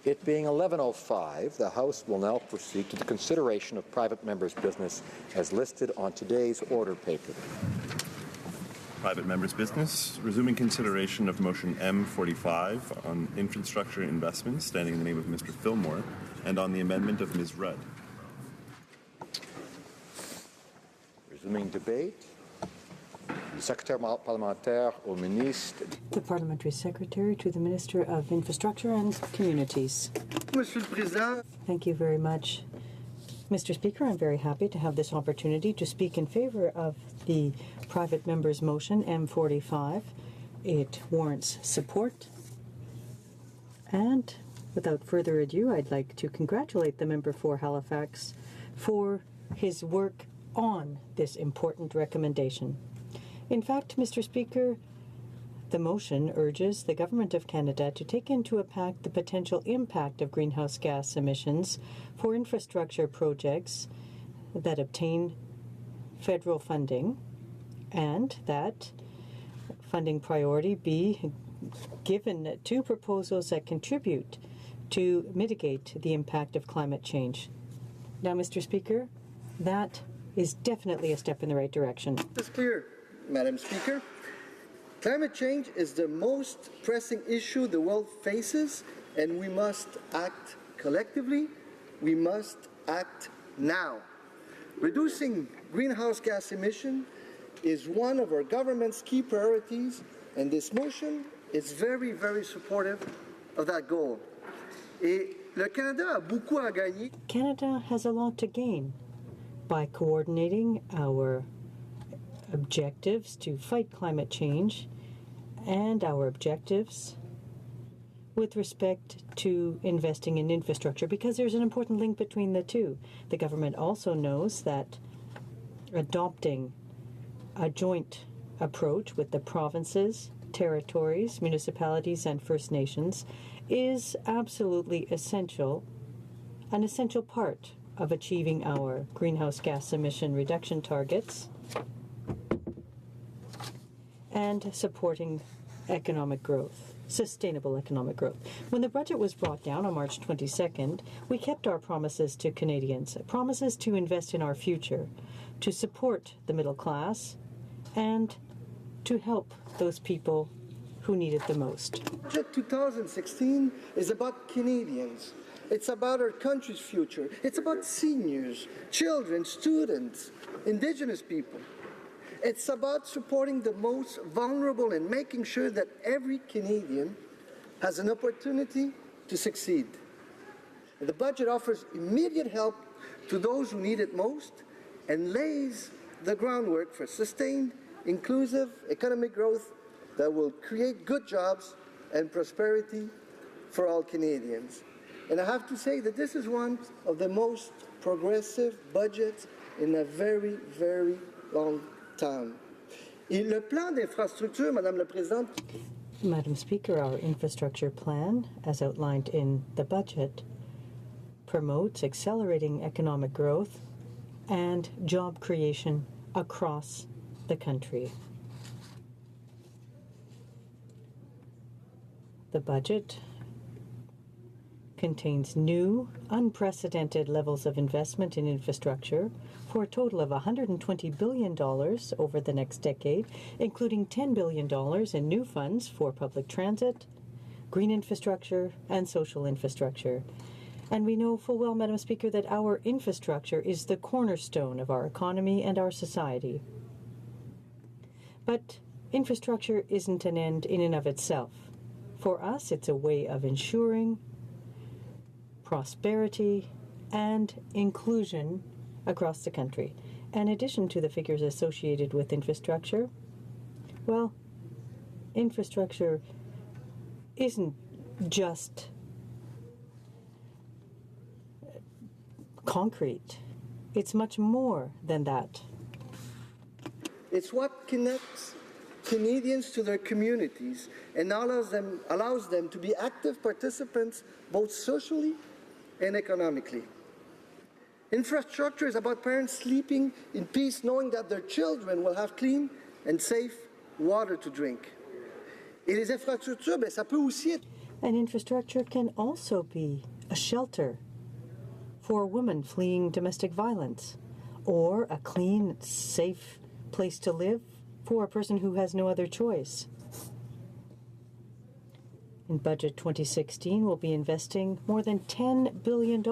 It being 11:05, the House will now proceed to the consideration of private members' business as listed on today's order paper. Private members' business, resuming consideration of motion M45 on infrastructure investments, standing in the name of Mr. Fillmore, and on the amendment of Ms. Rudd. Resuming debate. The Parliamentary Secretary to the Minister of Infrastructure and Communities. Monsieur le Président. Thank you very much. Mr. Speaker, I'm very happy to have this opportunity to speak in favor of the private member's motion M45. It warrants support. And without further ado, I'd like to congratulate the member for Halifax for his work on this important recommendation. In fact, Mr. Speaker, the motion urges the Government of Canada to take into account the potential impact of greenhouse gas emissions for infrastructure projects that obtain federal funding, and that funding priority be given to proposals that contribute to mitigate the impact of climate change. Now, Mr. Speaker, that is definitely a step in the right direction. It's clear, Madam Speaker. Climate change is the most pressing issue the world faces, and we must act collectively. We must act now. Reducing greenhouse gas emissions is one of our government's key priorities, and this motion is very, very supportive of that goal. Et le Canada a beaucoup à gagner. Canada has a lot to gain by coordinating our objectives to fight climate change and our objectives with respect to investing in infrastructure, because there's an important link between the two. The government also knows that adopting a joint approach with the provinces, territories, municipalities, and First Nations is absolutely essential, an essential part of achieving our greenhouse gas emission reduction targets and supporting economic growth, sustainable economic growth. When the budget was brought down on March 22nd, we kept our promises to Canadians, promises to invest in our future, to support the middle class, and to help those people who need it the most. Budget 2016 is about Canadians. It's about our country's future. It's about seniors, children, students, Indigenous people. It's about supporting the most vulnerable and making sure that every Canadian has an opportunity to succeed. The budget offers immediate help to those who need it most and lays the groundwork for sustained, inclusive economic growth that will create good jobs and prosperity for all Canadians. And I have to say that this is one of the most progressive budgets in a very, very long time. Et le plan d'infrastructure, Madame la Présidente. Madam Speaker, our infrastructure plan, as outlined in the budget, promotes accelerating economic growth and job creation across the country. The budget contains new, unprecedented levels of investment in infrastructure for a total of $120 billion over the next decade, including $10 billion in new funds for public transit, green infrastructure, and social infrastructure. And we know full well, Madam Speaker, that our infrastructure is the cornerstone of our economy and our society. But infrastructure isn't an end in and of itself. For us, it's a way of ensuring prosperity and inclusion across the country. In addition to the figures associated with infrastructure, well, infrastructure isn't just concrete. It's much more than that. It's what connects Canadians to their communities and allows them to be active participants both socially and economically. Infrastructure is about parents sleeping in peace knowing that their children will have clean and safe water to drink. Et les infrastructures, ça peut aussi être... And infrastructure can also be a shelter for a woman fleeing domestic violence, or a clean, safe place to live for a person who has no other choice. In Budget 2016, we'll be investing more than $10 billion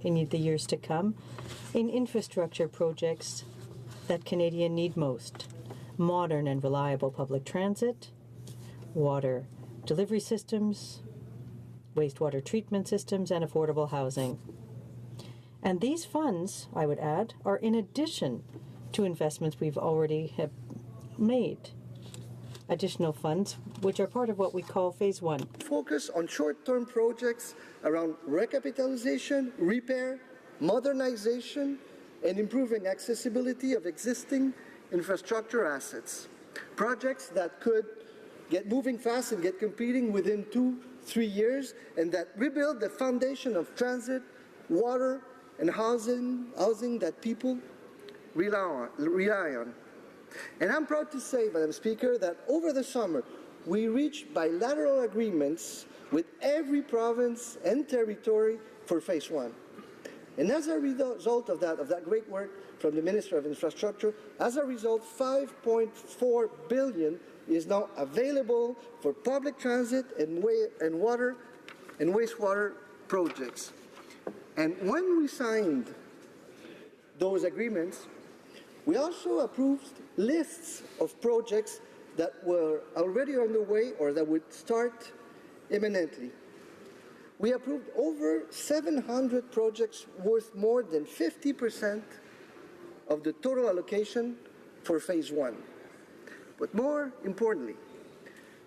in the years to come in infrastructure projects that Canadians need most: modern and reliable public transit, water delivery systems, wastewater treatment systems, and affordable housing. And these funds, I would add, are in addition to investments we've already made. Additional funds, which are part of what we call Phase 1. Focus on short-term projects around recapitalization, repair, modernization, and improving accessibility of existing infrastructure assets. Projects that could get moving fast and get competing within 2-3 years, and that rebuild the foundation of transit, water, and housing that people rely on. And I'm proud to say, Madam Speaker, that over the summer, we reached bilateral agreements with every province and territory for Phase 1. And as a result of that great work from the Minister of Infrastructure, as a result, $5.4 billion is now available for public transit and water and wastewater projects. And when we signed those agreements, we also approved lists of projects that were already on the way or that would start imminently. We approved over 700 projects worth more than 50% of the total allocation for Phase 1. But more importantly,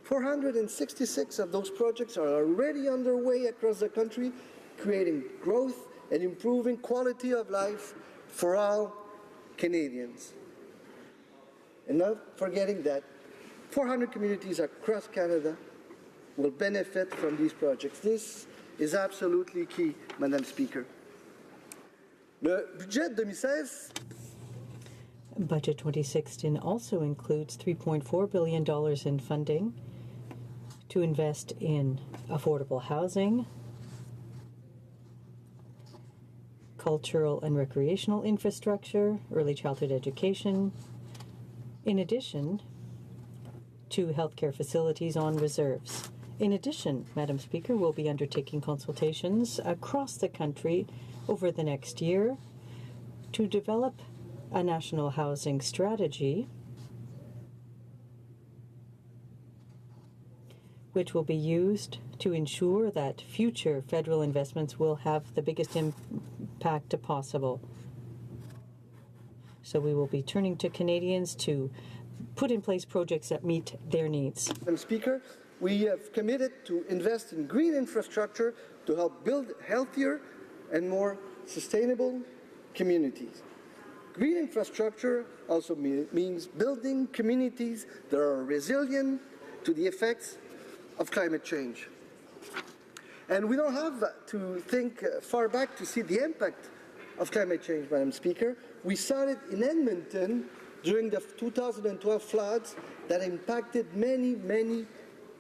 466 of those projects are already underway across the country, creating growth and improving quality of life for all Canadians. And not forgetting that 400 communities across Canada will benefit from these projects. This is absolutely key, Madam Speaker. Le budget 2016 Budget 2016 also includes $3.4 billion in funding to invest in affordable housing, cultural and recreational infrastructure, early childhood education, in addition to healthcare facilities on reserves. In addition, Madam Speaker, we'll be undertaking consultations across the country over the next year to develop a national housing strategy which will be used to ensure that future federal investments will have the biggest impact possible. So we will be turning to Canadians to put in place projects that meet their needs. Madam Speaker, we have committed to invest in green infrastructure to help build healthier and more sustainable communities. Green infrastructure also means building communities that are resilient to the effects of climate change. And we don't have to think far back to see the impact of climate change, Madam Speaker. We saw it in Edmonton during the 2012 floods that impacted many, many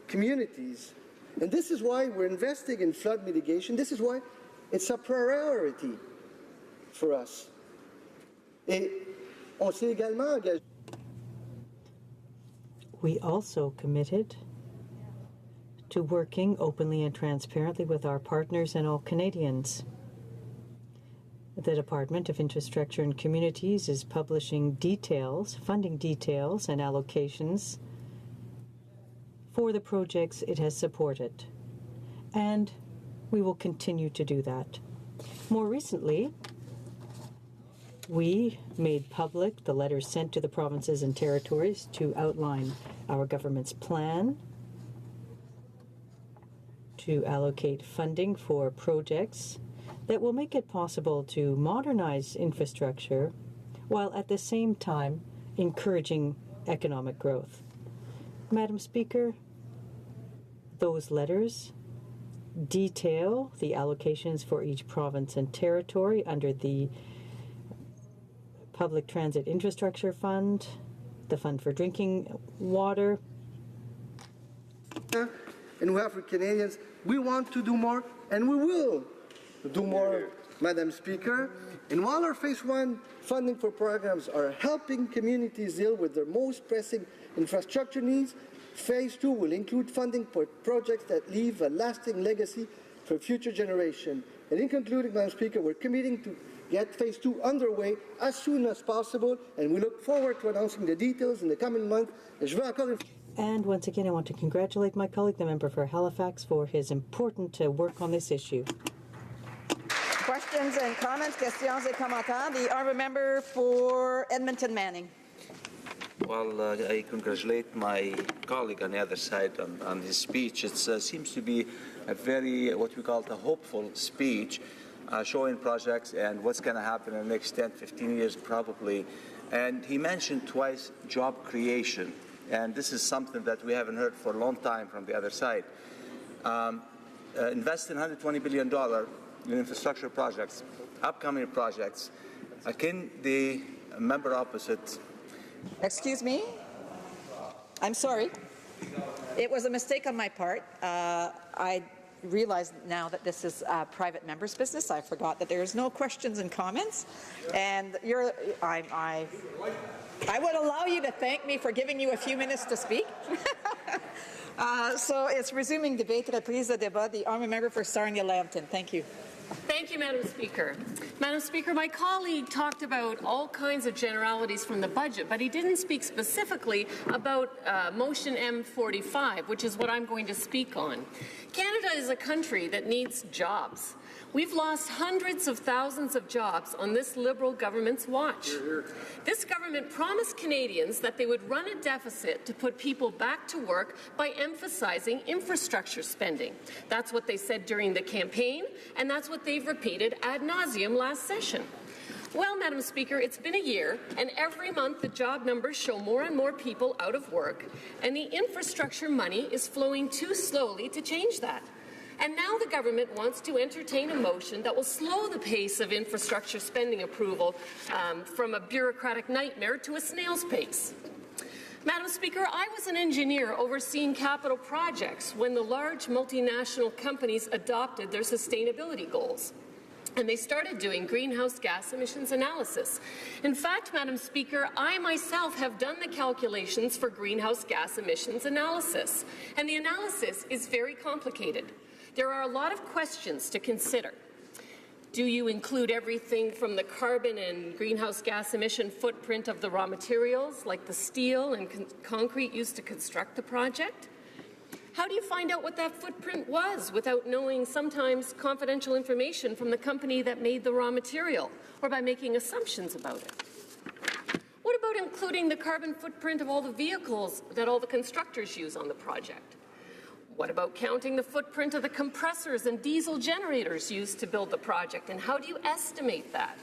communities. And this is why we're investing in flood mitigation. This is why it's a priority for us. Et on s'est également engagé. We also committed to working openly and transparently with our partners and all Canadians. The Department of Infrastructure and Communities is publishing details, funding details and allocations for the projects it has supported. And we will continue to do that. More recently, we made public the letters sent to the provinces and territories to outline our government's plan to allocate funding for projects that will make it possible to modernize infrastructure while at the same time encouraging economic growth. Madam Speaker, those letters detail the allocations for each province and territory under the Public Transit Infrastructure Fund, the Fund for Drinking Water. And we have for Canadians We want to do more, and we will do more, Madam Speaker. And while our Phase 1 funding for programs are helping communities deal with their most pressing infrastructure needs, Phase 2 will include funding for projects that leave a lasting legacy for future generations. And in concluding, Madam Speaker, we're committing to get Phase 2 underway as soon as possible, and we look forward to announcing the details in the coming month. And once again, I want to congratulate my colleague, the member for Halifax, for his important work on this issue. Questions and comments, questions et commentaires. The honourable member for Edmonton Manning. Well, I congratulate my colleague on the other side on his speech. It seems to be a very, what we call a hopeful speech, showing projects and what's going to happen in the next 10, 15 years probably. And he mentioned twice job creation. And this is something that we haven't heard for a long time from the other side. Investing $120 billion in infrastructure projects, upcoming projects. Can the member opposite... Excuse me? I'm sorry. It was a mistake on my part. I realize now that this is private members' business. I forgot that there's no questions and comments. And I would allow you to thank me for giving you a few minutes to speak. So it's resuming debate. Reprise de débat. The honourable member for Sarnia-Lambton. Thank you. Thank you, Madam Speaker. Madam Speaker, my colleague talked about all kinds of generalities from the budget, but he didn't speak specifically about motion M45, which is what I'm going to speak on. Canada is a country that needs jobs. We've lost hundreds of thousands of jobs on this Liberal government's watch. This government promised Canadians that they would run a deficit to put people back to work by emphasizing infrastructure spending. That's what they said during the campaign, and that's what they've repeated ad nauseum last session. Well, Madam Speaker, it's been a year, and every month the job numbers show more and more people out of work, and the infrastructure money is flowing too slowly to change that. And now the government wants to entertain a motion that will slow the pace of infrastructure spending approval from a bureaucratic nightmare to a snail's pace. Madam Speaker, I was an engineer overseeing capital projects when the large multinational companies adopted their sustainability goals. And they started doing greenhouse gas emissions analysis. In fact, Madam Speaker, I myself have done the calculations for greenhouse gas emissions analysis. And the analysis is very complicated. There are a lot of questions to consider. Do you include everything from the carbon and greenhouse gas emission footprint of the raw materials, like the steel and concrete used to construct the project? How do you find out what that footprint was without knowing sometimes confidential information from the company that made the raw material, or by making assumptions about it? What about including the carbon footprint of all the vehicles that all the constructors use on the project? What about counting the footprint of the compressors and diesel generators used to build the project, and how do you estimate that?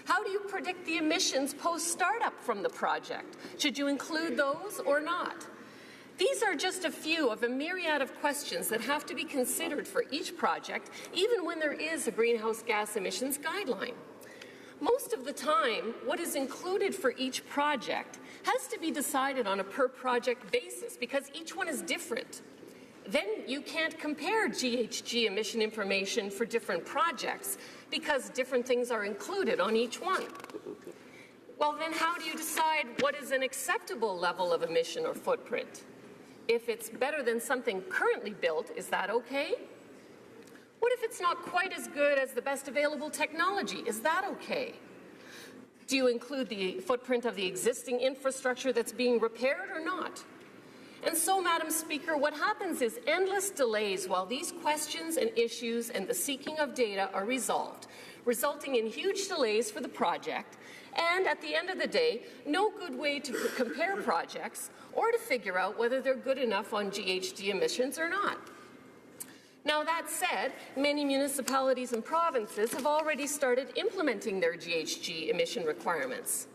How do you predict the emissions post-startup from the project? Should you include those or not? These are just a few of a myriad of questions that have to be considered for each project, even when there is a greenhouse gas emissions guideline. Most of the time, what is included for each project has to be decided on a per-project basis because each one is different. Then you can't compare GHG emission information for different projects because different things are included on each one. Well, then how do you decide what is an acceptable level of emission or footprint? If it's better than something currently built, is that okay? What if it's not quite as good as the best available technology? Is that okay? Do you include the footprint of the existing infrastructure that's being repaired or not? And so, Madam Speaker, what happens is endless delays while these questions and issues and the seeking of data are resolved, resulting in huge delays for the project, and at the end of the day, no good way to compare projects or to figure out whether they're good enough on GHG emissions or not. Now, that said, many municipalities and provinces have already started implementing their GHG emission requirements.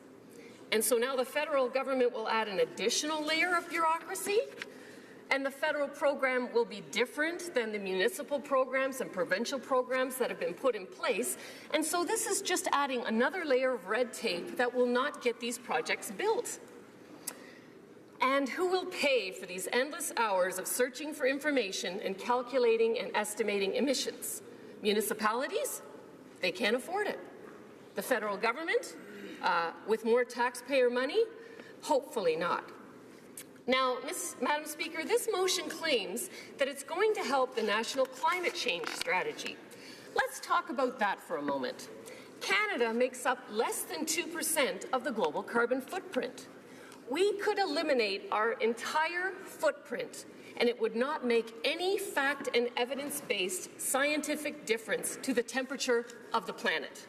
And so now the federal government will add an additional layer of bureaucracy, and the federal program will be different than the municipal programs and provincial programs that have been put in place. And so this is just adding another layer of red tape that will not get these projects built. And who will pay for these endless hours of searching for information and calculating and estimating emissions? Municipalities? They can't afford it. The federal government, with more taxpayer money? Hopefully not. Now, Madam Speaker, this motion claims that it's going to help the national climate change strategy. Let's talk about that for a moment. Canada makes up less than 2% of the global carbon footprint. We could eliminate our entire footprint, and it would not make any fact and evidence-based scientific difference to the temperature of the planet.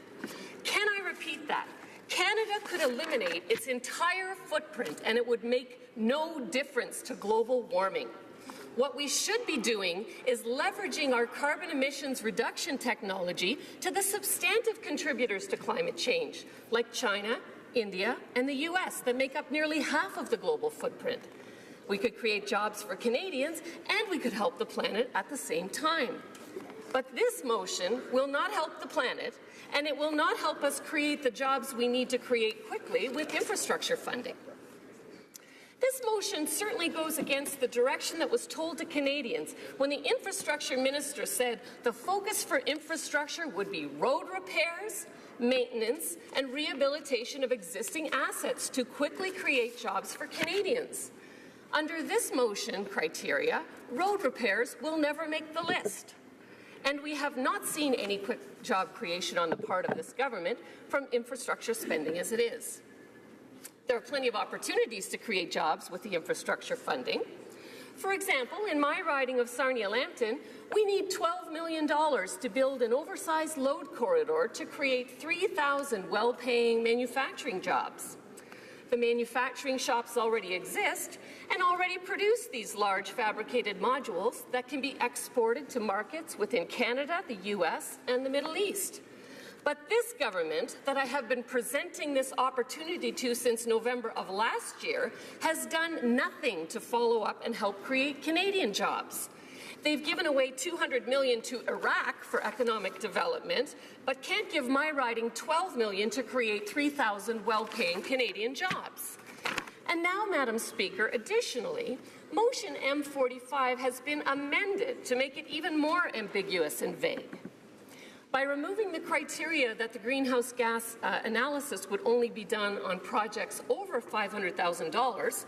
Can I repeat that? Canada could eliminate its entire footprint, and it would make no difference to global warming. What we should be doing is leveraging our carbon emissions reduction technology to the substantive contributors to climate change, like China, India, and the US, that make up nearly half of the global footprint. We could create jobs for Canadians, and we could help the planet at the same time. But this motion will not help the planet, and it will not help us create the jobs we need to create quickly with infrastructure funding. This motion certainly goes against the direction that was told to Canadians when the infrastructure minister said the focus for infrastructure would be road repairs, maintenance, and rehabilitation of existing assets to quickly create jobs for Canadians. Under this motion criteria, road repairs will never make the list. And we have not seen any quick job creation on the part of this government from infrastructure spending as it is. There are plenty of opportunities to create jobs with the infrastructure funding. For example, in my riding of Sarnia-Lambton, we need $12 million to build an oversized load corridor to create 3,000 well-paying manufacturing jobs. The manufacturing shops already exist and already produce these large fabricated modules that can be exported to markets within Canada, the US, and the Middle East. But this government, that I have been presenting this opportunity to since November of last year, has done nothing to follow up and help create Canadian jobs. They've given away $200 million to Iraq for economic development, but can't give my riding $12 million to create 3,000 well-paying Canadian jobs. And now, Madam Speaker, additionally, Motion M45 has been amended to make it even more ambiguous and vague. By removing the criteria that the greenhouse gas analysis would only be done on projects over $500,000,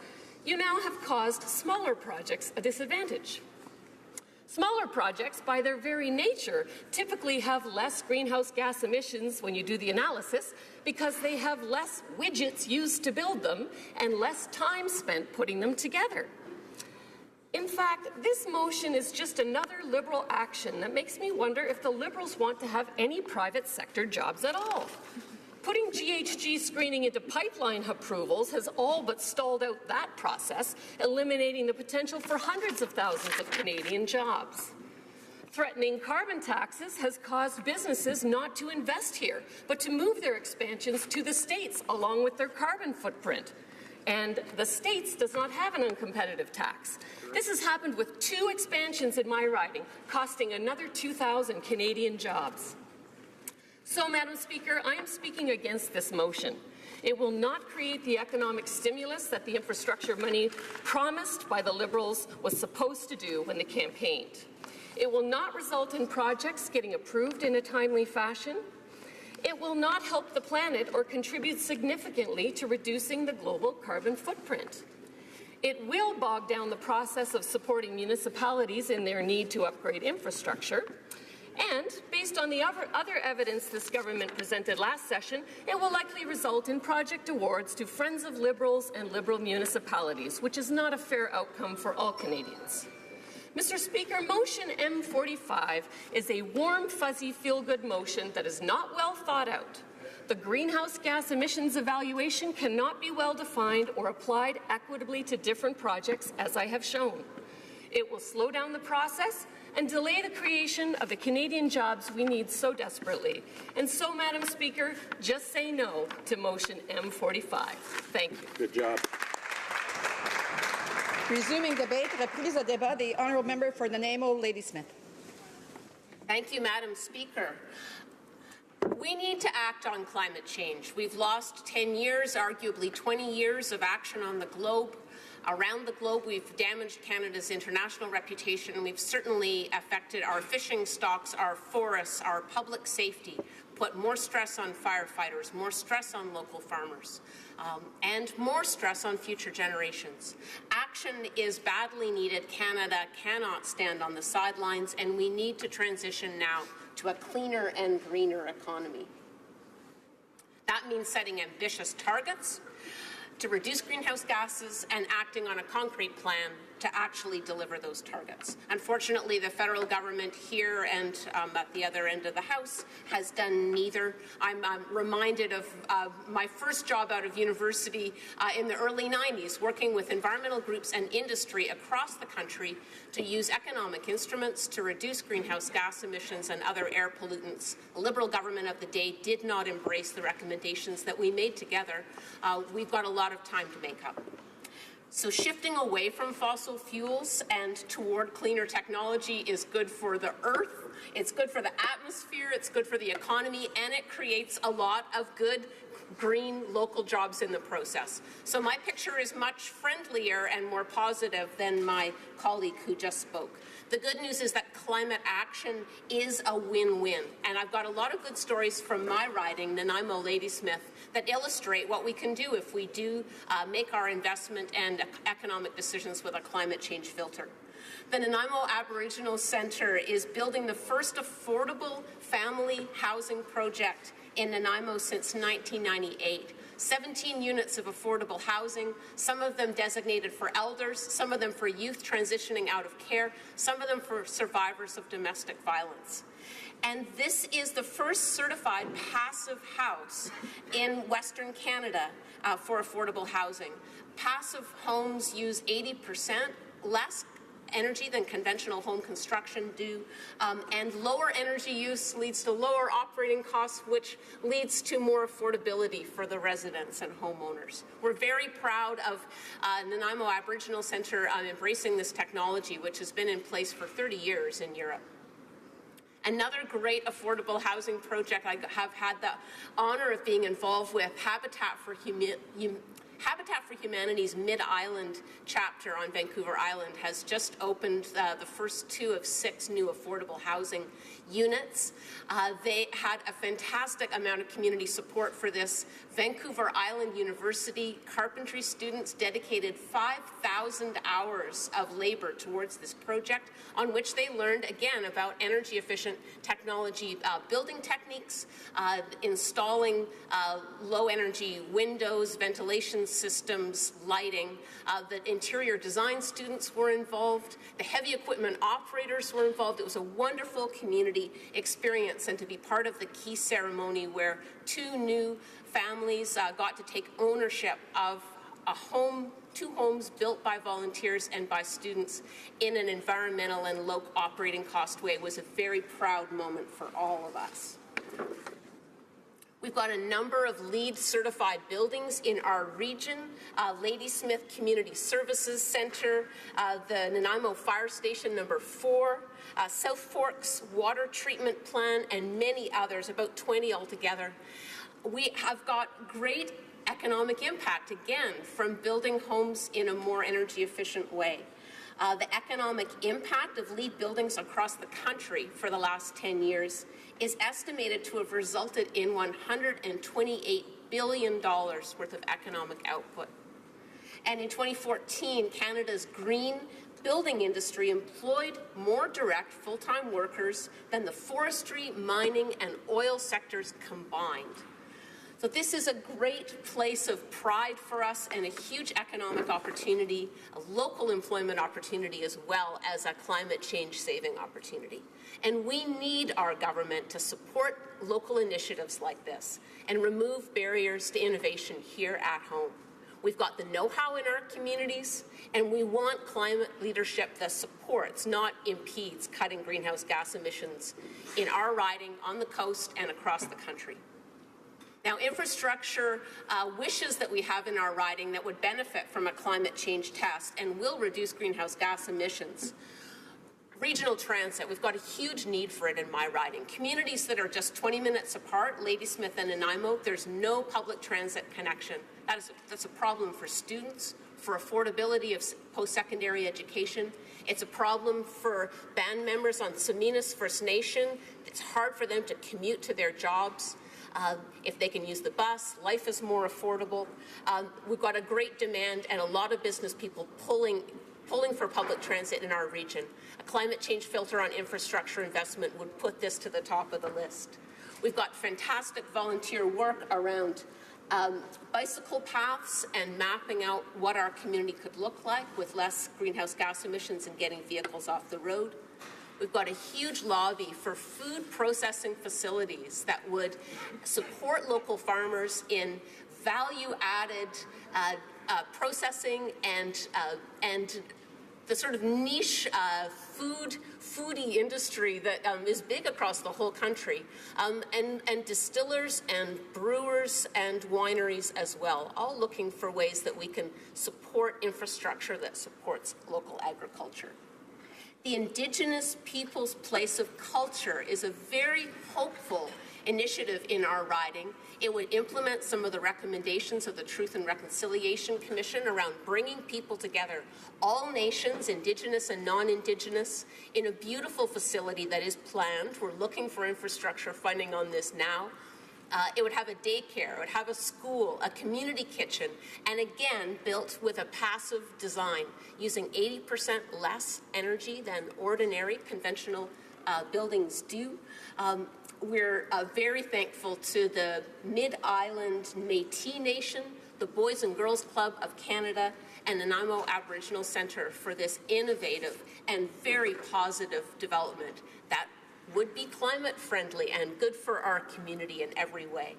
you now have caused smaller projects a disadvantage. Smaller projects, by their very nature, typically have less greenhouse gas emissions when you do the analysis because they have less widgets used to build them and less time spent putting them together. In fact, this motion is just another Liberal action that makes me wonder if the Liberals want to have any private sector jobs at all. Putting GHG screening into pipeline approvals has all but stalled out that process, eliminating the potential for hundreds of thousands of Canadian jobs. Threatening carbon taxes has caused businesses not to invest here, but to move their expansions to the States along with their carbon footprint. And the States does not have an uncompetitive tax. This has happened with 2 expansions in my riding, costing another 2,000 Canadian jobs. So, Madam Speaker, I am speaking against this motion. It will not create the economic stimulus that the infrastructure money promised by the Liberals was supposed to do when they campaigned. It will not result in projects getting approved in a timely fashion. It will not help the planet or contribute significantly to reducing the global carbon footprint. It will bog down the process of supporting municipalities in their need to upgrade infrastructure. And, based on the other evidence this government presented last session, it will likely result in project awards to Friends of Liberals and Liberal municipalities, which is not a fair outcome for all Canadians. Mr. Speaker, Motion M45 is a warm, fuzzy, feel-good motion that is not well thought out. The greenhouse gas emissions evaluation cannot be well defined or applied equitably to different projects, as I have shown. It will slow down the process and delay the creation of the Canadian jobs we need so desperately. And so, Madam Speaker, just say no to Motion M45. Thank you. Good job. Resuming debate, reprise au débat, the honourable member for Nanaimo, Ladysmith. Thank you, Madam Speaker. We need to act on climate change. We've lost 10 years, arguably 20 years of action on the globe. Around the globe, we've damaged Canada's international reputation. We've certainly affected our fishing stocks, our forests, our public safety, put more stress on firefighters, more stress on local farmers, and more stress on future generations. Action is badly needed. Canada cannot stand on the sidelines, and we need to transition now to a cleaner and greener economy. That means setting ambitious targets to reduce greenhouse gases and acting on a concrete plan to actually deliver those targets. Unfortunately, the federal government here and at the other end of the House has done neither. I'm reminded of my first job out of university in the early 90s, working with environmental groups and industry across the country to use economic instruments to reduce greenhouse gas emissions and other air pollutants. The Liberal government of the day did not embrace the recommendations that we made together. We've got a lot of time to make up. So shifting away from fossil fuels and toward cleaner technology is good for the earth, it's good for the atmosphere, it's good for the economy, and it creates a lot of good green local jobs in the process. So my picture is much friendlier and more positive than my colleague who just spoke. The good news is that climate action is a win-win, and I've got a lot of good stories from my riding, Nanaimo Ladysmith, that illustrate what we can do if we do make our investment and economic decisions with a climate change filter. The Nanaimo Aboriginal Centre is building the first affordable family housing project in Nanaimo since 1998. 17 units of affordable housing, some of them designated for elders, some of them for youth transitioning out of care, some of them for survivors of domestic violence. And this is the first certified passive house in Western Canada for affordable housing. Passive homes use 80% less energy than conventional home construction do, and lower energy use leads to lower operating costs, which leads to more affordability for the residents and homeowners. We're very proud of Nanaimo Aboriginal Centre embracing this technology, which has been in place for 30 years in Europe. Another great affordable housing project I have had the honor of being involved with, Habitat for Humanity's Mid-Island chapter on Vancouver Island has just opened the first 2 of 6 new affordable housing units. They had a fantastic amount of community support for this. Vancouver Island University carpentry students dedicated 5,000 hours of labor towards this project, on which they learned, again, about energy efficient technology, building techniques, installing low energy windows, ventilation systems, lighting. The interior design students were involved. The heavy equipment operators were involved. It was a wonderful community experience, and to be part of the key ceremony where 2 new families got to take ownership of a home, 2 homes built by volunteers and by students in an environmental and low operating cost way was a very proud moment for all of us. We've got a number of LEED certified buildings in our region, Ladysmith Community Services Centre, the Nanaimo Fire Station number 4, South Forks Water Treatment Plant, and many others, about 20 altogether. We have got great economic impact, again, from building homes in a more energy efficient way. The economic impact of LEED buildings across the country for the last 10 years is estimated to have resulted in $128 billion worth of economic output. And in 2014, Canada's green building industry employed more direct full-time workers than the forestry, mining, and oil sectors combined. So this is a great place of pride for us and a huge economic opportunity, a local employment opportunity, as well as a climate change saving opportunity. And we need our government to support local initiatives like this and remove barriers to innovation here at home. We've got the know-how in our communities, and we want climate leadership that supports, not impedes, cutting greenhouse gas emissions in our riding, on the coast, and across the country. Now, infrastructure wishes that we have in our riding that would benefit from a climate change test and will reduce greenhouse gas emissions. Regional transit, we've got a huge need for it in my riding. Communities that are just 20 minutes apart, Ladysmith and Nanaimo, there's no public transit connection. That's a problem for students, for affordability of post-secondary education. It's a problem for band members on Saminas First Nation. It's hard for them to commute to their jobs. If they can use the bus, life is more affordable. We've got a great demand and a lot of business people pulling for public transit in our region. A climate change filter on infrastructure investment would put this to the top of the list. We've got fantastic volunteer work around bicycle paths and mapping out what our community could look like with less greenhouse gas emissions and getting vehicles off the road. We've got a huge lobby for food processing facilities that would support local farmers in value-added processing and the sort of niche foodie industry that is big across the whole country, and distillers and brewers and wineries as well, all looking for ways that we can support infrastructure that supports local agriculture. The Indigenous people's place of culture is a very hopeful initiative in our riding. It would implement some of the recommendations of the Truth and Reconciliation Commission around bringing people together, all nations, Indigenous and non-Indigenous, in a beautiful facility that is planned. We're looking for infrastructure funding on this now. It would have a daycare, it would have a school, a community kitchen, and again, built with a passive design, using 80% less energy than ordinary conventional buildings do. We're very thankful to the Mid-Island Métis Nation, the Boys and Girls Club of Canada, and the Nanaimo Aboriginal Centre for this innovative and very positive development that would be climate friendly and good for our community in every way.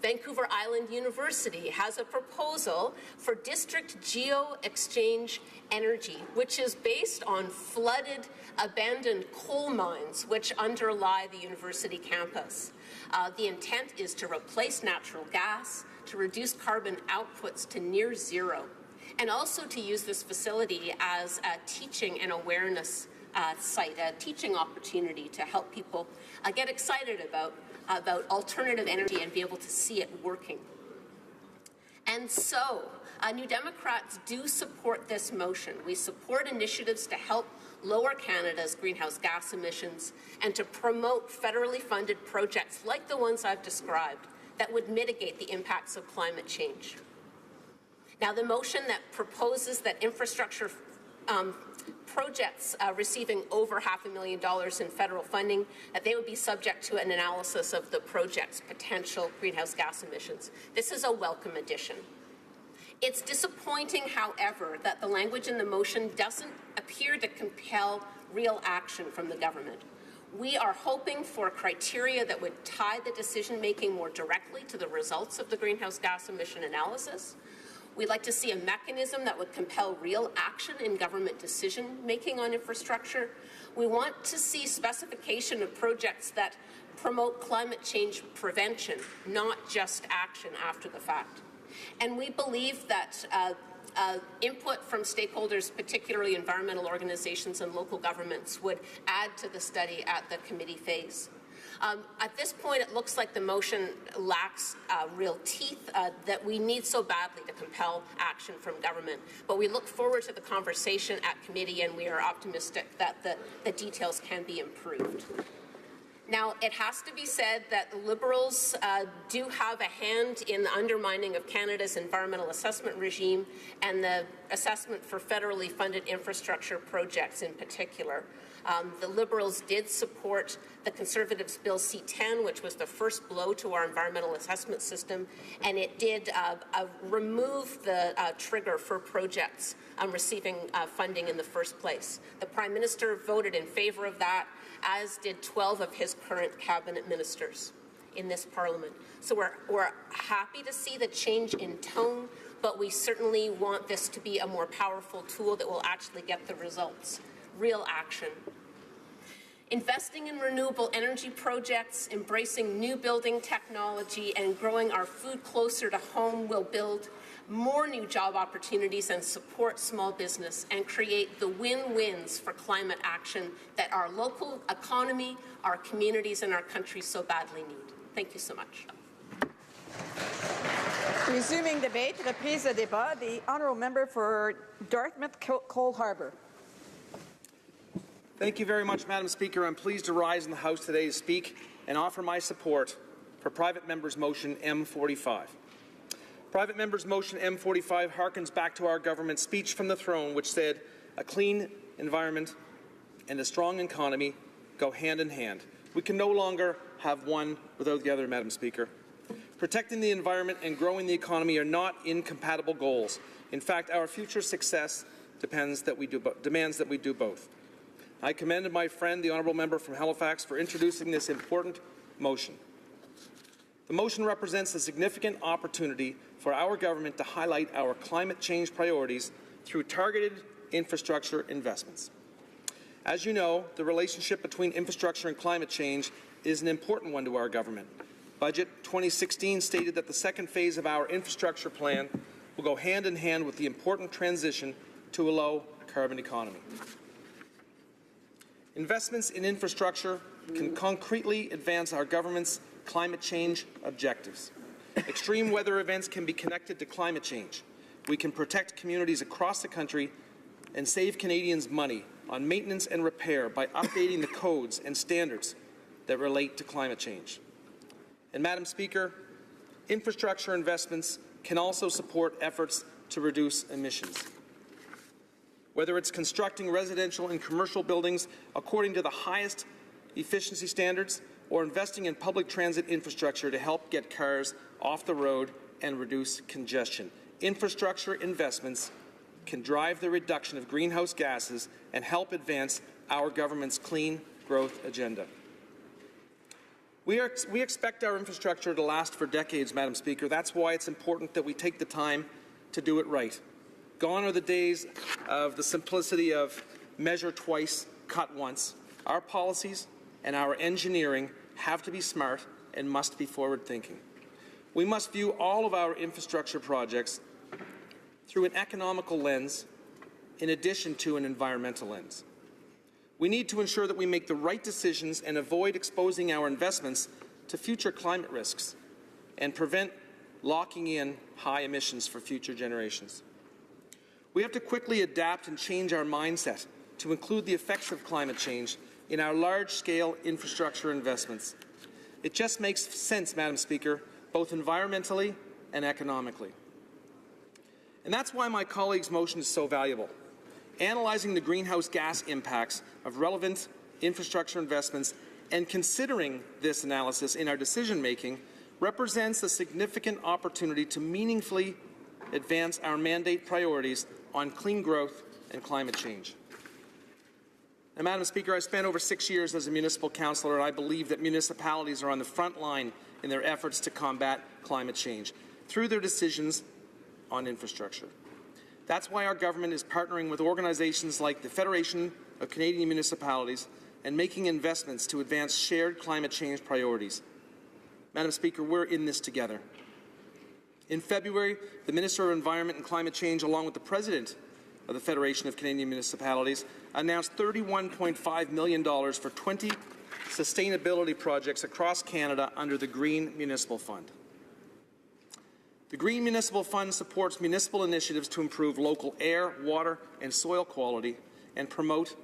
Vancouver Island University has a proposal for district geo-exchange energy, which is based on flooded, abandoned coal mines which underlie the university campus. The intent is to replace natural gas, to reduce carbon outputs to near zero, and also to use this facility as a teaching and awareness site, a teaching opportunity to help people get excited about alternative energy and be able to see it working. And so, New Democrats do support this motion. We support initiatives to help lower Canada's greenhouse gas emissions and to promote federally funded projects like the ones I've described that would mitigate the impacts of climate change. Now, the motion that proposes that infrastructure projects receiving over $500,000 in federal funding, that they would be subject to an analysis of the project's potential greenhouse gas emissions. This is a welcome addition. It's disappointing, however, that the language in the motion doesn't appear to compel real action from the government. We are hoping for criteria that would tie the decision-making more directly to the results of the greenhouse gas emission analysis. We'd like to see a mechanism that would compel real action in government decision-making on infrastructure. We want to see specification of projects that promote climate change prevention, not just action after the fact. And we believe that input from stakeholders, particularly environmental organizations and local governments, would add to the study at the committee phase. At this point, it looks like the motion lacks real teeth that we need so badly to compel action from government. But we look forward to the conversation at committee, and we are optimistic that the details can be improved. Now, it has to be said that the Liberals do have a hand in the undermining of Canada's environmental assessment regime and the assessment for federally funded infrastructure projects in particular. The Liberals did support the Conservatives' Bill C-10, which was the first blow to our environmental assessment system, and it did remove the trigger for projects receiving funding in the first place. The Prime Minister voted in favour of that, as did 12 of his current cabinet ministers in this Parliament. So we're happy to see the change in tone, but we certainly want this to be a more powerful tool that will actually get the results, real action. Investing in renewable energy projects, embracing new building technology, and growing our food closer to home will build more new job opportunities and support small business and create the win-wins for climate action that our local economy, our communities, and our country so badly need. Thank you so much. Resuming debate, reprise de débat, the honourable member for Dartmouth Cole Harbour. Thank you very much, Madam Speaker. I'm pleased to rise in the House today to speak and offer my support for Private Member's Motion M45. Private Member's Motion M45 harkens back to our government's speech from the throne, which said a clean environment and a strong economy go hand in hand. We can no longer have one without the other, Madam Speaker. Protecting the environment and growing the economy are not incompatible goals. In fact, our future success demands that we do both. I commend my friend, the honourable member from Halifax, for introducing this important motion. The motion represents a significant opportunity for our government to highlight our climate change priorities through targeted infrastructure investments. As you know, the relationship between infrastructure and climate change is an important one to our government. Budget 2016 stated that the second phase of our infrastructure plan will go hand in hand with the important transition to a low-carbon economy. Investments in infrastructure can concretely advance our government's climate change objectives. Extreme weather events can be connected to climate change. We can protect communities across the country and save Canadians money on maintenance and repair by updating the codes and standards that relate to climate change. And, Madam Speaker, infrastructure investments can also support efforts to reduce emissions. Whether it's constructing residential and commercial buildings according to the highest efficiency standards or investing in public transit infrastructure to help get cars off the road and reduce congestion. Infrastructure investments can drive the reduction of greenhouse gases and help advance our government's clean growth agenda. We expect our infrastructure to last for decades, Madam Speaker. That's why it's important that we take the time to do it right. Gone are the days of the simplicity of measure twice, cut once. Our policies and our engineering have to be smart and must be forward-thinking. We must view all of our infrastructure projects through an economical lens in addition to an environmental lens. We need to ensure that we make the right decisions and avoid exposing our investments to future climate risks and prevent locking in high emissions for future generations. We have to quickly adapt and change our mindset to include the effects of climate change in our large-scale infrastructure investments. It just makes sense, Madam Speaker, both environmentally and economically. And that's why my colleague's motion is so valuable. Analyzing the greenhouse gas impacts of relevant infrastructure investments and considering this analysis in our decision-making represents a significant opportunity to meaningfully advance our mandate priorities on clean growth and climate change. And, Madam Speaker, I spent over 6 years as a municipal councillor, and I believe that municipalities are on the front line in their efforts to combat climate change through their decisions on infrastructure. That's why our government is partnering with organizations like the Federation of Canadian Municipalities and making investments to advance shared climate change priorities. Madam Speaker, we're in this together. In February, the Minister of Environment and Climate Change, along with the President of the Federation of Canadian Municipalities, announced $31.5 million for 20 sustainability projects across Canada under the Green Municipal Fund. The Green Municipal Fund supports municipal initiatives to improve local air, water, and soil quality and promote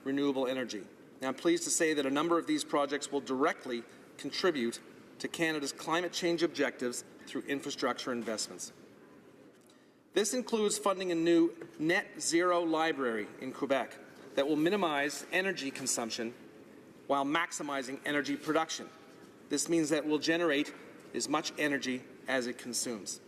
renewable energy. Now, I'm pleased to say that a number of these projects will directly contribute to Canada's climate change objectives through infrastructure investments. This includes funding a new net zero library in Quebec that will minimize energy consumption while maximizing energy production. This means that it will generate as much energy as it consumes.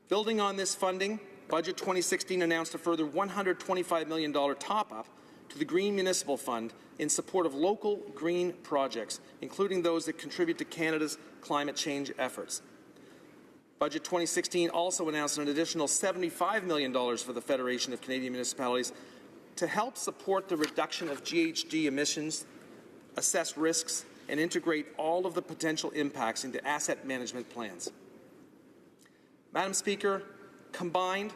Building on this funding, Budget 2016 announced a further $125 million top-up to the Green Municipal Fund in support of local green projects, including those that contribute to Canada's climate change efforts. Budget 2016 also announced an additional $75 million for the Federation of Canadian Municipalities to help support the reduction of GHG emissions, assess risks, and integrate all of the potential impacts into asset management plans. Madam Speaker, combined,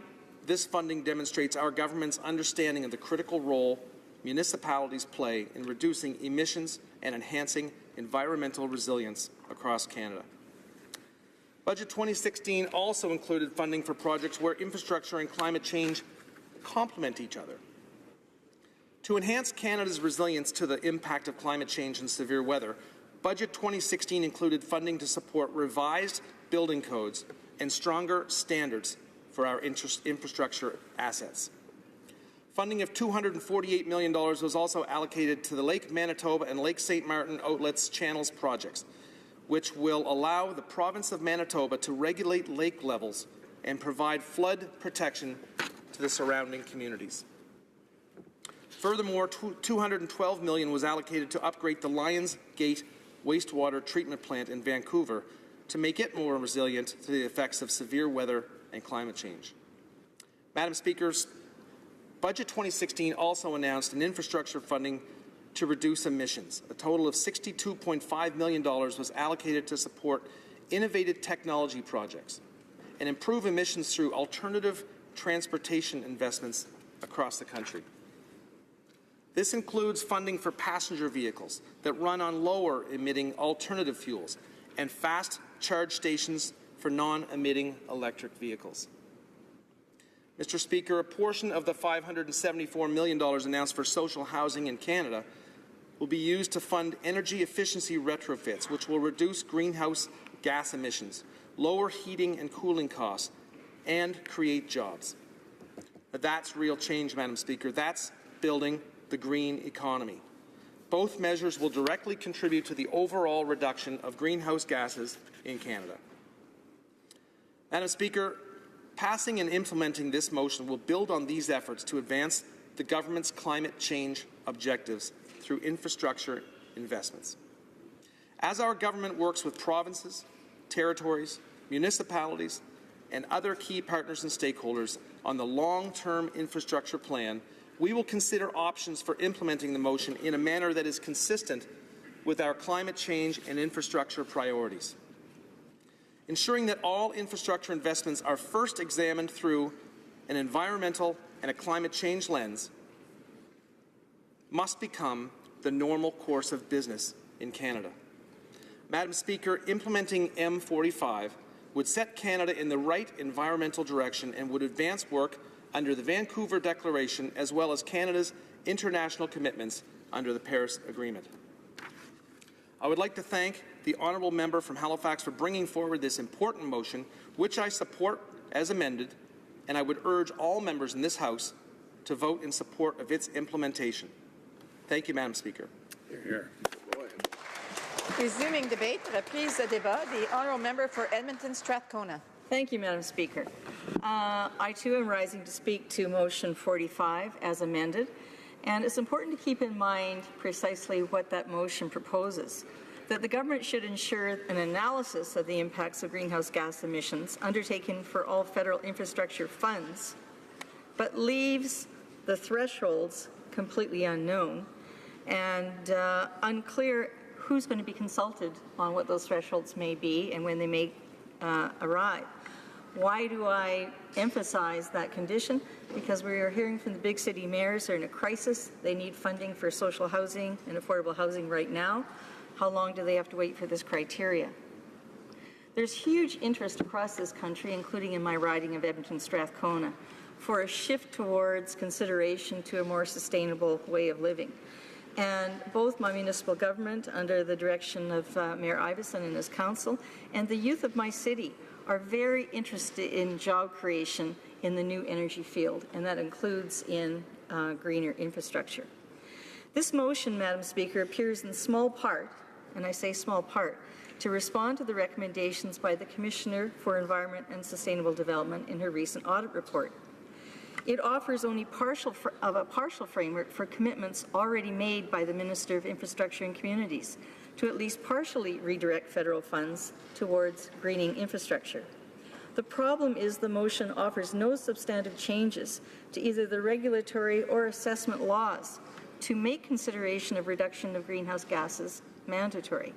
this funding demonstrates our government's understanding of the critical role municipalities play in reducing emissions and enhancing environmental resilience across Canada. Budget 2016 also included funding for projects where infrastructure and climate change complement each other. To enhance Canada's resilience to the impact of climate change and severe weather, Budget 2016 included funding to support revised building codes and stronger standards for our infrastructure assets. Funding of $248 million was also allocated to the Lake Manitoba and Lake St. Martin Outlets Channels projects, which will allow the province of Manitoba to regulate lake levels and provide flood protection to the surrounding communities. Furthermore, $212 million was allocated to upgrade the Lions Gate wastewater treatment plant in Vancouver to make it more resilient to the effects of severe weather and climate change. Madam Speaker, Budget 2016 also announced an infrastructure funding to reduce emissions. A total of $62.5 million was allocated to support innovative technology projects and improve emissions through alternative transportation investments across the country. This includes funding for passenger vehicles that run on lower-emitting alternative fuels and fast charge stations for non-emitting electric vehicles. Mr. Speaker, a portion of the $574 million announced for social housing in Canada will be used to fund energy efficiency retrofits, which will reduce greenhouse gas emissions, lower heating and cooling costs, and create jobs. That's real change, Madam Speaker. That's building the green economy. Both measures will directly contribute to the overall reduction of greenhouse gases in Canada. Madam Speaker, passing and implementing this motion will build on these efforts to advance the government's climate change objectives through infrastructure investments. As our government works with provinces, territories, municipalities, and other key partners and stakeholders on the long-term infrastructure plan, we will consider options for implementing the motion in a manner that is consistent with our climate change and infrastructure priorities. Ensuring that all infrastructure investments are first examined through an environmental and a climate change lens must become the normal course of business in Canada. Madam Speaker, implementing M45 would set Canada in the right environmental direction and would advance work under the Vancouver Declaration as well as Canada's international commitments under the Paris Agreement. I would like to thank the honourable member from Halifax for bringing forward this important motion, which I support as amended, and I would urge all members in this House to vote in support of its implementation. Thank you, Madam Speaker. Hear, hear. Resuming debate, reprise de débat, the honourable member for Edmonton Strathcona. Thank you, Madam Speaker. I too am rising to speak to motion 45 as amended, and it's important to keep in mind precisely what that motion proposes, that the government should ensure an analysis of the impacts of greenhouse gas emissions undertaken for all federal infrastructure funds, but leaves the thresholds completely unknown and unclear who's going to be consulted on what those thresholds may be and when they may arrive. Why do I emphasize that condition? Because we are hearing from the big city mayors they're in a crisis. They need funding for social housing and affordable housing right now. How long do they have to wait for this criteria? There's huge interest across this country, including in my riding of Edmonton Strathcona, for a shift towards consideration to a more sustainable way of living. And both my municipal government, under the direction of Mayor Iveson and his council, and the youth of my city are very interested in job creation in the new energy field, and that includes in greener infrastructure. This motion, Madam Speaker, appears in small part, and I say small part, to respond to the recommendations by the Commissioner for Environment and Sustainable Development in her recent audit report. It offers only a partial framework for commitments already made by the Minister of Infrastructure and Communities to at least partially redirect federal funds towards greening infrastructure. The problem is the motion offers no substantive changes to either the regulatory or assessment laws to make consideration of reduction of greenhouse gases mandatory.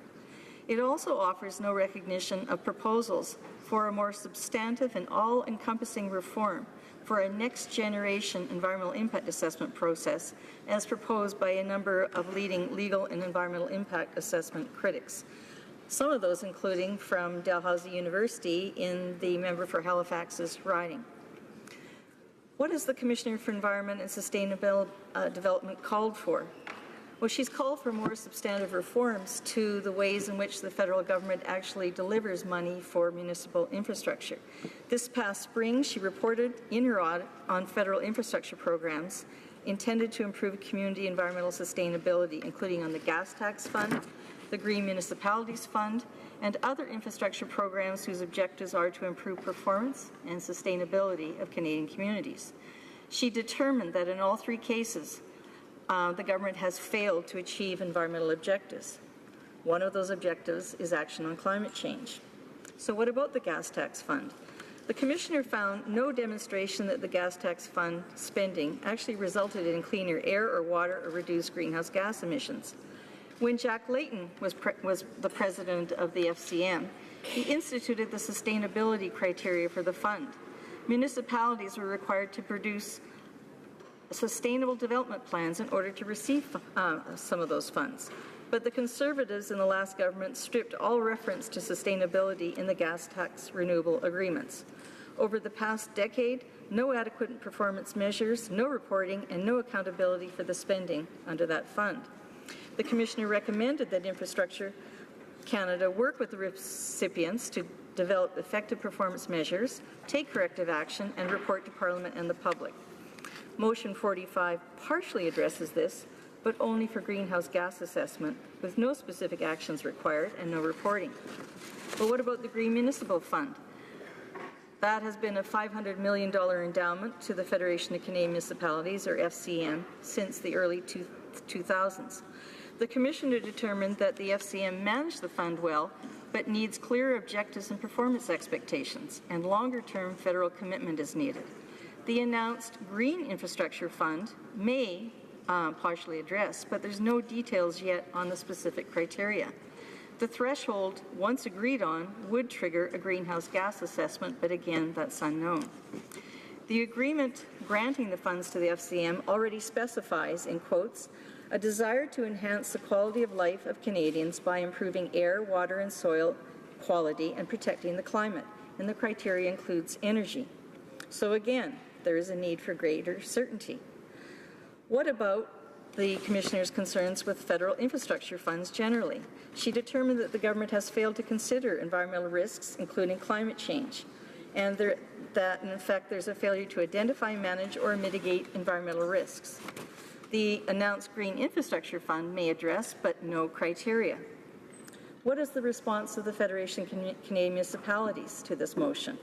It also offers no recognition of proposals for a more substantive and all-encompassing reform for a next-generation environmental impact assessment process as proposed by a number of leading legal and environmental impact assessment critics. some of those including from Dalhousie University in the member for Halifax's riding. What has the Commissioner for Environment and Sustainable Development called for? Well, she's called for more substantive reforms to the ways in which the federal government actually delivers money for municipal infrastructure. This past spring, she reported in her audit on federal infrastructure programs intended to improve community environmental sustainability, including on the Gas Tax Fund, the Green Municipalities Fund, and other infrastructure programs whose objectives are to improve performance and sustainability of Canadian communities. She determined that in all three cases, the government has failed to achieve environmental objectives. One of those objectives is action on climate change. So what about the Gas Tax Fund? The Commissioner found no demonstration that the Gas Tax Fund spending actually resulted in cleaner air or water or reduced greenhouse gas emissions. When Jack Layton was the president of the FCM, he instituted the sustainability criteria for the fund. Municipalities were required to produce sustainable development plans in order to receive some of those funds. But the Conservatives in the last government stripped all reference to sustainability in the gas tax renewable agreements. Over the past decade, no adequate performance measures, no reporting, and no accountability for the spending under that fund. The Commissioner recommended that Infrastructure Canada work with the recipients to develop effective performance measures, take corrective action, and report to Parliament and the public. Motion 45 partially addresses this, but only for greenhouse gas assessment, with no specific actions required and no reporting. But what about the Green Municipal Fund? That has been a $500 million endowment to the Federation of Canadian Municipalities, or FCM, since the early 2000s. The Commissioner determined that the FCM managed the fund well, but needs clearer objectives and performance expectations, and longer-term federal commitment is needed. The announced Green Infrastructure Fund may partially address, but there's no details yet on the specific criteria. The threshold, once agreed on, would trigger a greenhouse gas assessment, but again, that's unknown. The agreement granting the funds to the FCM already specifies, in quotes, a desire to enhance the quality of life of Canadians by improving air, water, and soil quality and protecting the climate, and the criteria includes energy. So again, there is a need for greater certainty. What about the Commissioner's concerns with federal infrastructure funds generally? She determined that the government has failed to consider environmental risks, including climate change, and that in fact there's a failure to identify, manage, or mitigate environmental risks. The announced Green Infrastructure Fund may address, but no criteria. What is the response of the Federation of Canadian Municipalities to this motion?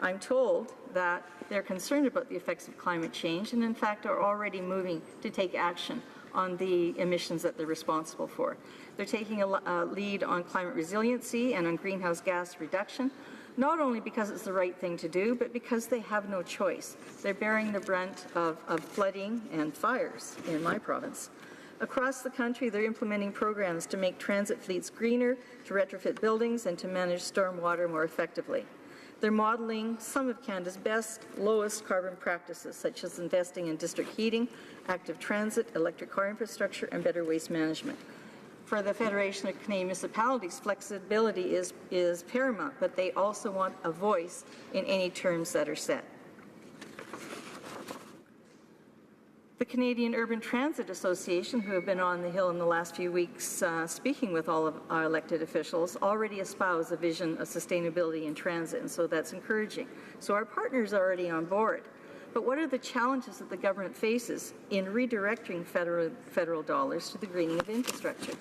I'm told that they're concerned about the effects of climate change and in fact are already moving to take action on the emissions that they're responsible for. They're taking a lead on climate resiliency and on greenhouse gas reduction, not only because it's the right thing to do, but because they have no choice. They're bearing the brunt of flooding and fires in my province. Across the country, they're implementing programs to make transit fleets greener, to retrofit buildings, and to manage stormwater more effectively. They're modeling some of Canada's best, lowest carbon practices, such as investing in district heating, active transit, electric car infrastructure, and better waste management. For the Federation of Canadian Municipalities, flexibility is paramount, but they also want a voice in any terms that are set. The Canadian Urban Transit Association, who have been on the Hill in the last few weeks speaking with all of our elected officials, already espouse a vision of sustainability in transit, and so that's encouraging. So our partners are already on board. But what are the challenges that the government faces in redirecting federal dollars to the greening of infrastructure?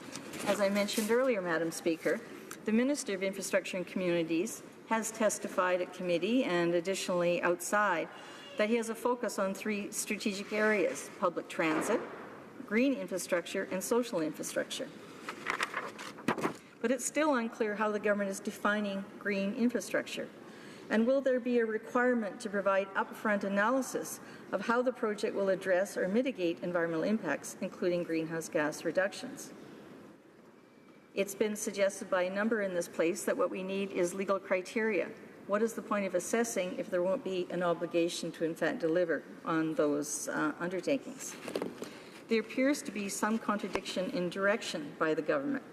As I mentioned earlier, Madam Speaker, the Minister of Infrastructure and Communities has testified at committee and additionally outside that he has a focus on three strategic areas: public transit, green infrastructure, and social infrastructure. But it's still unclear how the government is defining green infrastructure. And will there be a requirement to provide upfront analysis of how the project will address or mitigate environmental impacts, including greenhouse gas reductions? It's been suggested by a number in this place that what we need is legal criteria. What is the point of assessing if there won't be an obligation to in fact deliver on those undertakings? There appears to be some contradiction in direction by the government.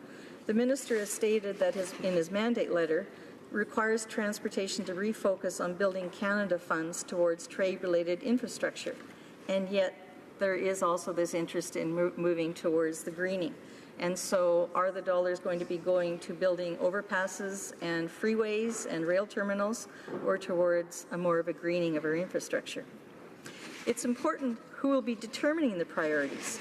The minister has stated that in his mandate letter requires transportation to refocus on building Canada funds towards trade-related infrastructure, and yet there is also this interest in moving towards the greening. And so are the dollars going to be going to building overpasses and freeways and rail terminals, or towards more of a greening of our infrastructure? It's important who will be determining the priorities.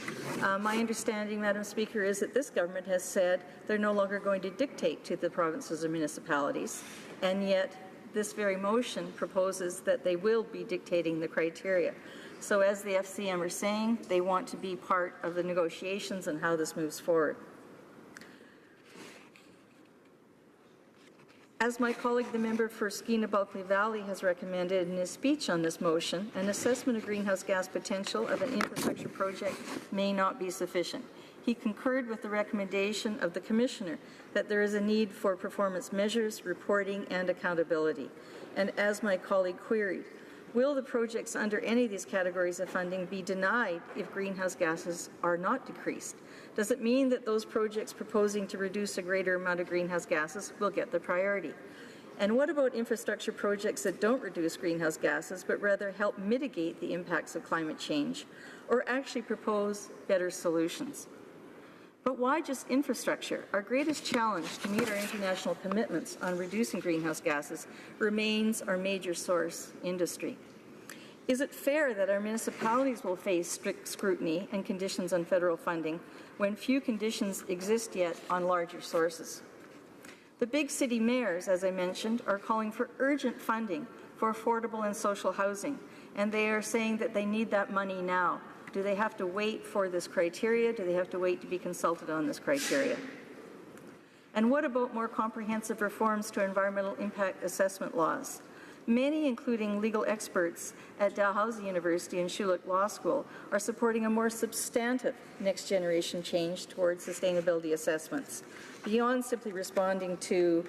My understanding, Madam Speaker, is that this government has said they're no longer going to dictate to the provinces or municipalities, and yet this very motion proposes that they will be dictating the criteria. So as the FCM are saying, they want to be part of the negotiations and how this moves forward. As my colleague, the member for Skeena-Bulkley Valley, has recommended in his speech on this motion, an assessment of greenhouse gas potential of an infrastructure project may not be sufficient. He concurred with the recommendation of the Commissioner that there is a need for performance measures, reporting, and accountability. And as my colleague queried, will the projects under any of these categories of funding be denied if greenhouse gases are not decreased? Does it mean that those projects proposing to reduce a greater amount of greenhouse gases will get the priority? And what about infrastructure projects that don't reduce greenhouse gases, but rather help mitigate the impacts of climate change, or actually propose better solutions? But why just infrastructure? Our greatest challenge to meet our international commitments on reducing greenhouse gases remains our major source, industry. Is it fair that our municipalities will face strict scrutiny and conditions on federal funding when few conditions exist yet on larger sources? The big city mayors, as I mentioned, are calling for urgent funding for affordable and social housing, and they are saying that they need that money now. Do they have to wait for this criteria? Do they have to wait to be consulted on this criteria? And what about more comprehensive reforms to environmental impact assessment laws? Many, including legal experts at Dalhousie University and Schulich Law School, are supporting a more substantive next-generation change towards sustainability assessments, beyond simply responding to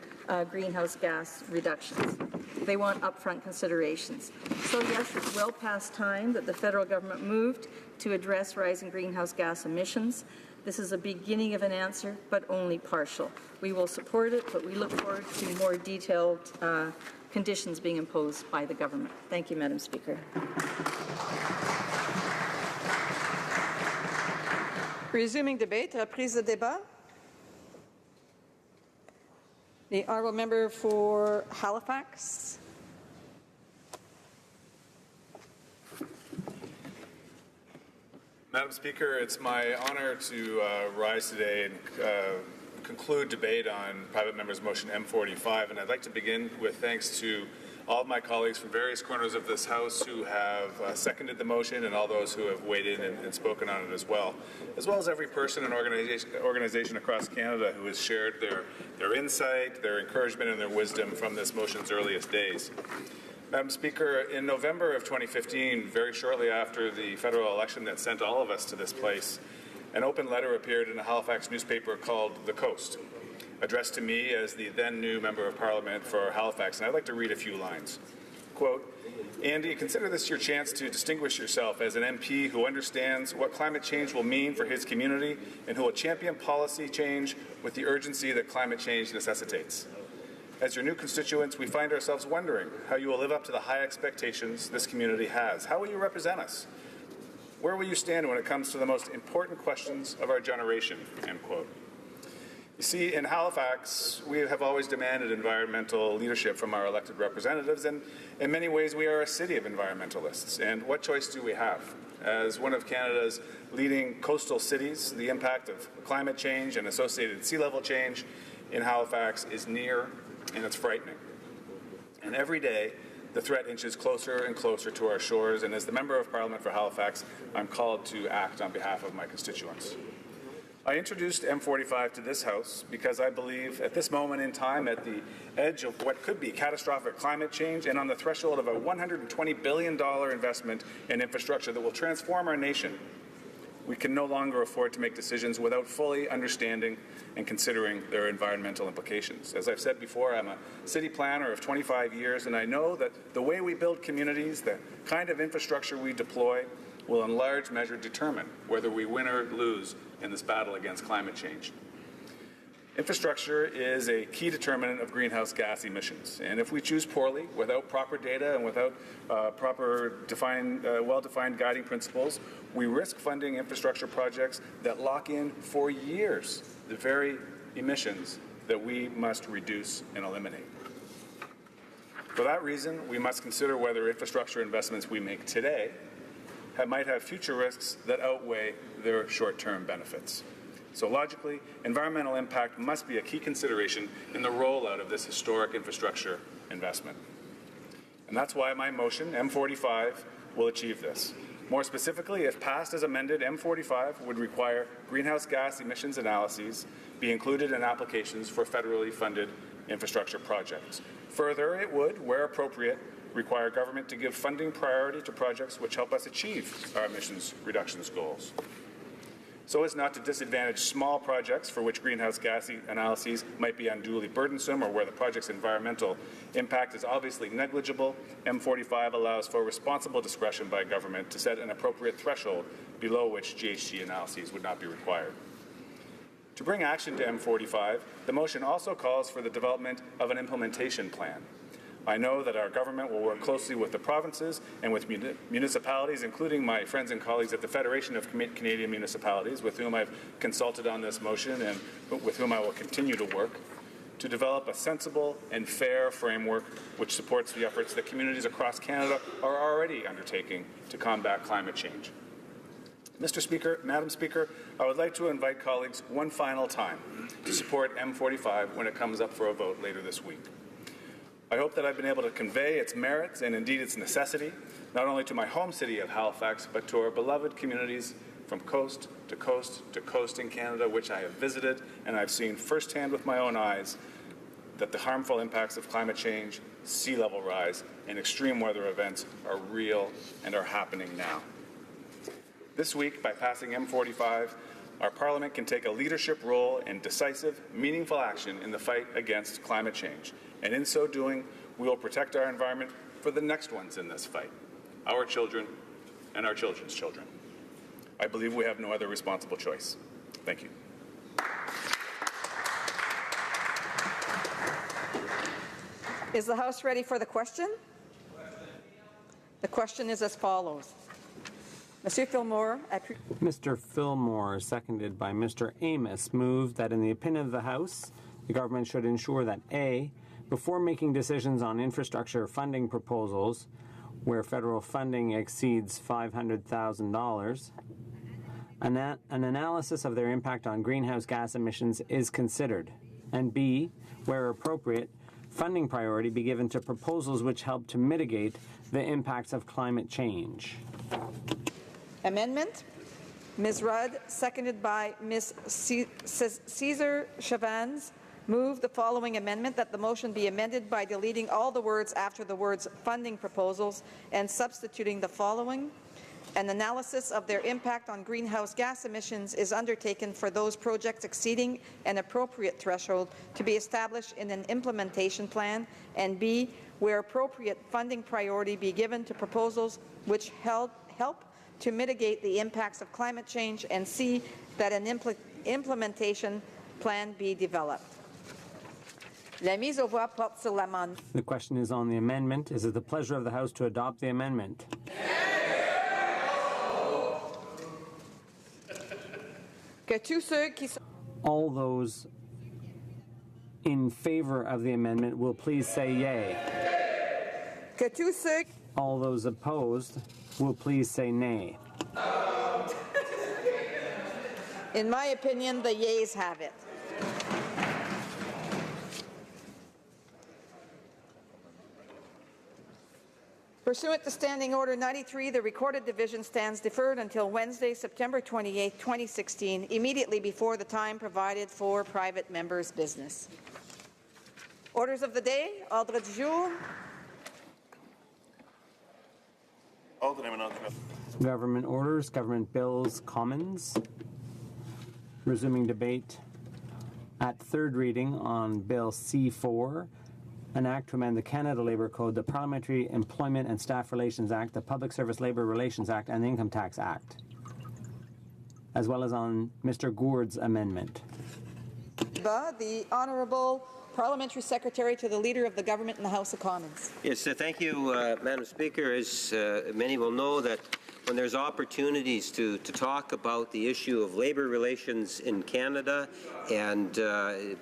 greenhouse gas reductions. They want upfront considerations. So yes, it's well past time that the federal government moved to address rising greenhouse gas emissions. This is a beginning of an answer, but only partial. We will support it, but we look forward to more detailed conditions being imposed by the government. Thank you, Madam Speaker. Resuming debate, prise de débat. The honourable member for Halifax. Madam Speaker, it's my honour to rise today and conclude debate on private member's motion M45, and I'd like to begin with thanks to all of my colleagues from various corners of this House who have seconded the motion, and all those who have weighed in and spoken on it as well as every person and organization across Canada who has shared their insight, their encouragement, and their wisdom from this motion's earliest days. Madam Speaker, in November of 2015, very shortly after the federal election that sent all of us to this place, an open letter appeared in a Halifax newspaper called The Coast, addressed to me as the then new Member of Parliament for Halifax, and I'd like to read a few lines. Quote, Andy, consider this your chance to distinguish yourself as an MP who understands what climate change will mean for his community and who will champion policy change with the urgency that climate change necessitates. As your new constituents, we find ourselves wondering how you will live up to the high expectations this community has. How will you represent us? Where will you stand when it comes to the most important questions of our generation? End quote. You see, in Halifax, we have always demanded environmental leadership from our elected representatives, and in many ways we are a city of environmentalists. And what choice do we have? As one of Canada's leading coastal cities, the impact of climate change and associated sea level change in Halifax is near, and it's frightening. And every day, the threat inches closer and closer to our shores, and as the Member of Parliament for Halifax, I'm called to act on behalf of my constituents. I introduced M45 to this House because I believe at this moment in time, at the edge of what could be catastrophic climate change and on the threshold of a $120 billion investment in infrastructure that will transform our nation, we can no longer afford to make decisions without fully understanding and considering their environmental implications. As I've said before, I'm a city planner of 25 years, and I know that the way we build communities, the kind of infrastructure we deploy, will in large measure determine whether we win or lose in this battle against climate change. Infrastructure is a key determinant of greenhouse gas emissions, and if we choose poorly, without proper data and without well-defined guiding principles, we risk funding infrastructure projects that lock in for years the very emissions that we must reduce and eliminate. For that reason, we must consider whether infrastructure investments we make today might have future risks that outweigh their short-term benefits. So logically, environmental impact must be a key consideration in the rollout of this historic infrastructure investment. And that's why my motion, M45, will achieve this. More specifically, if passed as amended, M45 would require greenhouse gas emissions analyses be included in applications for federally funded infrastructure projects. Further, it would, where appropriate, require government to give funding priority to projects which help us achieve our emissions reductions goals, so as not to disadvantage small projects for which greenhouse gas analyses might be unduly burdensome or where the project's environmental impact is obviously negligible. M45 allows for responsible discretion by government to set an appropriate threshold below which GHG analyses would not be required. To bring action to M45, the motion also calls for the development of an implementation plan. I know that our government will work closely with the provinces and with municipalities, including my friends and colleagues at the Federation of Canadian Municipalities, with whom I've consulted on this motion and with whom I will continue to work, to develop a sensible and fair framework which supports the efforts that communities across Canada are already undertaking to combat climate change. Mr. Speaker, Madam Speaker, I would like to invite colleagues one final time to support M45 when it comes up for a vote later this week. I hope that I've been able to convey its merits and indeed its necessity, not only to my home city of Halifax, but to our beloved communities from coast to coast to coast in Canada, which I have visited and I've seen firsthand with my own eyes that the harmful impacts of climate change, sea level rise, and extreme weather events are real and are happening now. This week, by passing M45, our Parliament can take a leadership role in decisive, meaningful action in the fight against climate change. And in so doing, we will protect our environment for the next ones in this fight, our children and our children's children. I believe we have no other responsible choice. Thank you. Is the House ready for the question? The question is as follows. Monsieur Fillmore, Mr. Fillmore, seconded by Mr. Amos, moved that in the opinion of the House, the government should ensure that A, before making decisions on infrastructure funding proposals where federal funding exceeds $500,000, an analysis of their impact on greenhouse gas emissions is considered, and B, where appropriate, funding priority be given to proposals which help to mitigate the impacts of climate change. Amendment. Ms. Rudd, seconded by Ms. Cesar Chavans, move the following amendment: that the motion be amended by deleting all the words after the words funding proposals and substituting the following. An analysis of their impact on greenhouse gas emissions is undertaken for those projects exceeding an appropriate threshold to be established in an implementation plan, and B, where appropriate, funding priority be given to proposals which help to mitigate the impacts of climate change, and C, that an implementation plan be developed. La mise aux voix porte sur l'amendement. The question is on the amendment. Is it the pleasure of the House to adopt the amendment? All those in favor of the amendment will please say yay. All those opposed will please say nay. In my opinion, the yeas have it. Pursuant to Standing Order 93, the Recorded Division stands deferred until Wednesday, September 28, 2016, immediately before the time provided for private members' business. Orders of the day, ordre du jour. Government orders, government bills, commons. Resuming debate at third reading on Bill C4, an act to amend the Canada Labour Code, the Parliamentary Employment and Staff Relations Act, the Public Service Labour Relations Act, and the Income Tax Act, as well as on Mr. Gould's amendment. Manitoba, the Honourable Parliamentary Secretary to the Leader of the Government in the House of Commons. Yes, thank you, Madam Speaker. As many will know, that when there's opportunities to talk about the issue of labour relations in Canada, and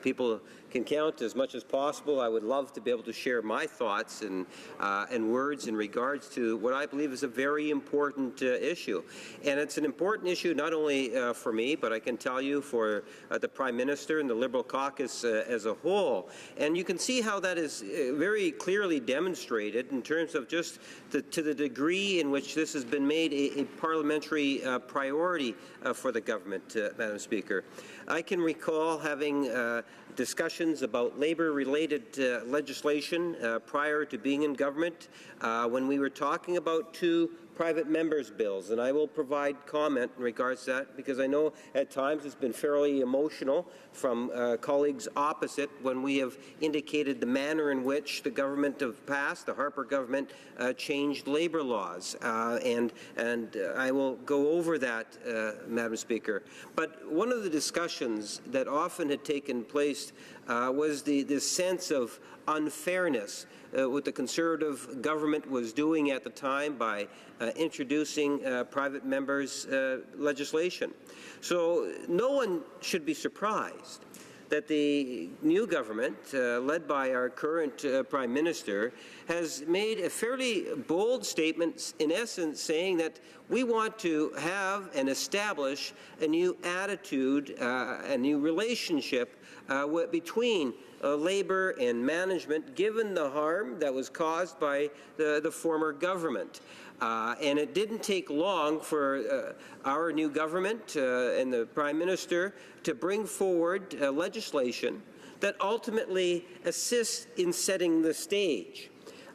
people can count as much as possible, I would love to be able to share my thoughts and words in regards to what I believe is a very important issue. And it's an important issue not only for me, but I can tell you for the Prime Minister and the Liberal caucus as a whole. And you can see how that is very clearly demonstrated in terms of just to the degree in which this has been made a parliamentary priority for the government, Madam Speaker. I can recall having discussions about labor-related legislation prior to being in government when we were talking about two private members' bills, and I will provide comment in regards to that because I know at times it's been fairly emotional from colleagues opposite when we have indicated the manner in which the government of past, the Harper government, changed labor laws, and I will go over that, Madam Speaker. But one of the discussions that often had taken place was this sense of unfairness what the Conservative government was doing at the time by introducing private members' legislation. So no one should be surprised that the new government, led by our current Prime Minister, has made a fairly bold statement, in essence saying that we want to have and establish a new attitude, a new relationship between labor and management, given the harm that was caused by the former government. And it didn't take long for our new government and the Prime Minister to bring forward legislation that ultimately assists in setting the stage.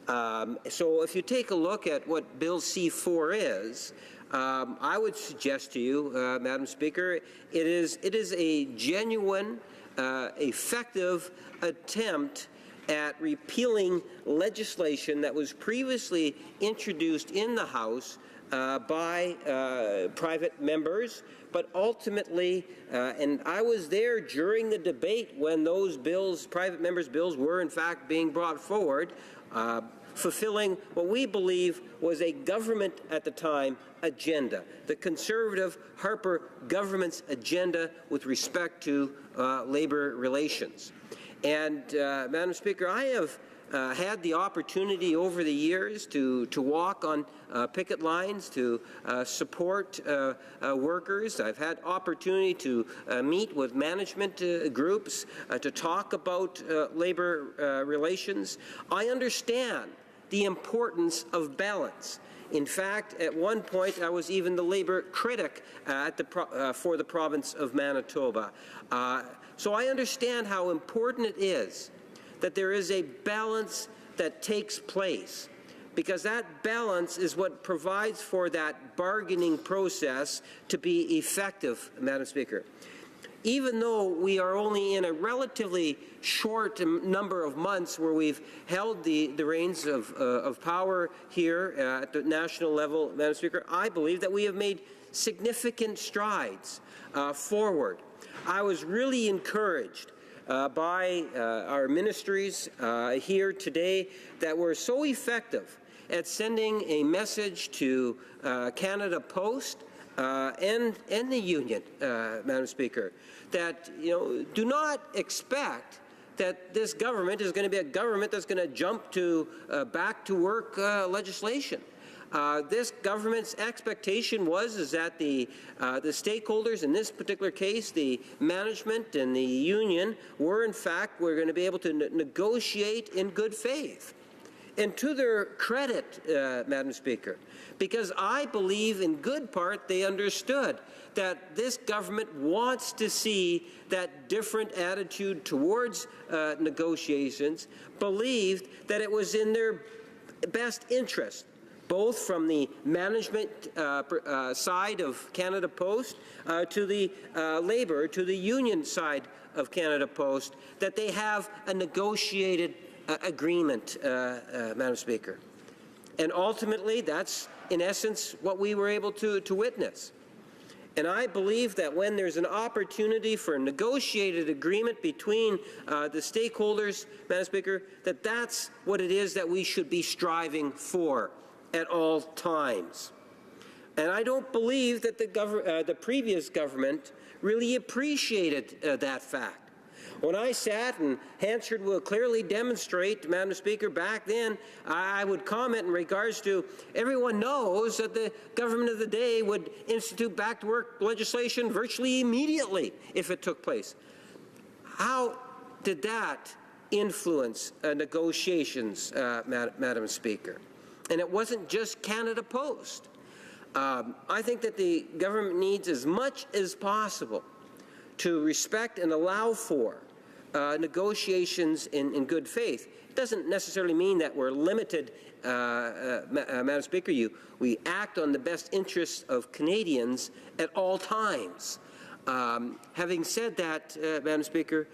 So if you take a look at what Bill C-4 is, I would suggest to you, Madam Speaker, it is a genuine, effective attempt at repealing legislation that was previously introduced in the House by private members, but ultimately, and I was there during the debate when those bills, private members' bills, were in fact being brought forward, fulfilling what we believe was a government at the time agenda, the Conservative Harper government's agenda with respect to labor relations. And, Madam Speaker, I have had the opportunity over the years to walk on picket lines, to support workers. I've had opportunity to meet with management groups to talk about labor relations. I understand the importance of balance. In fact, at one point, I was even the labor critic for the province of Manitoba. So I understand how important it is that there is a balance that takes place, because that balance is what provides for that bargaining process to be effective, Madam Speaker. Even though we are only in a relatively short number of months where we've held the reins of power here at the national level, Madam Speaker, I believe that we have made significant strides forward. I was really encouraged by our ministries here today that were so effective at sending a message to Canada Post and the union, Madam Speaker, that do not expect that this government is going to be a government that's going to jump to back to work legislation. This government's expectation is that the stakeholders, in this particular case, the management and the union, were going to be able to negotiate in good faith. And to their credit, Madam Speaker, because I believe in good part they understood that this government wants to see that different attitude towards negotiations, believed that it was in their best interest, both from the management side of Canada Post to the labor, to the union side of Canada Post, that they have a negotiated agreement, Madam Speaker. And ultimately, that's, in essence, what we were able to witness. And I believe that when there's an opportunity for a negotiated agreement between the stakeholders, Madam Speaker, that that's what it is that we should be striving for at all times. And I don't believe that the previous government really appreciated that fact. When I sat, and Hansard will clearly demonstrate, Madam Speaker, back then, I would comment in regards to everyone knows that the government of the day would institute back-to-work legislation virtually immediately if it took place. How did that influence negotiations, Madam Speaker? And it wasn't just Canada Post. I think that the government needs as much as possible to respect and allow for negotiations in good faith. It doesn't necessarily mean that we're limited, Madam Speaker. We act on the best interests of Canadians at all times. Having said that, Madam Speaker,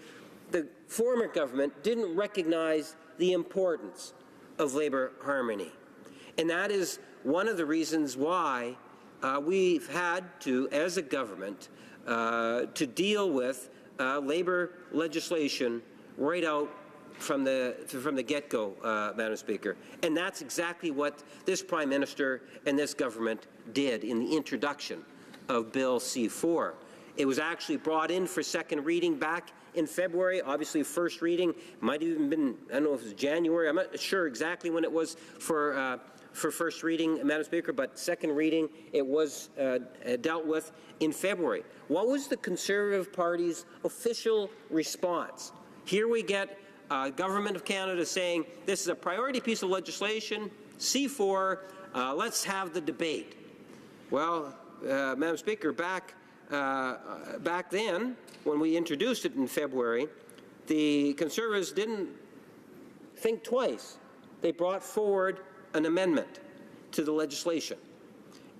the former government didn't recognize the importance of labour harmony. And that is one of the reasons why we've had to, as a government, to deal with labour legislation right out from the get-go, Madam Speaker. And that's exactly what this Prime Minister and this government did in the introduction of Bill C-4. It was actually brought in for second reading back in February. Obviously, first reading might have even been, I don't know if it was January. I'm not sure exactly when it was for first reading, Madam Speaker, but second reading, it was dealt with in February. What was the Conservative Party's official response? Here we get Government of Canada saying, this is a priority piece of legislation, C4, let's have the debate. Well, Madam Speaker, back then, when we introduced it in February, the Conservatives didn't think twice. They brought forward an amendment to the legislation.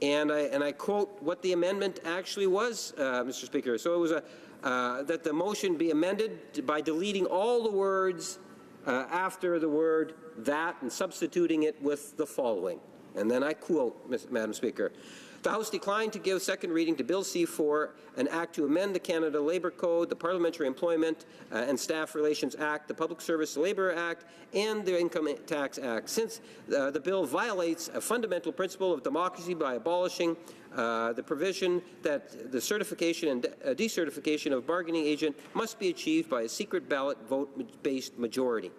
And I quote what the amendment actually was, Mr. Speaker. So it was that the motion be amended by deleting all the words after the word that and substituting it with the following. And then I quote, Madam Speaker. The House declined to give second reading to Bill C-4, an act to amend the Canada Labour Code, the Parliamentary Employment and Staff Relations Act, the Public Service Labour Act, and the Income Tax Act, since the bill violates a fundamental principle of democracy by abolishing the provision that the certification and decertification of bargaining agent must be achieved by a secret ballot vote-based majority.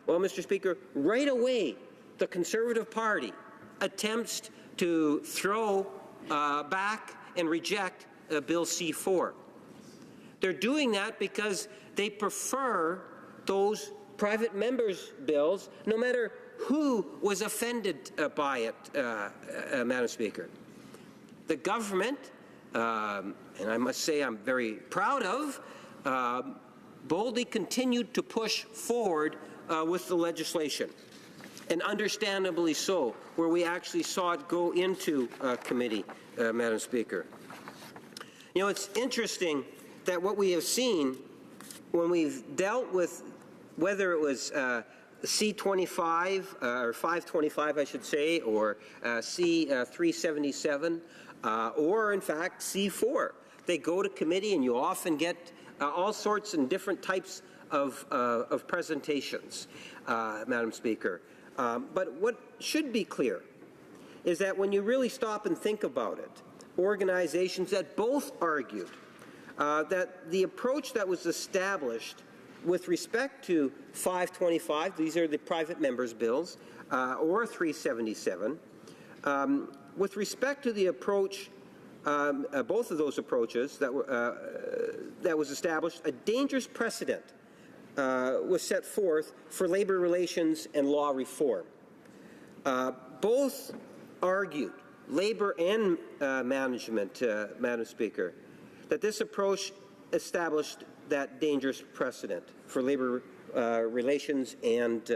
Well, Mr. Speaker, right away, the Conservative Party attempts to throw back and reject Bill C-4. They're doing that because they prefer those private members' bills, no matter who was offended by it, Madam Speaker. The government, and I must say I'm very proud of, boldly continued to push forward with the legislation. And understandably so, where we actually saw it go into committee, Madam Speaker. You know, it's interesting that what we have seen when we've dealt with whether it was C-25, or 525, I should say, or C-377, or, in fact, C-4. They go to committee, and you often get all sorts and different types of presentations, Madam Speaker. But what should be clear is that when you really stop and think about it, organizations that both argued that the approach that was established with respect to 525, these are the private members' bills, or 377, with respect to the approach, both of those approaches that was established, a dangerous precedent was set forth for labor relations and law reform. Both argued, labor and management, Madam Speaker, that this approach established that dangerous precedent for labor relations and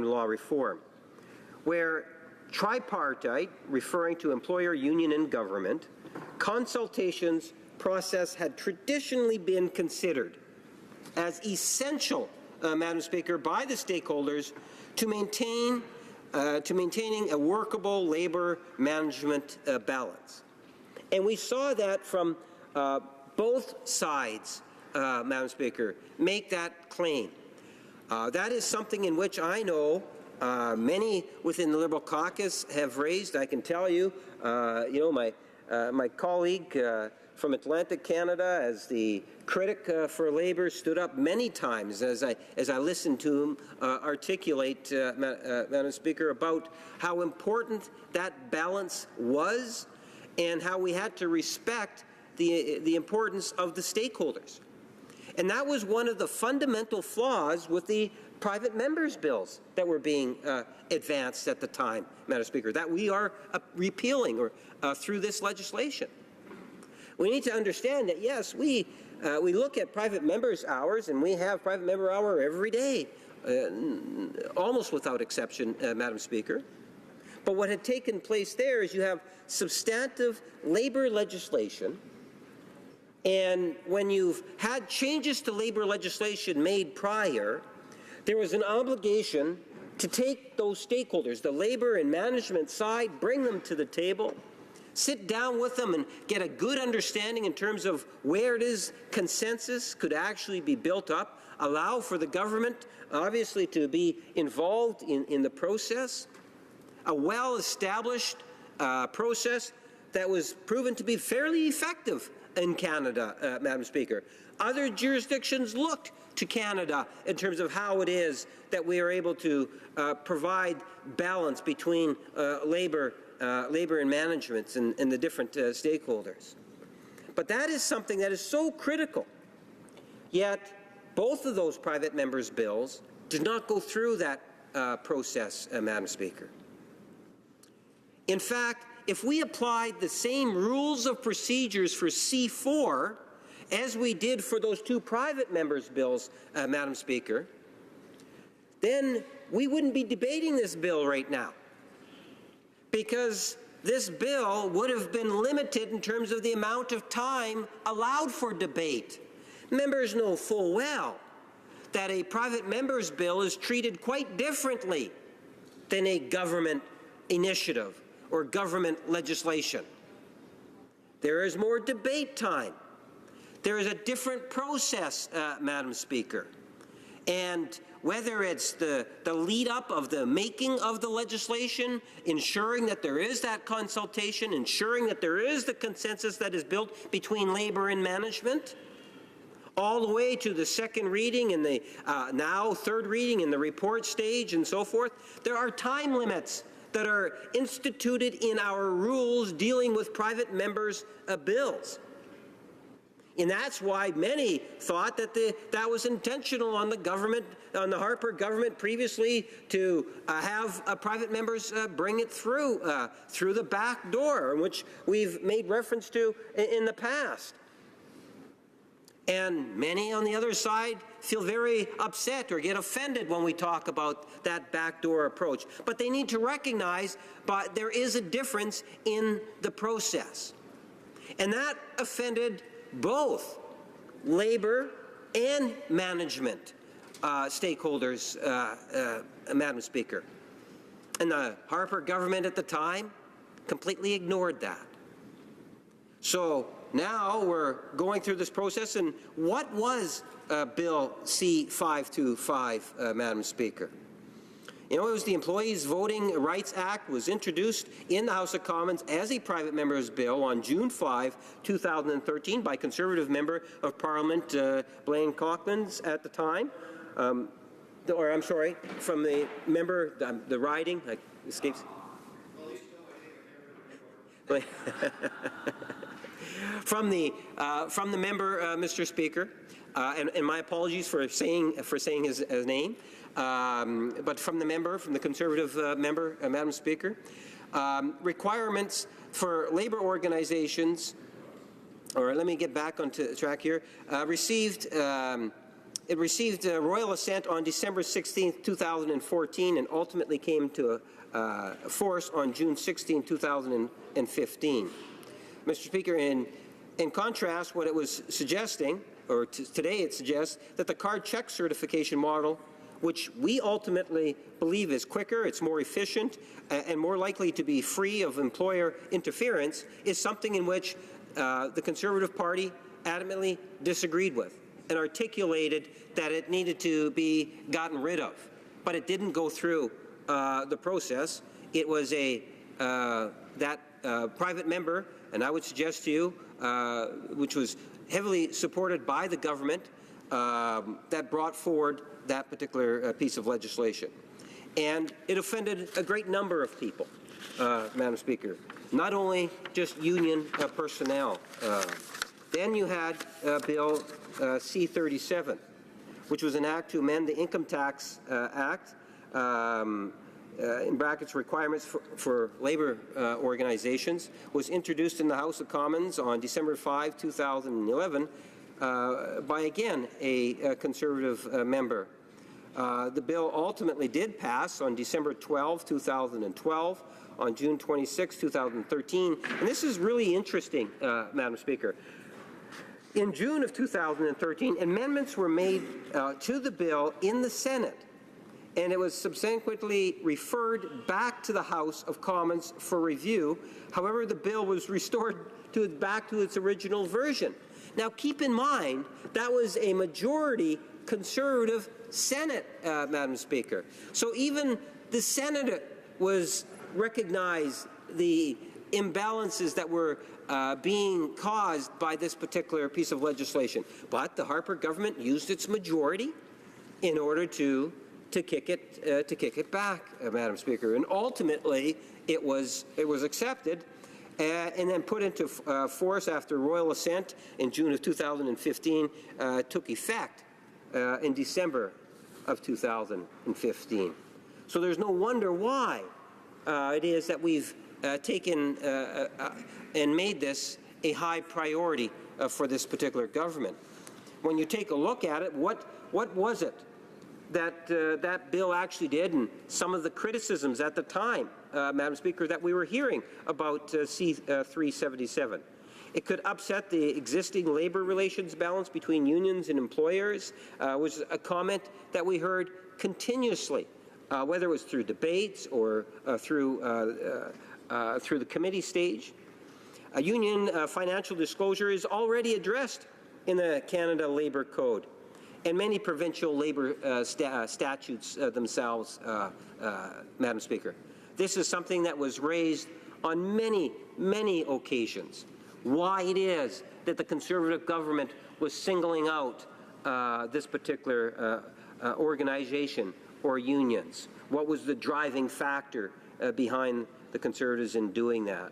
law reform, where tripartite, referring to employer, union, and government, consultations process had traditionally been considered as essential, Madam Speaker, by the stakeholders to maintaining a workable labor management balance. And we saw that from both sides, Madam Speaker, make that claim. That is something in which I know many within the Liberal caucus have raised. I can tell you, my colleague from Atlantic Canada, as the critic for Labour, stood up many times as I listened to him articulate, Madam Speaker, about how important that balance was and how we had to respect the importance of the stakeholders. And that was one of the fundamental flaws with the private members' bills that were being advanced at the time, Madam Speaker, that we are repealing or through this legislation. We need to understand that, yes, we look at private members' hours, and we have private member hour every day, almost without exception, Madam Speaker. But what had taken place there is you have substantive labor legislation, and when you've had changes to labor legislation made prior, there was an obligation to take those stakeholders, the labor and management side, bring them to the table, sit down with them and get a good understanding in terms of where it is consensus could actually be built up, allow for the government, obviously, to be involved in the process, a well-established process that was proven to be fairly effective in Canada, Madam Speaker. Other jurisdictions looked to Canada in terms of how it is that we are able to provide balance between labor and management and the different stakeholders. But that is something that is so critical. Yet both of those private members' bills did not go through that process, Madam Speaker. In fact, if we applied the same rules of procedures for C4 as we did for those two private members' bills, Madam Speaker, then we wouldn't be debating this bill right now, because this bill would have been limited in terms of the amount of time allowed for debate. Members know full well that a private member's bill is treated quite differently than a government initiative or government legislation. There is more debate time. There is a different process, Madam Speaker. And whether it's the lead-up of the making of the legislation, ensuring that there is that consultation, ensuring that there is the consensus that is built between labor and management, all the way to the second reading and the now third reading in the report stage and so forth, there are time limits that are instituted in our rules dealing with private members' bills. And that's why many thought that that was intentional on the government, on the Harper government previously, to have private members bring it through the back door, which we've made reference to in the past. And many on the other side feel very upset or get offended when we talk about that backdoor approach. But they need to recognize that there is a difference in the process. And that offended both labor and management stakeholders, Madam Speaker. And the Harper government at the time completely ignored that. So now we're going through this process, and what was Bill C-525, Madam Speaker? You know, it was the Employees Voting Rights Act was introduced in the House of Commons as a private member's bill on June 5, 2013 by Conservative Member of Parliament Blaine Coughlins at the time. Or I'm sorry, from the member, the riding, escapes. From the member, Mr. Speaker, and my apologies for saying his name, but from the Conservative member, Madam Speaker, requirements for labor organizations, or let me get back onto track here, it received royal assent on December 16, 2014, and ultimately came to force on June 16, 2015. Mr. Speaker, in contrast, what it was suggesting, or today it suggests, that the card check certification model which we ultimately believe is quicker, it's more efficient, and more likely to be free of employer interference, is something in which the Conservative Party adamantly disagreed with and articulated that it needed to be gotten rid of. But it didn't go through the process. It was private member, and I would suggest to you, which was heavily supported by the government, that brought forward that particular piece of legislation. And it offended a great number of people, Madam Speaker, not only just union personnel. Then you had Bill C-37, which was an act to amend the Income Tax Act, in brackets requirements for labor organizations, was introduced in the House of Commons on December 5, 2011, by, again, a Conservative member. The bill ultimately did pass on December 12, 2012, on June 26, 2013, and this is really interesting, Madam Speaker. In June of 2013, amendments were made to the bill in the Senate, and it was subsequently referred back to the House of Commons for review. However, the bill was restored back to its original version. Now, keep in mind, that was a majority Conservative Senate, Madam Speaker. So even the Senate recognized the imbalances that were being caused by this particular piece of legislation. But the Harper government used its majority in order to kick it back, Madam Speaker. And ultimately, it was accepted and then put into force after royal assent in June of 2015, took effect in December of 2015. So there's no wonder why it is that we've taken and made this a high priority for this particular government. When you take a look at it, what was it that that bill actually did, and some of the criticisms at the time, Madam Speaker, that we were hearing about C-377. It could upset the existing labor relations balance between unions and employers, was a comment that we heard continuously, whether it was through debates or through the committee stage. A union financial disclosure is already addressed in the Canada Labour Code and many provincial labor statutes themselves, Madam Speaker. This is something that was raised on many, many occasions. Why it is that the Conservative government was singling out this particular organization or unions. What was the driving factor behind the Conservatives in doing that?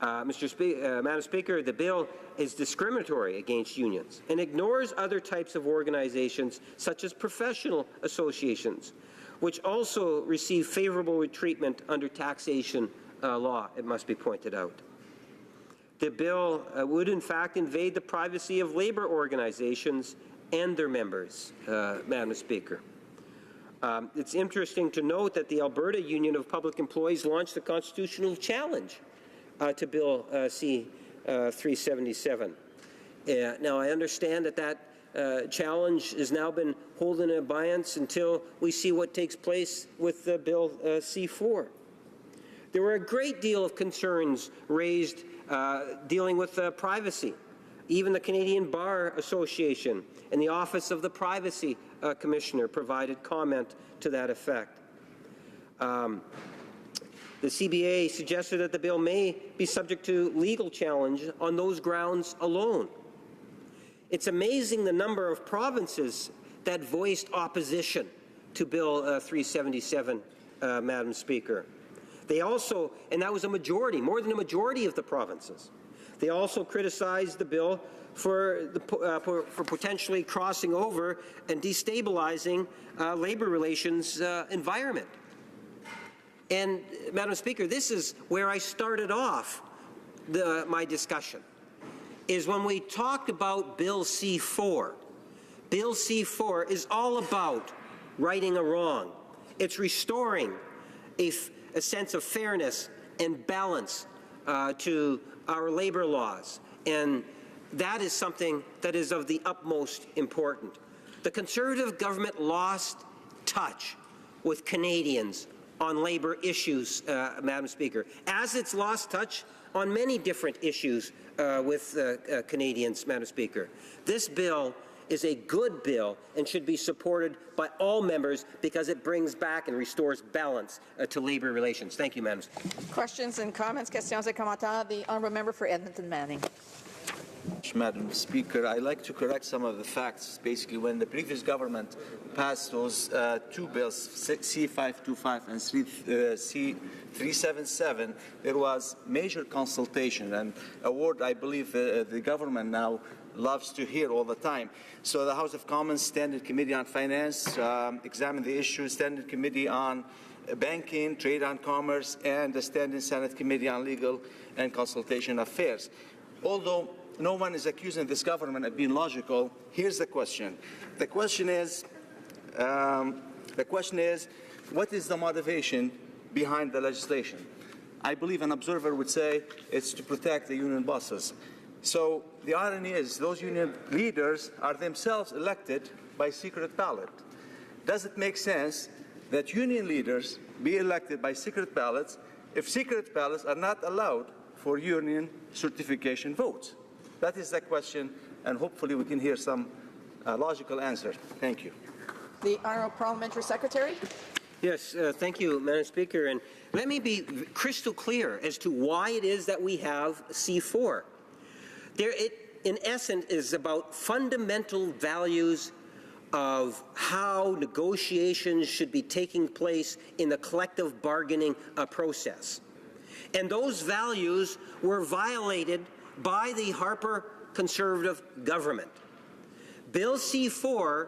Madam Speaker, the bill is discriminatory against unions and ignores other types of organizations, such as professional associations, which also receive favorable treatment under taxation law, it must be pointed out. The bill would, in fact, invade the privacy of labor organizations and their members, Madam Speaker. It's interesting to note that the Alberta Union of Public Employees launched a constitutional challenge to Bill C-377. Now, I understand that challenge has now been held in abeyance until we see what takes place with Bill C-4. There were a great deal of concerns raised dealing with privacy. Even the Canadian Bar Association and the Office of the Privacy Commissioner provided comment to that effect. The CBA suggested that the bill may be subject to legal challenge on those grounds alone. It's amazing the number of provinces that voiced opposition to Bill 377, Madam Speaker. They also, and that was a majority, more than a majority of the provinces. They also criticized the bill for potentially crossing over and destabilizing labor relations environment. And, Madam Speaker, this is where I started off my discussion, is when we talked about Bill C-4. Bill C-4 is all about righting a wrong. It's restoring a sense of fairness and balance to our labor laws. And that is something that is of the utmost importance. The Conservative government lost touch with Canadians on labour issues, Madam Speaker, as it's lost touch on many different issues with Canadians, Madam Speaker. This bill is a good bill and should be supported by all members because it brings back and restores balance to labour relations. Thank you, Madam Speaker. Questions and comments? Questions et commentaires. The honourable member for Edmonton Manning. Madam Speaker, I'd like to correct some of the facts. Basically, when the previous government passed those two bills, C-525 and C-377, there was major consultation, and a word I believe the government now loves to hear all the time. So the House of Commons Standing Committee on Finance examined the issue, Standing Committee on Banking, Trade and Commerce, and the Standing Senate Committee on Legal and Consultation Affairs. Although no one is accusing this government of being logical, here's the question. The question is, what is the motivation behind the legislation? I believe an observer would say it's to protect the union bosses. So the irony is those union leaders are themselves elected by secret ballot. Does it make sense that union leaders be elected by secret ballots if secret ballots are not allowed for union certification votes? That is the question, and hopefully we can hear some logical answer. Thank you. The Honourable Parliamentary Secretary. Yes, thank you, Madam Speaker. And let me be crystal clear as to why it is that we have C4. It, in essence, is about fundamental values of how negotiations should be taking place in the collective bargaining process. And those values were violated by the Harper Conservative government. Bill C-4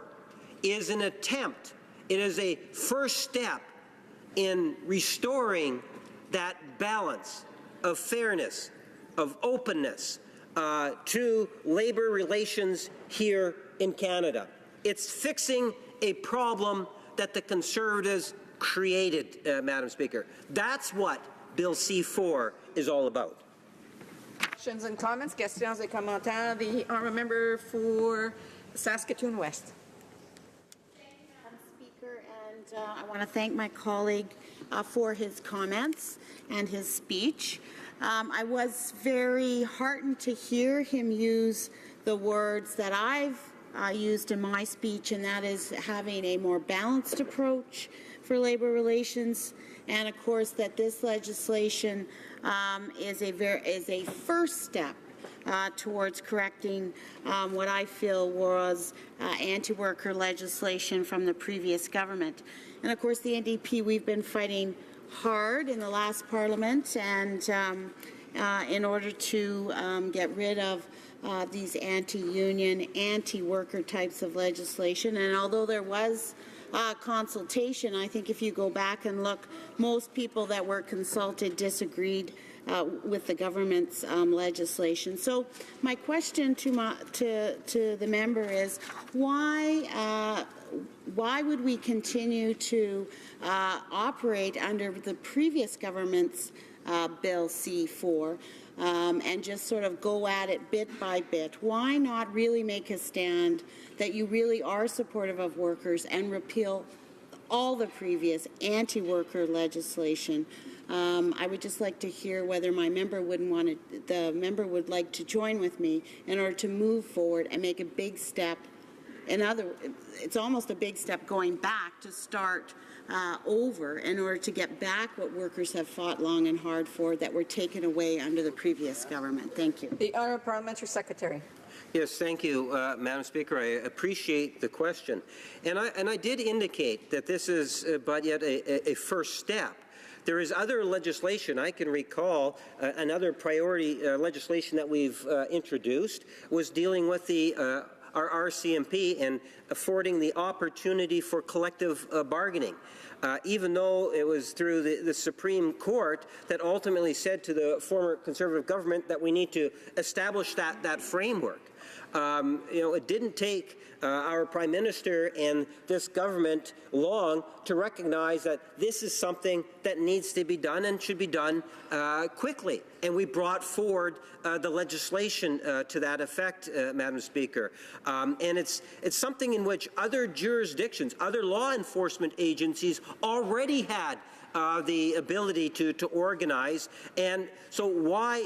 is an attempt, it is a first step in restoring that balance of fairness, of openness to labour relations here in Canada. It's fixing a problem that the Conservatives created, Madam Speaker. That's what Bill C-4 is all about. Questions and comments? Questions et commentaires. The honourable member for Saskatoon West. Thank you, Madam Speaker, and I want to thank my colleague for his comments and his speech. I was very heartened to hear him use the words that I've used in my speech, and that is having a more balanced approach for labour relations, and of course that this legislation is a first step towards correcting what I feel was anti-worker legislation from the previous government. And of course the NDP, we've been fighting hard in the last Parliament and in order to get rid of these anti-union, anti-worker types of legislation. And although there was consultation, I think if you go back and look, most people that were consulted disagreed with the government's legislation. So my question to the member is, why would we continue to operate under the previous government's Bill C-4 and just sort of go at it bit by bit? Why not really make a stand that you really are supportive of workers and repeal all the previous anti-worker legislation? I would just like to hear whether my member the member would like to join with me in order to move forward and make a big step. It's almost a big step going back to start over in order to get back what workers have fought long and hard for that were taken away under the previous government. Thank you. The Honourable Parliamentary Secretary. Yes, thank you, Madam Speaker. I appreciate the question. And I did indicate that this is but yet a first step. There is other legislation. I can recall another priority legislation that we've introduced was dealing with our RCMP and affording the opportunity for collective bargaining, even though it was through the Supreme Court that ultimately said to the former Conservative government that we need to establish that framework. It didn't take our Prime Minister and this government long to recognize that this is something that needs to be done and should be done quickly. And we brought forward the legislation to that effect, Madam Speaker. And it's something in which other jurisdictions, other law enforcement agencies already had the ability to organize. And so why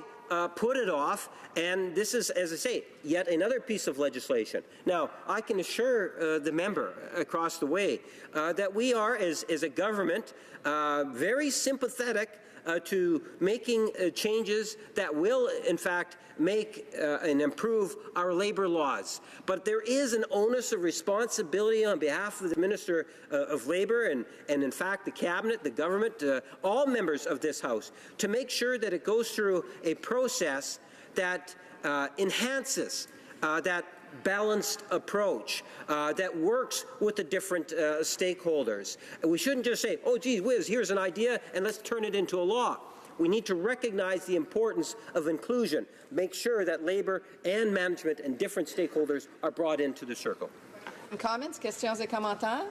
put it off? And this is, as I say, yet another piece of legislation. Now, I can assure the member across the way that we are, as a government, very sympathetic to making changes that will, in fact, make and improve our labor laws. But there is an onus of responsibility on behalf of the Minister of Labor and in fact, the Cabinet, the government, all members of this House, to make sure that it goes through a process that enhances that balanced approach that works with the different stakeholders. We shouldn't just say, oh, gee whiz, here's an idea, and let's turn it into a law. We need to recognize the importance of inclusion, make sure that labor and management and different stakeholders are brought into the circle. Comments, questions et commentaires?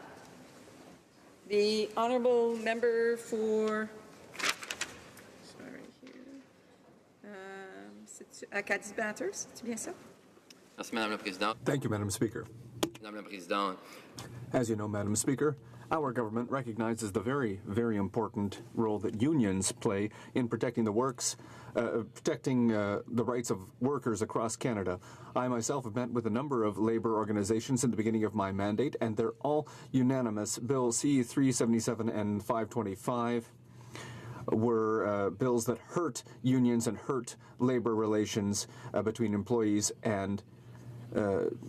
The honourable member for... Sorry, here. Acadie Batters, c'est bien ça? Merci, Madame la Présidente. Thank you, Madam Speaker. Madame la Présidente. As you know, Madam Speaker, our government recognizes the very, very important role that unions play in protecting the rights of workers across Canada. I myself have met with a number of labor organizations in the beginning of my mandate, and they're all unanimous. Bill C-377 and 525 were bills that hurt unions and hurt labor relations between employees and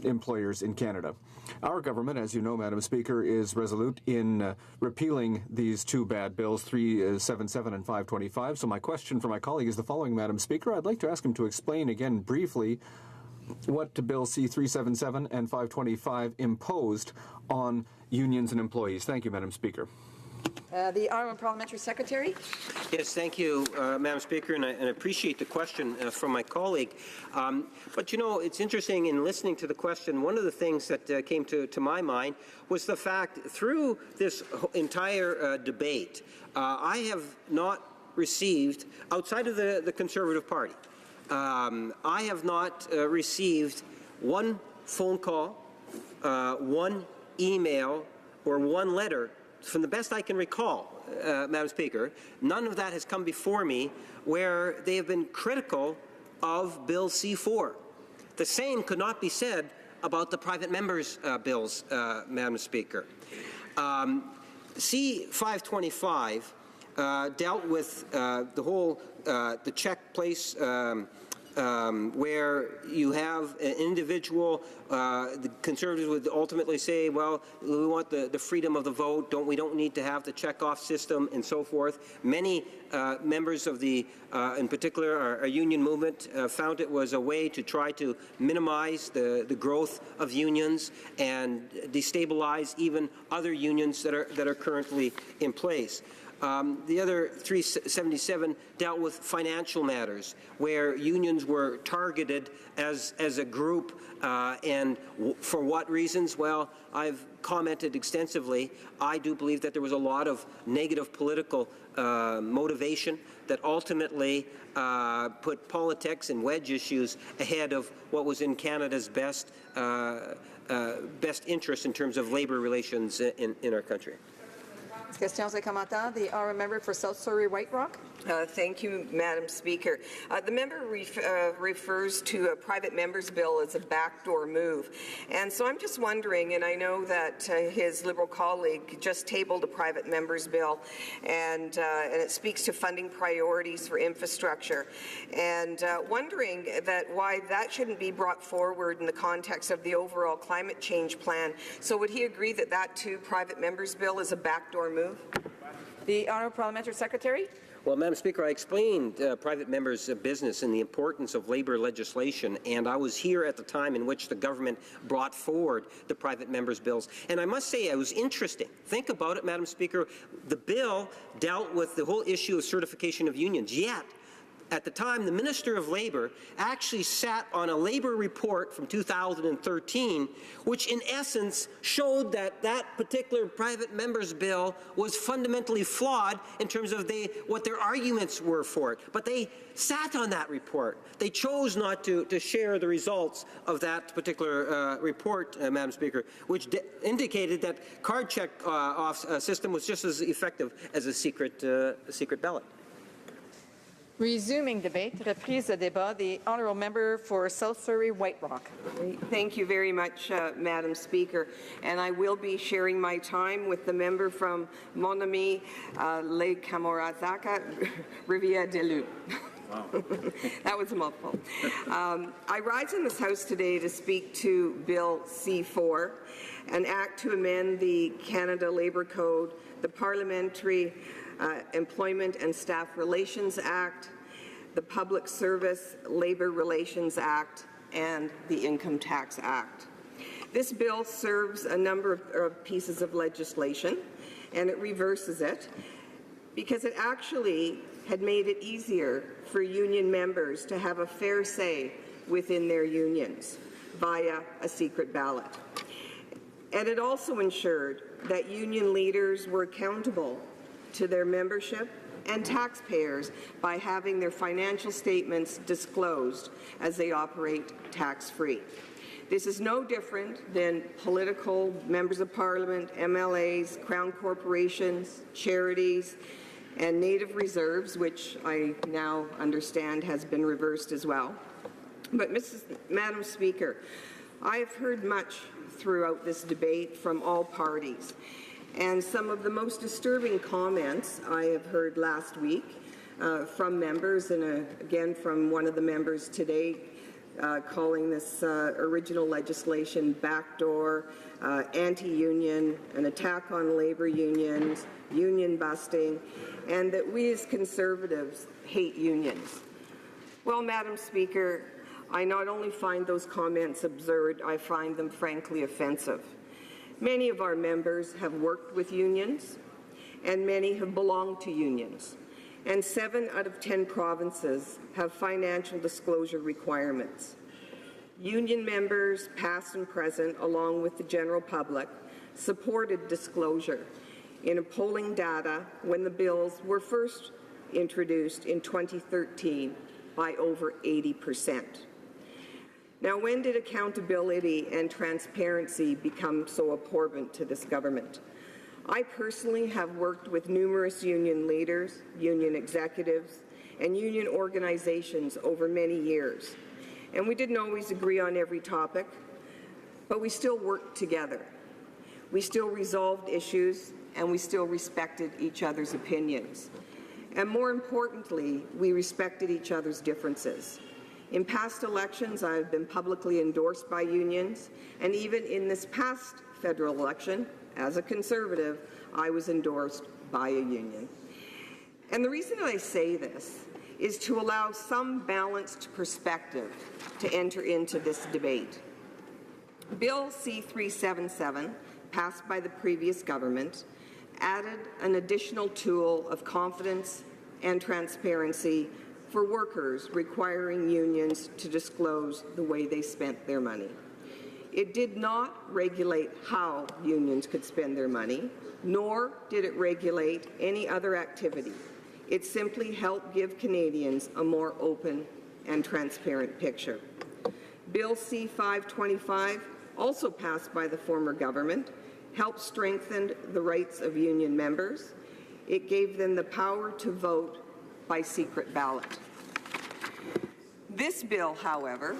employers in Canada. Our government, as you know, Madam Speaker, is resolute in repealing these two bad bills, 377 and 525. So my question for my colleague is the following, Madam Speaker. I'd like to ask him to explain again briefly what Bill C-377 and 525 imposed on unions and employees. Thank you, Madam Speaker. The Honourable Parliamentary Secretary. Yes, thank you, Madam Speaker, and I appreciate the question from my colleague. But, it's interesting in listening to the question, one of the things that came to my mind was the fact through this entire debate, I have not received, outside of the Conservative Party, I have not received one phone call, one email, or one letter. From the best I can recall, Madam Speaker, none of that has come before me where they have been critical of Bill C-4. The same could not be said about the private members' bills, Madam Speaker. C-525 dealt with the whole, the check place where you have an individual, the Conservatives would ultimately say, well, we want the freedom of the vote, we don't need to have the check-off system and so forth. Many members of the, in particular, our union movement found it was a way to try to minimize the growth of unions and destabilize even other unions that are currently in place. The other 377 dealt with financial matters, where unions were targeted as a group, and for what reasons? Well, I've commented extensively. I do believe that there was a lot of negative political motivation that ultimately put politics and wedge issues ahead of what was in Canada's best interest in terms of labor relations in our country. Questions et commentaires. The honourable member for South Surrey White Rock. Thank you, Madam Speaker. The member refers to a private members bill as a backdoor move. And so I'm just wondering, and I know that his Liberal colleague just tabled a private members bill, and it speaks to funding priorities for infrastructure. And wondering that why that shouldn't be brought forward in the context of the overall climate change plan. So would he agree that that too, private members bill, is a backdoor move? The Honourable Parliamentary Secretary. Well, Madam Speaker, I explained private members' business and the importance of labor legislation, and I was here at the time in which the government brought forward the private members' bills. And I must say, it was interesting. Think about it, Madam Speaker. The bill dealt with the whole issue of certification of unions, yet at the time, the Minister of Labour actually sat on a Labour report from 2013, which in essence showed that that particular private member's bill was fundamentally flawed in terms of what their arguments were for it. But they sat on that report. They chose not to share the results of that particular report, Madam Speaker, which indicated that card check system was just as effective as a secret ballot. Resuming debate, reprise de débat, the honourable member for South Surrey White Rock. Thank you very much, Madam Speaker. And I will be sharing my time with the member from Mon Ami, Le Camorazaka, Rivière-des-Loups. Wow. That was a mouthful. I rise in this House today to speak to Bill C-4, an act to amend the Canada Labour Code, the Parliamentary Employment and Staff Relations Act, the Public Service Labour Relations Act, and the Income Tax Act. This bill serves a number of pieces of legislation, and it reverses it because it actually had made it easier for union members to have a fair say within their unions via a secret ballot. And it also ensured that union leaders were accountable to their membership and taxpayers by having their financial statements disclosed as they operate tax-free. This is no different than political members of parliament, MLAs, crown corporations, charities, and native reserves, which I now understand has been reversed as well. But Madam Speaker, I have heard much throughout this debate from all parties. And some of the most disturbing comments I have heard last week from members, and again from one of the members today, calling this original legislation backdoor, anti-union, an attack on labour unions, union busting, and that we as Conservatives hate unions. Well, Madam Speaker, I not only find those comments absurd, I find them frankly offensive. Many of our members have worked with unions, and many have belonged to unions. And 7 out of 10 provinces have financial disclosure requirements. Union members, past and present, along with the general public, supported disclosure in polling data when the bills were first introduced in 2013 by over 80%. Now, when did accountability and transparency become so abhorrent to this government? I personally have worked with numerous union leaders, union executives, and union organizations over many years. And we didn't always agree on every topic, but we still worked together. We still resolved issues, and we still respected each other's opinions. And more importantly, we respected each other's differences. In past elections, I have been publicly endorsed by unions, and even in this past federal election, as a Conservative, I was endorsed by a union. And the reason I say this is to allow some balanced perspective to enter into this debate. Bill C-377, passed by the previous government, added an additional tool of confidence and transparency for workers requiring unions to disclose the way they spent their money. It did not regulate how unions could spend their money, nor did it regulate any other activity. It simply helped give Canadians a more open and transparent picture. Bill C-525, also passed by the former government, helped strengthen the rights of union members. It gave them the power to vote by secret ballot. This bill, however,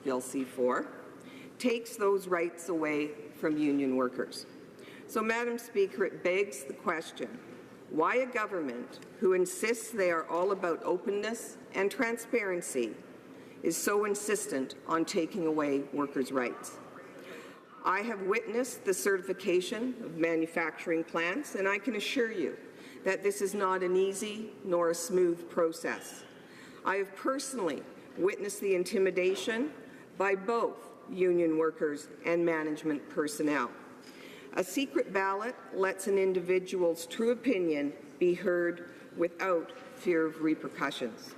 Bill C-4, takes those rights away from union workers. So, Madam Speaker, it begs the question, why a government who insists they are all about openness and transparency is so insistent on taking away workers' rights? I have witnessed the certification of manufacturing plants, and I can assure you that this is not an easy nor a smooth process. I have personally witnessed the intimidation by both union workers and management personnel. A secret ballot lets an individual's true opinion be heard without fear of repercussions.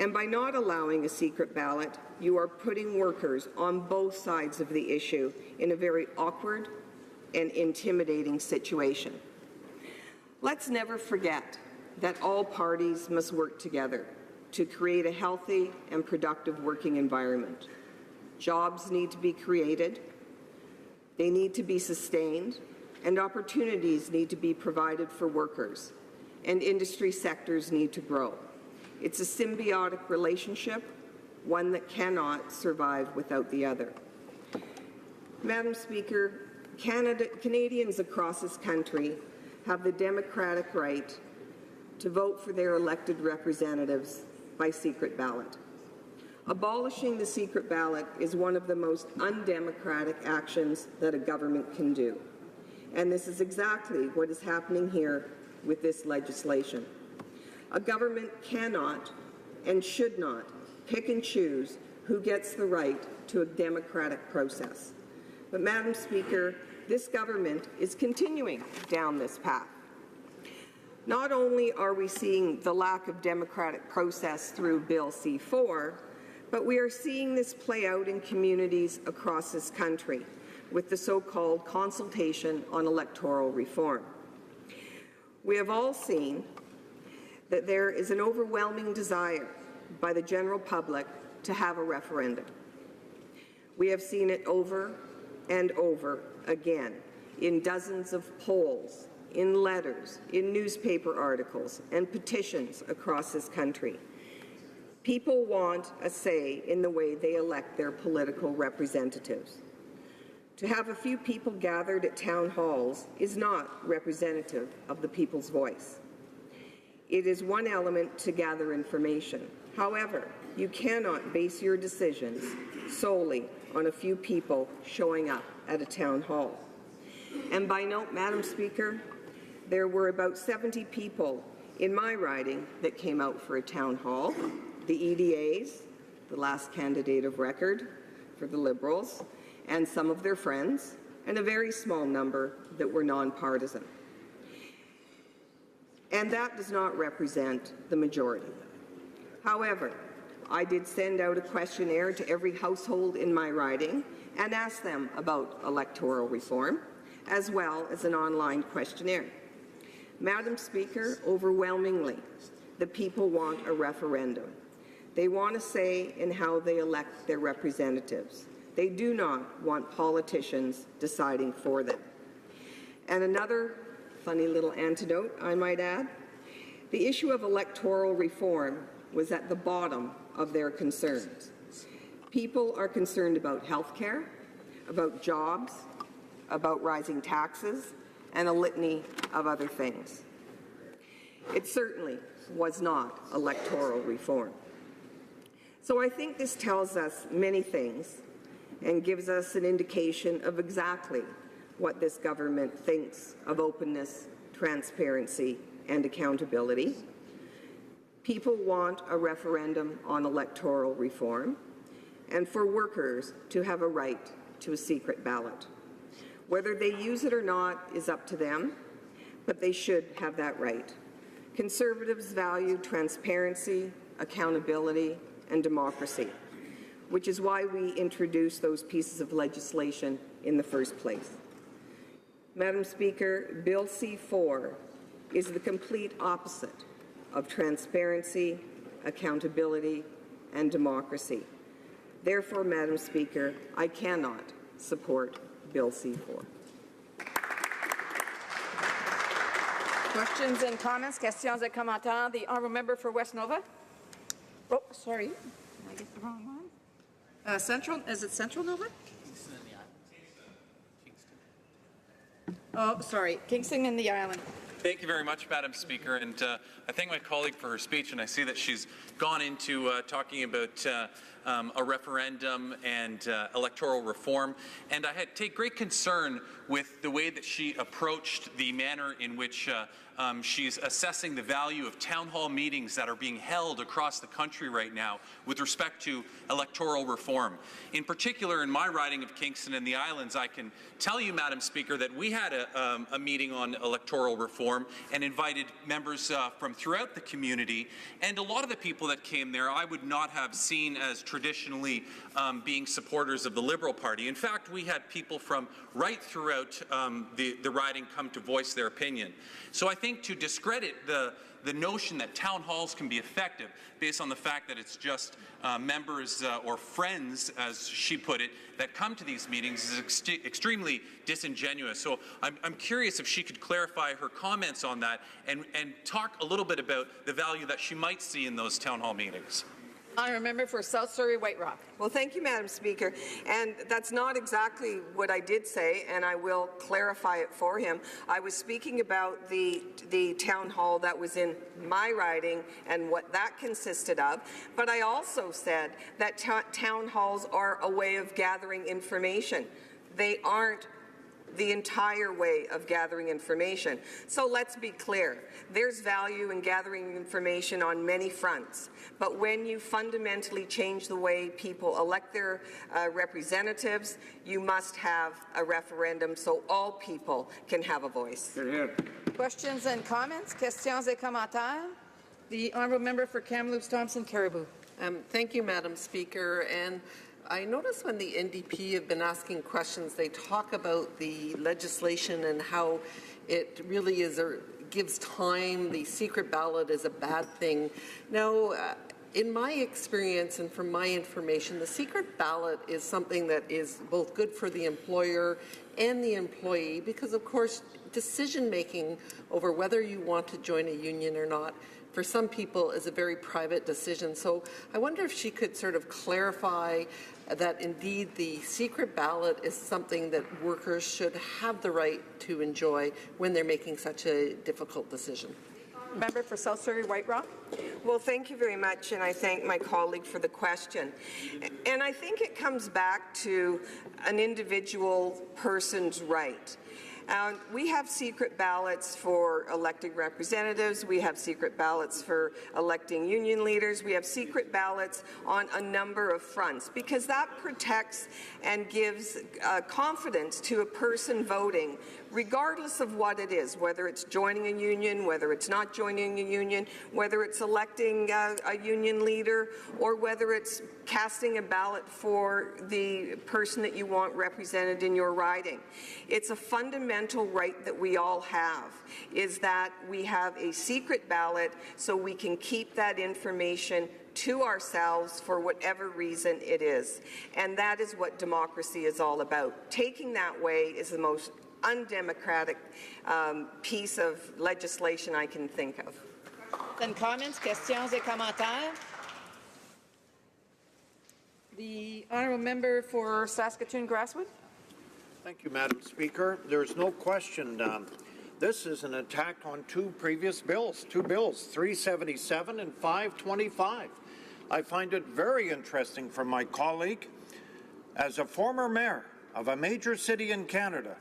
And by not allowing a secret ballot, you are putting workers on both sides of the issue in a very awkward and intimidating situation. Let's never forget that all parties must work together to create a healthy and productive working environment. Jobs need to be created, they need to be sustained, and opportunities need to be provided for workers, and industry sectors need to grow. It's a symbiotic relationship, one that cannot survive without the other. Madam Speaker, Canadians across this country have the democratic right to vote for their elected representatives by secret ballot. Abolishing the secret ballot is one of the most undemocratic actions that a government can do. And this is exactly what is happening here with this legislation. A government cannot and should not pick and choose who gets the right to a democratic process. But, Madam Speaker, this government is continuing down this path. Not only are we seeing the lack of democratic process through Bill C-4, but we are seeing this play out in communities across this country with the so-called consultation on electoral reform. We have all seen that there is an overwhelming desire by the general public to have a referendum. We have seen it over and over again in dozens of polls, in letters, in newspaper articles, and petitions across this country. People want a say in the way they elect their political representatives. To have a few people gathered at town halls is not representative of the people's voice. It is one element to gather information. However, you cannot base your decisions solely on a few people showing up at a town hall. And by note, Madam Speaker, there were about 70 people in my riding that came out for a town hall. The EDAs, the last candidate of record for the Liberals, and some of their friends, and a very small number that were nonpartisan. And that does not represent the majority. However, I did send out a questionnaire to every household in my riding and asked them about electoral reform, as well as an online questionnaire. Madam Speaker, overwhelmingly, the people want a referendum. They want a say in how they elect their representatives. They do not want politicians deciding for them. And another funny little antidote, I might add, the issue of electoral reform was at the bottom of their concerns. People are concerned about health care, about jobs, about rising taxes, and a litany of other things. It certainly was not electoral reform. So I think this tells us many things and gives us an indication of exactly what this government thinks of openness, transparency, and accountability. People want a referendum on electoral reform and for workers to have a right to a secret ballot. Whether they use it or not is up to them, but they should have that right. Conservatives value transparency, accountability, and democracy, which is why we introduced those pieces of legislation in the first place. Madam Speaker, Bill C-4 is the complete opposite of transparency, accountability, and democracy. Therefore, Madam Speaker, I cannot support Bill C-4. Questions and comments? Questions et commentaires. The honourable member for West Nova. Oh, sorry. Did I get the wrong one? Central? Is it Central Nova? Oh, sorry. Kingston and the Island. Thank you very much, Madam Speaker, and I thank my colleague for her speech, and I see that she's gone into talking about a referendum and electoral reform, and I take great concern with the way that she approached the manner in which she's assessing the value of town hall meetings that are being held across the country right now with respect to electoral reform. In particular, in my riding of Kingston and the Islands, I can tell you, Madam Speaker, that we had a meeting on electoral reform and invited members from throughout the community, and a lot of the people that came there I would not have seen as traditionally being supporters of the Liberal Party. In fact, we had people from right throughout the riding come to voice their opinion. So I think to discredit the notion that town halls can be effective based on the fact that it's just members or friends, as she put it, that come to these meetings is extremely disingenuous. So I'm curious if she could clarify her comments on that and talk a little bit about the value that she might see in those town hall meetings. Honourable Member for South Surrey White Rock. Well, thank you, Madam Speaker. And that's not exactly what I did say, and I will clarify it for him. I was speaking about the town hall that was in my riding and what that consisted of, but I also said that town halls are a way of gathering information. They aren't the entire way of gathering information. So let's be clear. There's value in gathering information on many fronts. But when you fundamentally change the way people elect their representatives, you must have a referendum so all people can have a voice. Questions and comments? Questions et commentaires? The Honourable Member for Kamloops Thompson Caribou. Thank you, Madam Speaker. And I notice when the NDP have been asking questions, they talk about the legislation and how it really is gives time. The secret ballot is a bad thing. Now, in my experience and from my information, the secret ballot is something that is both good for the employer and the employee because, of course, decision-making over whether you want to join a union or not for some people is a very private decision. So I wonder if she could sort of clarify that indeed the secret ballot is something that workers should have the right to enjoy when they're making such a difficult decision. Member for South Surrey White Rock. Well, thank you very much, and I thank my colleague for the question. And I think it comes back to an individual person's right. We have secret ballots for elected representatives. We have secret ballots for electing union leaders. We have secret ballots on a number of fronts because that protects and gives confidence to a person voting, regardless of what it is, whether it's joining a union, whether it's not joining a union, whether it's electing a union leader, or whether it's casting a ballot for the person that you want represented in your riding. It's a fundamental right that we all have, is that we have a secret ballot so we can keep that information to ourselves for whatever reason it is. And that is what democracy is all about. Taking that way is the most undemocratic piece of legislation I can think of. Then comments, questions et commentaires. The Honourable Member for Saskatoon Grasswood. Thank you, Madam Speaker. There's no question this is an attack on two bills, 377 and 525. I find it very interesting from my colleague, as a former mayor of a major city in Canada,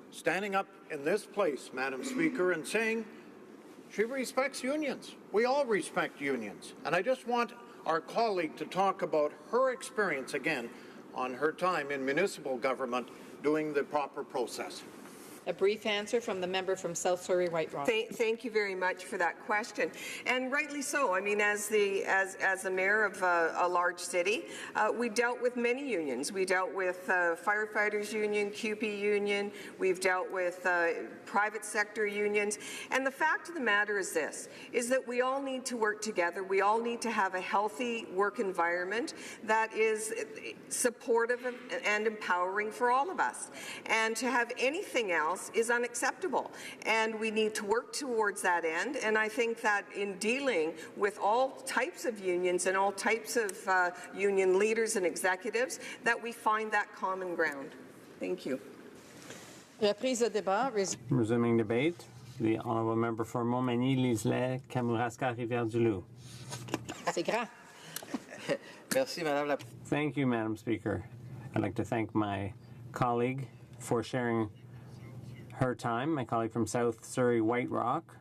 standing up in this place, Madam Speaker, and saying she respects unions. We all respect unions. And I just want our colleague to talk about her experience again on her time in municipal government doing the proper process. A brief answer from the member from South Surrey White Rock. Thank you very much for that question, and rightly so. I mean, as the mayor of a large city, we dealt with many unions. We dealt with firefighters union, CUPE union. We've dealt with private sector unions, and the fact of the matter is this: is that we all need to work together. We all need to have a healthy work environment that is supportive and empowering for all of us. And to have anything else is unacceptable, and we need to work towards that end. And I think that in dealing with all types of unions and all types of union leaders and executives, that we find that common ground. Thank you. Reprise de débat. Resuming debate, the Honourable Member for Montmagny, Liselet, Kamouraska, Rivière-du-Loup. C'est grand. Thank you, Madam Speaker. I'd like to thank my colleague for sharing her time, my colleague from South Surrey White Rock,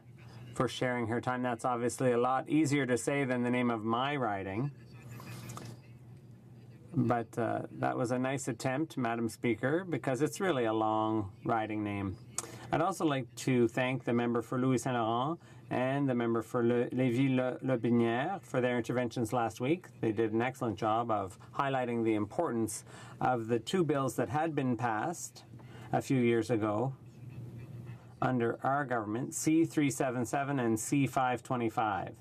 for sharing her time. That's obviously a lot easier to say than the name of my riding. But that was a nice attempt, Madam Speaker, because it's really a long riding name. I'd also like to thank the member for Louis Saint Laurent and the member for Lévis-Lotbinière for their interventions last week. They did an excellent job of highlighting the importance of the two bills that had been passed a few years ago under our government, C-377 and C-525.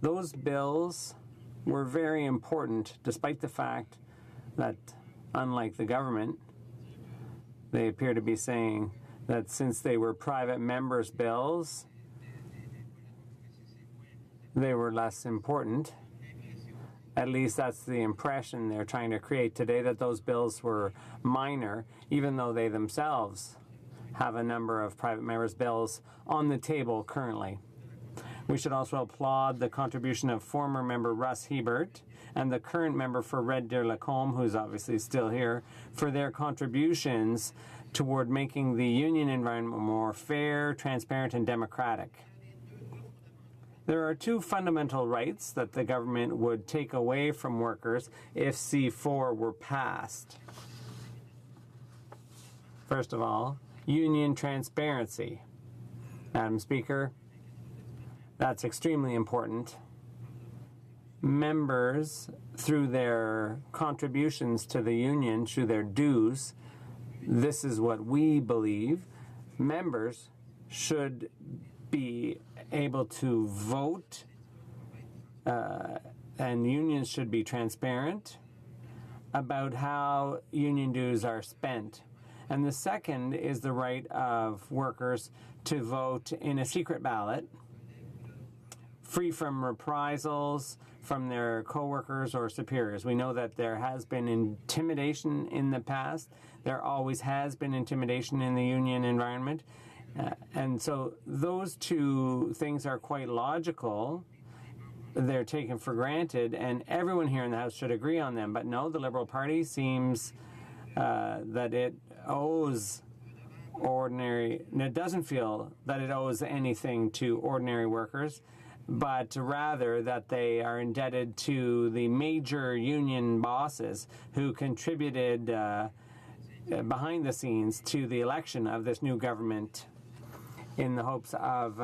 Those bills were very important, despite the fact that, unlike the government, they appear to be saying that since they were private members' bills, they were less important. At least that's the impression they're trying to create today, that those bills were minor, even though they themselves have a number of private members' bills on the table currently. We should also applaud the contribution of former member Russ Hebert and the current member for Red Deer Lacombe, who's obviously still here, for their contributions toward making the union environment more fair, transparent, and democratic. There are two fundamental rights that the government would take away from workers if C4 were passed. First of all, union transparency. Madam Speaker, that's extremely important. Members, through their contributions to the union, through their dues, this is what we believe, members should be able to vote and unions should be transparent about how union dues are spent. And the second is the right of workers to vote in a secret ballot, free from reprisals from their coworkers or superiors. We know that there has been intimidation in the past. There always has been intimidation in the union environment. And so those two things are quite logical. They're taken for granted, and everyone here in the House should agree on them. But no, the Liberal Party seems that it owes it doesn't feel that it owes anything to ordinary workers, but rather that they are indebted to the major union bosses who contributed behind the scenes to the election of this new government in the hopes of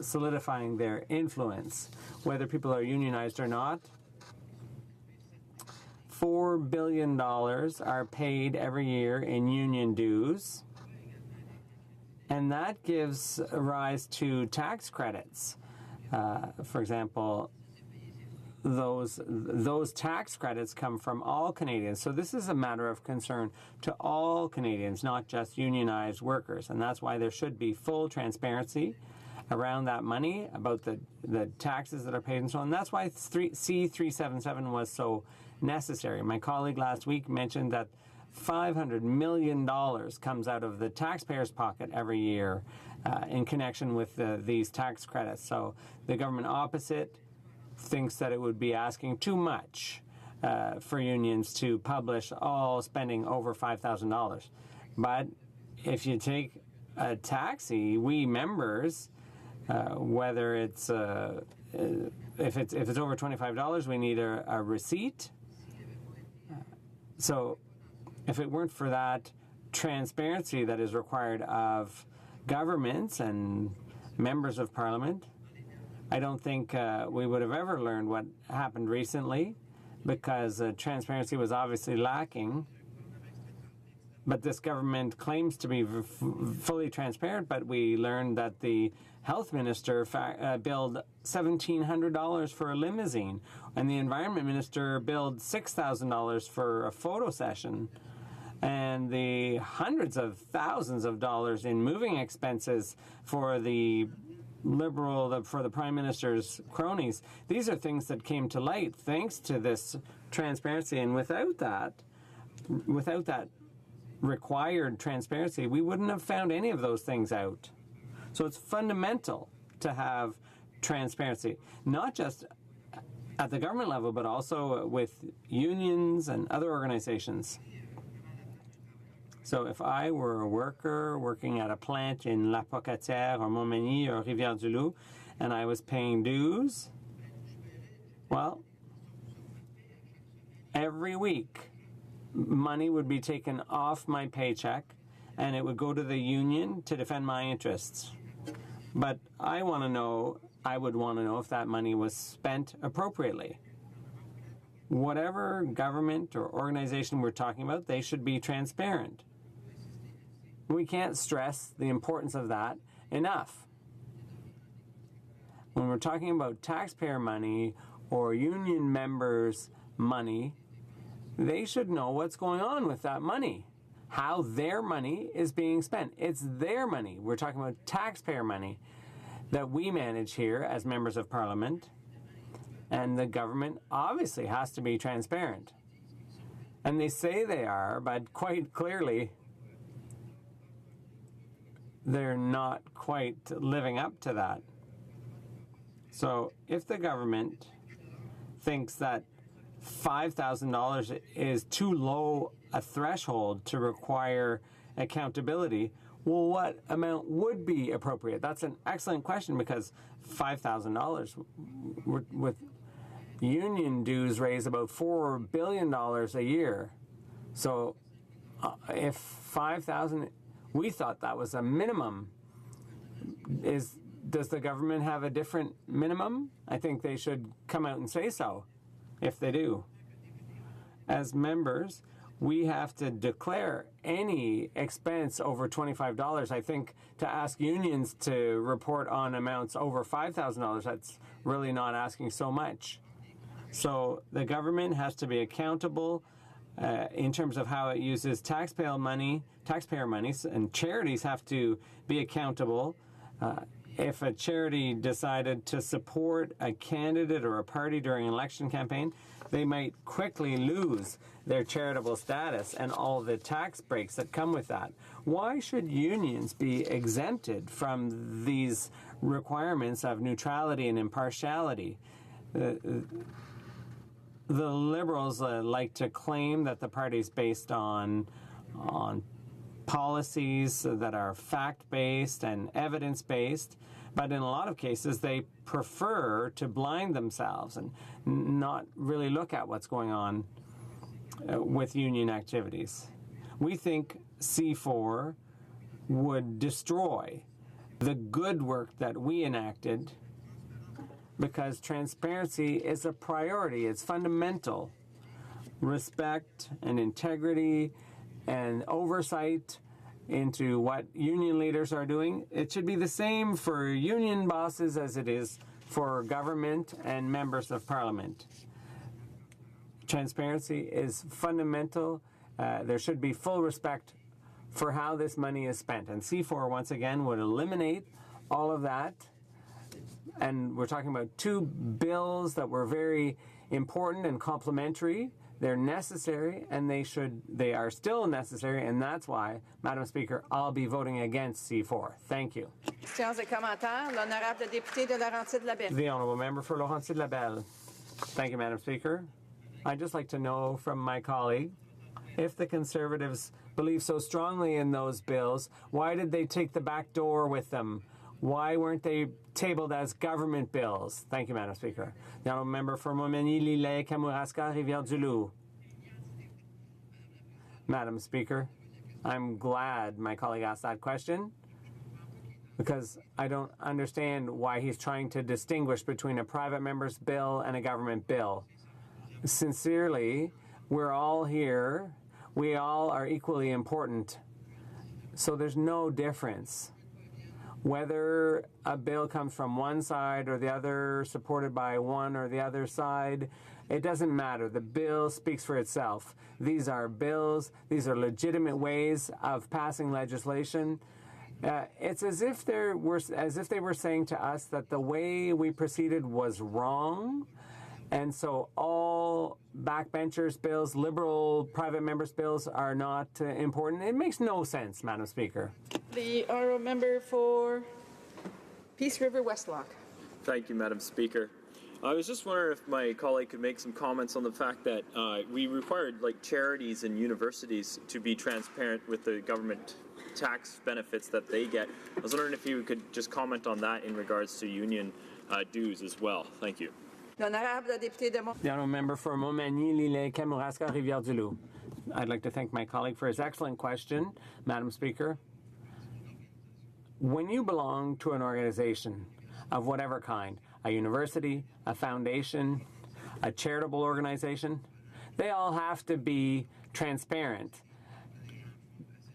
solidifying their influence, whether people are unionized or not. $4 billion are paid every year in union dues, and that gives rise to tax credits. For example, those tax credits come from all Canadians. So this is a matter of concern to all Canadians, not just unionized workers. And that's why there should be full transparency around that money, about the taxes that are paid and so on. And that's why C-377 was so necessary. My colleague last week mentioned that $500 million comes out of the taxpayer's pocket every year in connection with these tax credits. So the government opposite thinks that it would be asking too much for unions to publish all spending over $5,000. But if you take a taxi, we members, whether it's if it's over $25, we need a receipt. So if it weren't for that transparency that is required of governments and members of Parliament, I don't think we would have ever learned what happened recently, because transparency was obviously lacking. But this government claims to be fully transparent, but we learned that the health minister billed $1,700 for a limousine, and the environment minister billed $6,000 for a photo session, and the hundreds of thousands of dollars in moving expenses for the for the Prime Minister's cronies. These are things that came to light thanks to this transparency, and without that required transparency, we wouldn't have found any of those things out. So it's fundamental to have transparency, not just at the government level, but also with unions and other organizations. So if I were a worker working at a plant in La Pocatière or Montmagny or Rivière-du-Loup and I was paying dues, well, every week money would be taken off my paycheck and it would go to the union to defend my interests. But I would want to know if that money was spent appropriately. Whatever government or organization we're talking about, they should be transparent. We can't stress the importance of that enough. When we're talking about taxpayer money or union members' money, they should know what's going on with that money, how their money is being spent. It's their money. We're talking about taxpayer money that we manage here as members of Parliament, and the government obviously has to be transparent. And they say they are, but quite clearly, they're not quite living up to that. So if the government thinks that $5,000 is too low a threshold to require accountability, well, what amount would be appropriate? That's an excellent question, because $5,000 with union dues raise about $4 billion a year. So if 5,000, we thought that was a minimum. Does the government have a different minimum? I think they should come out and say so, if they do. As members, we have to declare any expense over $25. I think to ask unions to report on amounts over $5,000, that's really not asking so much. So the government has to be accountable in terms of how it uses taxpayer money, and charities have to be accountable. If a charity decided to support a candidate or a party during an election campaign, they might quickly lose their charitable status and all the tax breaks that come with that. Why should unions be exempted from these requirements of neutrality and impartiality? The Liberals like to claim that the party is based on policies that are fact-based and evidence-based, but in a lot of cases they prefer to blind themselves and not really look at what's going on with union activities. We think C4 would destroy the good work that we enacted, because transparency is a priority. It's fundamental. Respect and integrity and oversight into what union leaders are doing. It should be the same for union bosses as it is for government and members of Parliament. Transparency is fundamental. There should be full respect for how this money is spent. And C4, once again, would eliminate all of that. And we're talking about two bills that were very important and complementary. They're necessary, and they are still necessary, and that's why, Madam Speaker, I'll be voting against C4. Thank you. The Honourable Member for Laurentides-Labelle. Thank you, Madam Speaker. I'd just like to know from my colleague, if the Conservatives believe so strongly in those bills, why did they take the back door with them? Why weren't they tabled as government bills? Thank you, Madam Speaker. The Honourable Member for Montmagny, Lillet, Kamouraska, Rivière-du-Loup. Madam Speaker, I'm glad my colleague asked that question, because I don't understand why he's trying to distinguish between a private member's bill and a government bill. Sincerely, we're all here. We all are equally important. So there's no difference. Whether a bill comes from one side or the other, supported by one or the other side, it doesn't matter. The bill speaks for itself. These are bills. These are legitimate ways of passing legislation. It's as if they were saying to us that the way we proceeded was wrong, and so all backbenchers' bills, Liberal private members' bills, are not important. It makes no sense, Madam Speaker. The Honourable Member for Peace River Westlock. Thank you, Madam Speaker. I was just wondering if my colleague could make some comments on the fact that we required charities and universities to be transparent with the government tax benefits that they get. I was wondering if you could just comment on that in regards to union dues as well. Thank you. The honourable member for Montmagny, Lille, Kamouraska, Rivière-du-Loup. I'd like to thank my colleague for his excellent question, Madam Speaker. When you belong to an organization of whatever kind, a university, a foundation, a charitable organization, they all have to be transparent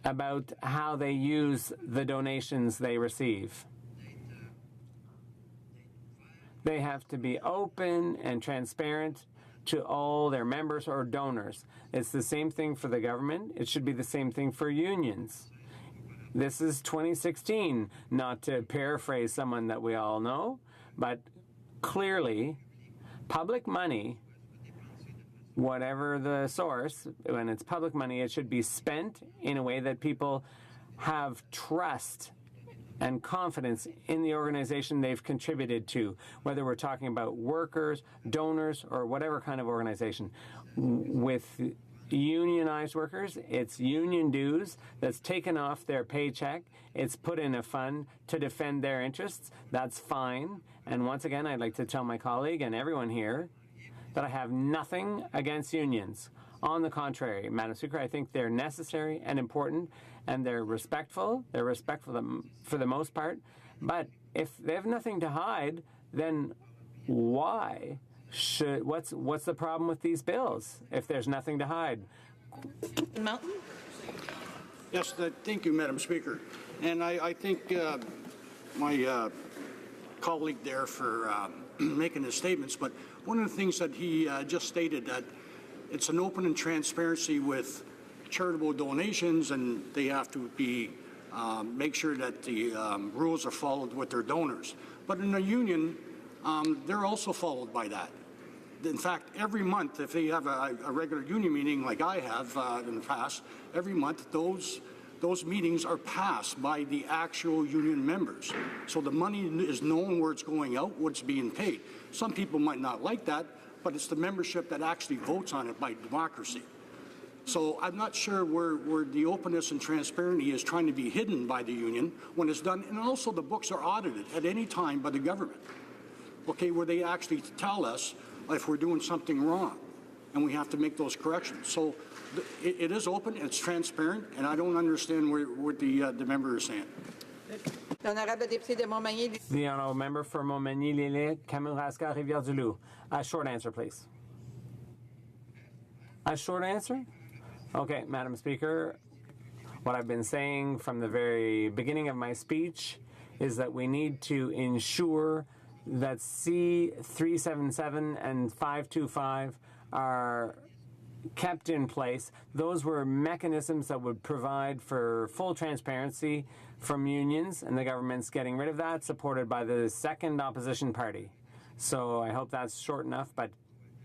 about how they use the donations they receive. They have to be open and transparent to all their members or donors. It's the same thing for the government. It should be the same thing for unions. This is 2016, not to paraphrase someone that we all know, but clearly, public money, whatever the source, when it's public money, it should be spent in a way that people have trust and confidence in the organization they've contributed to, whether we're talking about workers, donors, or whatever kind of organization. With unionized workers, it's union dues that's taken off their paycheck. It's put in a fund to defend their interests. That's fine. And once again, I'd like to tell my colleague and everyone here that I have nothing against unions. On the contrary, Madam Speaker, I think they're necessary and important, and they're respectful. They're respectful for the most part. But if they have nothing to hide, then why should? What's the problem with these bills if there's nothing to hide? Mountain? Yes, thank you, Madam Speaker. And I thank my colleague there for making his statements. But one of the things that he just stated, that it's an open and transparency with charitable donations, and they have to be make sure that the rules are followed with their donors. But in a union, they're also followed by that. In fact, every month, if they have a regular union meeting like I have in the past, every month those meetings are passed by the actual union members. So the money is known where it's going out, what's being paid. Some people might not like that, but it's the membership that actually votes on it by democracy. So I'm not sure where the openness and transparency is trying to be hidden by the union when it's done. And also the books are audited at any time by the government, okay, where they actually tell us if we're doing something wrong, and we have to make those corrections. So it is open, it's transparent, and I don't understand what the member is saying. The honourable member for Montmagny, Lille, Kamouraska, Rivière-du-Loup. A short answer, please. A short answer? Okay, Madam Speaker, what I've been saying from the very beginning of my speech is that we need to ensure that C377 and 525 are kept in place. Those were mechanisms that would provide for full transparency from unions, and the government's getting rid of that, supported by the second opposition party. So I hope that's short enough, but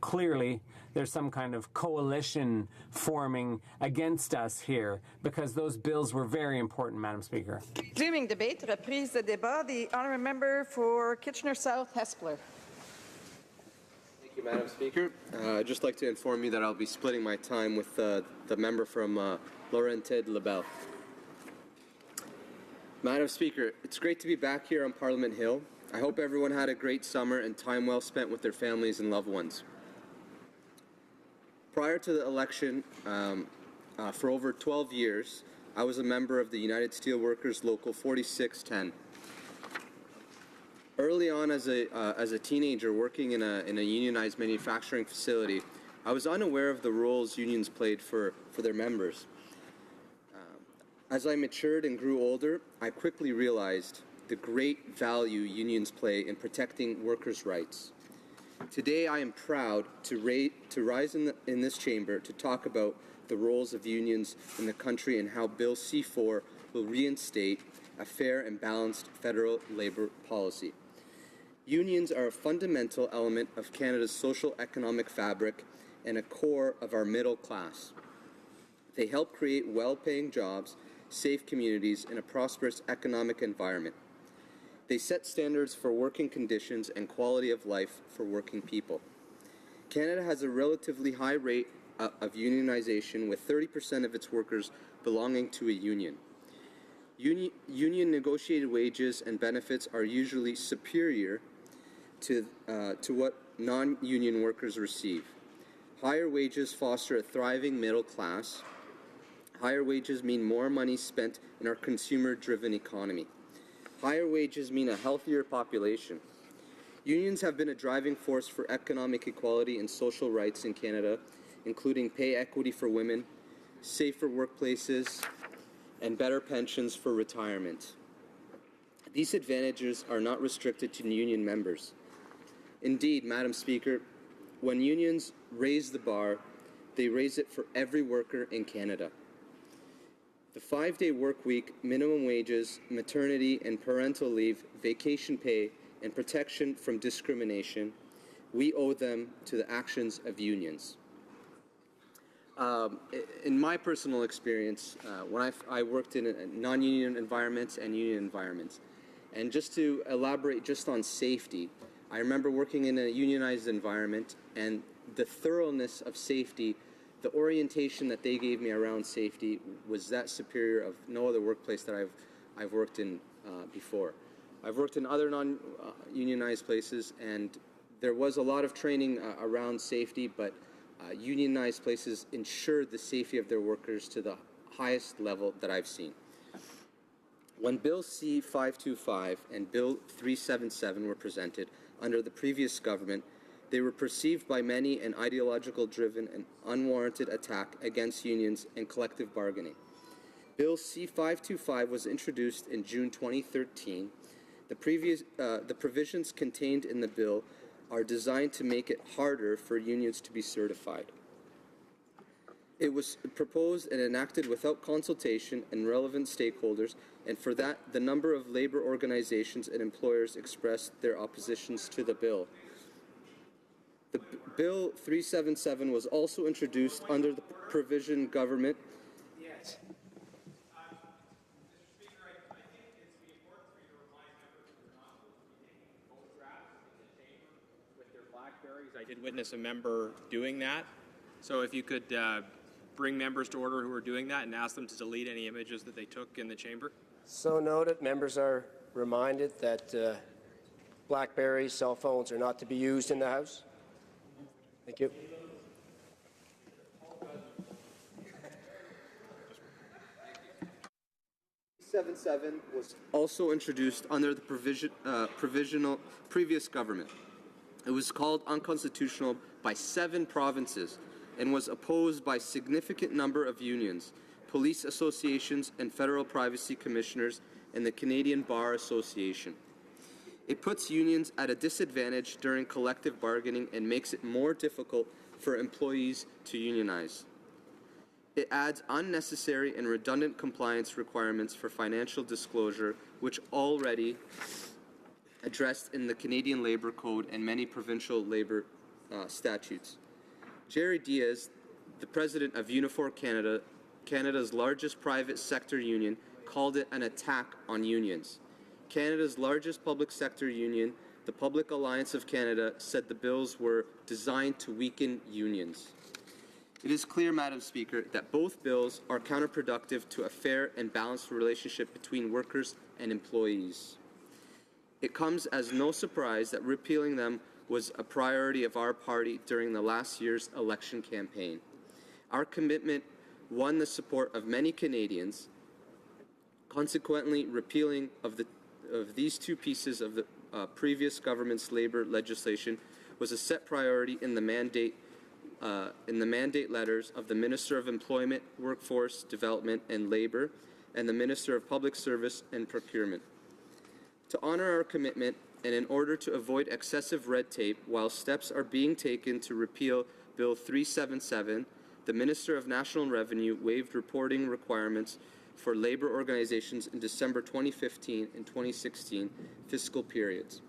clearly there's some kind of coalition forming against us here because those bills were very important, Madam Speaker. Resuming debate, reprise de débat. The honourable member for Kitchener South, Hespeler. Thank you, Madam Speaker. I'd just like to inform you that I'll be splitting my time with the member from Laurentides-Labelle. Madam Speaker, it's great to be back here on Parliament Hill. I hope everyone had a great summer and time well spent with their families and loved ones. Prior to the election, for over 12 years, I was a member of the United Steelworkers Local 4610. Early on as a teenager working in a unionized manufacturing facility, I was unaware of the roles unions played for their members. As I matured and grew older, I quickly realized the great value unions play in protecting workers' rights. Today, I am proud to rise in this chamber to talk about the roles of unions in the country and how Bill C-4 will reinstate a fair and balanced federal labour policy. Unions are a fundamental element of Canada's social economic fabric and a core of our middle class. They help create well-paying jobs, safe communities, and a prosperous economic environment. They set standards for working conditions and quality of life for working people. Canada has a relatively high rate of unionization, with 30% of its workers belonging to a union. Union negotiated wages and benefits are usually superior to what non-union workers receive. Higher wages foster a thriving middle class. Higher wages mean more money spent in our consumer-driven economy. Higher wages mean a healthier population. Unions have been a driving force for economic equality and social rights in Canada, including pay equity for women, safer workplaces, and better pensions for retirement. These advantages are not restricted to union members. Indeed, Madam Speaker, when unions raise the bar, they raise it for every worker in Canada. The 5-day work week, minimum wages, maternity and parental leave, vacation pay, and protection from discrimination, we owe them to the actions of unions. In my personal experience, when I worked in non-union environments and union environments, and just to elaborate just on safety, I remember working in a unionized environment, and the thoroughness of safety, the orientation that they gave me around safety was that superior of no other workplace that I've worked in before. I've worked in other non-unionized places, and there was a lot of training around safety, but unionized places ensured the safety of their workers to the highest level that I've seen. When Bill C-525 and Bill 377 were presented under the previous government, they were perceived by many an ideological-driven and unwarranted attack against unions and collective bargaining. Bill C-525 was introduced in June 2013. The provisions contained in the bill are designed to make it harder for unions to be certified. It was proposed and enacted without consultation and relevant stakeholders, and for that, the number of labor organizations and employers expressed their oppositions to the bill. The Bill 377 was also introduced under the provision government. Yes. I did witness a member doing that. So if you could bring members to order who are doing that and ask them to delete any images that they took in the chamber. So noted. Members are reminded that BlackBerry cell phones are not to be used in the House. Thank you. .77 was also introduced under the provisional previous government. It was called unconstitutional by 7 provinces and was opposed by a significant number of unions, police associations, and federal privacy commissioners, and the Canadian Bar Association. It puts unions at a disadvantage during collective bargaining and makes it more difficult for employees to unionize. It adds unnecessary and redundant compliance requirements for financial disclosure, which already addressed in the Canadian Labour Code and many provincial labour statutes. Jerry Diaz, the president of Unifor Canada, Canada's largest private sector union, called it an attack on unions. Canada's largest public sector union, the Public Alliance of Canada, said the bills were designed to weaken unions. It is clear, Madam Speaker, that both bills are counterproductive to a fair and balanced relationship between workers and employees. It comes as no surprise that repealing them was a priority of our party during the last year's election campaign. Our commitment won the support of many Canadians. Consequently, repealing of these 2 pieces of the previous government's labour legislation was a set priority in the mandate letters of the Minister of Employment, Workforce Development and Labour and the Minister of Public Service and Procurement. To honour our commitment, and in order to avoid excessive red tape while steps are being taken to repeal Bill 377, the Minister of National Revenue waived reporting requirements for labour organizations in December 2015 and 2016 fiscal periods.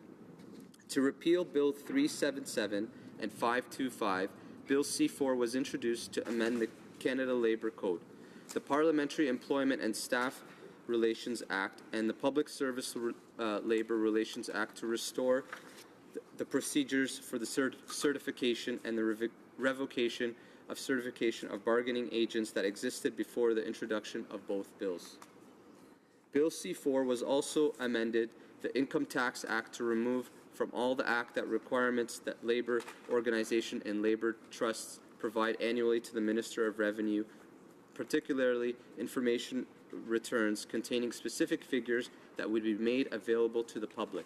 To repeal Bill 377 and 525, Bill C4 was introduced to amend the Canada Labour Code. The Parliamentary Employment and Staff Relations Act and the Public Service Labor Relations Act to restore the procedures for the certification and the revocation of certification of bargaining agents that existed before the introduction of both bills. Bill C-4 was also amended the Income Tax Act to remove from all the Act that requirements that labor organization and labor trusts provide annually to the Minister of Revenue, particularly information returns containing specific figures that would be made available to the public.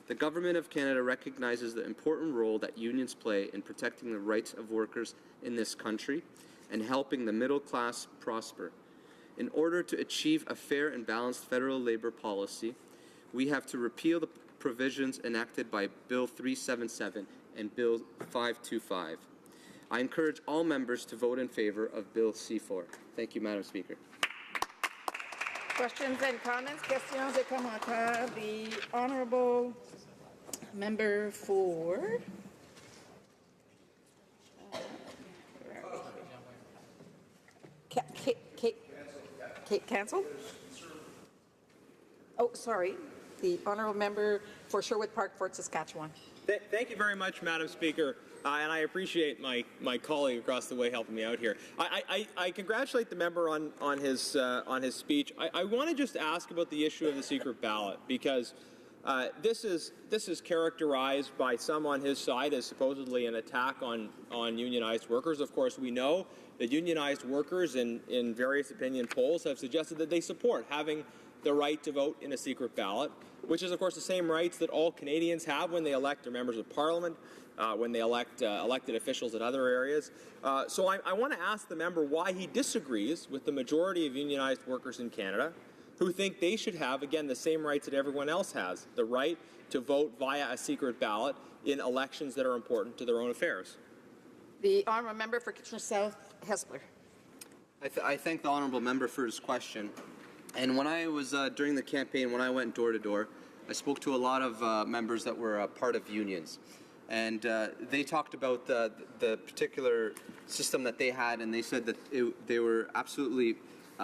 The Government of Canada recognizes the important role that unions play in protecting the rights of workers in this country and helping the middle class prosper. In order to achieve a fair and balanced federal labor policy, we have to repeal the provisions enacted by Bill 377 and Bill 525. I encourage all members to vote in favor of Bill C-4. Thank you, Madam Speaker. Questions and comments? Questions et commentaires. The honourable member for Cape Cancel. Oh, sorry. The honourable member for Sherwood Park, Fort Saskatchewan. Thank you very much, Madam Speaker, and I appreciate my colleague across the way helping me out here. I congratulate the member on his speech. I want to just ask about the issue of the secret ballot, because this is characterized by some on his side as supposedly an attack on unionized workers. Of course, we know that unionized workers in various opinion polls have suggested that they support having the right to vote in a secret ballot, which is, of course, the same rights that all Canadians have when they elect their members of parliament, when they elect elected officials in other areas. So I want to ask the member why he disagrees with the majority of unionized workers in Canada who think they should have, again, the same rights that everyone else has, the right to vote via a secret ballot in elections that are important to their own affairs. The honourable member for Kitchener South, Hespeler. I thank the honourable member for his question. And when I was during the campaign, when I went door to door, I spoke to a lot of members that were part of unions, and they talked about the particular system that they had, and they said that they were absolutely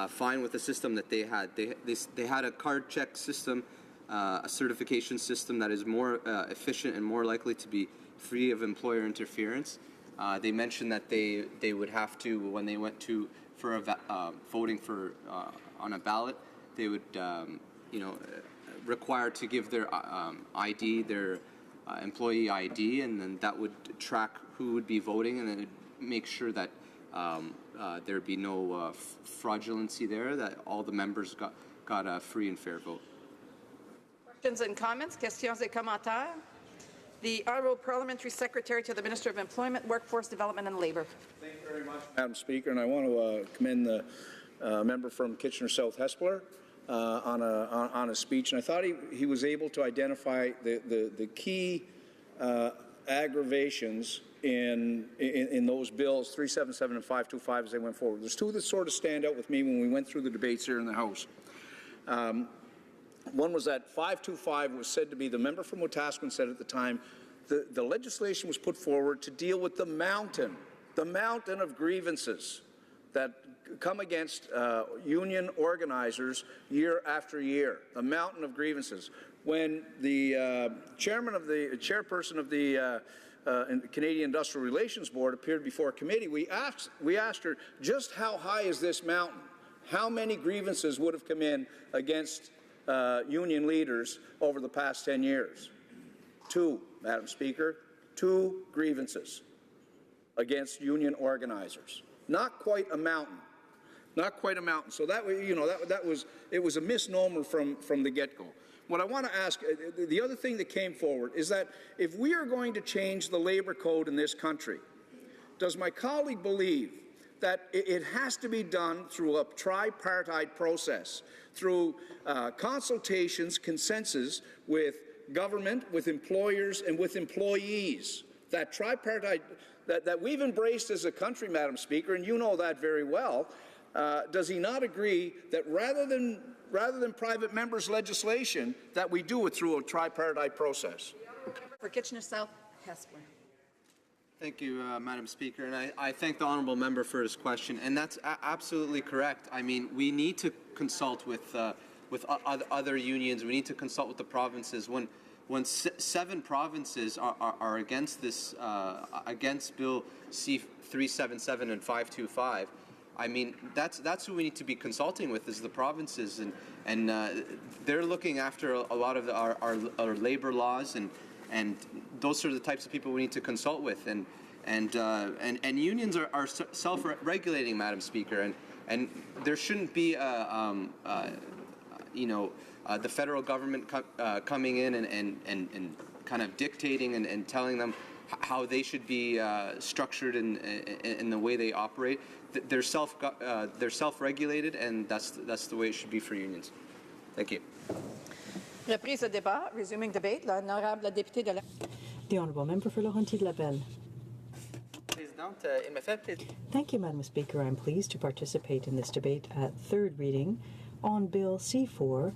fine with the system that they had. They had a card check system, a certification system that is more efficient and more likely to be free of employer interference. They mentioned that they would have to, when they went for voting for on a ballot, they would, require to give their ID, their employee ID, and then that would track who would be voting, and then it'd make sure that there'd be no fraudulency there, that all the members got a free and fair vote. Questions and comments? Questions et commentaires? The Honourable Parliamentary Secretary to the Minister of Employment, Workforce Development and Labour. Thank you very much, Madam Speaker, and I want to commend the member from Kitchener South, Hespeler, on a speech, and I thought he was able to identify the key aggravations in those bills, 377 and 525, as they went forward. There's two that sort of stand out with me when we went through the debates here in the House. One was that 525 was said to be, the member from Wetaskiwin said at the time, the legislation was put forward to deal with the mountain of grievances that come against union organizers year after year, a mountain of grievances. When the chairperson of the Canadian Industrial Relations Board appeared before a committee, we asked her, just how high is this mountain? How many grievances would have come in against union leaders over the past 10 years? 2, Madam Speaker, 2 grievances against union organizers. Not quite a mountain. Not quite a mountain. So that was a misnomer from the get-go. What I want to ask, the other thing that came forward is that if we are going to change the labor code in this country, does my colleague believe that it has to be done through a tripartite process, through consultations, consensus with government, with employers, and with employees? That tripartite that we've embraced as a country, Madam Speaker, and you know that very well. Does he not agree that rather than private members' legislation, that we do it through a tripartite process? For Kitchener South, Hespeler. Thank you, Madam Speaker, and I thank the honourable member for his question, and that's absolutely correct. I mean, we need to consult with other unions. We need to consult with the provinces. When 7 provinces are against this, against Bill C-377 and 525, I mean, that's who we need to be consulting with, is the provinces, and they're looking after a lot of our labour laws, and those are the types of people we need to consult with, and unions are self-regulating, Madam Speaker, and there shouldn't be the federal government coming in and kind of dictating and telling them how they should be structured in the way they operate. They're self-regulated, and that's the way it should be for unions. Thank you. Reprise de débat, resuming debate, l'honorable député de la... The Honourable Member for Laurentides-Labelle. Thank you, Madam Speaker. I'm pleased to participate in this debate at third reading on Bill C-4,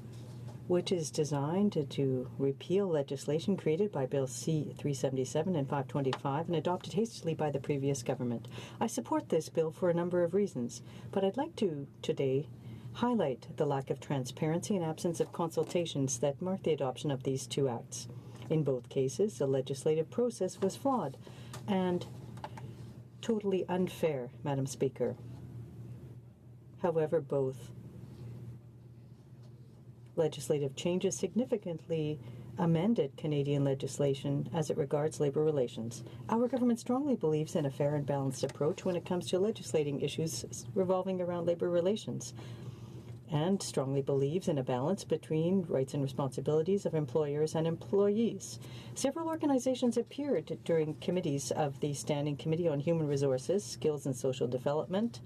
which is designed to repeal legislation created by Bill C-377 and 525 and adopted hastily by the previous government. I support this bill for a number of reasons, but I'd like to today highlight the lack of transparency and absence of consultations that mark the adoption of these 2 acts. In both cases, the legislative process was flawed and totally unfair, Madam Speaker. However, both legislative changes significantly amended Canadian legislation as it regards labour relations. Our government strongly believes in a fair and balanced approach when it comes to legislating issues revolving around labour relations, and strongly believes in a balance between rights and responsibilities of employers and employees. Several organizations appeared during committees of the Standing Committee on Human Resources, Skills and Social Development,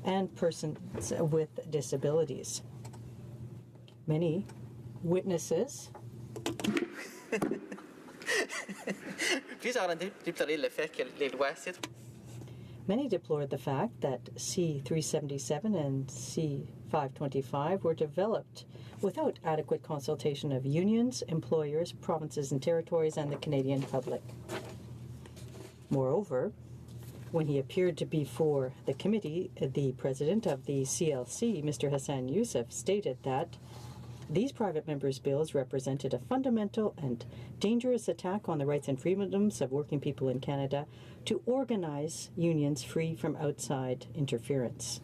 and Persons with Disabilities. Many witnesses Many deplored the fact that C-377 and C-525 were developed without adequate consultation of unions, employers, provinces and territories, and the Canadian public. Moreover, when he appeared before the committee, the president of the CLC, Mr. Hassan Youssef, stated that these private members' bills represented a fundamental and dangerous attack on the rights and freedoms of working people in Canada to organize unions free from outside interference.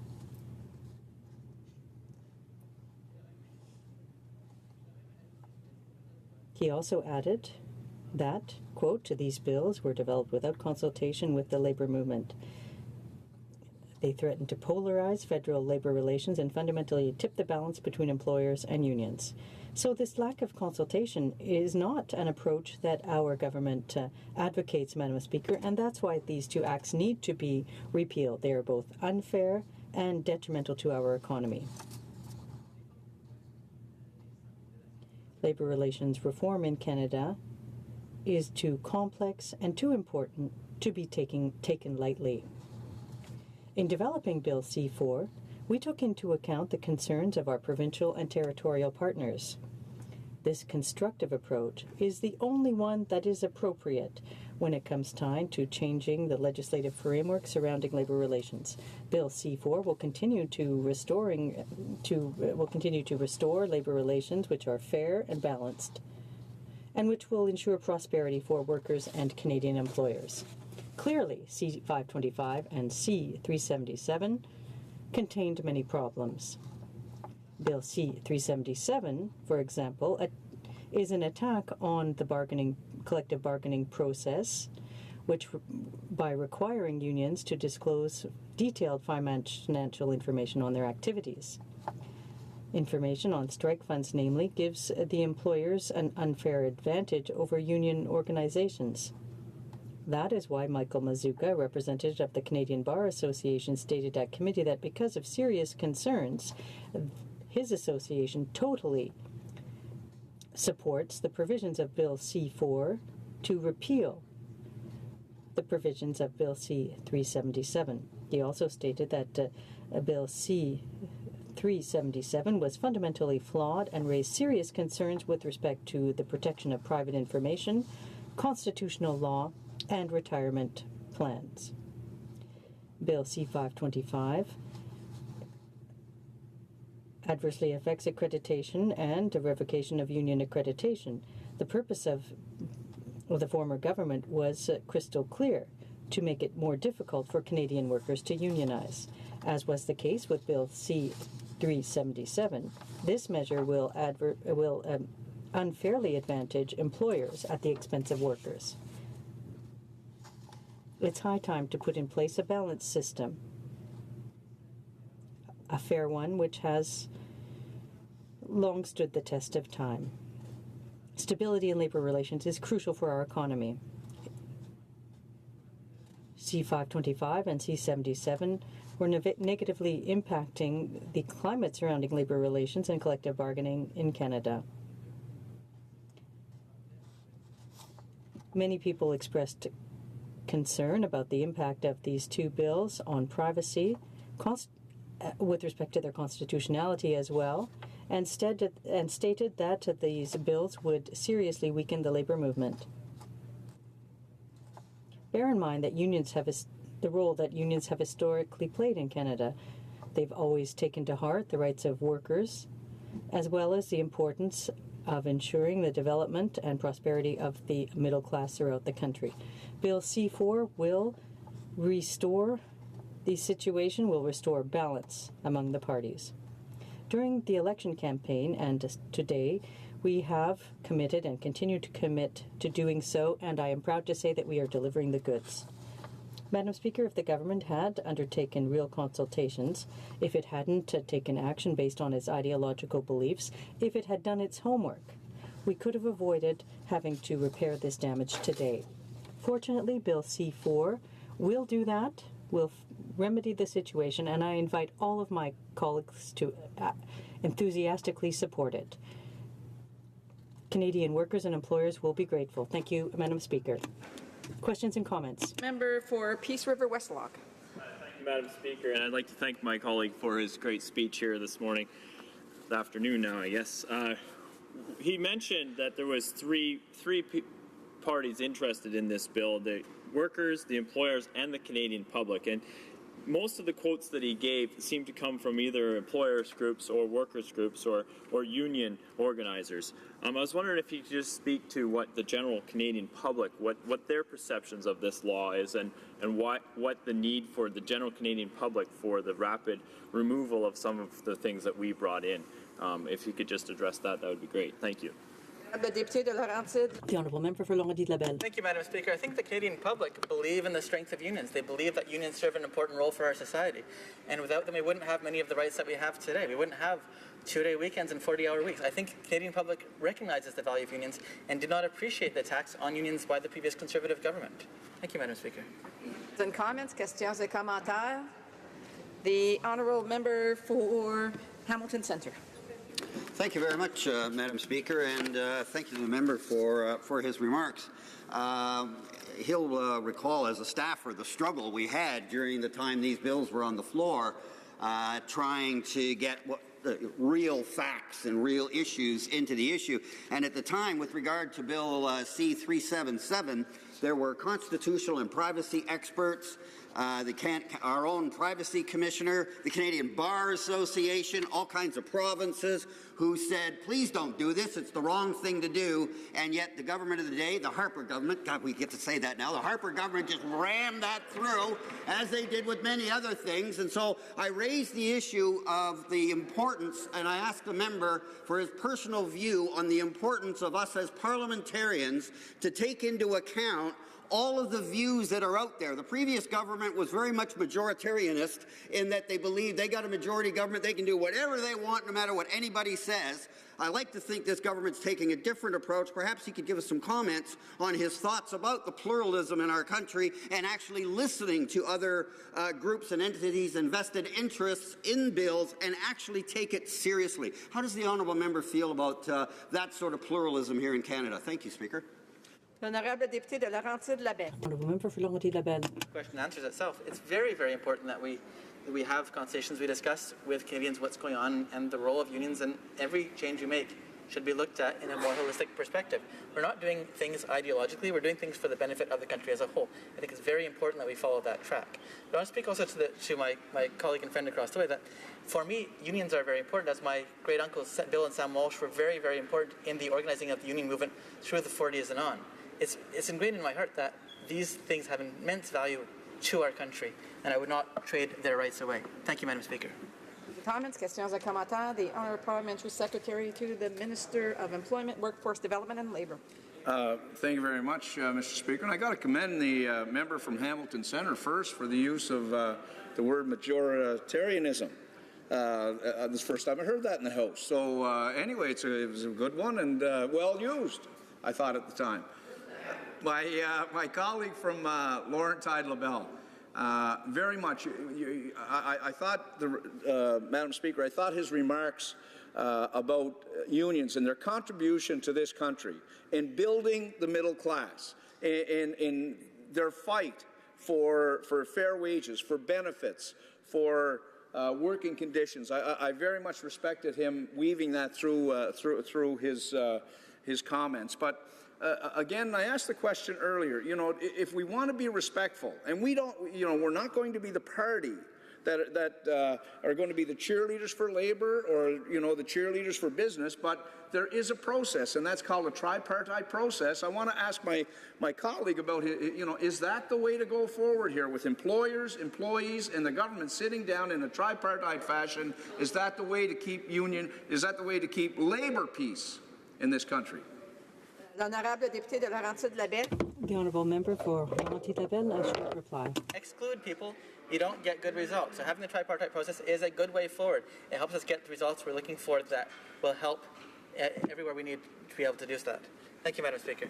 He also added that, quote, these bills were developed without consultation with the labour movement. They threaten to polarize federal labour relations and fundamentally tip the balance between employers and unions. So this lack of consultation is not an approach that our government advocates, Madam Speaker, and that's why these 2 acts need to be repealed. They are both unfair and detrimental to our economy. Labour relations reform in Canada is too complex and too important to be taken lightly. In developing Bill C-4, we took into account the concerns of our provincial and territorial partners. This constructive approach is the only one that is appropriate when it comes time to changing the legislative framework surrounding labour relations. Bill C-4 will continue to restore labour relations which are fair and balanced, and which will ensure prosperity for workers and Canadian employers. Clearly, C-525 and C-377 contained many problems. Bill C-377, for example, is an attack on the collective bargaining process, which, by requiring unions to disclose detailed financial information on their activities. Information on strike funds, namely, gives the employers an unfair advantage over union organizations. That is why Michael Mazuka, representative of the Canadian Bar Association, stated at committee that because of serious concerns, his association totally supports the provisions of Bill C-4 to repeal the provisions of Bill C-377. He also stated that Bill C-377 was fundamentally flawed and raised serious concerns with respect to the protection of private information, constitutional law, and retirement plans. Bill C-525 adversely affects accreditation and the revocation of union accreditation. The purpose of the former government was crystal clear: to make it more difficult for Canadian workers to unionize. As was the case with Bill C-377, this measure will unfairly advantage employers at the expense of workers. It's high time to put in place a balanced system, a fair one which has long stood the test of time. Stability in labor relations is crucial for our economy. C-525 and C-77 were negatively impacting the climate surrounding labor relations and collective bargaining in Canada. Many people expressed concern about the impact of these two bills on privacy, with respect to their constitutionality as well, and stated that these bills would seriously weaken the labor movement. Bear in mind that unions have the role that unions have historically played in Canada. They've always taken to heart the rights of workers, as well as the importance of ensuring the development and prosperity of the middle class throughout the country. Bill C-4 will restore the situation, will restore balance among the parties. During the election campaign and today, we have committed and continue to commit to doing so, and I am proud to say that we are delivering the goods. Madam Speaker, if the government had undertaken real consultations, if it hadn't taken action based on its ideological beliefs, if it had done its homework, we could have avoided having to repair this damage today. Fortunately, Bill C-4 will do that, will remedy the situation, and I invite all of my colleagues to enthusiastically support it. Canadian workers and employers will be grateful. Thank you, Madam Speaker. Questions and comments? Member for Peace River Westlock. Thank you, Madam Speaker, and I'd like to thank my colleague for his great speech here this morning, this afternoon now, I guess. He mentioned that there was three parties interested in this bill: the workers, the employers, and the Canadian public. And most of the quotes that he gave seem to come from either employers groups or workers groups or union organizers. I was wondering if you could just speak to what the general Canadian public, what their perceptions of this law is, and what the need for the general Canadian public for the rapid removal of some of the things that we brought in. If you could just address that, that would be great. Thank you. The Honourable Member for Laurentides-Labelle. Thank you, Madam Speaker. I think the Canadian public believe in the strength of unions. They believe that unions serve an important role for our society. And without them, we wouldn't have many of the rights that we have today. We wouldn't have 2-day weekends and 40-hour weeks. I think the Canadian public recognizes the value of unions and did not appreciate the tax on unions by the previous Conservative government. Thank you, Madam Speaker. And comments, questions et commentaires. The Honourable Member for Hamilton Centre. Thank you very much, Madam Speaker, and thank you to the member for his remarks. He'll recall as a staffer the struggle we had during the time these bills were on the floor, trying to get real facts and real issues into the issue. And at the time, with regard to Bill C-377, there were constitutional and privacy experts, our own privacy commissioner, the Canadian Bar Association, all kinds of provinces who said, please don't do this, it's the wrong thing to do. And yet the government of the day, the Harper government, God, we get to say that now, the Harper government just rammed that through, as they did with many other things. And so I raised the issue of the importance, and I asked the member for his personal view on the importance of us as parliamentarians to take into account all of the views that are out there. The previous government was very much majoritarianist in that they believed they got a majority government, they can do whatever they want no matter what anybody says. I like to think this government's taking a different approach. Perhaps he could give us some comments on his thoughts about the pluralism in our country and actually listening to other groups and entities and vested interests in bills and actually take it seriously. How does the honourable member feel about that sort of pluralism here in Canada? Thank you, Speaker. Honourable député de Laurentides-Labelle. Honourable Member for Laurentides-Labelle. The question answers itself. It's very, very important that we have conversations, we discuss with Canadians what's going on and the role of unions in every change we make should be looked at in a more holistic perspective. We're not doing things ideologically, we're doing things for the benefit of the country as a whole. I think it's very important that we follow that track. But I want to speak also to my colleague and friend across the way that for me, unions are very important, as my great uncles Bill and Sam Walsh were very, very important in the organizing of the union movement through the 40s and on. It's ingrained in my heart that these things have immense value to our country, and I would not trade their rights away. Thank you, Madam Speaker. Comments, questions et commentaires. The Honourable Parliamentary Secretary to the Minister of Employment, Workforce Development and Labour. Thank you very much, Mr. Speaker. And I got to commend the member from Hamilton Centre first for the use of the word majoritarianism. This is the first time I heard that in the House. So anyway, it was a good one and well used, I thought at the time. My colleague from Laurentide LaBelle, very much. I thought, Madam Speaker, I thought his remarks about unions and their contribution to this country in building the middle class, in their fight for fair wages, for benefits, for working conditions. I very much respected him weaving that through his comments. But again, I asked the question earlier, if we want to be respectful, and we don't, we're not going to be the party that are going to be the cheerleaders for labor or, the cheerleaders for business, but there is a process, and that's called a tripartite process. I want to ask my colleague about, is that the way to go forward here with employers, employees, and the government sitting down in a tripartite fashion? Is that the way to keep is that the way to keep labor peace in this country? L'honorable député de Laurentide-Labelle. The honourable member for Laurentide-Labelle, a short reply. Exclude people, you don't get good results. So having the tripartite process is a good way forward. It helps us get the results we're looking for that will help everywhere we need to be able to do that. Thank you, Madam Speaker.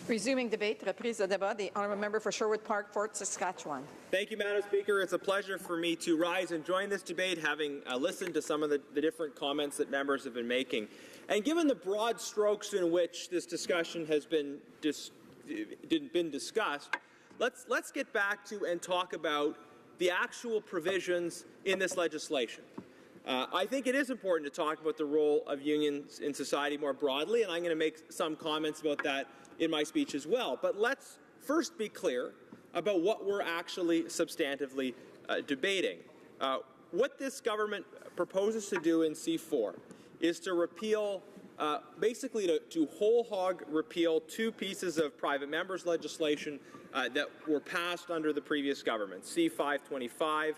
Resuming debate, reprise de débat. The honourable member for Sherwood Park, Fort Saskatchewan. Thank you, Madam Speaker. It's a pleasure for me to rise and join this debate, having listened to some of the different comments that members have been making. And given the broad strokes in which this discussion has been discussed, let's get back to and talk about the actual provisions in this legislation. I think it is important to talk about the role of unions in society more broadly, and I'm going to make some comments about that in my speech as well. But let's first be clear about what we're actually substantively debating. What this government proposes to do in C4 is to repeal, basically to whole hog repeal two pieces of private members legislation that were passed under the previous government. C525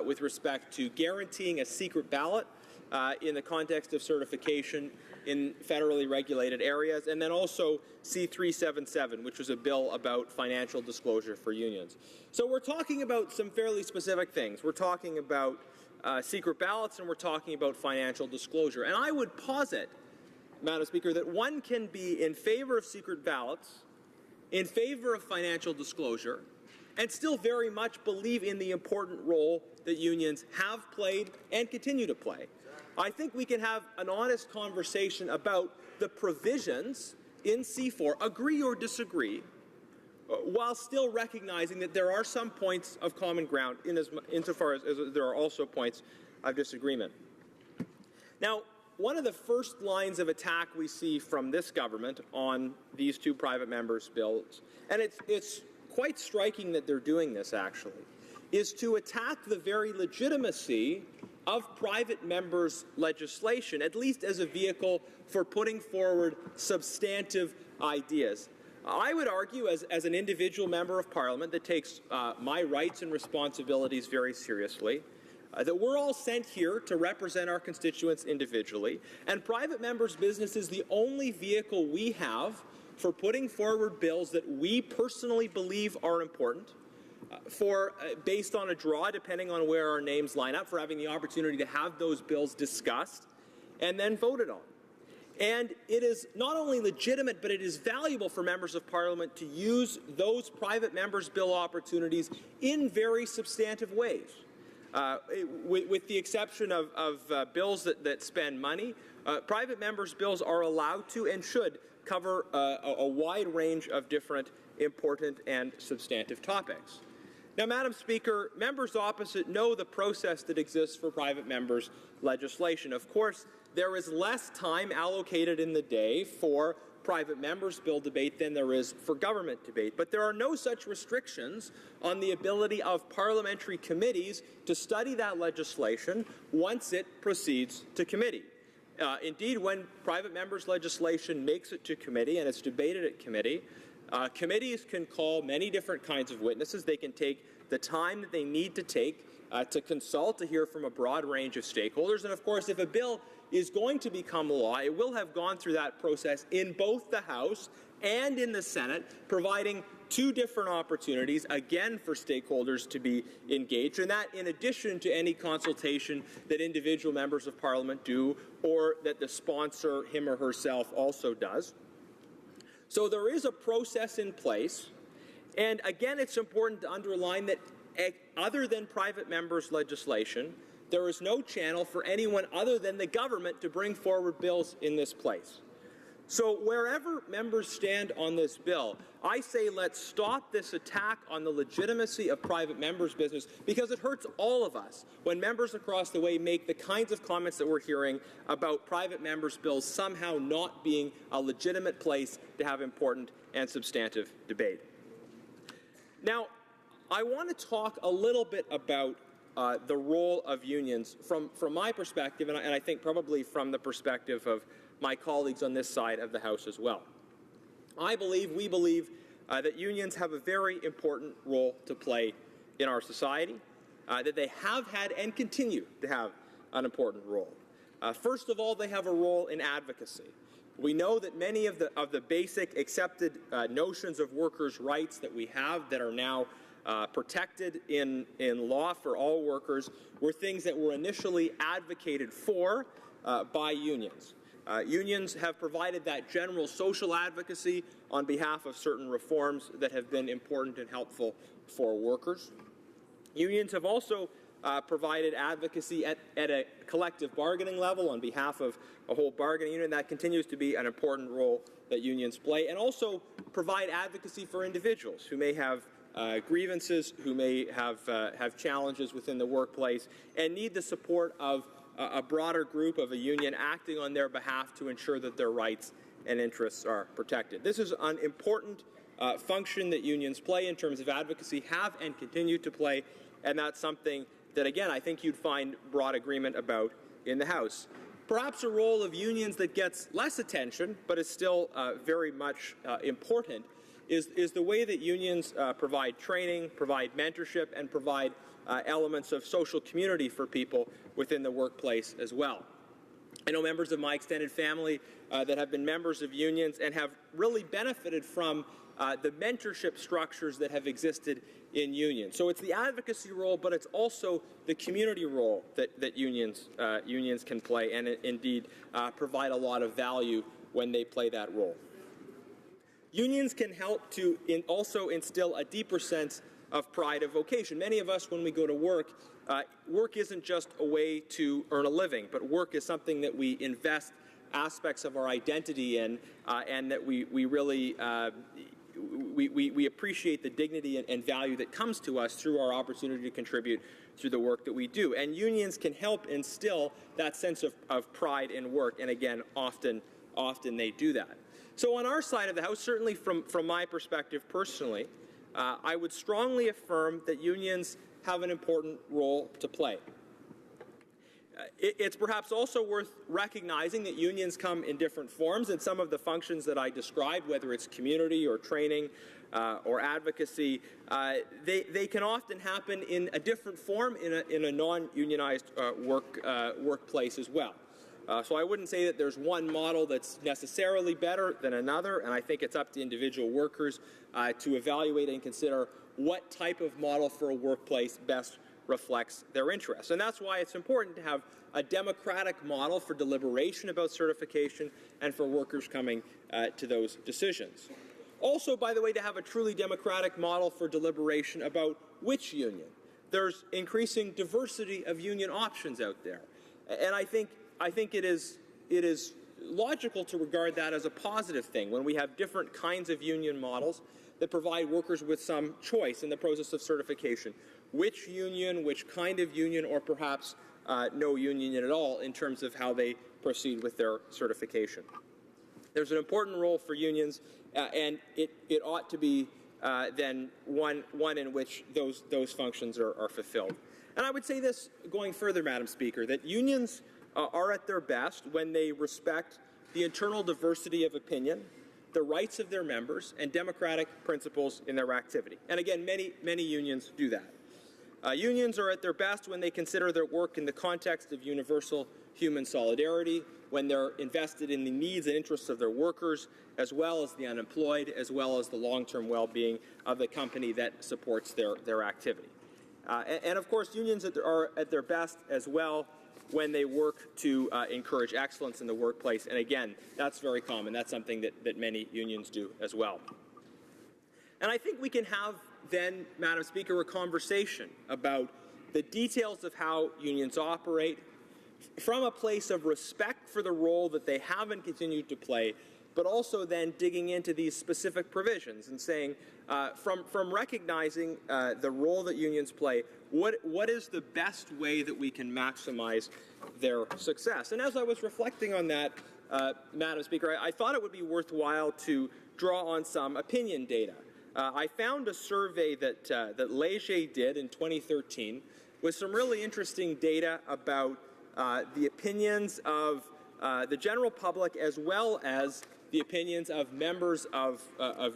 with respect to guaranteeing a secret ballot in the context of certification in federally regulated areas, and then also C377, which was a bill about financial disclosure for unions. So we're talking about some fairly specific things. We're talking about secret ballots, and we're talking about financial disclosure. And I would posit, Madam Speaker, that one can be in favor of secret ballots, in favor of financial disclosure, and still very much believe in the important role that unions have played and continue to play. I think we can have an honest conversation about the provisions in C4, agree or disagree, while still recognizing that there are some points of common ground insofar as there are also points of disagreement. Now, one of the first lines of attack we see from this government on these two private members' bills, and it's quite striking that they're doing this actually, is to attack the very legitimacy of private members' legislation, at least as a vehicle for putting forward substantive ideas. I would argue, as an individual member of Parliament that takes my rights and responsibilities very seriously, that we're all sent here to represent our constituents individually, and private members' business is the only vehicle we have for putting forward bills that we personally believe are important, based on a draw, depending on where our names line up, for having the opportunity to have those bills discussed and then voted on. And it is not only legitimate, but it is valuable for members of Parliament to use those private members' bill opportunities in very substantive ways. With the exception of bills that spend money, private members' bills are allowed to and should cover a wide range of different important and substantive topics. Now, Madam Speaker, members opposite know the process that exists for private members' legislation. Of course, there is less time allocated in the day for private members' bill debate than there is for government debate. But there are no such restrictions on the ability of parliamentary committees to study that legislation once it proceeds to committee. Indeed, when private members' legislation makes it to committee and it's debated at committee, committees can call many different kinds of witnesses. They can take the time that they need to take to consult, to hear from a broad range of stakeholders. And of course, if a bill is going to become law, it will have gone through that process in both the House and in the Senate, providing two different opportunities, again, for stakeholders to be engaged, and that in addition to any consultation that individual members of Parliament do or that the sponsor, him or herself, also does. So there is a process in place, and again, it's important to underline that other than private members' legislation, there is no channel for anyone other than the government to bring forward bills in this place. So wherever members stand on this bill, I say let's stop this attack on the legitimacy of private members' business, because it hurts all of us when members across the way make the kinds of comments that we're hearing about private members' bills somehow not being a legitimate place to have important and substantive debate. Now, I want to talk a little bit about the role of unions from my perspective, and I think probably from the perspective of my colleagues on this side of the House as well. We believe that unions have a very important role to play in our society, that they have had and continue to have an important role. First of all, they have a role in advocacy. We know that many of the basic accepted notions of workers' rights that we have that are now protected in law for all workers were things that were initially advocated for by unions. Unions have provided that general social advocacy on behalf of certain reforms that have been important and helpful for workers. Unions have also provided advocacy at a collective bargaining level on behalf of a whole bargaining unit, and that continues to be an important role that unions play, and also provide advocacy for individuals who may have grievances, who may have challenges within the workplace, and need the support of a broader group of a union acting on their behalf to ensure that their rights and interests are protected. This is an important function that unions play in terms of advocacy, have and continue to play, and that's something that, again, I think you'd find broad agreement about in the House. Perhaps a role of unions that gets less attention, but is still very much important, is the way that unions provide training, provide mentorship, and provide elements of social community for people within the workplace as well. I know members of my extended family that have been members of unions and have really benefited from the mentorship structures that have existed in unions. So it's the advocacy role, but it's also the community role that unions can play, and indeed provide a lot of value when they play that role. Unions can help to also instill a deeper sense of pride of vocation. Many of us, when we go to work, work isn't just a way to earn a living, but work is something that we invest aspects of our identity in, and that we really we appreciate the dignity and value that comes to us through our opportunity to contribute through the work that we do. And unions can help instill that sense of pride in work, and again, often they do that. So on our side of the House, certainly from my perspective personally, I would strongly affirm that unions have an important role to play. It's perhaps also worth recognizing that unions come in different forms, and some of the functions that I described, whether it's community or training or advocacy, they can often happen in a different form in a non-unionized workplace as well. So I wouldn't say that there's one model that's necessarily better than another, and I think it's up to individual workers to evaluate and consider what type of model for a workplace best reflects their interests. And that's why it's important to have a democratic model for deliberation about certification and for workers coming to those decisions. Also, by the way, to have a truly democratic model for deliberation about which union. There's increasing diversity of union options out there. And I think it is logical to regard that as a positive thing when we have different kinds of union models that provide workers with some choice in the process of certification. Which union, which kind of union, or perhaps no union at all in terms of how they proceed with their certification. There's an important role for unions, and it ought to be then one in which those functions are fulfilled. And I would say this going further, Madam Speaker, that unions are at their best when they respect the internal diversity of opinion, the rights of their members, and democratic principles in their activity. And again, many unions do that. Unions are at their best when they consider their work in the context of universal human solidarity, when they're invested in the needs and interests of their workers, as well as the unemployed, as well as the long-term well-being of the company that supports their activity. And of course, unions are at their best as well when they work to encourage excellence in the workplace. And again, that's very common. That's something that many unions do as well. And I think we can have then, Madam Speaker, a conversation about the details of how unions operate from a place of respect for the role that they have and continue to play, but also then digging into these specific provisions and saying, from recognizing the role that unions play, what is the best way that we can maximize their success? And as I was reflecting on that, Madam Speaker, I thought it would be worthwhile to draw on some opinion data. I found a survey that Leger did in 2013 with some really interesting data about the opinions of the general public as well as the opinions of members of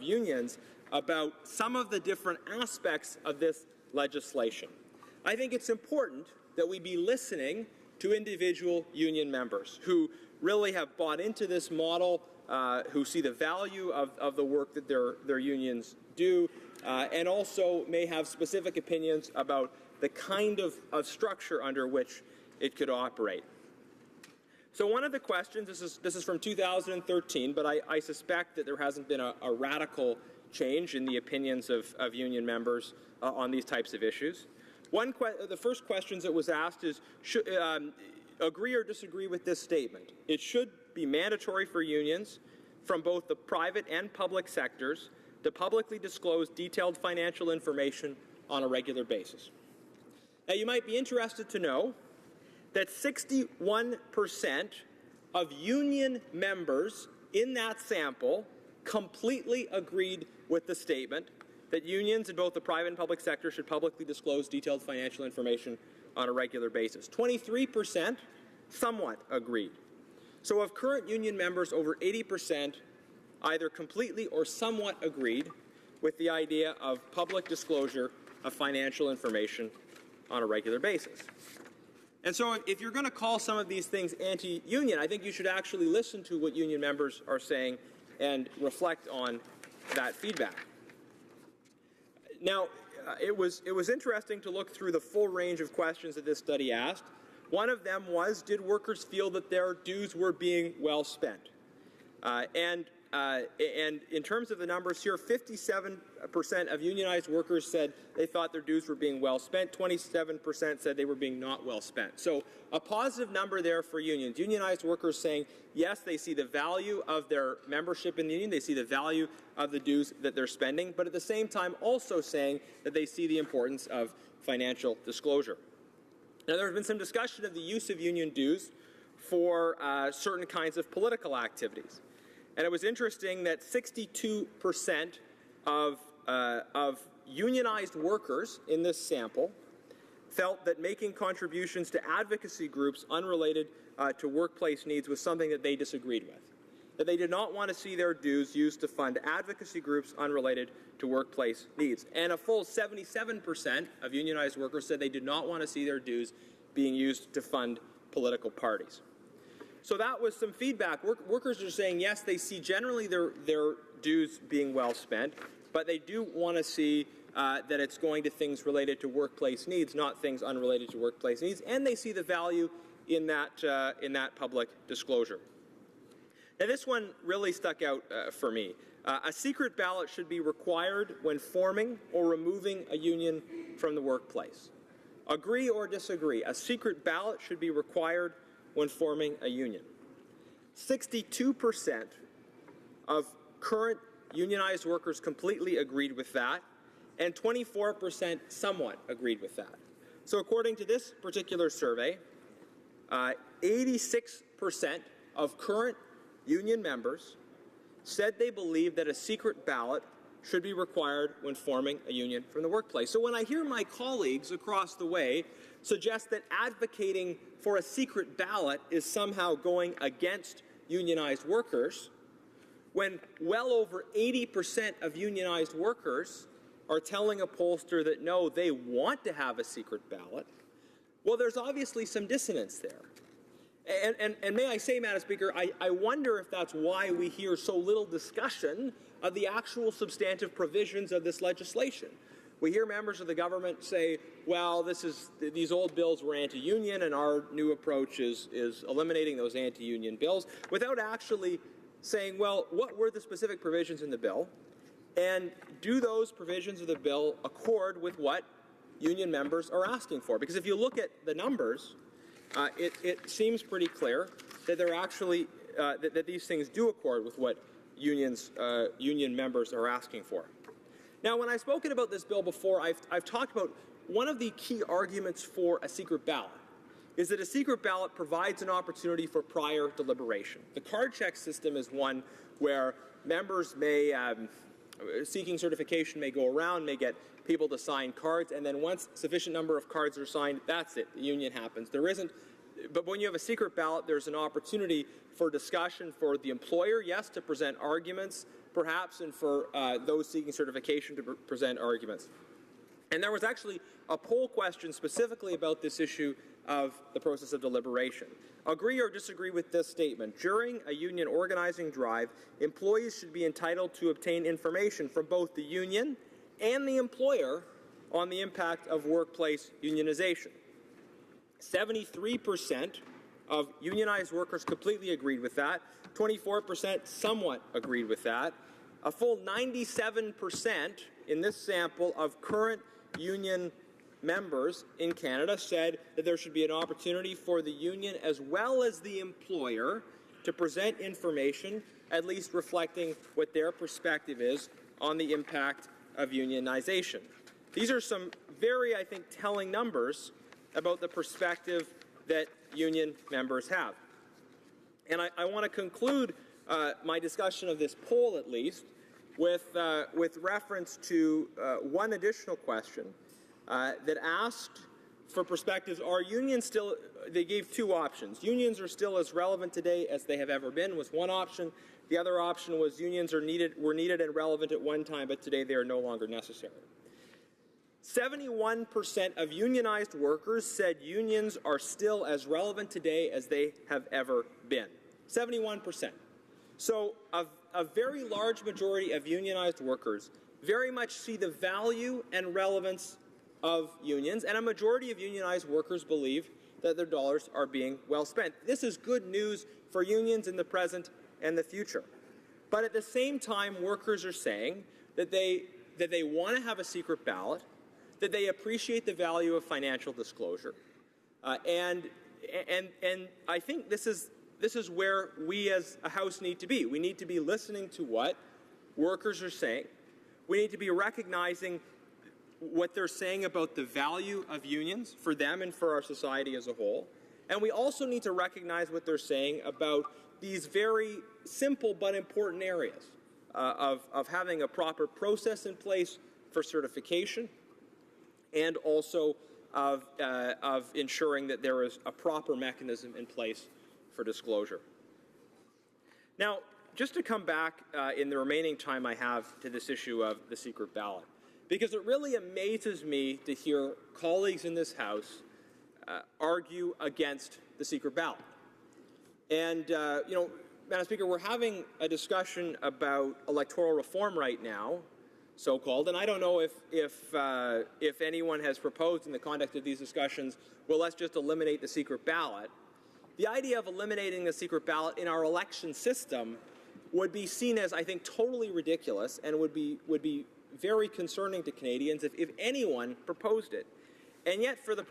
unions about some of the different aspects of this legislation. I think it's important that we be listening to individual union members who really have bought into this model, who see the value of the work that their unions do, and also may have specific opinions about the kind of structure under which it could operate. So one of the questions, this is from 2013, but I suspect that there hasn't been a radical change in the opinions of union members on these types of issues. The first question that was asked is, agree or disagree with this statement? It should be mandatory for unions from both the private and public sectors to publicly disclose detailed financial information on a regular basis. Now, you might be interested to know that 61% of union members in that sample completely agreed with the statement that unions in both the private and public sector should publicly disclose detailed financial information on a regular basis. 23% somewhat agreed. So of current union members, over 80% either completely or somewhat agreed with the idea of public disclosure of financial information on a regular basis. And so if you're going to call some of these things anti-union, I think you should actually listen to what union members are saying and reflect on that feedback. Now, it was interesting to look through the full range of questions that this study asked. One of them was, did workers feel that their dues were being well spent? And in terms of the numbers here, 57% of unionized workers said they thought their dues were being well spent. 27% said they were being not well spent. So a positive number there for unions. Unionized workers saying, yes, they see the value of their membership in the union. They see the value of the dues that they're spending, but at the same time also saying that they see the importance of financial disclosure. Now, there has been some discussion of the use of union dues for certain kinds of political activities. And it was interesting that 62% of unionized workers in this sample felt that making contributions to advocacy groups unrelated to workplace needs was something that they disagreed with. That they did not want to see their dues used to fund advocacy groups unrelated to workplace needs. And a full 77% of unionized workers said they did not want to see their dues being used to fund political parties. So that was some feedback. Workers are saying, yes, they see generally their dues being well spent, but they do want to see that it's going to things related to workplace needs, not things unrelated to workplace needs, and they see the value in that public disclosure. Now, this one really stuck out for me. A secret ballot should be required when forming or removing a union from the workplace. Agree or disagree? A secret ballot should be required when forming a union. 62% of current unionized workers completely agreed with that, and 24% somewhat agreed with that. So according to this particular survey, 86% of current union members said they believe that a secret ballot should be required when forming a union from the workplace. So when I hear my colleagues across the way suggest that advocating for a secret ballot is somehow going against unionized workers, when well over 80% of unionized workers are telling a pollster that no, they want to have a secret ballot, well, there's obviously some dissonance there. And may I say, Madam Speaker, I wonder if that's why we hear so little discussion of the actual substantive provisions of this legislation. We hear members of the government say, well, these old bills were anti-union and our new approach is eliminating those anti-union bills, without actually saying, well, what were the specific provisions in the bill? And do those provisions of the bill accord with what union members are asking for? Because if you look at the numbers, it seems pretty clear that they're actually that these things do accord with what union members are asking for. Now, when I've spoken about this bill before, I've talked about one of the key arguments for a secret ballot is that a secret ballot provides an opportunity for prior deliberation. The card check system is one where members may, seeking certification may go around, may get people to sign cards, and then once sufficient number of cards are signed, that's it. The union happens. There isn't, but when you have a secret ballot, there's an opportunity for discussion for the employer, yes, to present arguments, perhaps, and for those seeking certification to present arguments. And there was actually a poll question specifically about this issue of the process of deliberation. Agree or disagree with this statement? During a union organizing drive, employees should be entitled to obtain information from both the union and the employer on the impact of workplace unionization. 73% of unionized workers completely agreed with that. 24% somewhat agreed with that. A full 97% in this sample of current union members in Canada said that there should be an opportunity for the union as well as the employer to present information, at least reflecting what their perspective is on the impact of unionization. These are some very, I think, telling numbers about the perspective that union members have. And I want to conclude my discussion of this poll, at least, with reference to one additional question that asked for perspectives. Are unions still, they gave two options. Unions are still as relevant today as they have ever been was one option. The other option was unions were needed and relevant at one time, but today they are no longer necessary. 71% of unionized workers said unions are still as relevant today as they have ever been. 71%. So a very large majority of unionized workers very much see the value and relevance of unions, and a majority of unionized workers believe that their dollars are being well spent. This is good news for unions in the present and the future. But at the same time, workers are saying that they want to have a secret ballot, that they appreciate the value of financial disclosure, and I think this is where we as a House need to be. We need to be listening to what workers are saying. We need to be recognizing what they're saying about the value of unions for them and for our society as a whole. And we also need to recognize what they're saying about these very simple but important areas of having a proper process in place for certification, and also of ensuring that there is a proper mechanism in place for disclosure. Now, just to come back in the remaining time I have to this issue of the secret ballot, because it really amazes me to hear colleagues in this House argue against the secret ballot. And, Madam Speaker, we're having a discussion about electoral reform right now, so-called, and I don't know if anyone has proposed in the context of these discussions, well, let's just eliminate the secret ballot. The idea of eliminating the secret ballot in our election system would be seen as, I think, totally ridiculous, and would be very concerning to Canadians if anyone proposed it. And yet, for the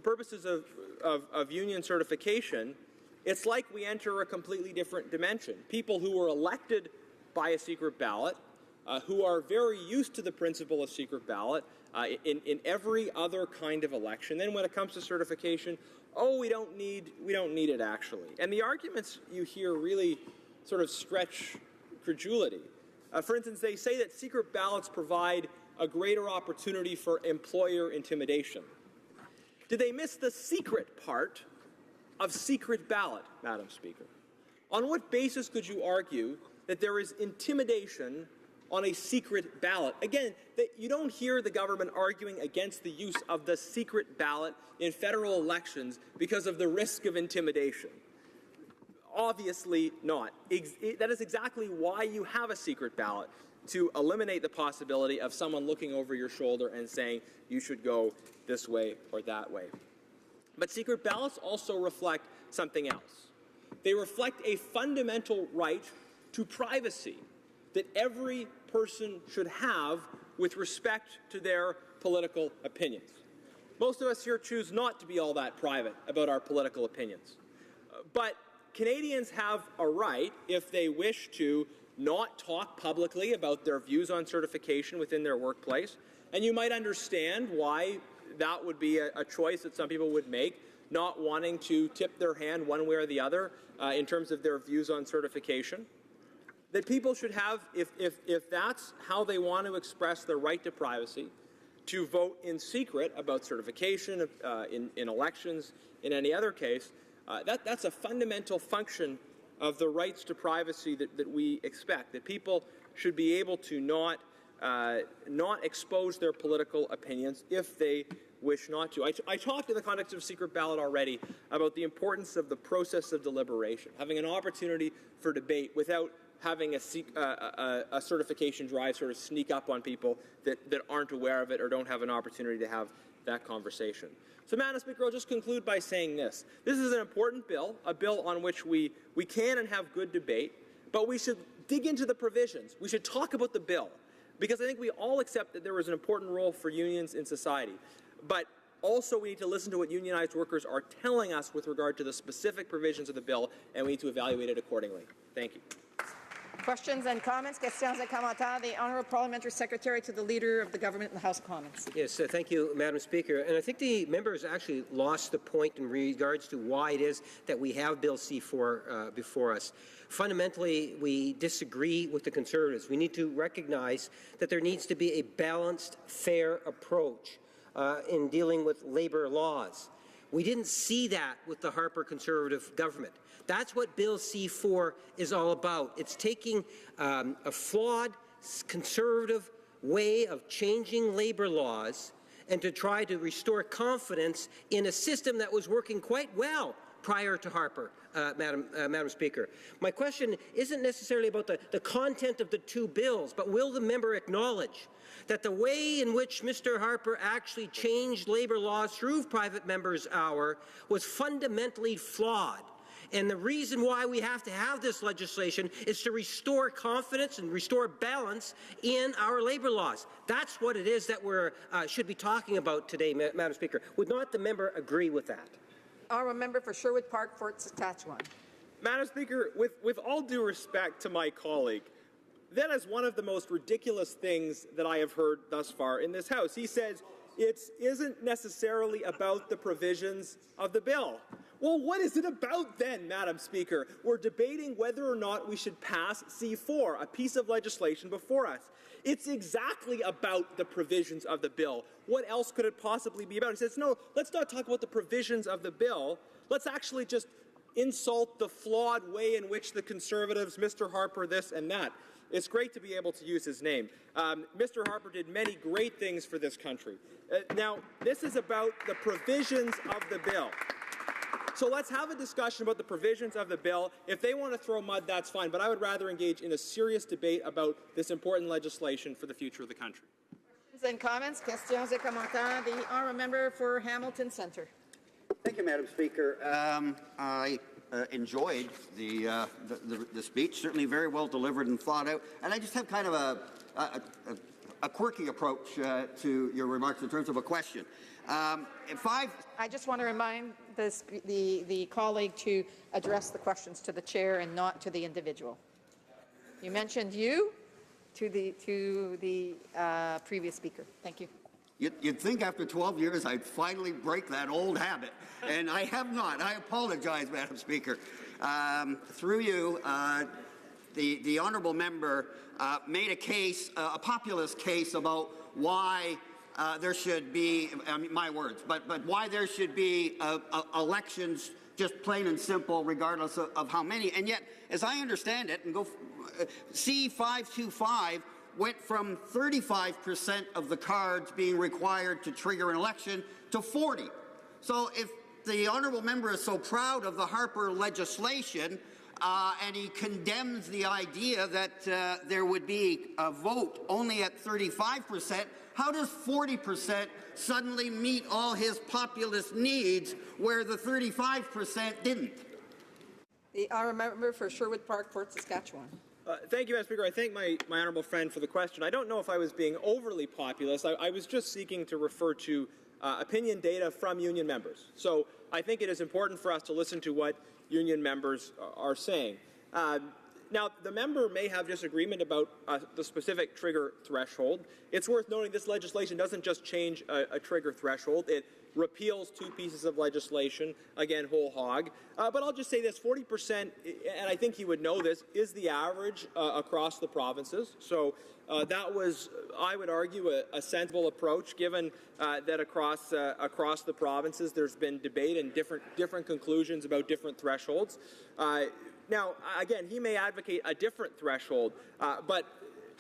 purposes of union certification, it's like we enter a completely different dimension. People who were elected by a secret ballot who are very used to the principle of secret ballot in every other kind of election. Then when it comes to certification, oh, we don't need it actually. And the arguments you hear really sort of stretch credulity. For instance, they say that secret ballots provide a greater opportunity for employer intimidation. Did they miss the secret part of secret ballot, Madam Speaker? On what basis could you argue that there is intimidation on a secret ballot? Again, you don't hear the government arguing against the use of the secret ballot in federal elections because of the risk of intimidation. Obviously not. That is exactly why you have a secret ballot, to eliminate the possibility of someone looking over your shoulder and saying you should go this way or that way. But secret ballots also reflect something else. They reflect a fundamental right to privacy that every person should have with respect to their political opinions. Most of us here choose not to be all that private about our political opinions. But Canadians have a right, if they wish to, not talk publicly about their views on certification within their workplace. And you might understand why that would be a choice that some people would make, not wanting to tip their hand one way or the other in terms of their views on certification. That people should have, if that's how they want to express their right to privacy, to vote in secret about certification in elections, in any other case, that's a fundamental function of the rights to privacy that we expect, that people should be able to not expose their political opinions if they wish not to. I talked in the context of secret ballot already about the importance of the process of deliberation, having an opportunity for debate without having a certification drive sort of sneak up on people that aren't aware of it or don't have an opportunity to have that conversation. So, Madam Speaker, I'll just conclude by saying this. This is an important bill, a bill on which we can and have good debate, but we should dig into the provisions. We should talk about the bill, because I think we all accept that there is an important role for unions in society. But also we need to listen to what unionized workers are telling us with regard to the specific provisions of the bill, and we need to evaluate it accordingly. Thank you. Questions and comments? Questions et commentaires. The Honourable Parliamentary Secretary to the Leader of the Government in the House of Commons. Yes, thank you, Madam Speaker. And I think the members actually lost the point in regards to why it is that we have Bill C4 before us. Fundamentally, we disagree with the Conservatives. We need to recognize that there needs to be a balanced, fair approach in dealing with labour laws. We didn't see that with the Harper Conservative government. That's what Bill C4 is all about. It's taking a flawed, conservative way of changing labour laws and to try to restore confidence in a system that was working quite well prior to Harper, Madam Speaker. My question isn't necessarily about the content of the two bills, but will the member acknowledge that the way in which Mr. Harper actually changed labour laws through private members' hour was fundamentally flawed? And the reason why we have to have this legislation is to restore confidence and restore balance in our labour laws. That's what it is that we should be talking about today, Madam Speaker. Would not the member agree with that? Honourable Member for Sherwood Park, Fort Saskatchewan. Madam Speaker, with all due respect to my colleague, that is one of the most ridiculous things that I have heard thus far in this House. He says it isn't necessarily about the provisions of the bill. Well, what is it about then, Madam Speaker? We're debating whether or not we should pass C4, a piece of legislation before us. It's exactly about the provisions of the bill. What else could it possibly be about? He says, no, let's not talk about the provisions of the bill. Let's actually just insult the flawed way in which the Conservatives, Mr. Harper, this and that. It's great to be able to use his name. Mr. Harper did many great things for this country. Now, this is about the provisions of the bill. So let's have a discussion about the provisions of the bill. If they want to throw mud, that's fine, but I would rather engage in a serious debate about this important legislation for the future of the country. Questions and comments? Questions et commentaires. The Honourable Member for Hamilton Centre. Thank you, Madam Speaker. I enjoyed the speech, certainly very well delivered and thought out, and I just have kind of a quirky approach to your remarks in terms of a question. I just want to remind the colleague to address the questions to the chair and not to the individual. You mentioned you, to the previous speaker. Thank you. You'd think after 12 years I'd finally break that old habit, and I have not. I apologize, Madam Speaker. Through you, the honourable member made a case, a populist case about why there should be, my words, but why there should be elections just plain and simple regardless of how many. And yet, as I understand it, and C525 went from 35% of the cards being required to trigger an election to 40. So if the honourable member is so proud of the Harper legislation and he condemns the idea that there would be a vote only at 35%, how does 40% suddenly meet all his populist needs where the 35% didn't? The honourable member for Sherwood Park, Fort Saskatchewan. Thank you, Madam Speaker. I thank my honourable friend for the question. I don't know if I was being overly populist. I was just seeking to refer to opinion data from union members. So I think it is important for us to listen to what union members are saying. Now, the member may have disagreement about the specific trigger threshold. It's worth noting this legislation doesn't just change a trigger threshold. It repeals 2 pieces of legislation, again, whole hog. But I'll just say this, 40%, and I think he would know this, is the average across the provinces. So that was, I would argue, a sensible approach, given that across the provinces there's been debate and different conclusions about different thresholds. Now, again, he may advocate a different threshold, but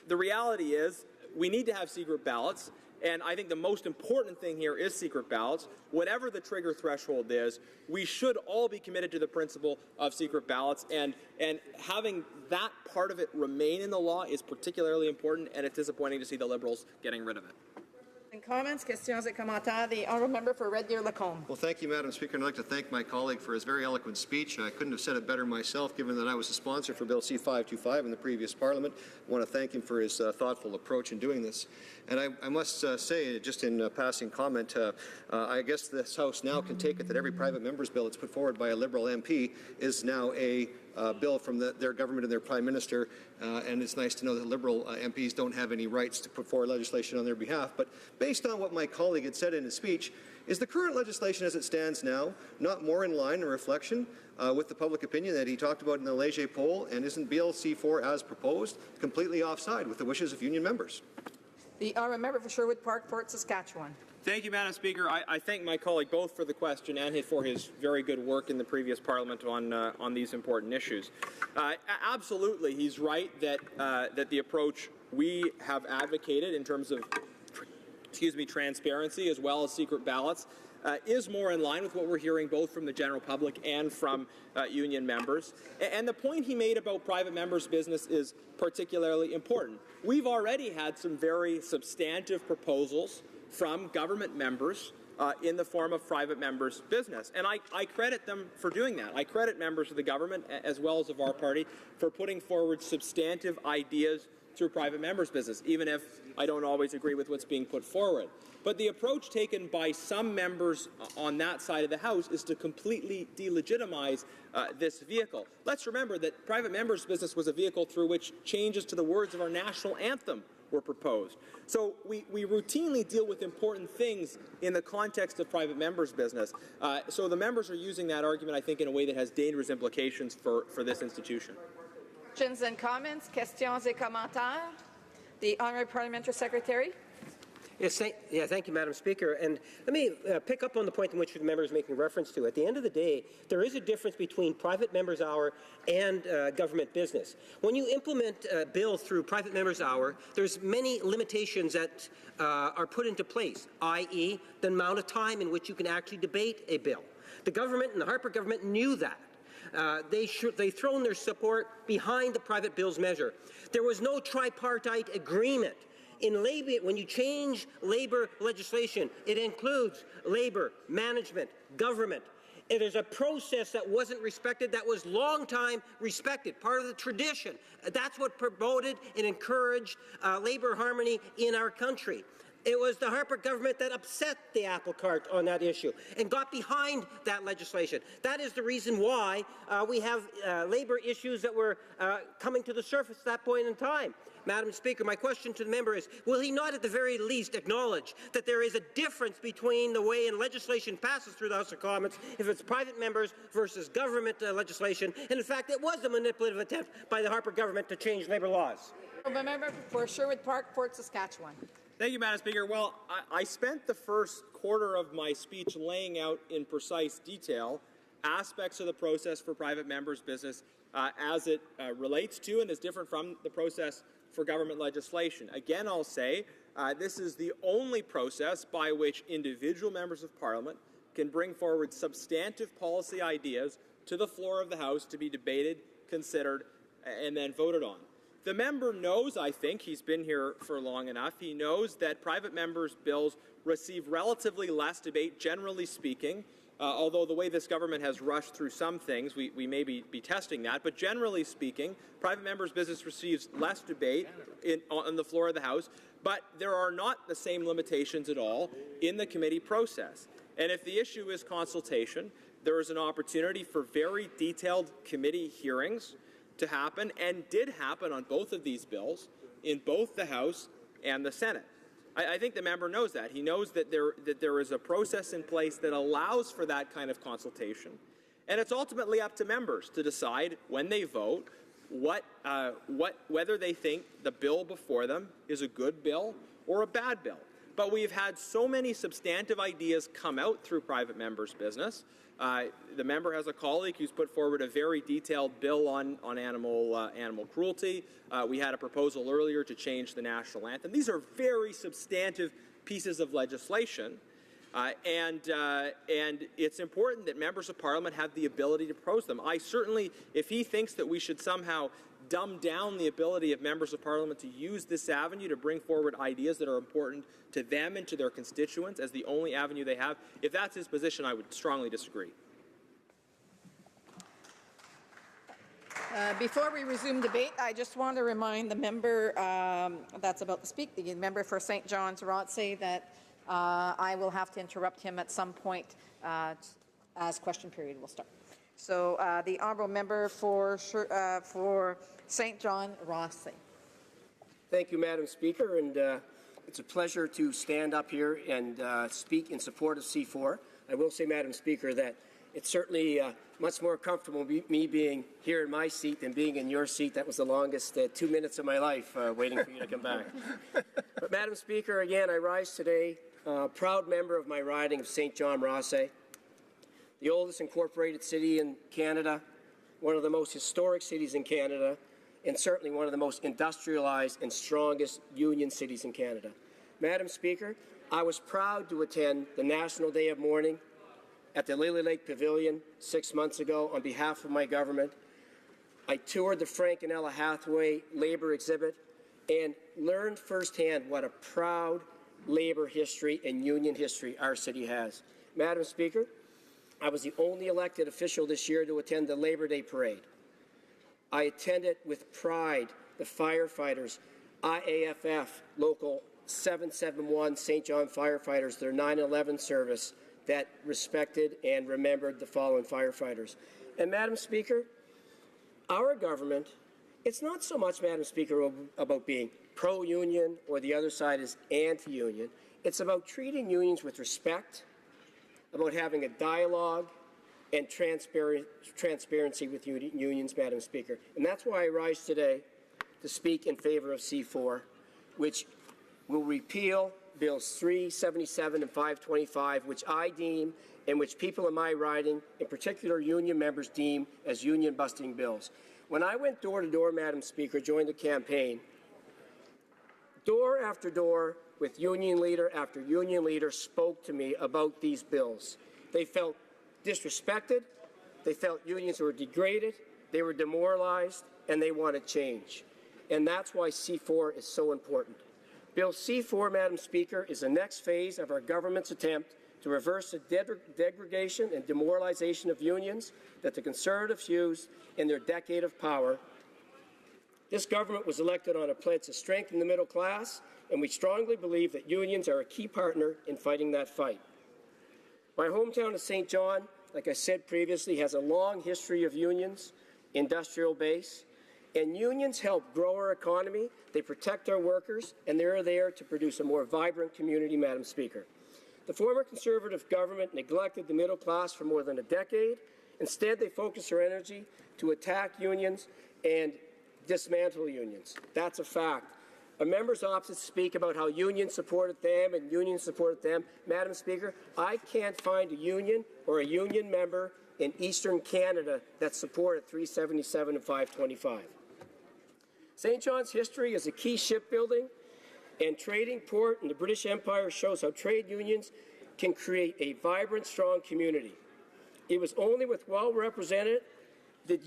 the reality is we need to have secret ballots. And I think the most important thing here is secret ballots. Whatever the trigger threshold is, we should all be committed to the principle of secret ballots, and having that part of it remain in the law is particularly important, and it's disappointing to see the Liberals getting rid of it. And comments, questions et commentaires. The honourable member for Red Deer Lacombe. Well, thank you, Madam Speaker. And I'd like to thank my colleague for his very eloquent speech. I couldn't have said it better myself, given that I was a sponsor for Bill C-525 in the previous Parliament. I want to thank him for his thoughtful approach in doing this. And I must say, just in passing comment, I guess this House now can take it that every private member's bill that's put forward by a Liberal MP is now a bill from their government and their Prime Minister, and it's nice to know that Liberal MPs don't have any rights to put forward legislation on their behalf. But based on what my colleague had said in his speech, is the current legislation as it stands now not more in line and reflection with the public opinion that he talked about in the Leger poll, and isn't Bill C-4 as proposed completely offside with the wishes of union members? The honourable member for Sherwood Park, Fort Saskatchewan. Thank you, Madam Speaker. I thank my colleague both for the question and for his very good work in the previous Parliament on these important issues. Absolutely, he's right that the approach we have advocated in terms of, transparency as well as secret ballots is more in line with what we're hearing both from the general public and from union members. And the point he made about private members' business is particularly important. We've already had some very substantive proposals from government members in the form of private members' business. And I credit them for doing that. I credit members of the government, as well as of our party, for putting forward substantive ideas through private members' business, even if I don't always agree with what's being put forward. But the approach taken by some members on that side of the House is to completely delegitimize this vehicle. Let's remember that private members' business was a vehicle through which changes to the words of our national anthem were proposed. So we routinely deal with important things in the context of private members' business. So the members are using that argument, I think, in a way that has dangerous implications for this institution. Questions and comments, questions et commentaires. The Honourable Parliamentary Secretary. Yes, thank you, Madam Speaker. And let me pick up on the point in which the member is making reference to. At the end of the day, there is a difference between private members' hour and government business. When you implement a bill through private members' hour, there's many limitations that are put into place, i.e. the amount of time in which you can actually debate a bill. The government and the Harper government knew that. They've thrown their support behind the private bills measure. There was no tripartite agreement. In labor, when you change labor legislation, it includes labor, management, government. And there's a process that wasn't respected that was long time respected, part of the tradition. That's what promoted and encouraged labor harmony in our country. It was the Harper government that upset the apple cart on that issue and got behind that legislation. That is the reason why we have labour issues that were coming to the surface at that point in time. Madam Speaker, my question to the member is, will he not at the very least acknowledge that there is a difference between the way legislation passes through the House of Commons if it's private members versus government legislation, and in fact it was a manipulative attempt by the Harper government to change labour laws? The member for Sherwood Park, Fort Saskatchewan. Thank you, Madam Speaker. Well, I spent the first quarter of my speech laying out in precise detail aspects of the process for private members' business as it relates to and is different from the process for government legislation. Again, I'll say this is the only process by which individual members of Parliament can bring forward substantive policy ideas to the floor of the House to be debated, considered, and then voted on. The member knows, I think, he's been here for long enough, he knows that private members' bills receive relatively less debate, generally speaking, although the way this government has rushed through some things, we may be testing that, but generally speaking, private members' business receives less debate on the floor of the House, but there are not the same limitations at all in the committee process. And if the issue is consultation, there is an opportunity for very detailed committee hearings to happen, and did happen on both of these bills in both the House and the Senate. I think the member knows that. He knows that there is a process in place that allows for that kind of consultation, and it's ultimately up to members to decide when they vote whether they think the bill before them is a good bill or a bad bill. But we've had so many substantive ideas come out through private members' business. The member has a colleague who's put forward a very detailed bill on animal cruelty. We had a proposal earlier to change the national anthem. These are very substantive pieces of legislation, and it's important that members of Parliament have the ability to propose them. I certainly, if he thinks that we should somehow dumb down the ability of members of Parliament to use this avenue to bring forward ideas that are important to them and to their constituents as the only avenue they have, if that's his position, I would strongly disagree. Before we resume debate, I just want to remind the member that's about to speak, the member for St. John's Rothsay, that I will have to interrupt him at some point as question period will start. So the honourable member for St. John Rothsay. Thank you, Madam Speaker, and it's a pleasure to stand up here and speak in support of C4. I will say, Madam Speaker, that it's certainly much more comfortable me being here in my seat than being in your seat. That was the longest 2 minutes of my life waiting for you to come back. But, Madam Speaker, again, I rise today, proud member of my riding of St. John Rothsay, the oldest incorporated city in Canada, one of the most historic cities in Canada, and certainly one of the most industrialized and strongest union cities in Canada. Madam Speaker, I was proud to attend the National Day of Mourning at the Lily Lake Pavilion 6 months ago on behalf of my government. I toured the Frank and Ella Hathaway labor exhibit and learned firsthand what a proud labor history and union history our city has. Madam Speaker, I was the only elected official this year to attend the Labor Day Parade. I attended with pride the firefighters, IAFF Local 771 St. John firefighters, their 9/11 service that respected and remembered the fallen firefighters. And Madam Speaker, our government, it's not so much, Madam Speaker, about being pro-union or the other side is anti-union. It's about treating unions with respect, about having a dialogue and transparency with unions, Madam Speaker. And that's why I rise today to speak in favor of C4, which will repeal Bills 377 and 525, which I deem and which people in my riding, in particular union members, deem as union-busting bills. When I went door to door, Madam Speaker, during the campaign, door after door with union leader after union leader spoke to me about these bills. They felt disrespected, they felt unions were degraded, they were demoralized, and they wanted change. And that's why C4 is so important. Bill C4, Madam Speaker, is the next phase of our government's attempt to reverse the degradation and demoralization of unions that the Conservatives used in their decade of power This government was elected on a pledge to strengthen the middle class, and we strongly believe that unions are a key partner in fighting that fight. My hometown of St. John, like I said previously, has a long history of unions, industrial base, and unions help grow our economy, they protect our workers, and they're there to produce a more vibrant community, Madam Speaker. The former Conservative government neglected the middle class for more than a decade. Instead, they focused their energy to attack unions and dismantle unions. That's a fact. Our members opposite speak about how unions supported them and unions supported them. Madam Speaker, I can't find a union or a union member in Eastern Canada that supported 377 and 525. St. John's history as a key shipbuilding and trading port in the British Empire shows how trade unions can create a vibrant, strong community. It was only with well-represented with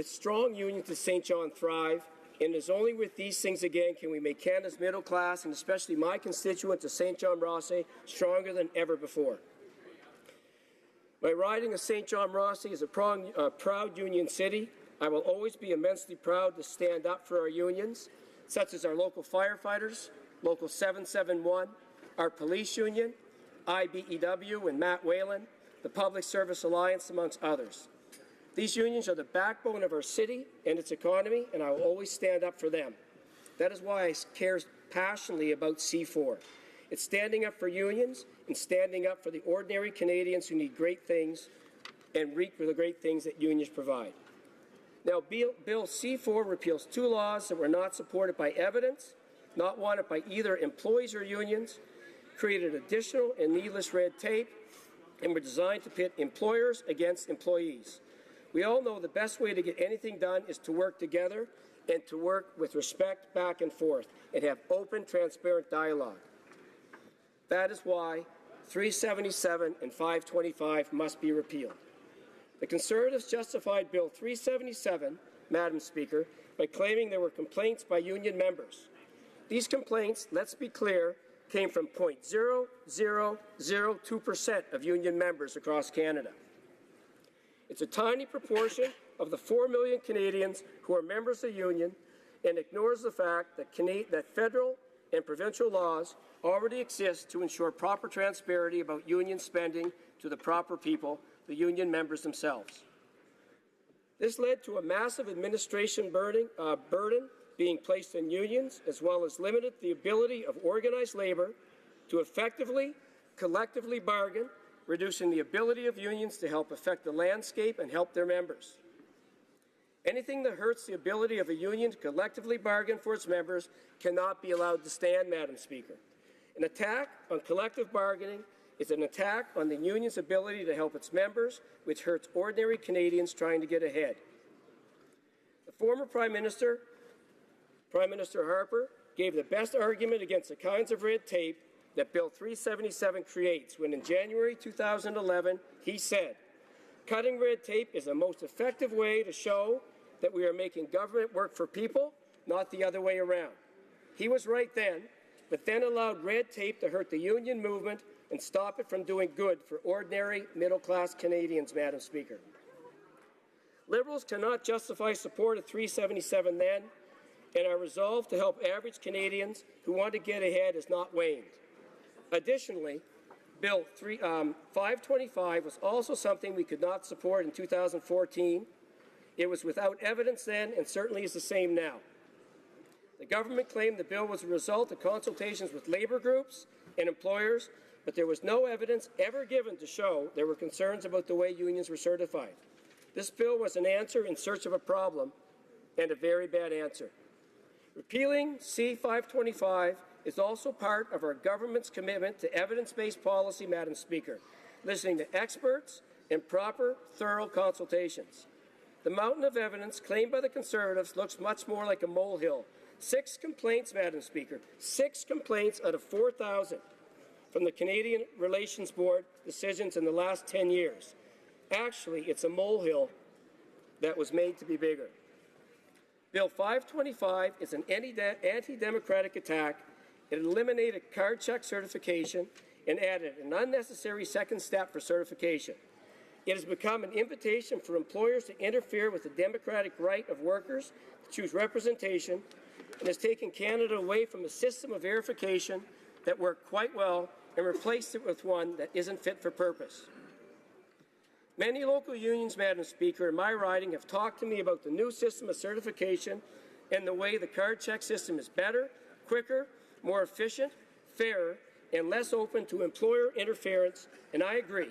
strong unions did St. John thrive, and it is only with these things again can we make Canada's middle class, and especially my constituents of St. John Rothsay, stronger than ever before. My riding of St. John Rothsay is a proud union city. I will always be immensely proud to stand up for our unions, such as our local firefighters, Local 771, our police union, IBEW and Matt Whalen, the Public Service Alliance, amongst others. These unions are the backbone of our city and its economy, and I will always stand up for them. That is why I care passionately about C4. It's standing up for unions and standing up for the ordinary Canadians who need great things and reap for the great things that unions provide. Now, Bill C4 repeals two laws that were not supported by evidence, not wanted by either employees or unions, created additional and needless red tape, and were designed to pit employers against employees. We all know the best way to get anything done is to work together and to work with respect back and forth and have open, transparent dialogue. That is why 377 and 525 must be repealed. The Conservatives justified Bill 377, Madam Speaker, by claiming there were complaints by union members. These complaints, let's be clear, came from 0.0002% of union members across Canada. It's a tiny proportion of the 4 million Canadians who are members of the union and ignores the fact that federal and provincial laws already exist to ensure proper transparency about union spending to the proper people, the union members themselves. This led to a massive administration burden being placed on unions, as well as limited the ability of organized labor to effectively, collectively bargain, reducing the ability of unions to help affect the landscape and help their members. Anything that hurts the ability of a union to collectively bargain for its members cannot be allowed to stand, Madam Speaker. An attack on collective bargaining is an attack on the union's ability to help its members, which hurts ordinary Canadians trying to get ahead. The former Prime Minister Harper, gave the best argument against the kinds of red tape that Bill 377 creates when in January 2011 he said, "Cutting red tape is the most effective way to show that we are making government work for people, not the other way around." He was right then, but then allowed red tape to hurt the union movement and stop it from doing good for ordinary middle-class Canadians, Madam Speaker. Liberals cannot justify support of 377 then, and our resolve to help average Canadians who want to get ahead has not waned. Additionally, Bill 525 was also something we could not support in 2014. It was without evidence then and certainly is the same now. The government claimed the bill was a result of consultations with labour groups and employers, but there was no evidence ever given to show there were concerns about the way unions were certified. This bill was an answer in search of a problem, and a very bad answer. Repealing C-525 is also part of our government's commitment to evidence-based policy, Madam Speaker, listening to experts and proper, thorough consultations. The mountain of evidence claimed by the Conservatives looks much more like a molehill. 6 complaints, Madam Speaker, 6 complaints out of 4,000 from the Canadian Relations Board decisions in the last 10 years. Actually, it's a molehill that was made to be bigger. Bill 525 is an anti-democratic attack. It eliminated card check certification and added an unnecessary second step for certification. It has become an invitation for employers to interfere with the democratic right of workers to choose representation and has taken Canada away from a system of verification that worked quite well and replaced it with one that isn't fit for purpose. Many local unions, Madam Speaker, in my riding have talked to me about the new system of certification and the way the card check system is better, quicker, more efficient, fairer, and less open to employer interference, and I agree.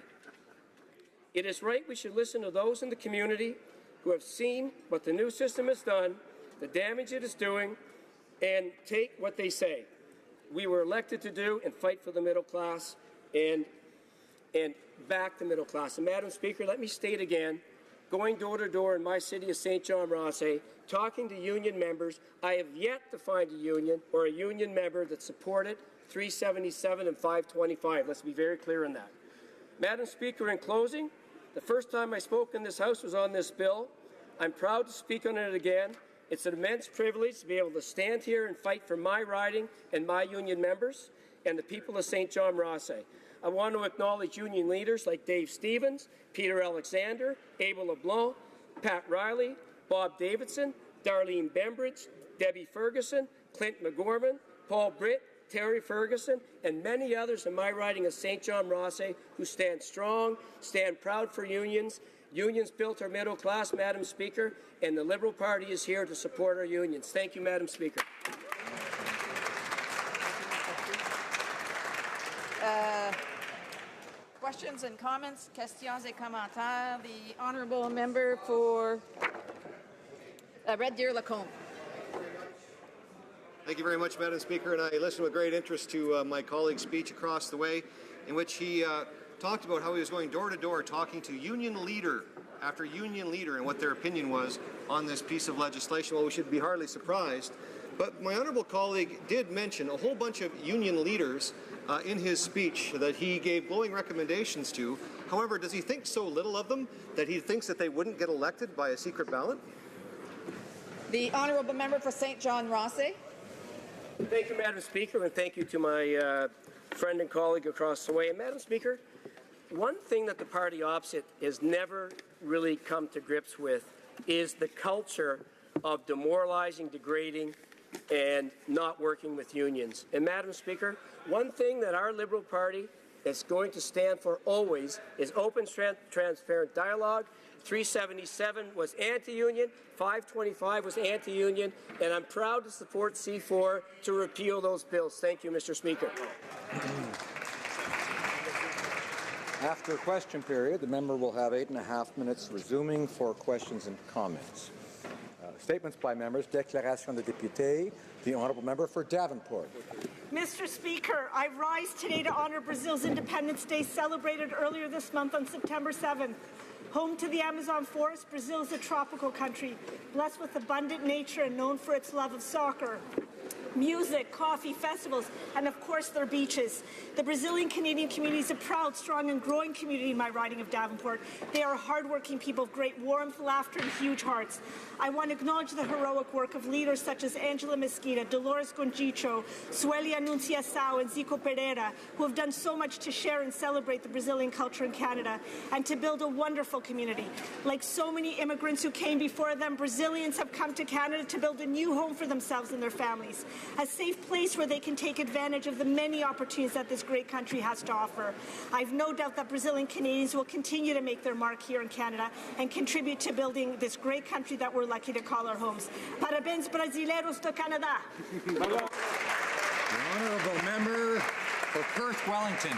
It is right we should listen to those in the community who have seen what the new system has done, the damage it is doing, and take what they say. We were elected to do and fight for the middle class and back the middle class. And Madam Speaker, let me state again, going door to door in my city of St. John Rothsay, talking to union members, I have yet to find a union or a union member that supported 377 and 525. Let's be very clear on that. Madam Speaker, in closing, the first time I spoke in this House was on this bill. I'm proud to speak on it again. It's an immense privilege to be able to stand here and fight for my riding and my union members and the people of St. John Rothsay. I want to acknowledge union leaders like Dave Stevens, Peter Alexander, Abel LeBlanc, Pat Riley, Bob Davidson, Darlene Bembridge, Debbie Ferguson, Clint McGorman, Paul Britt, Terry Ferguson, and many others in my riding of St. John Rothsay who stand strong, stand proud for unions. Unions built our middle class, Madam Speaker, and the Liberal Party is here to support our unions. Thank you, Madam Speaker. Questions and comments? Questions et commentaires. The honourable member for Red Deer Lacombe. Thank you very much, Madam Speaker, and I listened with great interest to my colleague's speech across the way, in which he talked about how he was going door to door talking to union leader after union leader and what their opinion was on this piece of legislation. Well, we should be hardly surprised. But my honourable colleague did mention a whole bunch of union leaders in his speech that he gave glowing recommendations to. However, does he think so little of them that he thinks that they wouldn't get elected by a secret ballot? The honourable member for St. John Rothsay. Thank you, Madam Speaker, and thank you to my friend and colleague across the way. And Madam Speaker, one thing that the party opposite has never really come to grips with is the culture of demoralizing, degrading, and not working with unions. And Madam Speaker, one thing that our Liberal Party is going to stand for always is open, transparent dialogue. 377 was anti-union, 525 was anti-union, and I'm proud to support C4 to repeal those bills. Thank you, Mr. Speaker. After question period, the member will have 8.5 minutes resuming for questions and comments. Statements by members. Déclaration de député. The honourable member for Davenport. Mr. Speaker, I rise today to honour Brazil's Independence Day celebrated earlier this month on September 7th. Home to the Amazon forest, Brazil is a tropical country, blessed with abundant nature and known for its love of soccer, music, coffee, festivals, and of course their beaches. The Brazilian Canadian community is a proud, strong, and growing community in my riding of Davenport. They are hardworking people of great warmth, laughter, and huge hearts. I want to acknowledge the heroic work of leaders such as Angela Mesquita, Dolores Gonjicho, Sueli Anunciação, and Zico Pereira, who have done so much to share and celebrate the Brazilian culture in Canada and to build a wonderful community. Like so many immigrants who came before them, Brazilians have come to Canada to build a new home for themselves and their families, a safe place where they can take advantage of the many opportunities that this great country has to offer. I've no doubt that Brazilian Canadians will continue to make their mark here in Canada and contribute to building this great country that we're lucky to call our homes. Parabéns, brasileiros do Canadá. The honourable member for Perth Wellington.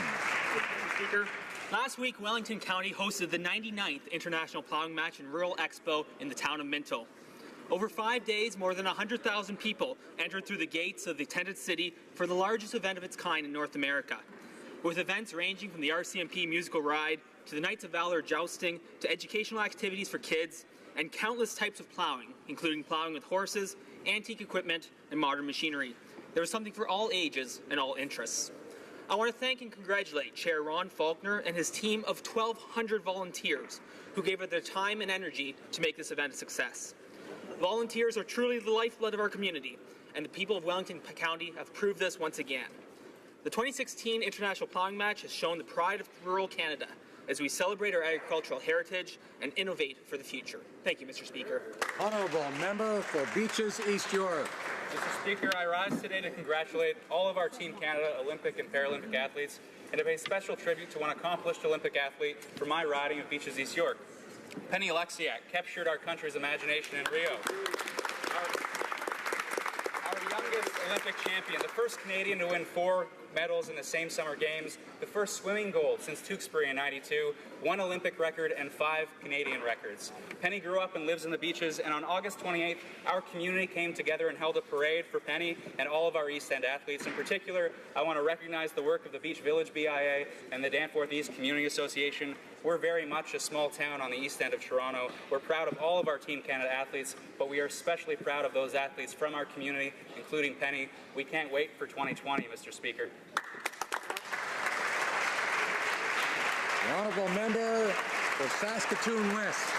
Speaker, last week Wellington County hosted the 99th International Plowing Match and Rural Expo in the town of Minto. Over 5 days, more than 100,000 people entered through the gates of the tented city for the largest event of its kind in North America, with events ranging from the RCMP musical ride to the Knights of Valor jousting to educational activities for kids and countless types of plowing, including plowing with horses, antique equipment, and modern machinery. There was something for all ages and all interests. I want to thank and congratulate Chair Ron Faulkner and his team of 1,200 volunteers who gave of their time and energy to make this event a success. Volunteers are truly the lifeblood of our community, and the people of Wellington County have proved this once again. The 2016 International Plowing Match has shown the pride of rural Canada, as we celebrate our agricultural heritage and innovate for the future. Thank you, Mr. Speaker. Honourable Member for Beaches East York. Mr. Speaker, I rise today to congratulate all of our Team Canada Olympic and Paralympic athletes and to pay special tribute to one accomplished Olympic athlete from my riding of Beaches East York. Penny Alexiak captured our country's imagination in Rio. Our youngest Olympic champion, the first Canadian to win 4 medals in the same Summer Games, the first swimming gold since Tewksbury in '92, 1 Olympic record and 5 Canadian records. Penny grew up and lives in the beaches, and on August 28th, our community came together and held a parade for Penny and all of our East End athletes. In particular, I want to recognize the work of the Beach Village BIA and the Danforth East Community Association. We're very much a small town on the east end of Toronto. We're proud of all of our Team Canada athletes, but we are especially proud of those athletes from our community, including Penny. We can't wait for 2020, Mr. Speaker. The Honourable Member for Saskatoon West.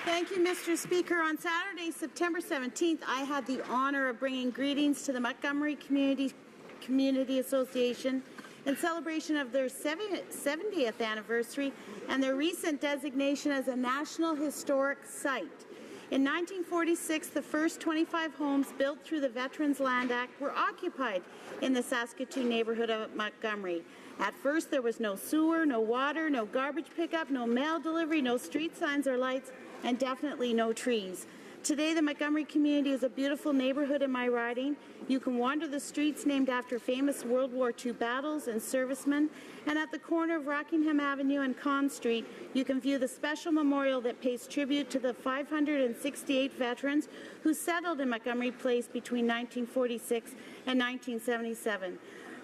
Thank you, Mr. Speaker. On Saturday, September 17th, I had the honour of bringing greetings to the Montgomery Community Association in celebration of their 70th anniversary and their recent designation as a National Historic Site. In 1946, the first 25 homes built through the Veterans Land Act were occupied in the Saskatoon neighbourhood of Montgomery. At first, there was no sewer, no water, no garbage pickup, no mail delivery, no street signs or lights, and definitely no trees. Today, the Montgomery community is a beautiful neighbourhood in my riding. You can wander the streets named after famous World War II battles and servicemen, and at the corner of Rockingham Avenue and Conn Street, you can view the special memorial that pays tribute to the 568 veterans who settled in Montgomery Place between 1946 and 1977.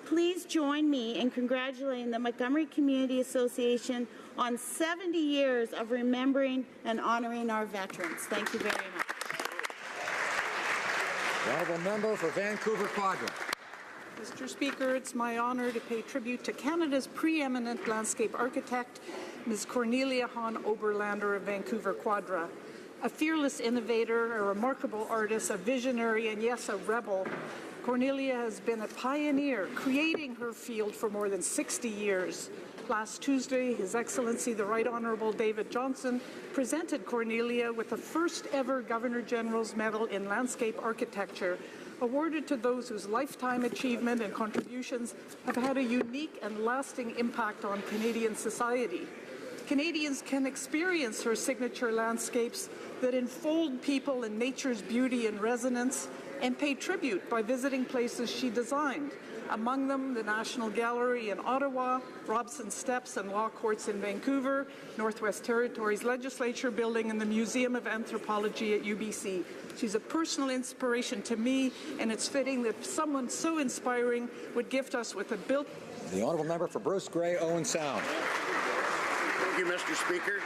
Please join me in congratulating the Montgomery Community Association on 70 years of remembering and honouring our veterans. Thank you very much. The Honourable Member for Vancouver Quadra. Mr. Speaker, it's my honour to pay tribute to Canada's preeminent landscape architect, Ms. Cornelia Hahn Oberlander of Vancouver Quadra. A fearless innovator, a remarkable artist, a visionary, and yes, a rebel, Cornelia has been a pioneer, creating her field for more than 60 years. Last Tuesday, His Excellency the Right Honourable David Johnston presented Cornelia with the first ever Governor-General's Medal in Landscape Architecture, awarded to those whose lifetime achievement and contributions have had a unique and lasting impact on Canadian society. Canadians can experience her signature landscapes that enfold people in nature's beauty and resonance, and pay tribute by visiting places she designed, among them the National Gallery in Ottawa, Robson Steps and Law Courts in Vancouver, Northwest Territories Legislature Building, and the Museum of Anthropology at UBC. She's a personal inspiration to me, and it's fitting that someone so inspiring would gift us with a built... The Honourable Member for Bruce Grey, Owen Sound. Thank you, Mr. Speaker.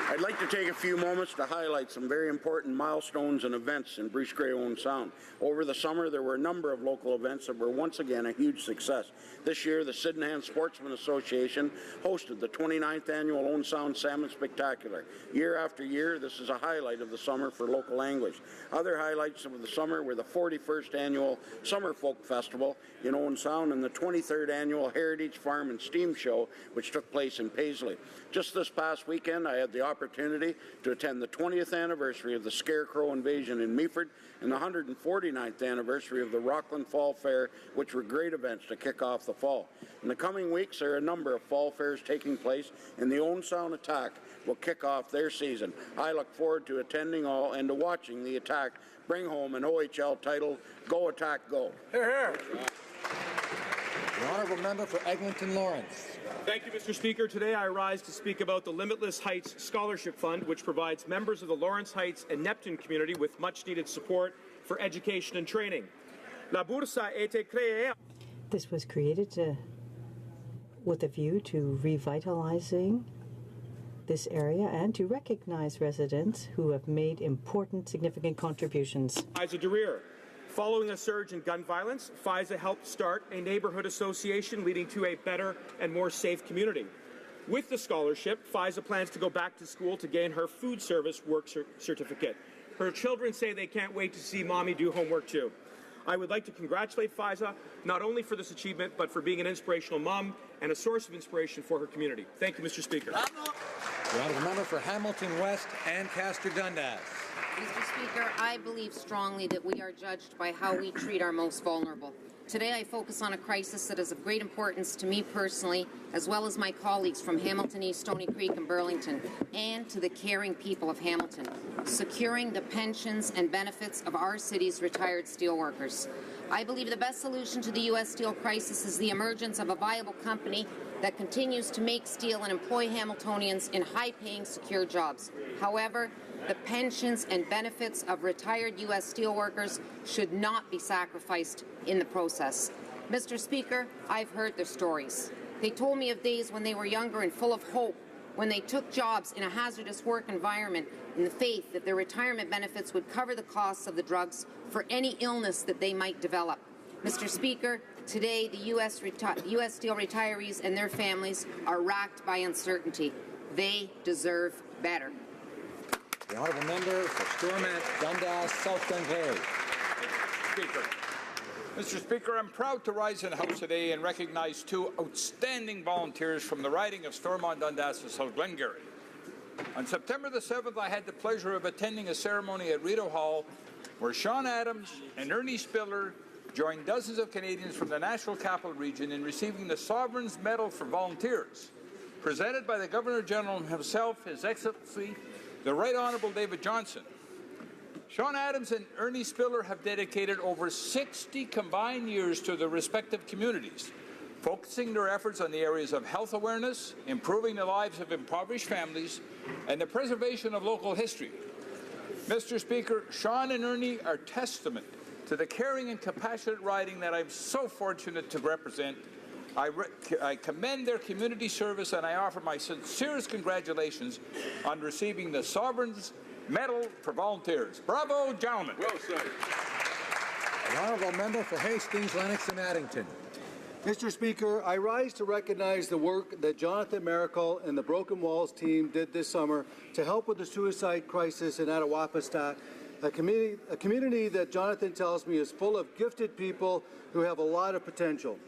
I'd like to take a few moments to highlight some very important milestones and events in Bruce Grey Owen Sound. Over the summer, there were a number of local events that were once again a huge success. This year, the Sydenham Sportsman Association hosted the 29th annual Owen Sound Salmon Spectacular. Year after year, this is a highlight of the summer for local anglers. Other highlights of the summer were the 41st annual Summer Folk Festival in Owen Sound and the 23rd annual Heritage Farm and Steam Show, which took place in Paisley. Just this past weekend, I had the opportunity to attend the 20th anniversary of the Scarecrow Invasion in Meaford and the 149th anniversary of the Rockland Fall Fair, which were great events to kick off the fall. In the coming weeks, there are a number of fall fairs taking place, and the Owen Sound Attack will kick off their season. I look forward to attending all and to watching the Attack bring home an OHL title, Go Attack Go. Hear, hear. The Honourable Member for Eglinton Lawrence. Thank you, Mr. Speaker. Today I rise to speak about the Limitless Heights Scholarship Fund, which provides members of the Lawrence Heights and Neptune community with much-needed support for education and training. La Bourse a été créée. This was created with a view to revitalizing this area and to recognize residents who have made important, significant contributions. FISA Dereer. Following a surge in gun violence, FISA helped start a neighborhood association leading to a better and more safe community. With the scholarship, FISA plans to go back to school to gain her food service work certificate. Her children say they can't wait to see Mommy do homework too. I would like to congratulate Faiza not only for this achievement, but for being an inspirational mom and a source of inspiration for her community. Thank you, Mr. Speaker. The honourable member for Hamilton West, Ancaster Dundas. Mr. Speaker, I believe strongly that we are judged by how we treat our most vulnerable. Today I focus on a crisis that is of great importance to me personally, as well as my colleagues from Hamilton East, Stony Creek and Burlington, and to the caring people of Hamilton, securing the pensions and benefits of our city's retired steelworkers. I believe the best solution to the U.S. steel crisis is the emergence of a viable company that continues to make steel and employ Hamiltonians in high-paying, secure jobs. However, the pensions and benefits of retired U.S. steelworkers should not be sacrificed in the process. Mr. Speaker, I've heard their stories. They told me of days when they were younger and full of hope, when they took jobs in a hazardous work environment in the faith that their retirement benefits would cover the costs of the drugs for any illness that they might develop. Mr. Speaker, today the U.S. steel retirees and their families are racked by uncertainty. They deserve better. The honourable member for Stormont, Dundas, South Glengarry. Speaker. Mr. Speaker, I'm proud to rise in the House today and recognize two outstanding volunteers from the riding of Stormont, Dundas and South Glengarry. On September the 7th, I had the pleasure of attending a ceremony at Rideau Hall where Sean Adams and Ernie Spiller joined dozens of Canadians from the National Capital Region in receiving the Sovereign's Medal for Volunteers, presented by the Governor-General himself, His Excellency, the Right Honourable David Johnston. Sean Adams and Ernie Spiller have dedicated over 60 combined years to their respective communities, focusing their efforts on the areas of health awareness, improving the lives of impoverished families, and the preservation of local history. Mr. Speaker, Sean and Ernie are testament to the caring and compassionate riding that I'm so fortunate to represent. I commend their community service, and I offer my sincerest congratulations on receiving the Sovereign's Medal for Volunteers. Bravo, gentlemen. Well said. The honourable member for Hastings, Lennox and Addington. Mr. Speaker, I rise to recognize the work that Jonathan Maracle and the Broken Walls team did this summer to help with the suicide crisis in Attawapistat, a community that Jonathan tells me is full of gifted people who have a lot of potential.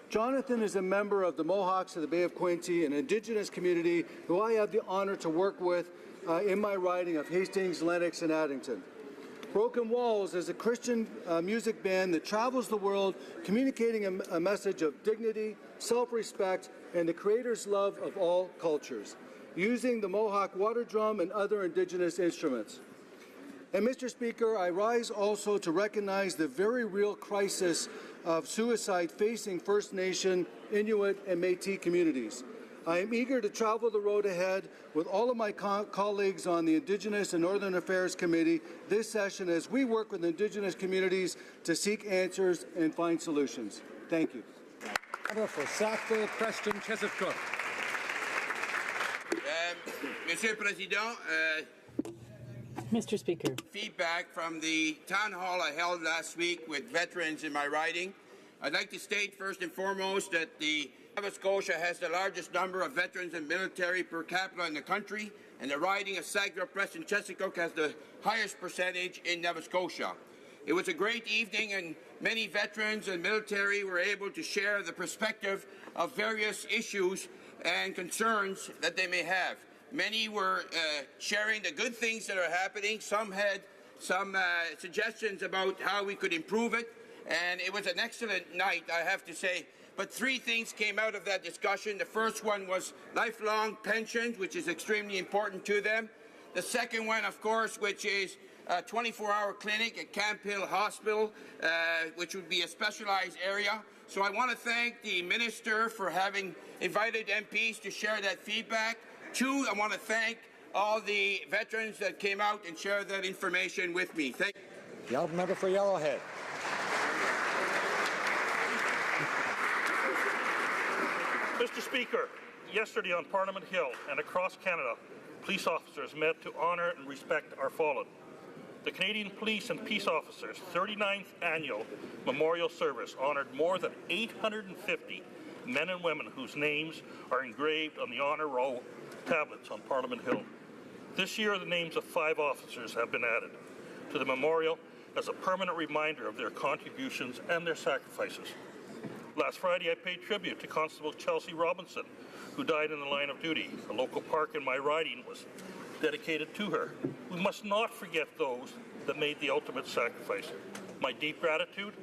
Jonathan is a member of the Mohawks of the Bay of Quinte, an Indigenous community who I have the honour to work with in my riding of Hastings, Lennox and Addington. Broken Walls is a Christian music band that travels the world communicating a message of dignity, self-respect, and the Creator's love of all cultures, using the Mohawk water drum and other Indigenous instruments. And Mr. Speaker, I rise also to recognize the very real crisis of suicide facing First Nation, Inuit, and Métis communities. I am eager to travel the road ahead with all of my colleagues on the Indigenous and Northern Affairs Committee this session as we work with Indigenous communities to seek answers and find solutions. Thank you. For Sackville, Preston, Chesapeake. Monsieur le Président, Mr. Speaker. Feedback from the town hall I held last week with veterans in my riding. I'd like to state first and foremost that the Nova Scotia has the largest number of veterans and military per capita in the country, and the riding of Sackville, Preston, Chesapeake has the highest percentage in Nova Scotia. It was a great evening, and many veterans and military were able to share the perspective of various issues and concerns that they may have. Many were sharing the good things that are happening. Some had some suggestions about how we could improve it, and it was an excellent night, I have to say. But three things came out of that discussion. The first one was lifelong pensions, which is extremely important to them. The second one, of course, which is a 24-hour clinic at Camp Hill Hospital, which would be a specialized area. So I want to thank the Minister for having invited MPs to share that feedback. Two, I want to thank all the veterans that came out and shared that information with me. Thank you. The honourable member for Yellowhead. Mr. Speaker, yesterday on Parliament Hill and across Canada, police officers met to honour and respect our fallen. The Canadian Police and Peace Officers' 39th annual memorial service honoured more than 850 men and women whose names are engraved on the honour roll tablets on Parliament Hill. This year, the names of 5 officers have been added to the memorial as a permanent reminder of their contributions and their sacrifices. Last Friday, I paid tribute to Constable Chelsea Robinson, who died in the line of duty. A local park in my riding was dedicated to her. We must not forget those that made the ultimate sacrifice. My deep gratitude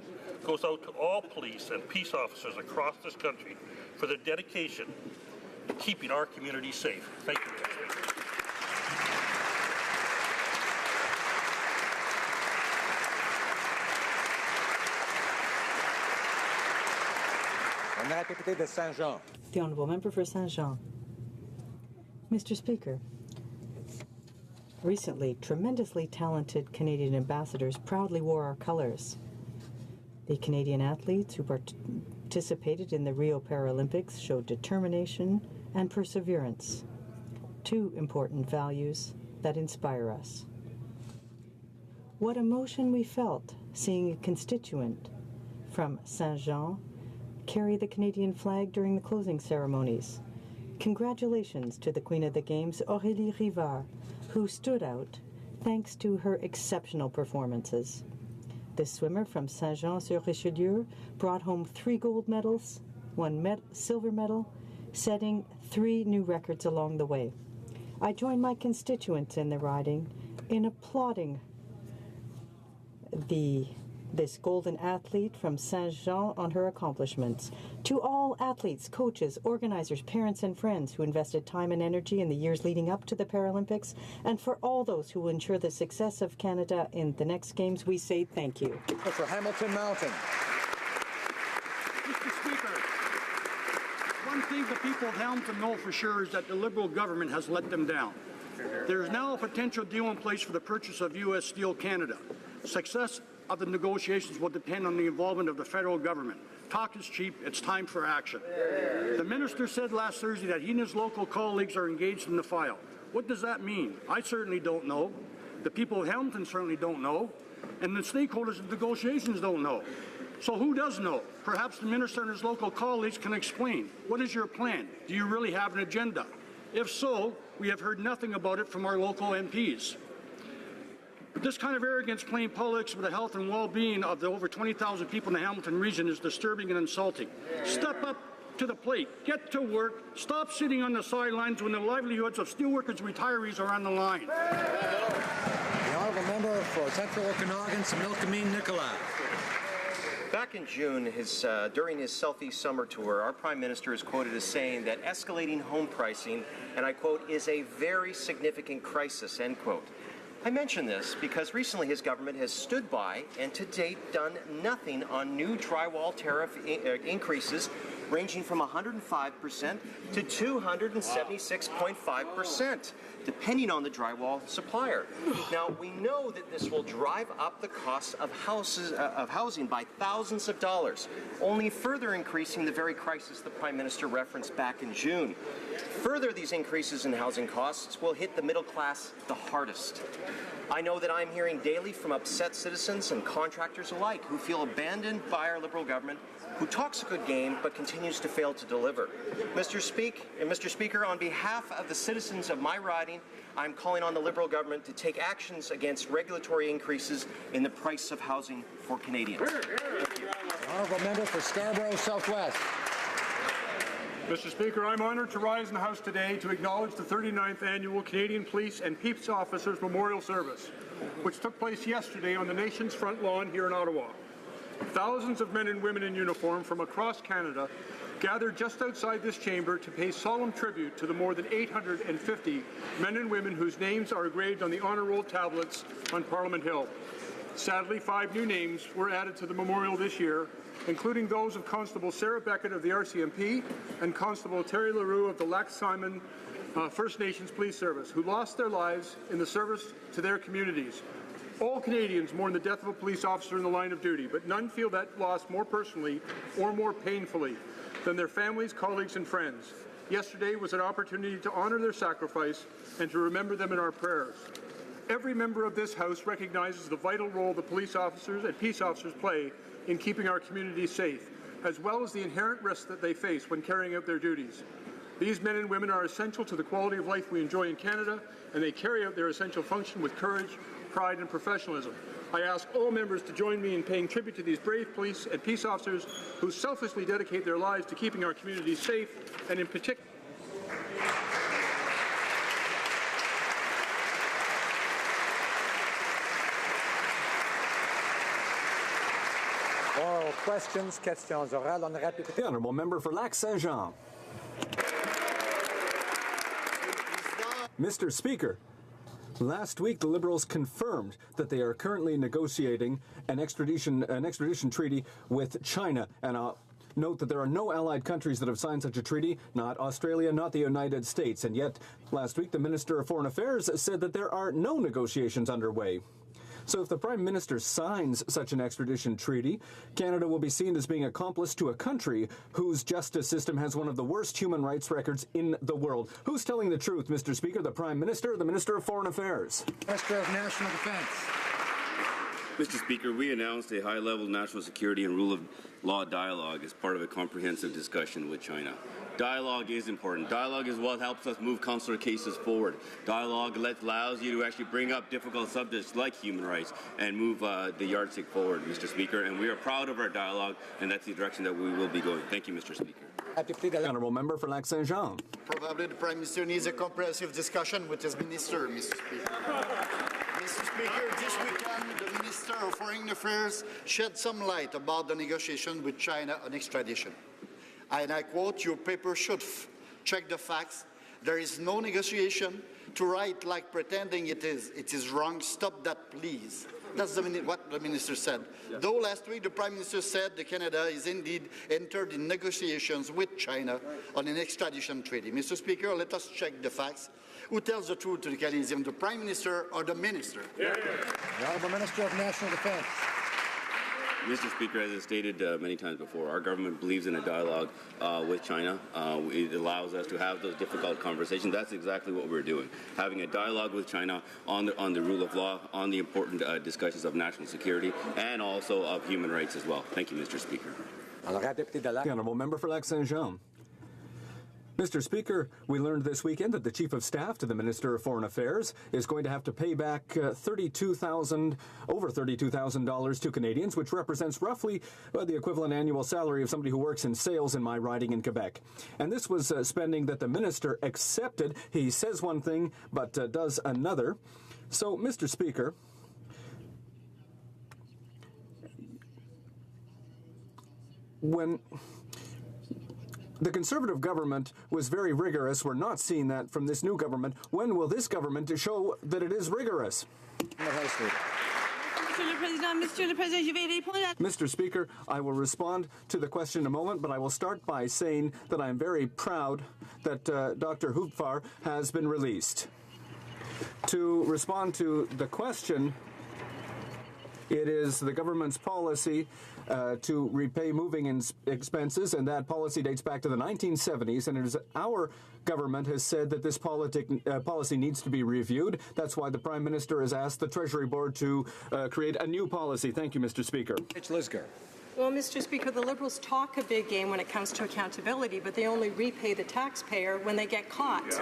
goes out to all police and peace officers across this country for their dedication to keeping our community safe. Thank you. de Saint-Jean. The Honourable Member for Saint-Jean. Mr. Speaker, recently, tremendously talented Canadian ambassadors proudly wore our colours. The Canadian athletes who participated in the Rio Paralympics showed determination and perseverance, two important values that inspire us. What emotion we felt seeing a constituent from Saint-Jean carry the Canadian flag during the closing ceremonies. Congratulations to the Queen of the Games, Aurélie Rivard, who stood out thanks to her exceptional performances. This swimmer from Saint-Jean-sur-Richelieu brought home 3 gold medals, 1 silver medal, setting 3 new records along the way. I join my constituents in the riding in applauding this golden athlete from Saint-Jean on her accomplishments. To all athletes, coaches, organizers, parents, and friends who invested time and energy in the years leading up to the Paralympics, and for all those who will ensure the success of Canada in the next Games, we say thank you. For Hamilton Mountain. Mr. Speaker, one thing the people of Hamilton know for sure is that the Liberal government has let them down. There is now a potential deal in place for the purchase of U.S. Steel Canada. Success of the negotiations will depend on the involvement of the federal government. Talk is cheap. It's time for action. The minister said last Thursday that he and his local colleagues are engaged in the file. What does that mean? I certainly don't know. The people of Hamilton certainly don't know. And the stakeholders of negotiations don't know. So who does know? Perhaps the minister and his local colleagues can explain. What is your plan? Do you really have an agenda? If so, we have heard nothing about it from our local MPs. This kind of arrogance playing politics with the health and well-being of the over 20,000 people in the Hamilton region is disturbing and insulting. Step up to the plate. Get to work. Stop sitting on the sidelines when the livelihoods of steelworkers and retirees are on the line. The Honourable Member for Central Okanagan, Similkameen Nicola. Back in June, during his Southeast Summer Tour, our Prime Minister is quoted as saying that escalating home pricing, and I quote, is a very significant crisis, end quote. I mention this because recently his government has stood by and to date done nothing on new drywall tariff increases ranging from 105% to 276.5%, depending on the drywall supplier. Now, we know that this will drive up the cost of housing by thousands of dollars, only further increasing the very crisis the Prime Minister referenced back in June. Further, these increases in housing costs will hit the middle class the hardest. I know that I'm hearing daily from upset citizens and contractors alike who feel abandoned by our Liberal government, who talks a good game but continues to fail to deliver. Mr. Speaker, on behalf of the citizens of my riding, I'm calling on the Liberal government to take actions against regulatory increases in the price of housing for Canadians. Honourable Member for Scarborough Southwest. Mr. Speaker, I'm honoured to rise in the House today to acknowledge the 39th Annual Canadian Police and Peace Officers Memorial Service, which took place yesterday on the nation's front lawn here in Ottawa. Thousands of men and women in uniform from across Canada gathered just outside this chamber to pay solemn tribute to the more than 850 men and women whose names are engraved on the honour roll tablets on Parliament Hill. Sadly, 5 new names were added to the memorial this year, including those of Constable Sarah Beckett of the RCMP and Constable Terry LaRue of the Lac Simon First Nations Police Service, who lost their lives in the service to their communities. All Canadians mourn the death of a police officer in the line of duty, but none feel that loss more personally or more painfully than their families, colleagues, and friends. Yesterday was an opportunity to honour their sacrifice and to remember them in our prayers. Every member of this House recognizes the vital role the police officers and peace officers play in keeping our communities safe, as well as the inherent risks that they face when carrying out their duties. These men and women are essential to the quality of life we enjoy in Canada, and they carry out their essential function with courage, pride, and professionalism. I ask all members to join me in paying tribute to these brave police and peace officers who selflessly dedicate their lives to keeping our communities safe, and in particular. Oral questions, questions orales. Honorable député. The honourable member for Lac-Saint-Jean. Mr. Speaker, last week the Liberals confirmed that they are currently negotiating an extradition treaty with China, and note that there are no allied countries that have signed such a treaty, not Australia, not the United States, and yet last week the Minister of Foreign Affairs said that there are no negotiations underway. So if the Prime Minister signs such an extradition treaty, Canada will be seen as being accomplice to a country whose justice system has one of the worst human rights records in the world. Who's telling the truth, Mr. Speaker, the Prime Minister or the Minister of Foreign Affairs? Minister of National Defence. Mr. Speaker, we announced a high-level national security and rule of law dialogue as part of a comprehensive discussion with China. Dialogue is important. Dialogue is what helps us move consular cases forward. Dialogue allows you to actually bring up difficult subjects like human rights and move the yardstick forward, Mr. Speaker. And we are proud of our dialogue, and that's the direction that we will be going. Thank you, Mr. Speaker. The honourable member for Lac-Saint-Jean. Probably the Prime Minister needs a comprehensive discussion with his minister, Mr. Speaker. Mr. Speaker, this weekend, the Minister of Foreign Affairs shed some light about the negotiation with China on extradition. And I quote, "Your paper should check the facts. There is no negotiation. To write like pretending it is wrong. Stop that, please." That's what the minister said. Yeah. Though last week the Prime Minister said that Canada is indeed entered in negotiations with China on an extradition treaty. Mr. Speaker, let us check the facts. Who tells the truth to the Canadians, the Prime Minister or the Minister? Yeah. The Honourable Minister of National Defence. Mr. Speaker, as I stated many times before, our government believes in a dialogue with China. It allows us to have those difficult conversations. That's exactly what we're doing, having a dialogue with China on the rule of law, on the important discussions of national security, and also of human rights as well. Thank you, Mr. Speaker. The honourable member for Lac-Saint-Jean. Mr. Speaker, we learned this weekend that the Chief of Staff to the Minister of Foreign Affairs is going to have to pay back over $32,000 to Canadians, which represents roughly the equivalent annual salary of somebody who works in sales in my riding in Quebec. And this was spending that the Minister accepted. He says one thing, but does another. So, Mr. Speaker, when the Conservative government was very rigorous, we're not seeing that from this new government. When will this government show that it is rigorous? Mr. Speaker, I will respond to the question in a moment, but I will start by saying that I am very proud that Dr. Hupfar has been released. To respond to the question, it is the government's policy to repay moving expenses, and that policy dates back to the 1970s, and it is our government has said that this policy needs to be reviewed. That's why the Prime Minister has asked the Treasury Board to create a new policy. Thank you, Mr. Speaker. Well, Mr. Speaker, the Liberals talk a big game when it comes to accountability, but they only repay the taxpayer when they get caught.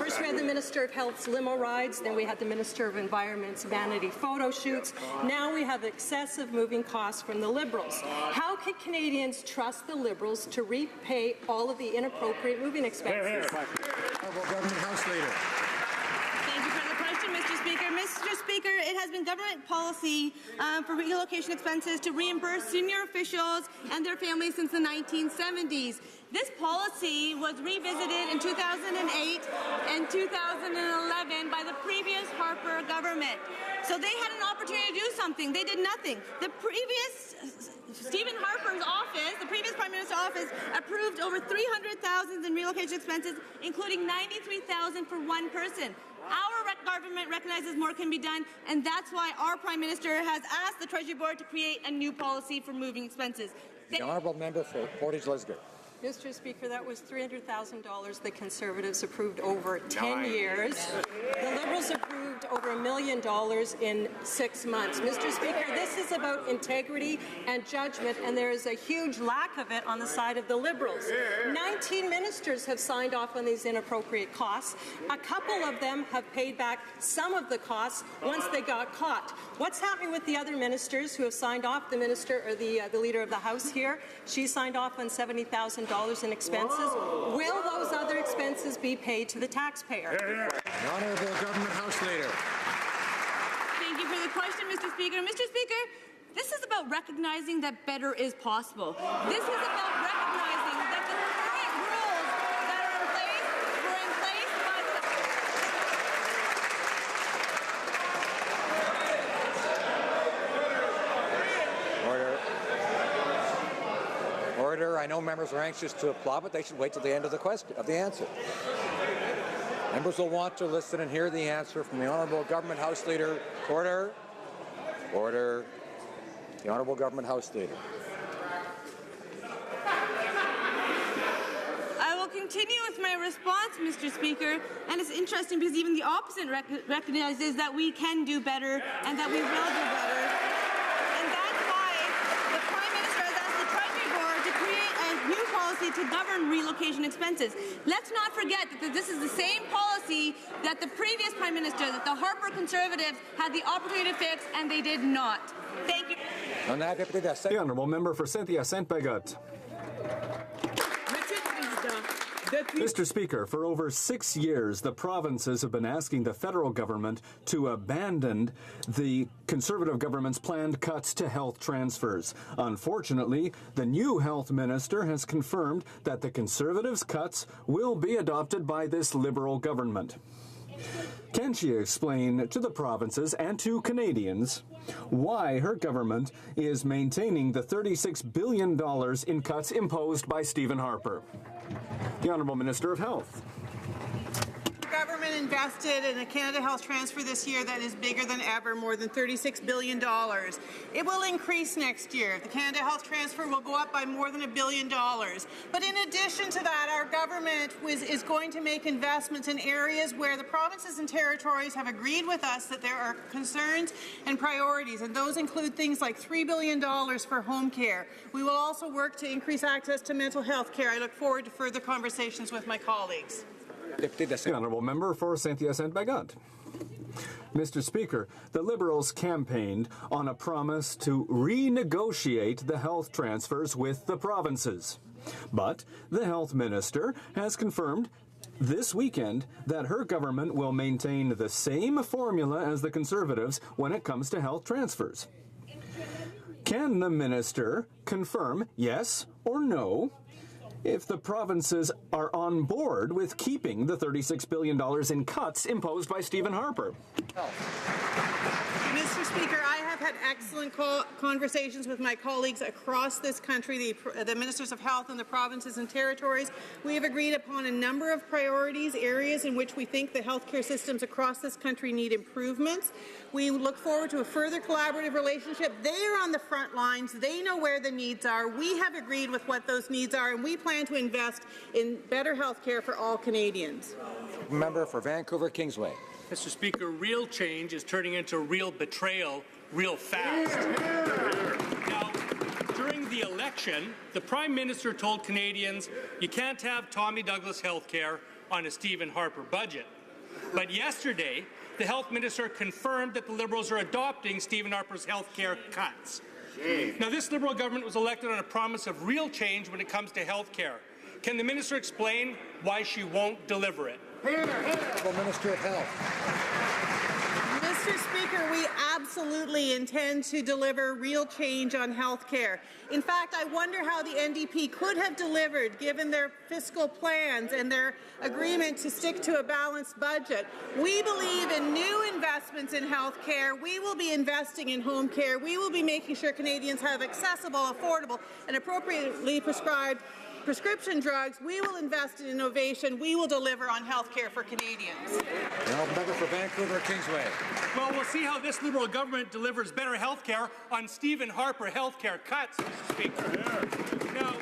First, we had the Minister of Health's limo rides, then we had the Minister of Environment's vanity photo shoots. Now we have excessive moving costs from the Liberals. How can Canadians trust the Liberals to repay all of the inappropriate moving expenses? Government House Leader. Thank you for the question, Mr. Speaker. Mr. Speaker, it has been government policy for relocation expenses to reimburse senior officials and their families since the 1970s. This policy was revisited in 2008 and 2011 by the previous Harper government. So they had an opportunity to do something. They did nothing. The previous Stephen Harper's office, the previous Prime Minister's office, approved over $300,000 in relocation expenses, including $93,000 for one person. Our government recognizes more can be done, and that's why our Prime Minister has asked the Treasury Board to create a new policy for moving expenses. The honourable member for Portage-Lisgar. Mr. Speaker, that was $300,000 the Conservatives approved over 10 years. The Liberals approved over over $1 million in 6 months. Mr. Speaker, this is about integrity and judgment, and there is a huge lack of it on the side of the Liberals. 19 ministers have signed off on these inappropriate costs. A couple of them have paid back some of the costs once they got caught. What's happening with the other ministers who have signed off? The minister, or the Leader of the House here, she signed off on $70,000 in expenses. Will those other expenses be paid to the taxpayer? The Honourable Government House Leader. Thank you for the question, Mr. Speaker. Mr. Speaker, this is about recognizing that better is possible. This is about recognizing that the current rules that are in place were in place by the... Order. I know members are anxious to applaud, but they should wait till the end of the question, of the answer. Members will want to listen and hear the answer from the Honourable Government House Leader. Order. Order. The Honourable Government House Leader. I will continue with my response, Mr. Speaker, and it's interesting because even the opposite recognizes that we can do better and that we will do better. And that's why the Prime Minister has asked the Treasury Board to create a new policy to govern relocation expenses. Let's not forget that this is the same policy that the previous Prime Minister, that the Harper Conservatives had the opportunity to fix, and they did not. Thank you. The Honourable Member for Saint-Hyacinthe-Bagotte. Mr. Speaker, for over 6 years, the provinces have been asking the federal government to abandon the Conservative government's planned cuts to health transfers. Unfortunately, the new health minister has confirmed that the Conservatives' cuts will be adopted by this Liberal government. Can she explain to the provinces and to Canadians why her government is maintaining the $36 billion in cuts imposed by Stephen Harper? The Honourable Minister of Health. The government invested in a Canada Health transfer this year that is bigger than ever, more than $36 billion. It will increase next year. The Canada Health transfer will go up by more than $1 billion. But in addition to that, our government is going to make investments in areas where the provinces and territories have agreed with us that there are concerns and priorities, and those include things like $3 billion for home care. We will also work to increase access to mental health care. I look forward to further conversations with my colleagues. The Honourable Member for Saint-Hyacinthe-Bagotte. Mr. Speaker, the Liberals campaigned on a promise to renegotiate the health transfers with the provinces. But the health minister has confirmed this weekend that her government will maintain the same formula as the Conservatives when it comes to health transfers. Can the minister confirm yes or no if the provinces are on board with keeping the $36 billion in cuts imposed by Stephen Harper? Mr. Speaker, I have had excellent conversations with my colleagues across this country, the Ministers of Health in the provinces and territories. We have agreed upon a number of priorities, areas in which we think the healthcare systems across this country need improvements. We look forward to a further collaborative relationship. They are on the front lines. They know where the needs are. We have agreed with what those needs are, and we plan to invest in better health care for all Canadians. Member for Vancouver Kingsway. Mr. Speaker, real change is turning into real betrayal real fast. Now, during the election, the Prime Minister told Canadians you can't have Tommy Douglas health care on a Stephen Harper budget. But yesterday, the Health Minister confirmed that the Liberals are adopting Stephen Harper's health care cuts. Now, this Liberal government was elected on a promise of real change when it comes to health care. Can the Minister explain why she won't deliver it? The Minister of Health. Mr. Speaker, we absolutely intend to deliver real change on health care. In fact, I wonder how the NDP could have delivered given their fiscal plans and their agreement to stick to a balanced budget. We believe in new investments in health care. We will be investing in home care. We will be making sure Canadians have accessible, affordable, and appropriately prescribed prescription drugs. We will invest in innovation. We will deliver on health care for Canadians. Now, member for Vancouver Kingsway. Well, we'll see how this Liberal government delivers better health care on Stephen Harper health care cuts, Mr. Speaker. Now,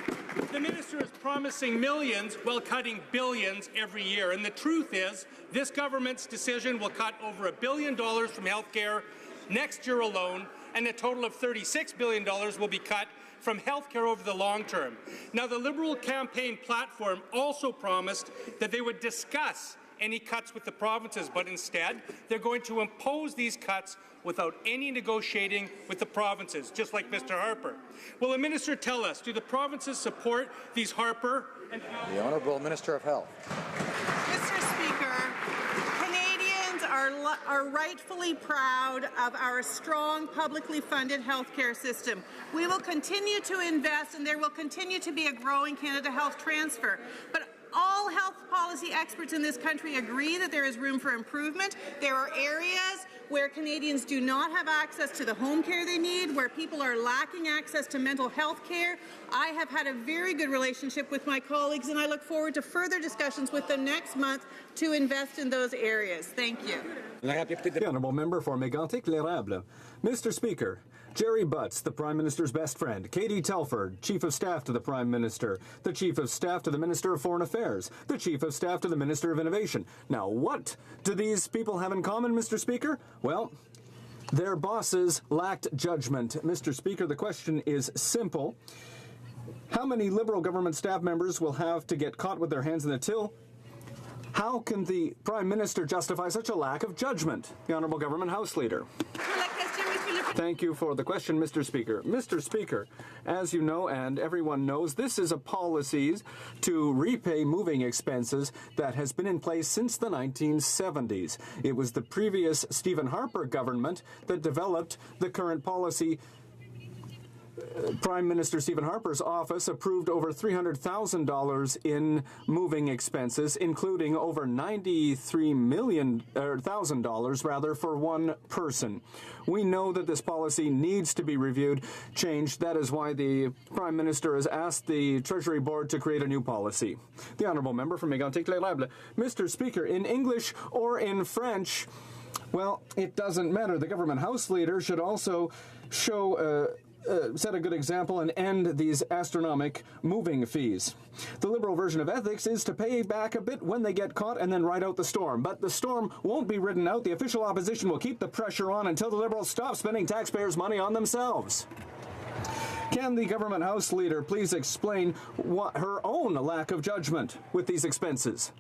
The minister is promising millions while cutting billions every year. And the truth is, this government's decision will cut over $1 billion from health care next year alone, and a total of $36 billion will be cut from health care over the long term. Now, the Liberal campaign platform also promised that they would discuss any cuts with the provinces, but instead they're going to impose these cuts without any negotiating with the provinces, just like Mr. Harper. Will the minister tell us, do the provinces support these Harper and the Honourable Minister of Health? Mr. Speaker, Canadians are rightfully proud of our strong publicly funded healthcare system. We will continue to invest, and there will continue to be a growing Canada Health transfer. But all health policy experts in this country agree that there is room for improvement. There are areas where Canadians do not have access to the home care they need, where people are lacking access to mental health care. I have had a very good relationship with my colleagues, and I look forward to further discussions with them next month to invest in those areas. Thank you. The Honourable Member for Mégantic-L'Érable. Mr. Speaker, Jerry Butts, the Prime Minister's best friend, Katie Telford, Chief of Staff to the Prime Minister, the Chief of Staff to the Minister of Foreign Affairs, the Chief of Staff to the Minister of Innovation. Now, what do these people have in common, Mr. Speaker? Well, their bosses lacked judgment. Mr. Speaker, the question is simple. How many Liberal government staff members will have to get caught with their hands in the till? How can the Prime Minister justify such a lack of judgment? The Honourable Government House Leader. Thank you for the question, Mr. Speaker. Mr. Speaker, as you know and everyone knows, this is a policy to repay moving expenses that has been in place since the 1970s. It was the previous Stephen Harper government that developed the current policy. Prime Minister Stephen Harper's office approved over $300,000 in moving expenses, including over $93,000 for one person. We know that this policy needs to be reviewed, changed. That is why the Prime Minister has asked the Treasury Board to create a new policy. The Honourable Member from Mégantic-L'Érable. Mr. Speaker, in English or in French, well, it doesn't matter. The Government House Leader should also set a good example and end these astronomical moving fees. The Liberal version of ethics is to pay back a bit when they get caught and then ride out the storm. But the storm won't be ridden out. The official opposition will keep the pressure on until the Liberals stop spending taxpayers' money on themselves. Can the Government House Leader please explain her own lack of judgment with these expenses?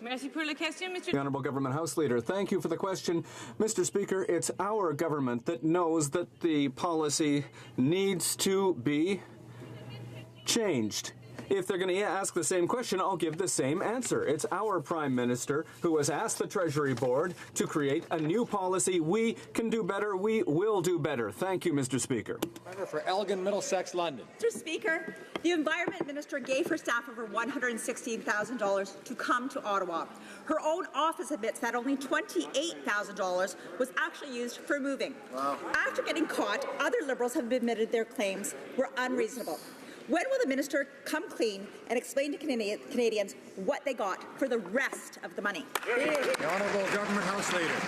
Merci pour la question, Mr. The Honourable Government House Leader, thank you for the question. Mr. Speaker, it's our government that knows that the policy needs to be changed. If they're going to ask the same question, I'll give the same answer. It's our Prime Minister who has asked the Treasury Board to create a new policy. We can do better. We will do better. Thank you, Mr. Speaker. Member for Elgin, Middlesex, London. Mr. Speaker, the Environment Minister gave her staff over $116,000 to come to Ottawa. Her own office admits that only $28,000 was actually used for moving. Wow. After getting caught, other Liberals have admitted their claims were unreasonable. When will the minister come clean and explain to Canadians what they got for the rest of the money? The Honourable Government House Leader.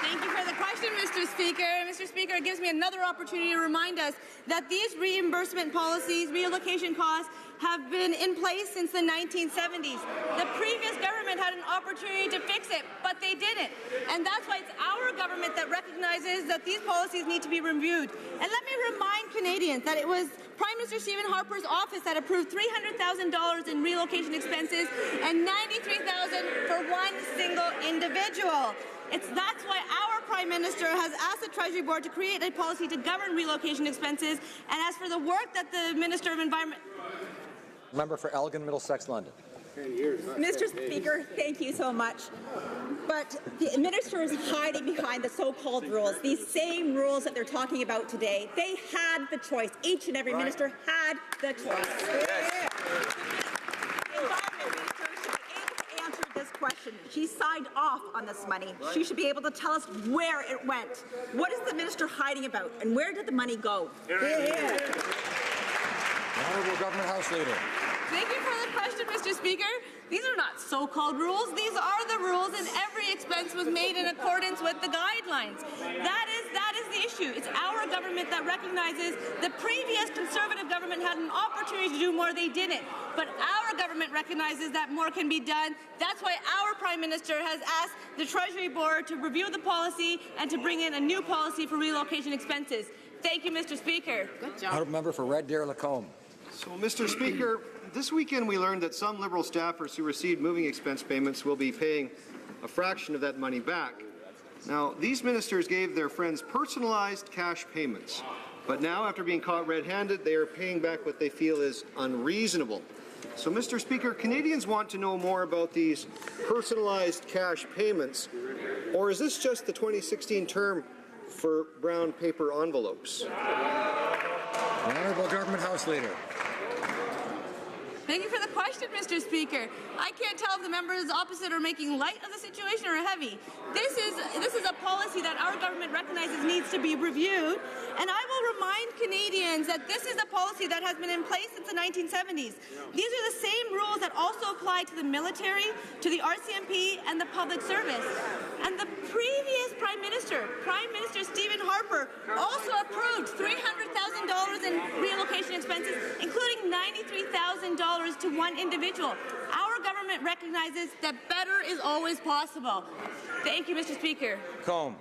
Thank you for the question, Mr. Speaker. Mr. Speaker, it gives me another opportunity to remind us that these reimbursement policies, relocation costs, have been in place since the 1970s. The previous government had an opportunity to fix it, but they didn't. And that's why it's our government that recognizes that these policies need to be reviewed. And let me remind Canadians that it was Prime Minister Stephen Harper's office that approved $300,000 in relocation expenses and $93,000 for one single individual. That's why our Prime Minister has asked the Treasury Board to create a policy to govern relocation expenses. And as for the work that the Minister of Environment... Member for Elgin, Middlesex, London. Mr. Speaker, thank you so much. But the minister is hiding behind the so-called rules, these same rules that they're talking about today. They had the choice. Each and every minister had the choice. Yes. The Environment Minister should be able to answer this question. She signed off on this money. She should be able to tell us where it went. What is the minister hiding about, and where did the money go? Honourable Government House Leader. Thank you for the question, Mr. Speaker. These are not so-called rules. These are the rules, and every expense expense was made in accordance with the guidelines. That is the issue. It's our government that recognizes the previous Conservative government had an opportunity to do more, they didn't. But our government recognizes that more can be done. That's why our Prime Minister has asked the Treasury Board to review the policy and to bring in a new policy for relocation expenses. Thank you, Mr. Speaker. Good job. Honourable Member for Red Deer Lacombe. So, Mr. Speaker, this weekend we learned that some Liberal staffers who received moving expense payments will be paying a fraction of that money back. Now, these ministers gave their friends personalized cash payments, but now, after being caught red-handed, they are paying back what they feel is unreasonable. So, Mr. Speaker, Canadians want to know more about these personalized cash payments, or is this just the 2016 term for brown paper envelopes? The Honourable Government House Leader. Thank you for the question, Mr. Speaker. I can't tell if the members opposite are making light of the situation or heavy. This is a policy that our government recognizes needs to be reviewed, and I will remind Canadians that this is a policy that has been in place since the 1970s. These are the same rules that also apply to the military, to the RCMP, and the public service. And the previous Prime Minister Stephen Harper, also approved $300,000 in relocation expenses, including $93,000 to one individual. Our government recognizes that better is always possible. Thank you, Mr. Speaker. Combe.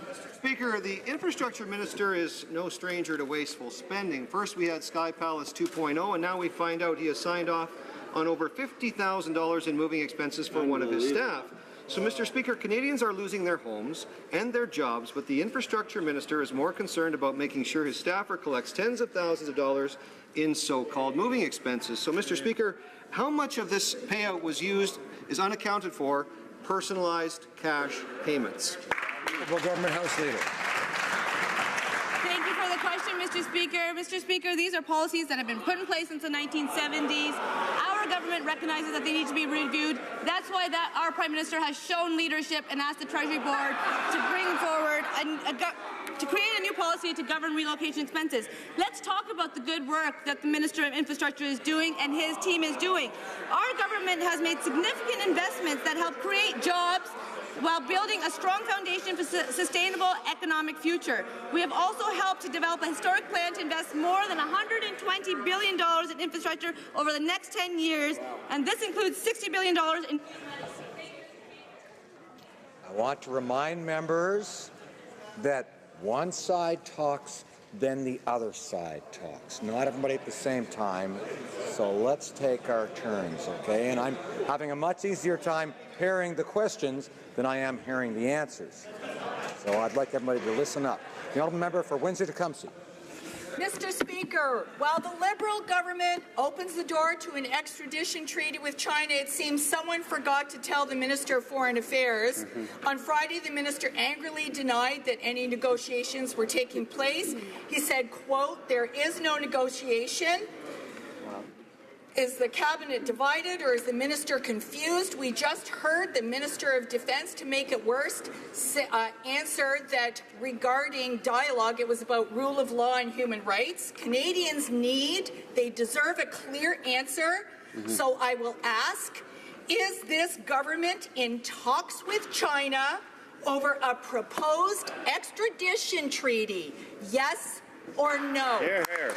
Mr. Speaker, the Infrastructure Minister is no stranger to wasteful spending. First we had Sky Palace 2.0, and now we find out he has signed off on over $50,000 in moving expenses for one of his staff. So, Mr. Speaker, Canadians are losing their homes and their jobs, but the Infrastructure Minister is more concerned about making sure his staffer collects tens of thousands of dollars in so-called moving expenses. So, Mr. Speaker, how much of this payout was used is unaccounted for personalized cash payments? Honourable Government House Leader. Thank you for the question, Mr. Speaker. Mr. Speaker, these are policies that have been put in place since the 1970s. Our government recognizes that they need to be reviewed. That's why our Prime Minister has shown leadership and asked the Treasury Board to bring forward to create a new policy to govern relocation expenses. Let's talk about the good work that the Minister of Infrastructure is doing and his team is doing. Our government has made significant investments that help create jobs while building a strong foundation for sustainable economic future. We have also helped to develop a historic plan to invest more than $120 billion in infrastructure over the next 10 years, and this includes $60 billion in... I want to remind members that one side talks, then the other side talks. Not everybody at the same time, so let's take our turns, okay? And I'm having a much easier time hearing the questions than I am hearing the answers. So I'd like everybody to listen up. The Honourable Member for Windsor-Tecumseh. Mr. Speaker, while the Liberal government opens the door to an extradition treaty with China, it seems someone forgot to tell the Minister of Foreign Affairs. On Friday, the Minister angrily denied that any negotiations were taking place. He said, quote, "There is no negotiation." Is the cabinet divided, or is the minister confused? We just heard the Minister of Defence, to make it worse, answer that regarding dialogue, it was about rule of law and human rights. Canadians they deserve a clear answer. So I will ask, is this government in talks with China over a proposed extradition treaty? Yes or no? Hear, hear.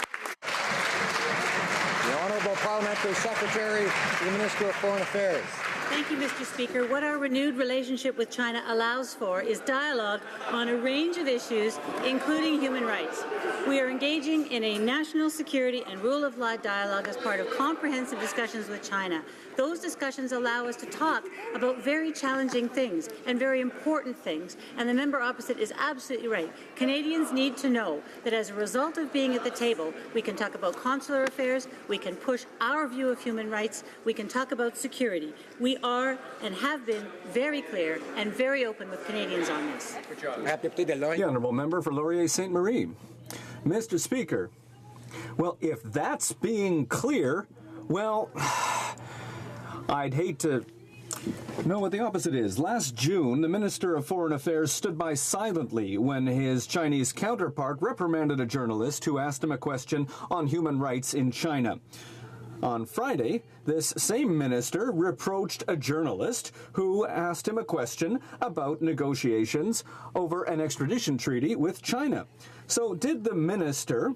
The Honourable Parliamentary Secretary to the Minister of Foreign Affairs. Thank you, Mr. Speaker. What our renewed relationship with China allows for is dialogue on a range of issues, including human rights. We are engaging in a national security and rule of law dialogue as part of comprehensive discussions with China. Those discussions allow us to talk about very challenging things and very important things, and the member opposite is absolutely right. Canadians need to know that as a result of being at the table, we can talk about consular affairs, we can push our view of human rights, we can talk about security. We are and have been very clear and very open with Canadians on this. The Honourable Member for Laurier Ste. Marie. Mr. Speaker, well, if that's being clear, well, I'd hate to know what the opposite is. Last June, the Minister of Foreign Affairs stood by silently when his Chinese counterpart reprimanded a journalist who asked him a question on human rights in China. On Friday, this same minister reproached a journalist who asked him a question about negotiations over an extradition treaty with China. So did the minister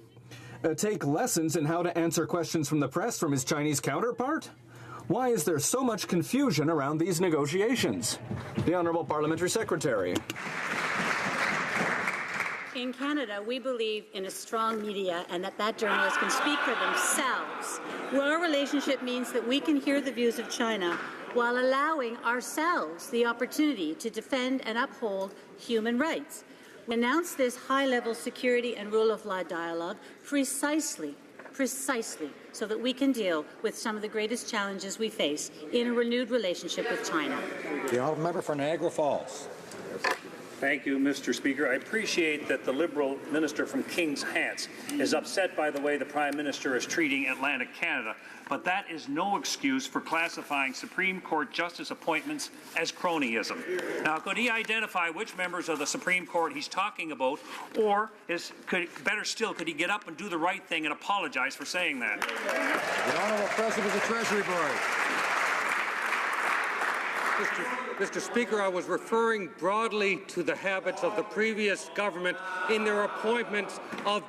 take lessons in how to answer questions from the press from his Chinese counterpart? Why is there so much confusion around these negotiations? The Honourable Parliamentary Secretary. In Canada, we believe in a strong media and that journalists can speak for themselves. Our relationship means that we can hear the views of China while allowing ourselves the opportunity to defend and uphold human rights. We announced this high-level security and rule of law dialogue precisely so that we can deal with some of the greatest challenges we face in a renewed relationship with China. The honourable member for Niagara Falls. Thank you, Mr. Speaker. I appreciate that the Liberal minister from King's Hants is upset by the way the Prime Minister is treating Atlantic Canada, but that is no excuse for classifying Supreme Court justice appointments as cronyism. Now, could he identify which members of the Supreme Court he's talking about, or better still, could he get up and do the right thing and apologize for saying that? The Honourable President of the Treasury Board. Mr. Speaker, I was referring broadly to the habits of the previous government in their appointments of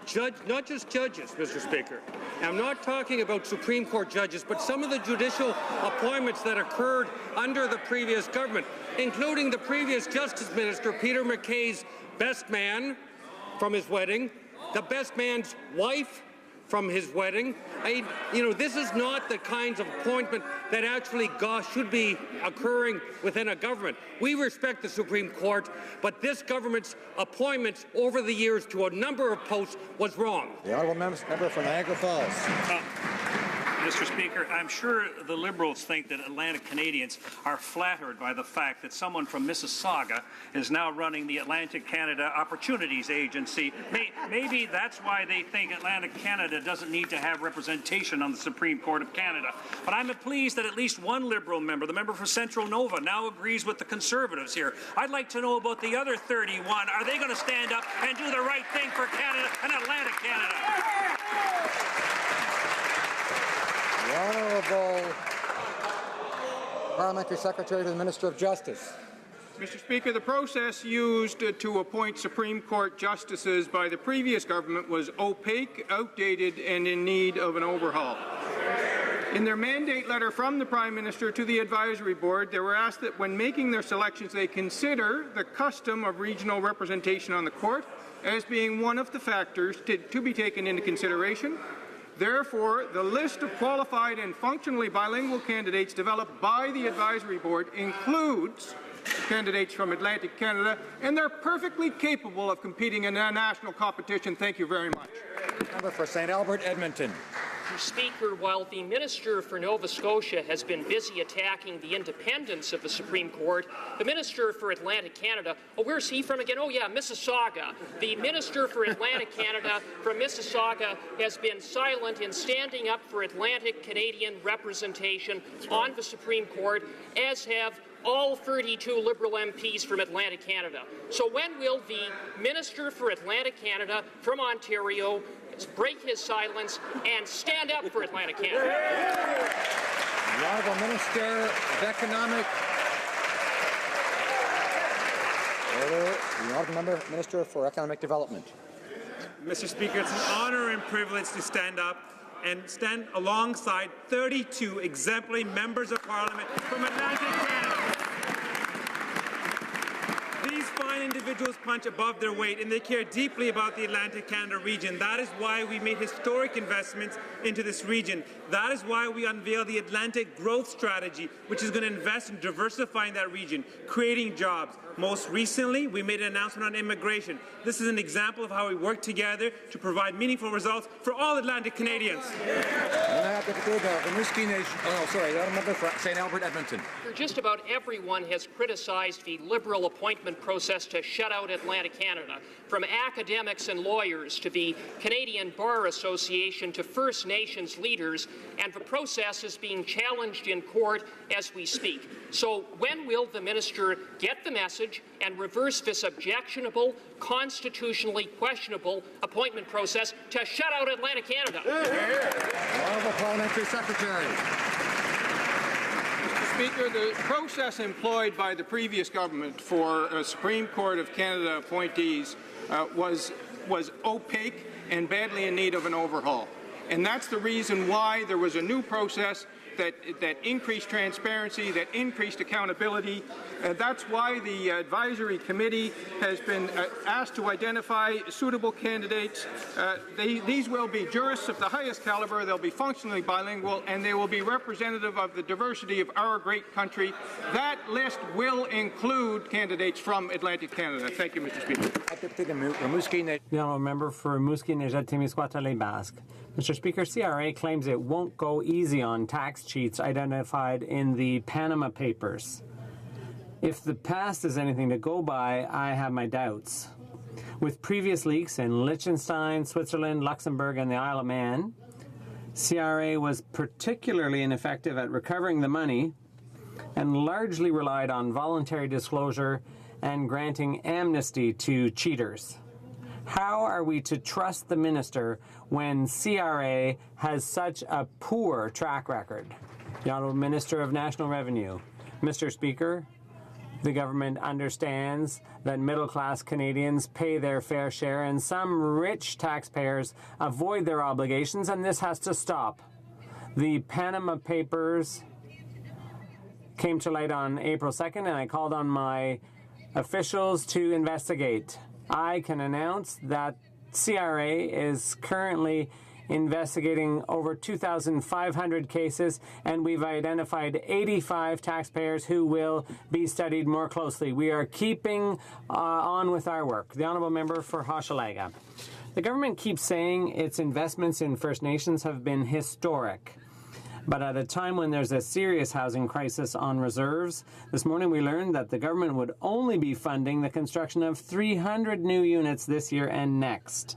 not just judges, Mr. Speaker. I'm not talking about Supreme Court judges, but some of the judicial appointments that occurred under the previous government, including the previous Justice Minister, Peter MacKay's best man from his wedding, the best man's wife from his wedding. This is not the kinds of appointment that actually should be occurring within a government. We respect the Supreme Court, but this government's appointments over the years to a number of posts was wrong. The honourable member for Niagara Falls. Mr. Speaker, I'm sure the Liberals think that Atlantic Canadians are flattered by the fact that someone from Mississauga is now running the Atlantic Canada Opportunities Agency. Maybe that's why they think Atlantic Canada doesn't need to have representation on the Supreme Court of Canada. But I'm pleased that at least one Liberal member, the member for Central Nova, now agrees with the Conservatives here. I'd like to know about the other 31. Are they going to stand up and do the right thing for Canada and Atlantic Canada? The Honourable Parliamentary Secretary to the Minister of Justice. Mr. Speaker, the process used to appoint Supreme Court justices by the previous government was opaque, outdated, and in need of an overhaul. In their mandate letter from the Prime Minister to the Advisory Board, they were asked that when making their selections, they consider the custom of regional representation on the court as being one of the factors to be taken into consideration. Therefore, the list of qualified and functionally bilingual candidates developed by the Advisory Board includes candidates from Atlantic Canada, and they're perfectly capable of competing in a national competition. Thank you very much. Member for St. Albert, Edmonton. Mr. Speaker, while the Minister for Nova Scotia has been busy attacking the independence of the Supreme Court, the Minister for Atlantic Canada, where's he from again? Oh yeah, Mississauga. The Minister for Atlantic Canada from Mississauga has been silent in standing up for Atlantic Canadian representation on the Supreme Court, as have all 32 Liberal MPs from Atlantic Canada. So when will the Minister for Atlantic Canada from Ontario break his silence and stand up for Atlantic Canada? The Honourable Minister of Economic. The Honourable Minister for Economic Development. Mr. Speaker, it's an honour and privilege to stand up and stand alongside 32 exemplary members of Parliament from Atlantic Canada. These fine individuals punch above their weight, and they care deeply about the Atlantic Canada region. That is why we made historic investments into this region. That is why we unveiled the Atlantic Growth Strategy, which is going to invest in diversifying that region, creating jobs. Most recently, we made an announcement on immigration. This is an example of how we work together to provide meaningful results for all Atlantic Canadians. Member for St. Albert, Edmonton. Just about everyone has criticized the Liberal appointment process to to shut out Atlantic Canada, from academics and lawyers to the Canadian Bar Association to First Nations leaders, and the process is being challenged in court as we speak. So when will the minister get the message and reverse this objectionable, constitutionally questionable appointment process to shut out Atlantic Canada? Honourable Parliamentary Secretary. Speaker, the process employed by the previous government for Supreme Court of Canada appointees was opaque and badly in need of an overhaul. And that's the reason why there was a new process that increased transparency, that increased accountability. That's why the advisory committee has been asked to identify suitable candidates. These will be jurists of the highest caliber, they'll be functionally bilingual, and they will be representative of the diversity of our great country. That list will include candidates from Atlantic Canada. Thank you, Mr. Speaker. The honourable member for Rimouski-Nejet-Témiscouata-Les-Basques. Mr. Speaker, CRA claims it won't go easy on tax cheats identified in the Panama Papers. If the past is anything to go by, I have my doubts. With previous leaks in Liechtenstein, Switzerland, Luxembourg, and the Isle of Man, CRA was particularly ineffective at recovering the money and largely relied on voluntary disclosure and granting amnesty to cheaters. How are we to trust the minister when CRA has such a poor track record? The Honourable Minister of National Revenue. Mr. Speaker, the government understands that middle-class Canadians pay their fair share and some rich taxpayers avoid their obligations, and this has to stop. The Panama Papers came to light on April 2nd, and I called on my officials to investigate. I can announce that CRA is currently investigating over 2,500 cases, and we've identified 85 taxpayers who will be studied more closely. We are keeping on with our work. The Honourable Member for Hochelaga. The government keeps saying its investments in First Nations have been historic. But at a time when there's a serious housing crisis on reserves, this morning we learned that the government would only be funding the construction of 300 new units this year and next.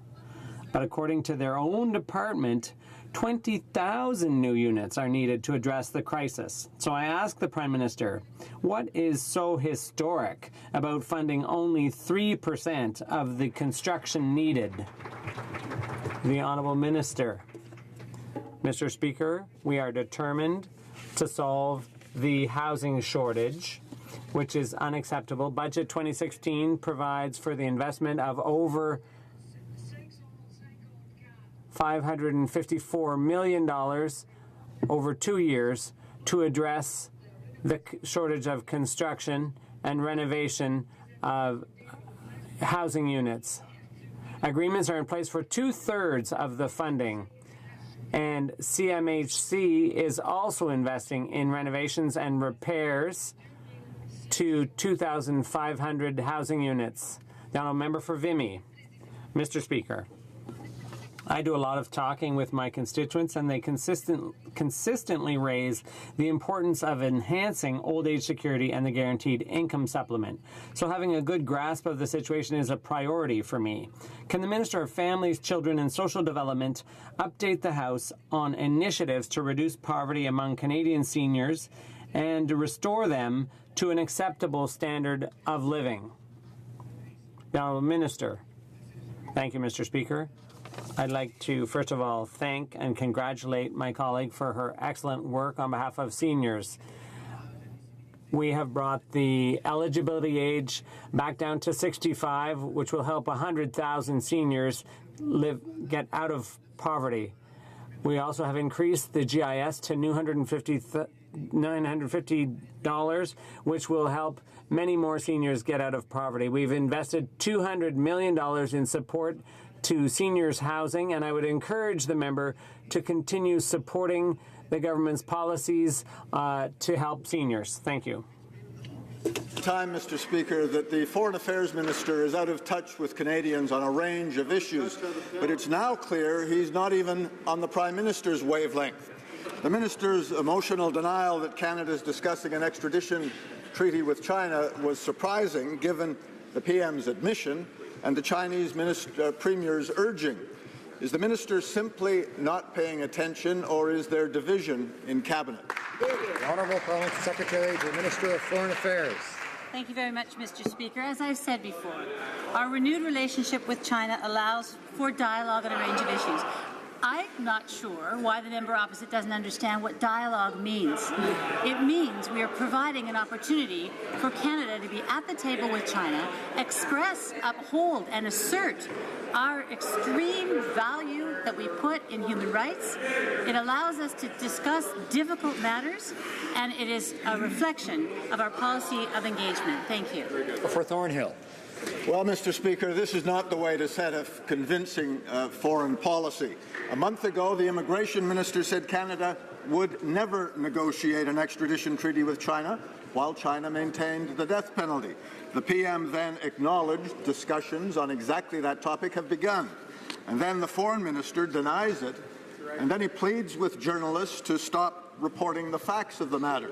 But according to their own department, 20,000 new units are needed to address the crisis. So I ask the Prime Minister, what is so historic about funding only 3% of the construction needed? The Honourable Minister. Mr. Speaker, we are determined to solve the housing shortage, which is unacceptable. Budget 2016 provides for the investment of over $554 million over 2 years to address the shortage of construction and renovation of housing units. Agreements are in place for 2/3 of the funding. And CMHC is also investing in renovations and repairs to 2,500 housing units. The Honourable Member for Vimy. Mr. Speaker, I do a lot of talking with my constituents, and they consistently raise the importance of enhancing old age security and the guaranteed income supplement. So having a good grasp of the situation is a priority for me. Can the Minister of Families, Children and Social Development update the House on initiatives to reduce poverty among Canadian seniors and to restore them to an acceptable standard of living? The Honourable Minister. Thank you, Mr. Speaker. I'd like to, first of all, thank and congratulate my colleague for her excellent work on behalf of seniors. We have brought the eligibility age back down to 65, which will help 100,000 seniors get out of poverty. We also have increased the GIS to $950, which will help many more seniors get out of poverty. We've invested $200 million in support to seniors' housing, and I would encourage the member to continue supporting the government's policies to help seniors. Thank you. Time, Mr. Speaker, that the Foreign Affairs Minister is out of touch with Canadians on a range of issues, but it's now clear he's not even on the Prime Minister's wavelength. The Minister's emotional denial that Canada is discussing an extradition treaty with China was surprising, given the PM's admission and the Chinese Premier's urging? Is the minister simply not paying attention, or is there division in Cabinet? The Honourable Parliamentary Secretary to the Minister of Foreign Affairs. Thank you very much, Mr. Speaker. As I've said before, our renewed relationship with China allows for dialogue on a range of issues. I'm not sure why the member opposite doesn't understand what dialogue means. It means we are providing an opportunity for Canada to be at the table with China, express, uphold, and assert our extreme value that we put in human rights. It allows us to discuss difficult matters, and it is a reflection of our policy of engagement. Thank you. For Thornhill. Well, Mr. Speaker, this is not the way to set a convincing foreign policy. A month ago, the Immigration Minister said Canada would never negotiate an extradition treaty with China, while China maintained the death penalty. The PM then acknowledged discussions on exactly that topic have begun. And then the Foreign Minister denies it, and then he pleads with journalists to stop reporting the facts of the matter.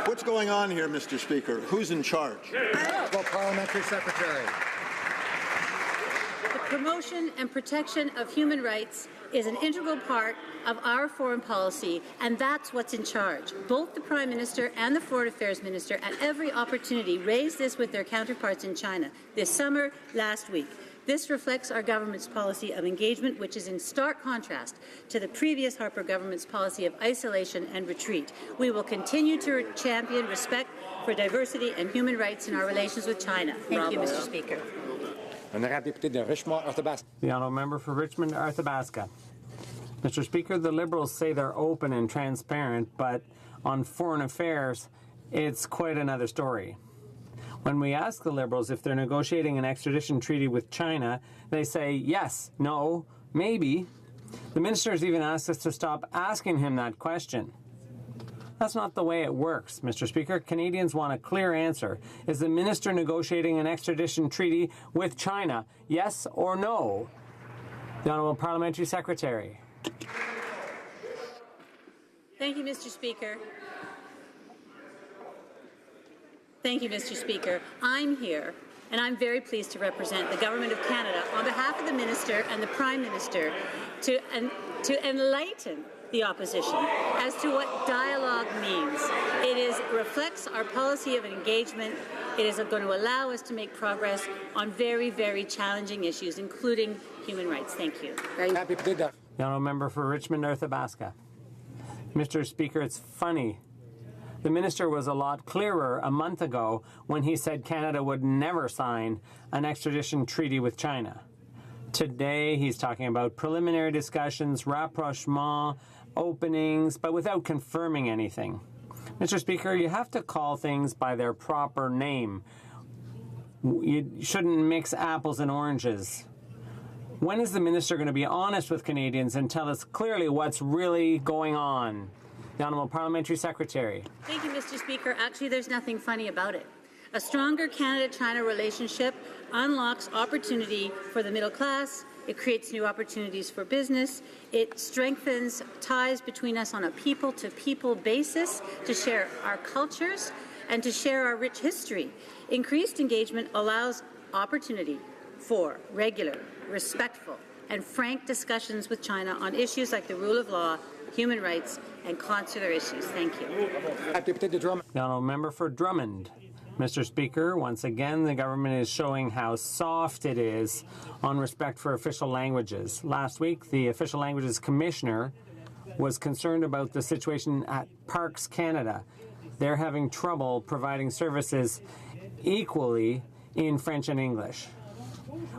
What's going on here, Mr. Speaker? Who's in charge? The Parliamentary Secretary. The promotion and protection of human rights is an integral part of our foreign policy, and that's what's in charge. Both the Prime Minister and the Foreign Affairs Minister at every opportunity raised this with their counterparts in China this summer, last week. This reflects our government's policy of engagement, which is in stark contrast to the previous Harper government's policy of isolation and retreat. We will continue to champion respect for diversity and human rights in our relations with China. Thank you, Mr. Speaker. The honourable member for Richmond, Arthabaska. Mr. Speaker, the Liberals say they're open and transparent, but on foreign affairs, it's quite another story. When we ask the Liberals if they're negotiating an extradition treaty with China, they say yes, no, maybe. The minister has even asked us to stop asking him that question. That's not the way it works, Mr. Speaker. Canadians want a clear answer. Is the minister negotiating an extradition treaty with China, yes or no? The Honourable Parliamentary Secretary. Thank you, Mr. Speaker. Thank you, Mr. Speaker. I'm here, and I'm very pleased to represent the Government of Canada on behalf of the Minister and the Prime Minister to enlighten the opposition as to what dialogue means. It reflects our policy of engagement. It is going to allow us to make progress on very, very challenging issues, including human rights. Thank you. The honourable member for Richmond, Arthabaska. Mr. Speaker, it's funny. The minister was a lot clearer a month ago when he said Canada would never sign an extradition treaty with China. Today, he's talking about preliminary discussions, rapprochement, openings, but without confirming anything. Mr. Speaker, you have to call things by their proper name. You shouldn't mix apples and oranges. When is the minister going to be honest with Canadians and tell us clearly what's really going on? The Honourable Parliamentary Secretary. Thank you, Mr. Speaker. Actually, there's nothing funny about it. A stronger Canada-China relationship unlocks opportunity for the middle class. It creates new opportunities for business. It strengthens ties between us on a people-to-people basis to share our cultures and to share our rich history. Increased engagement allows opportunity for regular, respectful, and frank discussions with China on issues like the rule of law, human rights, and consular issues. Thank you. The honourable member for Drummond. Mr. Speaker, once again, the government is showing how soft it is on respect for official languages. Last week, the Official Languages Commissioner was concerned about the situation at Parks Canada. They're having trouble providing services equally in French and English.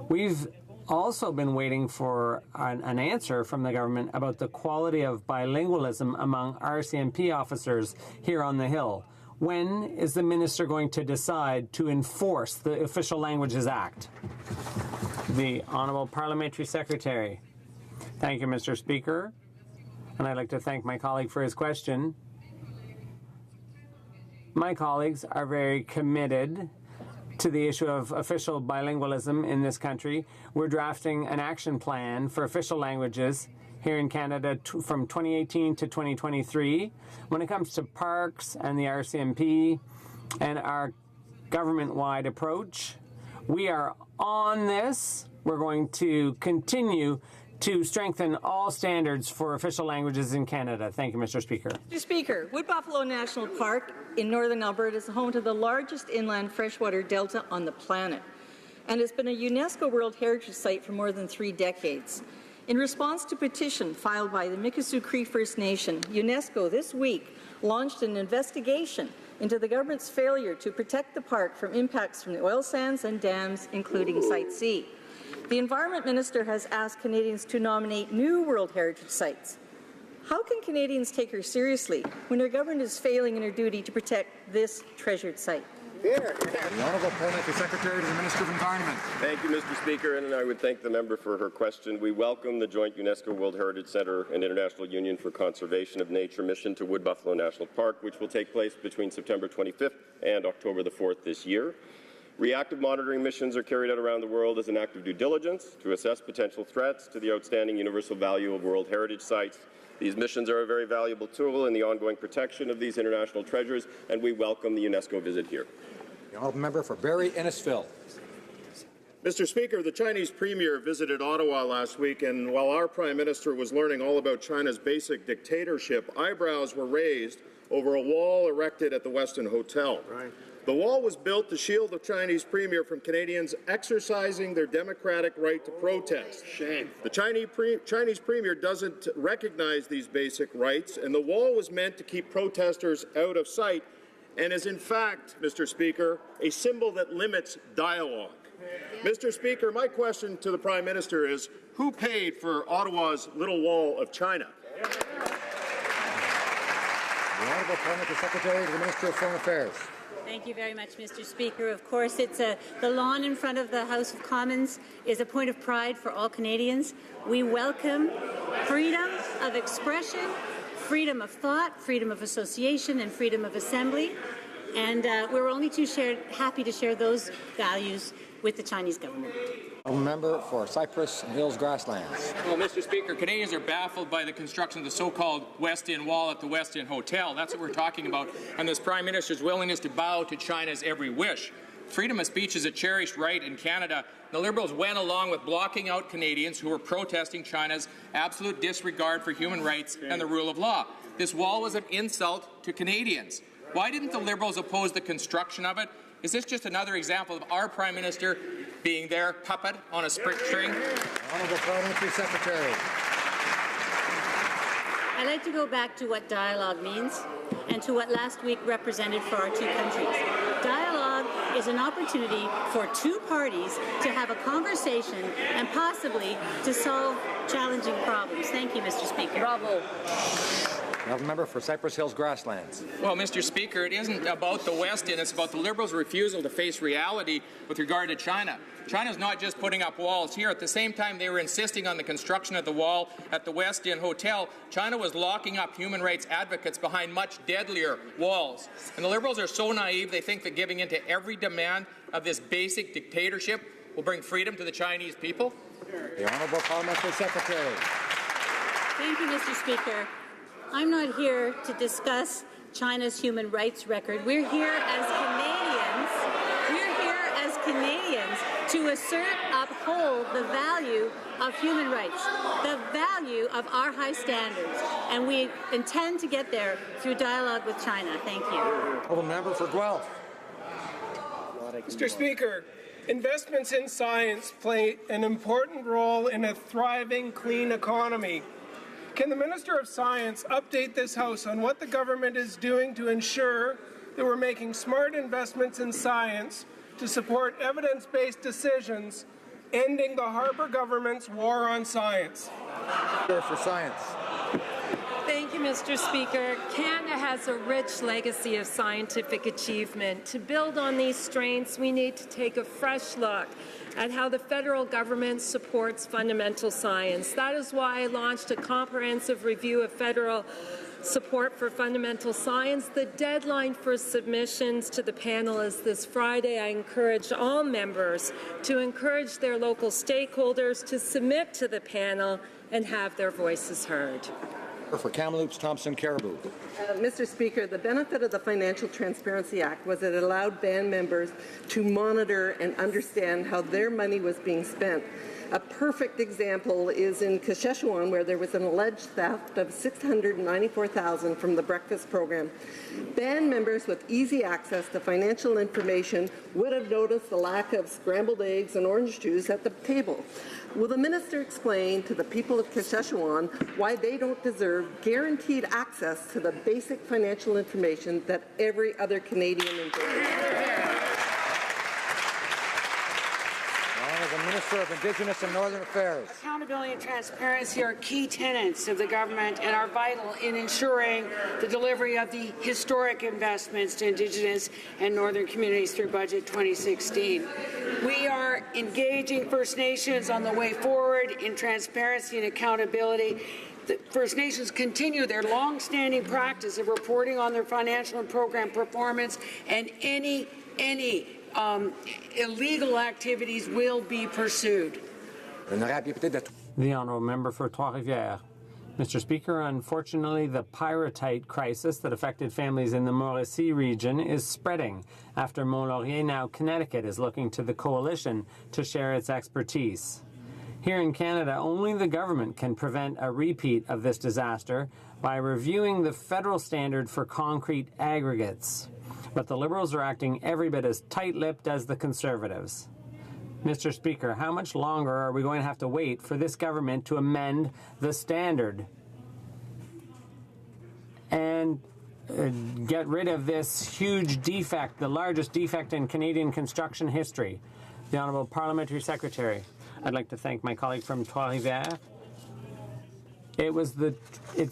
We've also been waiting for an answer from the government about the quality of bilingualism among RCMP officers here on the Hill. When is the minister going to decide to enforce the Official Languages Act? The Honourable Parliamentary Secretary. Thank you, Mr. Speaker. And I'd like to thank my colleague for his question. My colleagues are very committed to the issue of official bilingualism in this country. We're drafting an action plan for official languages here in Canada from 2018 to 2023. When it comes to parks and the RCMP and our government-wide approach. We are on this. We're going to continue to strengthen all standards for official languages in Canada. Thank you, Mr. Speaker. Mr. Speaker, Wood Buffalo National Park in northern Alberta is home to the largest inland freshwater delta on the planet, and has been a UNESCO World Heritage Site for more than 3 decades. In response to a petition filed by the Mikisew Cree First Nation, UNESCO this week launched an investigation into the government's failure to protect the park from impacts from the oil sands and dams, including Site C. The Environment Minister has asked Canadians to nominate new World Heritage Sites. How can Canadians take her seriously when her government is failing in her duty to protect this treasured site? The Honourable Parliamentary Secretary to the Minister of Environment. Thank you, Mr. Speaker, and I would thank the member for her question. We welcome the joint UNESCO World Heritage Centre and International Union for Conservation of Nature mission to Wood Buffalo National Park, which will take place between September 25th and October the 4th this year. Reactive monitoring missions are carried out around the world as an act of due diligence to assess potential threats to the outstanding universal value of World Heritage Sites. These missions are a very valuable tool in the ongoing protection of these international treasures, and we welcome the UNESCO visit here. The Honourable Member for Barrie Innisfil. Mr. Speaker, the Chinese Premier visited Ottawa last week, and while our Prime Minister was learning all about China's basic dictatorship, eyebrows were raised over a wall erected at the Westin Hotel. Right. The wall was built to shield the Chinese Premier from Canadians exercising their democratic right to protest. Shame. The Chinese Premier doesn't recognize these basic rights, and the wall was meant to keep protesters out of sight and is in fact, Mr. Speaker, a symbol that limits dialogue. Mr. Speaker, my question to the Prime Minister is, who paid for Ottawa's little wall of China? The Honourable Parliamentary Secretary to the Minister of Foreign Affairs. Thank you very much, Mr. Speaker. Of course, the lawn in front of the House of Commons is a point of pride for all Canadians. We welcome freedom of expression, freedom of thought, freedom of association, and freedom of assembly. And we're only too happy to share those values with the Chinese government. A member for Cypress Hills Grasslands. Well, Mr. Speaker, Canadians are baffled by the construction of the so-called West End Wall at the West End Hotel. That's what we're talking about, and this Prime Minister's willingness to bow to China's every wish. Freedom of speech is a cherished right in Canada. The Liberals went along with blocking out Canadians who were protesting China's absolute disregard for human rights and the rule of law. This wall was an insult to Canadians. Why didn't the Liberals oppose the construction of it? Is this just another example of our Prime Minister being their puppet on a string? Honourable Parliamentary Secretary. I'd like to go back to what dialogue means and to what last week represented for our two countries. Dialogue is an opportunity for two parties to have a conversation and possibly to solve challenging problems. Thank you, Mr. Speaker. Bravo. I have a member for Cypress Hills Grasslands. Well, Mr. Speaker, it isn't about the West End, it's about the Liberals' refusal to face reality with regard to China. China's not just putting up walls here. At the same time they were insisting on the construction of the wall at the West End Hotel, China was locking up human rights advocates behind much deadlier walls. And the Liberals are so naive they think that giving in to every demand of this basic dictatorship will bring freedom to the Chinese people. The Honourable Parliamentary Secretary. Thank you, Mr. Speaker. I'm not here to discuss China's human rights record. We're here as Canadians to assert, uphold the value of human rights, the value of our high standards, and we intend to get there through dialogue with China. Thank you. Honourable Member for Guelph. Mr. Speaker, investments in science play an important role in a thriving, clean economy. Can the Minister of Science update this House on what the government is doing to ensure that we're making smart investments in science to support evidence-based decisions, ending the Harper government's war on science? For Science. Thank you, Mr. Speaker. Canada has a rich legacy of scientific achievement. To build on these strengths, we need to take a fresh look at how the federal government supports fundamental science. That is why I launched a comprehensive review of federal support for fundamental science. The deadline for submissions to the panel is this Friday. I encourage all members to encourage their local stakeholders to submit to the panel and have their voices heard. For Kamloops, Thompson, Caribou. Mr. Speaker, the benefit of the Financial Transparency Act was it allowed band members to monitor and understand how their money was being spent. A perfect example is in Saskatchewan, where there was an alleged theft of $694,000 from the breakfast program. Band members with easy access to financial information would have noticed the lack of scrambled eggs and orange juice at the table. Will the minister explain to the people of Saskatchewan why they don't deserve guaranteed access to the basic financial information that every other Canadian enjoys? The Minister of Indigenous and Northern Affairs. Accountability and transparency are key tenets of the government and are vital in ensuring the delivery of the historic investments to Indigenous and Northern communities through Budget 2016. We are engaging First Nations on the way forward in transparency and accountability. The First Nations continue their long-standing practice of reporting on their financial and program performance, and any illegal activities will be pursued. The Honourable Member for Trois-Rivières. Mr. Speaker, unfortunately, the pyrrhotite crisis that affected families in the Mauricie region is spreading after Mont-Laurier, now Connecticut, is looking to the coalition to share its expertise. Here in Canada, only the government can prevent a repeat of this disaster by reviewing the federal standard for concrete aggregates. But the Liberals are acting every bit as tight-lipped as the Conservatives. Mr. Speaker, how much longer are we going to have to wait for this government to amend the standard and get rid of this huge defect, the largest defect in Canadian construction history? The Honourable Parliamentary Secretary. I'd like to thank my colleague from Trois-Rivières. It's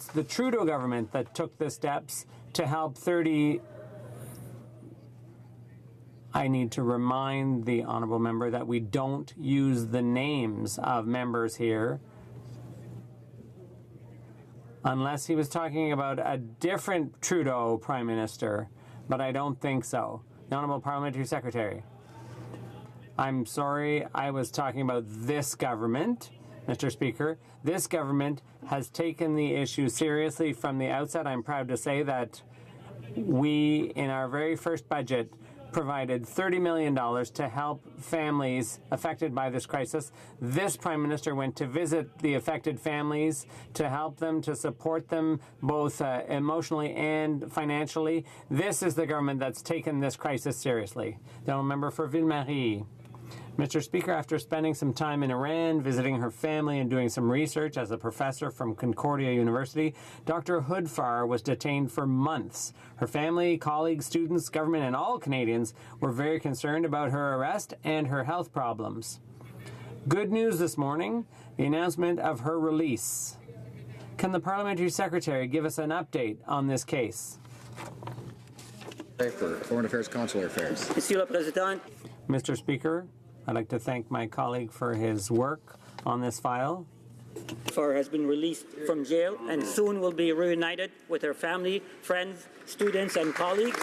the Trudeau government that took the steps to help 30... I need to remind the Honourable Member that we don't use the names of members here unless he was talking about a different Trudeau Prime Minister, but I don't think so. The Honourable Parliamentary Secretary. I'm sorry, I was talking about this government, Mr. Speaker. This government has taken the issue seriously from the outset. I'm proud to say that we, in our very first budget, provided $30 million to help families affected by this crisis. This Prime Minister went to visit the affected families to help them, to support them both emotionally and financially. This is the government that's taken this crisis seriously. The Honourable Member for Ville-Marie. Mr. Speaker, after spending some time in Iran, visiting her family and doing some research as a professor from Concordia University, Dr. Hoodfar was detained for months. Her family, colleagues, students, government, and all Canadians were very concerned about her arrest and her health problems. Good news this morning, the announcement of her release. Can the Parliamentary Secretary give us an update on this case? For Foreign Affairs, Consular Affairs. Mr. Speaker, I'd like to thank my colleague for his work on this file. Far has been released from jail and soon will be reunited with her family, friends, students, and colleagues.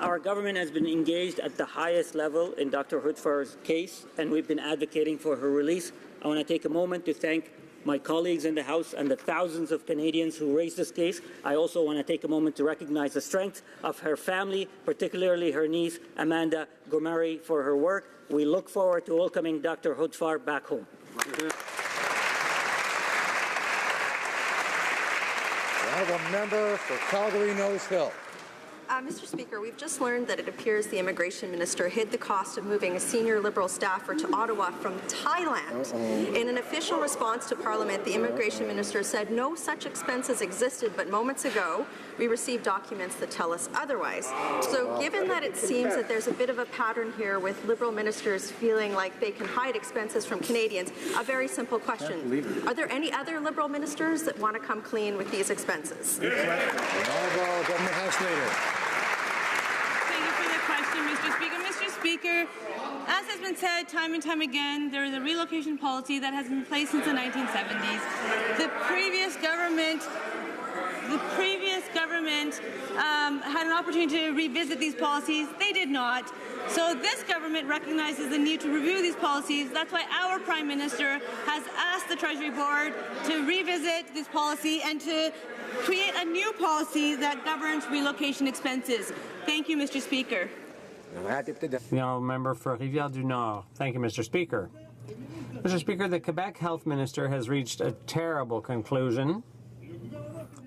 Our government has been engaged at the highest level in Dr. Hoodfar's case, and we've been advocating for her release. I want to take a moment to thank my colleagues in the House and the thousands of Canadians who raised this case. I also want to take a moment to recognize the strength of her family, particularly her niece, Amanda Gomari, for her work. We look forward to welcoming Dr. Hoodfar back home. The Honourable Member for Calgary-Nose Hill. Mr. Speaker, we've just learned that it appears the Immigration Minister hid the cost of moving a senior Liberal staffer to Ottawa from Thailand. In an official response to Parliament, the Immigration Minister said no such expenses existed, but moments ago we received documents that tell us otherwise. So given that it seems that there's a bit of a pattern here with Liberal ministers feeling like they can hide expenses from Canadians, a very simple question. Are there any other Liberal ministers that want to come clean with these expenses? The Honourable Government House Leader. Mr. Speaker, as has been said time and time again, there is a relocation policy that has been in place since the 1970s. The previous government the previous government had an opportunity to revisit these policies. They did not. So this government recognizes the need to review these policies. That's why our Prime Minister has asked the Treasury Board to revisit this policy and to create a new policy that governs relocation expenses. Thank you, Mr. Speaker. The honourable member for Rivière-du-Nord. Thank you, Mr. Speaker. Mr. Speaker, the Quebec Health Minister has reached a terrible conclusion.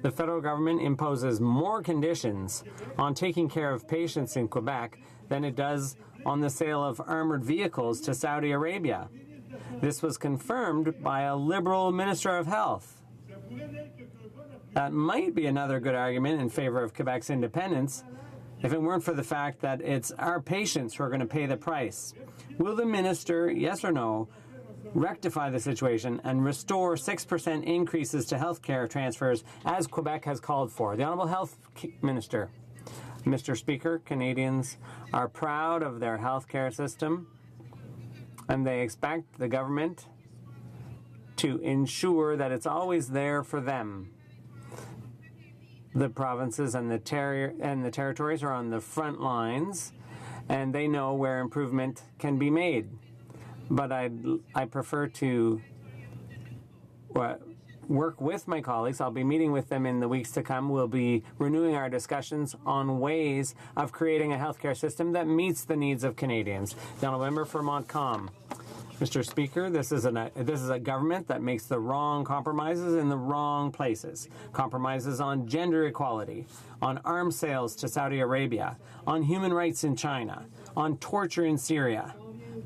The federal government imposes more conditions on taking care of patients in Quebec than it does on the sale of armored vehicles to Saudi Arabia. This was confirmed by a Liberal Minister of Health. That might be another good argument in favor of Quebec's independence if it weren't for the fact that it's our patients who are going to pay the price. Will the minister, yes or no, rectify the situation and restore 6% increases to health care transfers as Quebec has called for? The Honourable Health Minister. Mr. Speaker, Canadians are proud of their health care system and they expect the government to ensure that it's always there for them. The provinces and the territories are on the front lines, and they know where improvement can be made. But I prefer to work with my colleagues. I'll be meeting with them in the weeks to come. We'll be renewing our discussions on ways of creating a healthcare system that meets the needs of Canadians. The honourable member for Montcalm. Mr. Speaker, this is a government that makes the wrong compromises in the wrong places. Compromises on gender equality, on arms sales to Saudi Arabia, on human rights in China, on torture in Syria.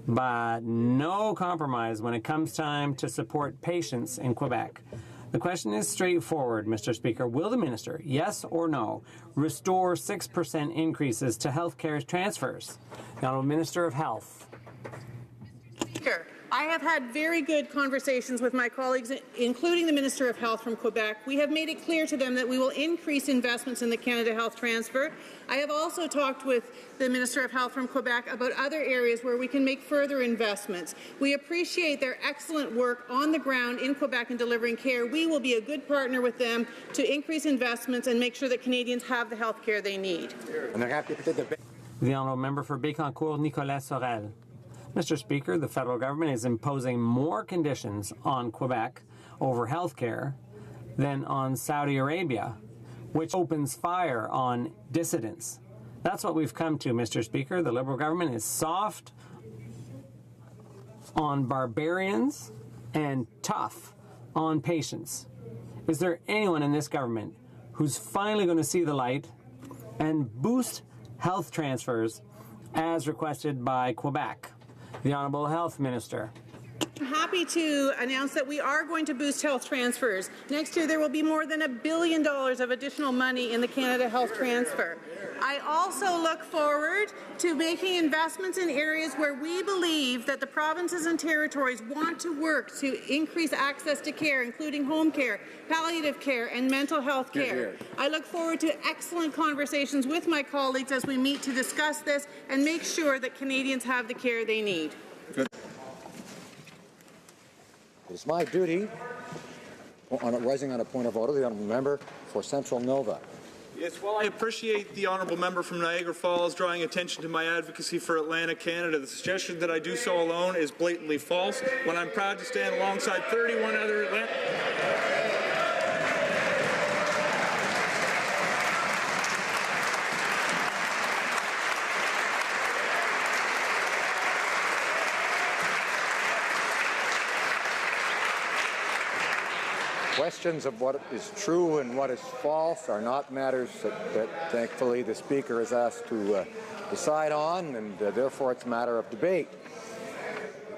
But no compromise when it comes time to support patients in Quebec. The question is straightforward, Mr. Speaker. Will the minister, yes or no, restore 6% increases to health care transfers? The Honourable Minister of Health. Speaker, I have had very good conversations with my colleagues, including the Minister of Health from Quebec. We have made it clear to them that we will increase investments in the Canada Health Transfer. I have also talked with the Minister of Health from Quebec about other areas where we can make further investments. We appreciate their excellent work on the ground in Quebec in delivering care. We will be a good partner with them to increase investments and make sure that Canadians have the health care they need. The Honourable Member for Bécancour, Nicolas Sorel. Mr. Speaker, the federal government is imposing more conditions on Quebec over health care than on Saudi Arabia, which opens fire on dissidents. That's what we've come to, Mr. Speaker. The Liberal government is soft on barbarians and tough on patients. Is there anyone in this government who's finally going to see the light and boost health transfers as requested by Quebec? The Honourable Health Minister. I'm happy to announce that we are going to boost health transfers. Next year there will be more than $1 billion of additional money in the Canada Health Transfer. I also look forward to making investments in areas where we believe that the provinces and territories want to work to increase access to care, including home care, palliative care, and mental health care. I look forward to excellent conversations with my colleagues as we meet to discuss this and make sure that Canadians have the care they need. Good. It is my duty, rising on a point of order, the honourable member for Central Nova. Yes, well, I appreciate the honourable member from Niagara Falls drawing attention to my advocacy for Atlantic Canada. The suggestion that I do so alone is blatantly false, when I'm proud to stand alongside 31 other Atlantic... Questions of what is true and what is false are not matters that thankfully the Speaker is asked to decide on, and therefore it's a matter of debate.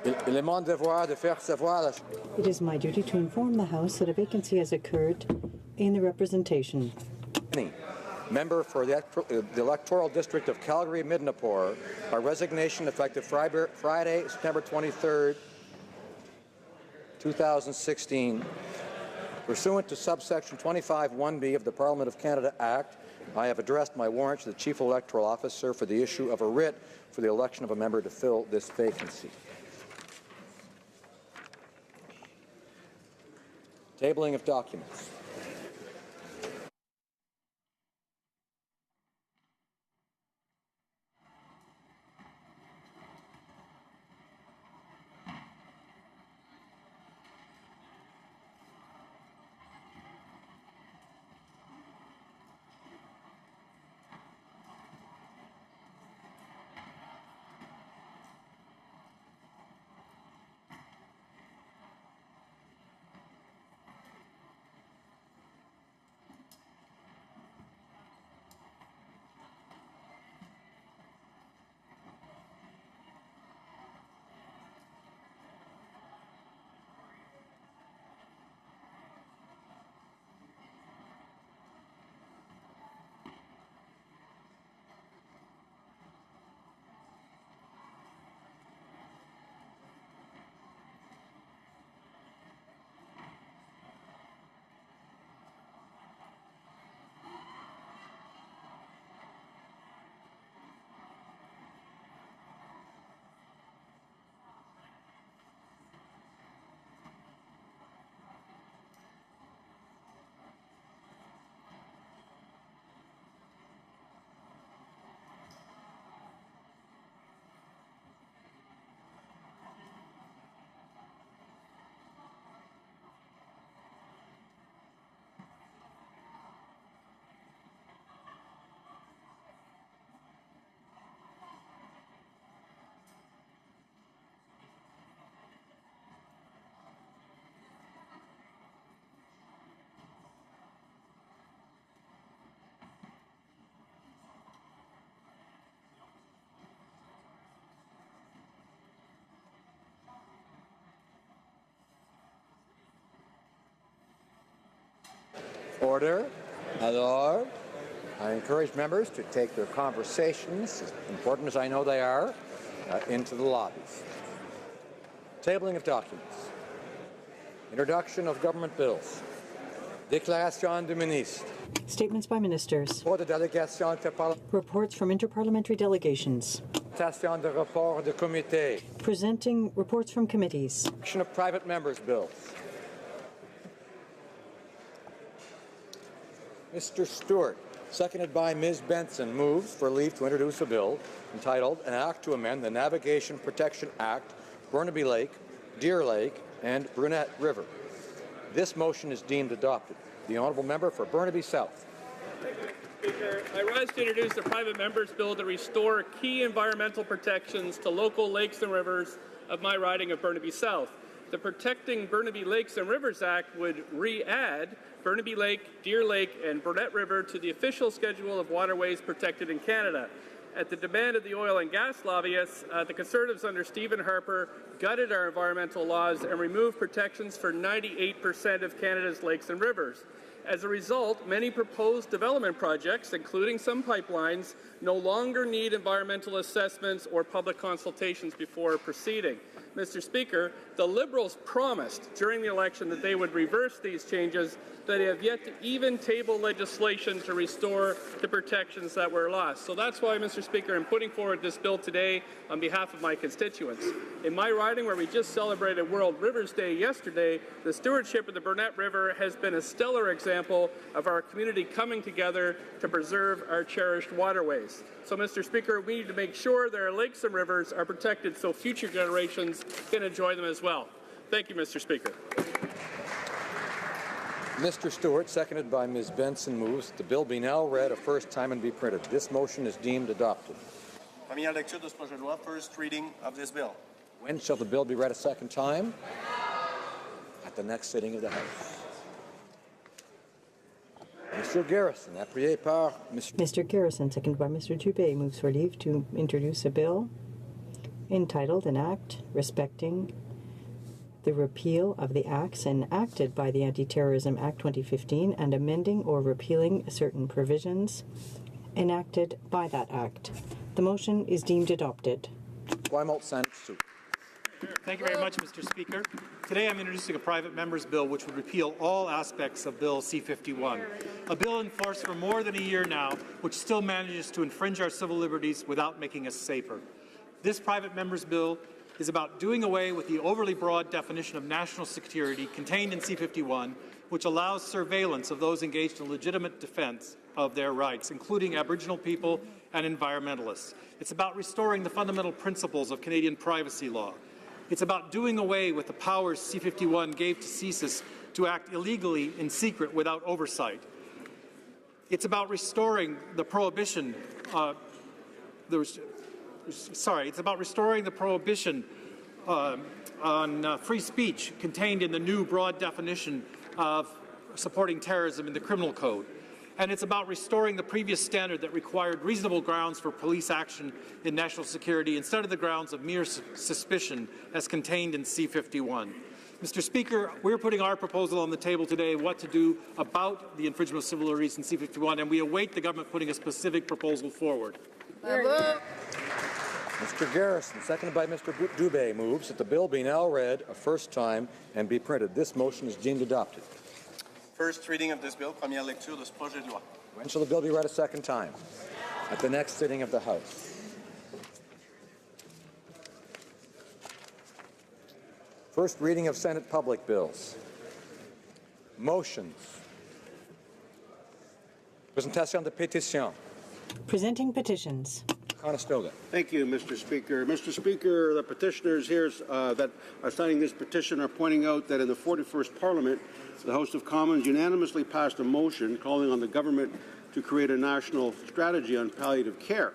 It is my duty to inform the House that a vacancy has occurred in the representation. Member for the electoral district of Calgary-Midnapore, by resignation effective Friday, September 23rd, 2016. Pursuant to subsection 25(1)(b) of the Parliament of Canada Act, I have addressed my warrant to the Chief Electoral Officer for the issue of a writ for the election of a member to fill this vacancy. Tabling of documents. Order. Alors, I encourage members to take their conversations, as important as I know they are, into the lobbies. Tabling of documents. Introduction of government bills. Déclaration du ministre. Statements by ministers. Reports from interparliamentary delegations. De rapport de comité. Presenting reports from committees. Action of private members' bills. Mr. Stewart, seconded by Ms. Benson, moves for leave to introduce a bill entitled An Act to Amend the Navigation Protection Act, Burnaby Lake, Deer Lake, and Brunette River. This motion is deemed adopted. The honourable member for Burnaby South. Speaker, I rise to introduce the private member's bill to restore key environmental protections to local lakes and rivers of my riding of Burnaby South. The Protecting Burnaby Lakes and Rivers Act would re-add Burnaby Lake, Deer Lake, and Brunette River to the official schedule of waterways protected in Canada. At the demand of the oil and gas lobbyists, the Conservatives under Stephen Harper gutted our environmental laws and removed protections for 98% of Canada's lakes and rivers. As a result, many proposed development projects, including some pipelines, no longer need environmental assessments or public consultations before proceeding. Mr. Speaker, the Liberals promised during the election that they would reverse these changes, but they have yet to even table legislation to restore the protections that were lost. So that's why, Mr. Speaker, I'm putting forward this bill today on behalf of my constituents. In my riding, where we just celebrated World Rivers Day yesterday, the stewardship of the Brunette River has been a stellar example of our community coming together to preserve our cherished waterways. So, Mr. Speaker, we need to make sure that our lakes and rivers are protected so future generations can enjoy them as well. Thank you, Mr. Speaker. Mr. Stewart, seconded by Ms. Benson, moves that the bill be now read a first time and be printed. This motion is deemed adopted. Première lecture de ce projet de loi, first reading of this bill. When shall the bill be read a second time? At the next sitting of the House. Mr. Garrison, appuyé par Mr. Garrison, seconded by Mr. Dubé, moves for leave to introduce a bill entitled An Act Respecting the Repeal of the Acts enacted by the Anti-Terrorism Act 2015 and amending or repealing certain provisions enacted by that Act. The motion is deemed adopted. Thank you very much, Mr. Speaker. Today I'm introducing a private member's bill which would repeal all aspects of Bill C-51, a bill in force for more than a year now which still manages to infringe our civil liberties without making us safer. This private member's bill is about doing away with the overly broad definition of national security contained in C-51, which allows surveillance of those engaged in legitimate defense of their rights, including Aboriginal people and environmentalists. It's about restoring the fundamental principles of Canadian privacy law. It's about doing away with the powers C-51 gave to CSIS to act illegally in secret without oversight. It's about restoring the prohibition it's about restoring the prohibition on free speech contained in the new broad definition of supporting terrorism in the criminal code. And it's about restoring the previous standard that required reasonable grounds for police action in national security instead of the grounds of mere suspicion as contained in C-51. Mr. Speaker, we're putting our proposal on the table today, what to do about the infringement of civil liberties in C-51, and we await the government putting a specific proposal forward. Mr. Garrison, seconded by Mr. Dubé, moves that the bill be now read a first time and be printed. This motion is deemed adopted. First reading of this bill, première lecture de ce projet de loi. When shall the bill be read a second time? At the next sitting of the House. First reading of Senate public bills. Motions. Présentation de pétitions. Presenting petitions. Conestoga. Thank you, Mr. Speaker. Mr. Speaker, the petitioners here that are signing this petition are pointing out that in the 41st Parliament, the House of Commons unanimously passed a motion calling on the government to create a national strategy on palliative care.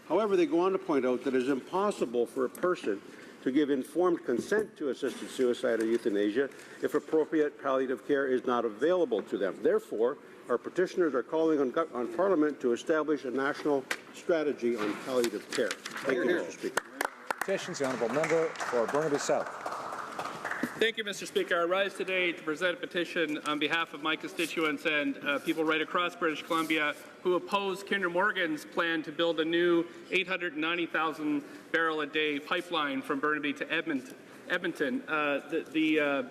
However, they go on to point out that it is impossible for a person to give informed consent to assisted suicide or euthanasia if appropriate palliative care is not available to them. Therefore, our petitioners are calling on Parliament to establish a national strategy on palliative care. Thank you, Mr. Speaker. Petitions, the honourable member for Burnaby South. Thank you, Mr. Speaker. I rise today to present a petition on behalf of my constituents and people right across British Columbia who oppose Kinder Morgan's plan to build a new 890,000 barrel a day pipeline from Burnaby to Edmonton. The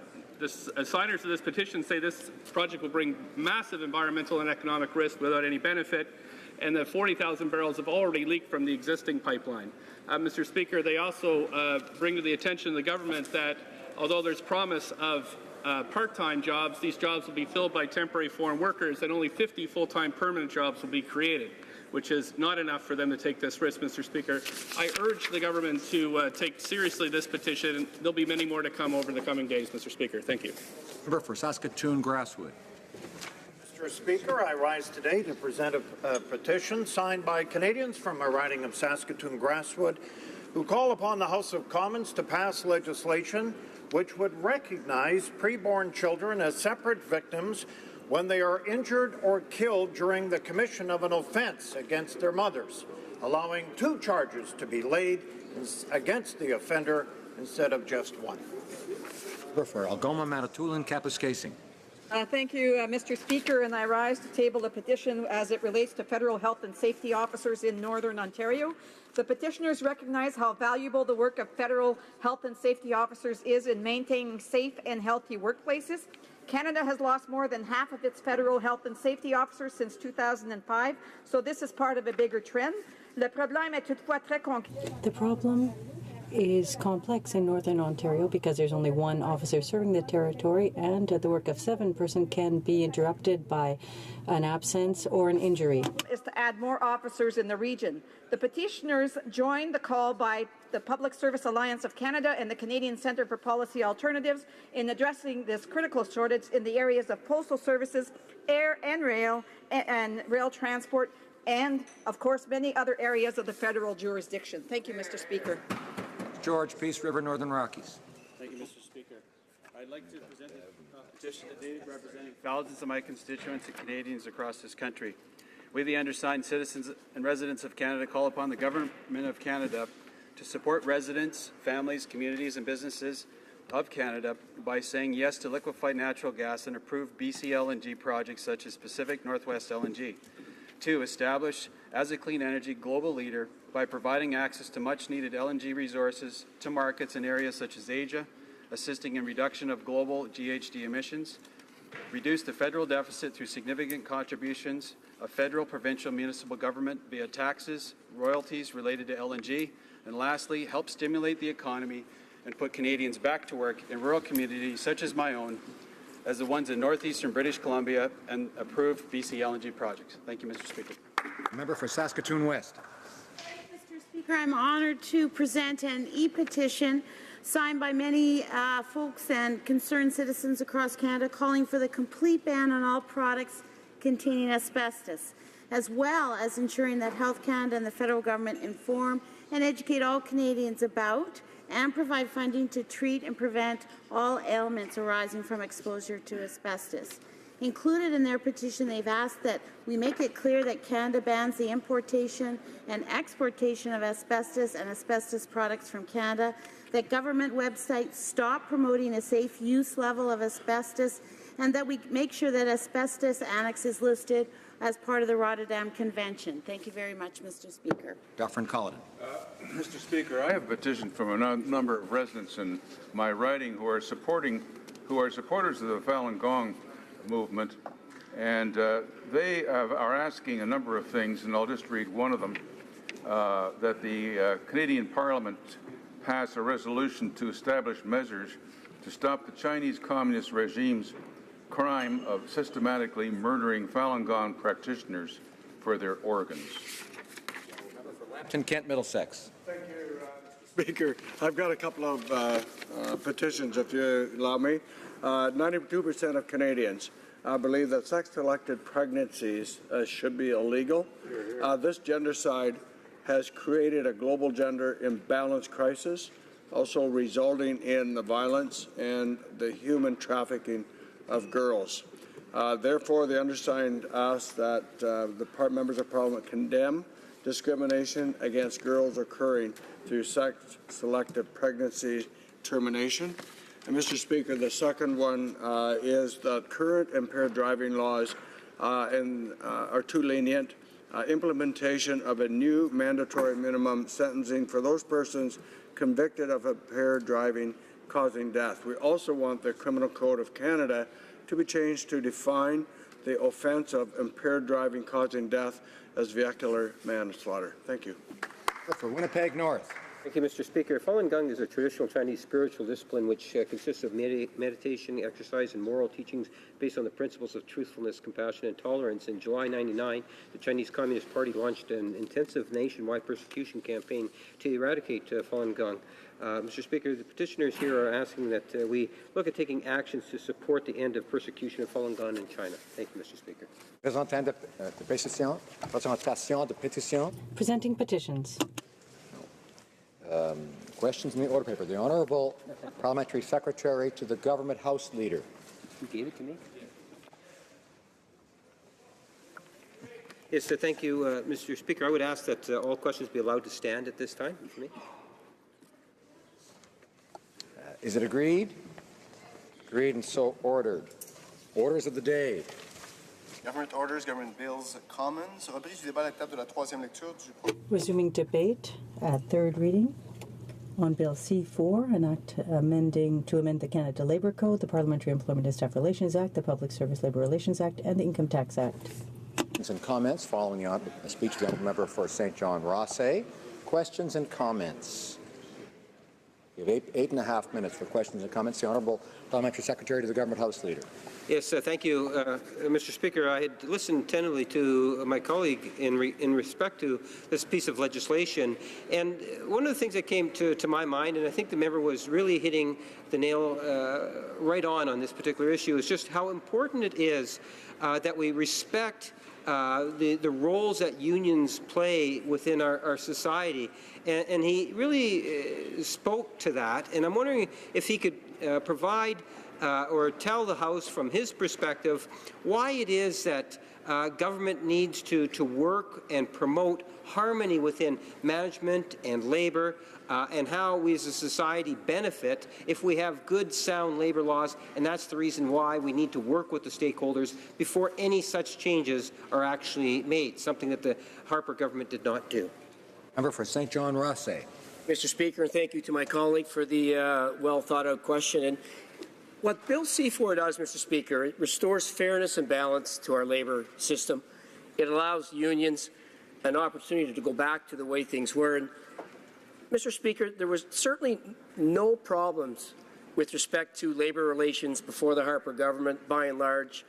signers of this petition say this project will bring massive environmental and economic risk without any benefit, and that 40,000 barrels have already leaked from the existing pipeline. Mr. Speaker, they also bring to the attention of the government that although there's promise of part-time jobs, these jobs will be filled by temporary foreign workers, and only 50 full-time permanent jobs will be created, which is not enough for them to take this risk, Mr. Speaker. I urge the government to take seriously this petition. There'll be many more to come over the coming days, Mr. Speaker. Thank you. Member for Saskatoon-Grasswood. Mr. Speaker, I rise today to present a petition signed by Canadians from my riding of Saskatoon-Grasswood who call upon the House of Commons to pass legislation which would recognize preborn children as separate victims when they are injured or killed during the commission of an offense against their mothers, allowing 2 charges to be laid against the offender instead of just 1. For Algoma, Manitoulin, Kapuskasing. Thank you, Mr. Speaker, and I rise to table a petition as it relates to federal health and safety officers in Northern Ontario. The petitioners recognize how valuable the work of federal health and safety officers is in maintaining safe and healthy workplaces. Canada has lost more than half of its federal health and safety officers since 2005, so this is part of a bigger trend. The problem is complex in Northern Ontario because there's only 1 officer serving the territory, and the work of 7 person can be interrupted by an absence or an injury. Is to add more officers in the region. The petitioners joined the call by the Public Service Alliance of Canada and the Canadian Centre for Policy Alternatives in addressing this critical shortage in the areas of postal services, air and rail transport, and, of course, many other areas of the federal jurisdiction. Thank you, Mr. Speaker. George, Peace River, Northern Rockies. Thank you, Mr. Speaker. I'd like to present a petition today representing thousands of my constituents and Canadians across this country. We, the undersigned citizens and residents of Canada, call upon the Government of Canada to support residents, families, communities, and businesses of Canada by saying yes to liquefied natural gas and approve BC LNG projects such as Pacific Northwest LNG. 2, establish as a clean energy global leader by providing access to much-needed LNG resources to markets in areas such as Asia, assisting in reduction of global GHG emissions, reduce the federal deficit through significant contributions of federal, provincial, municipal government via taxes, royalties related to LNG, and lastly, help stimulate the economy and put Canadians back to work in rural communities such as my own, as the ones in northeastern British Columbia, and approve BC LNG projects. Thank you, Mr. Speaker. Member for Saskatoon West. Mr. Speaker, I'm honored to present an e-petition signed by many folks and concerned citizens across Canada calling for the complete ban on all products containing asbestos, as well as ensuring that Health Canada and the federal government inform and educate all Canadians about and provide funding to treat and prevent all ailments arising from exposure to asbestos. Included in their petition, they've asked that we make it clear that Canada bans the importation and exportation of asbestos and asbestos products from Canada, that government websites stop promoting a safe use level of asbestos, and that we make sure that asbestos annex is listed as part of the Rotterdam Convention. Thank you very much, Mr. Speaker. Dufferin Cullinan. Mr. Speaker, I have a petition from a number of residents in my riding who are supporters of the Falun Gong movement, and they are asking a number of things, and I'll just read one of them, that the Canadian Parliament pass a resolution to establish measures to stop the Chinese Communist regime's crime of systematically murdering Falun Gong practitioners for their organs. Lambton, Kent, Middlesex. Thank you, Mr. Speaker. I've got a couple of petitions, if you allow me. 92% of Canadians believe that sex-selected pregnancies should be illegal. This gendercide has created a global gender imbalance crisis, also resulting in the violence and the human trafficking of girls. Therefore, the undersigned asks that the members of Parliament condemn discrimination against girls occurring through sex-selective pregnancy termination. And Mr. Speaker, the second one is the current impaired driving laws are too lenient. Implementation of a new mandatory minimum sentencing for those persons convicted of impaired driving causing death. We also want the Criminal Code of Canada to be changed to define the offence of impaired driving causing death as vehicular manslaughter. Thank you. For Winnipeg North. Thank you, Mr. Speaker. Falun Gong is a traditional Chinese spiritual discipline which consists of meditation, exercise, and moral teachings based on the principles of truthfulness, compassion, and tolerance. In July '99, the Chinese Communist Party launched an intensive nationwide persecution campaign to eradicate Falun Gong. Mr. Speaker, the petitioners here are asking that we look at taking actions to support the end of persecution of Falun Gong in China. Thank you, Mr. Speaker. Presenting petitions. Questions in the order paper. The Honourable Parliamentary Secretary to the Government House Leader. You gave it to me? Yes, thank you, Mr. Speaker. I would ask that all questions be allowed to stand at this time. Is it agreed? Agreed and so ordered. Orders of the day. Government orders, government bills, commons. Reprise du débat à la table de la troisième lecture du Resuming debate at third reading on Bill C4, an act amending to amend the Canada Labour Code, the Parliamentary Employment and Staff Relations Act, the Public Service Labour Relations Act, and the Income Tax Act. And comments following the speech of the Honourable Member for St. John Rossay. Questions and comments. You have eight and a half minutes for questions and comments. The Honourable Parliamentary Secretary to the Government House Leader. Yes, thank you, Mr. Speaker. I had listened attentively to my colleague in respect to this piece of legislation, and one of the things that came to my mind, and I think the member was really hitting the nail right on this particular issue, is just how important it is that we respect the roles that unions play within our society. And he really spoke to that, and I'm wondering if he could provide or tell the House from his perspective why it is that government needs to work and promote harmony within management and labor, and how we as a society benefit if we have good, sound labor laws, and that's the reason why we need to work with the stakeholders before any such changes are actually made, something that the Harper government did not do. Member for St. John Rossay. Mr. Speaker, thank you to my colleague for the well-thought-out question. And what Bill C4 does, Mr. Speaker, it restores fairness and balance to our labor system. It allows unions an opportunity to go back to the way things were. And, Mr. Speaker, there was certainly no problems with respect to labor relations before the Harper government, by and large.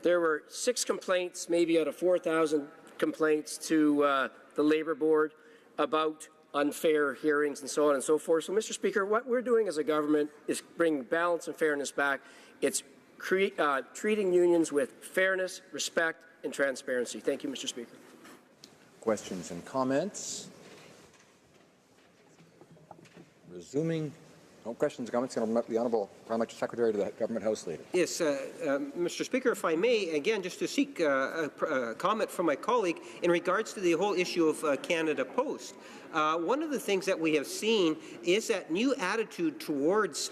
There were 6 complaints, maybe out of 4,000 complaints to the Labor Board about unfair hearings and so on and so forth. So, Mr. Speaker, what we're doing as a government is bringing balance and fairness back. It's treating unions with fairness, respect, and transparency. Thank you, Mr. Speaker. Questions and comments? Resuming. No questions and comments. The Honourable Parliamentary Secretary to the Government House Leader. Yes, Mr. Speaker, if I may, again, just to seek a comment from my colleague in regards to the whole issue of Canada Post. One of the things that we have seen is that new attitude towards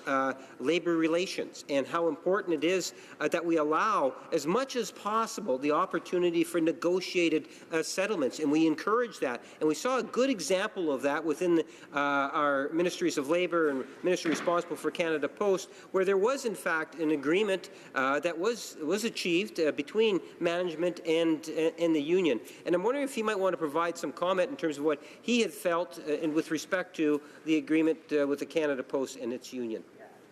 labor relations and how important it is that we allow, as much as possible, the opportunity for negotiated settlements, and we encourage that. And we saw a good example of that within our Ministries of Labour and Ministry responsible for Canada Post, where there was, in fact, an agreement that was achieved between management and the union. And I'm wondering if he might want to provide some comment in terms of what he had felt and with respect to the agreement with the Canada Post and its union.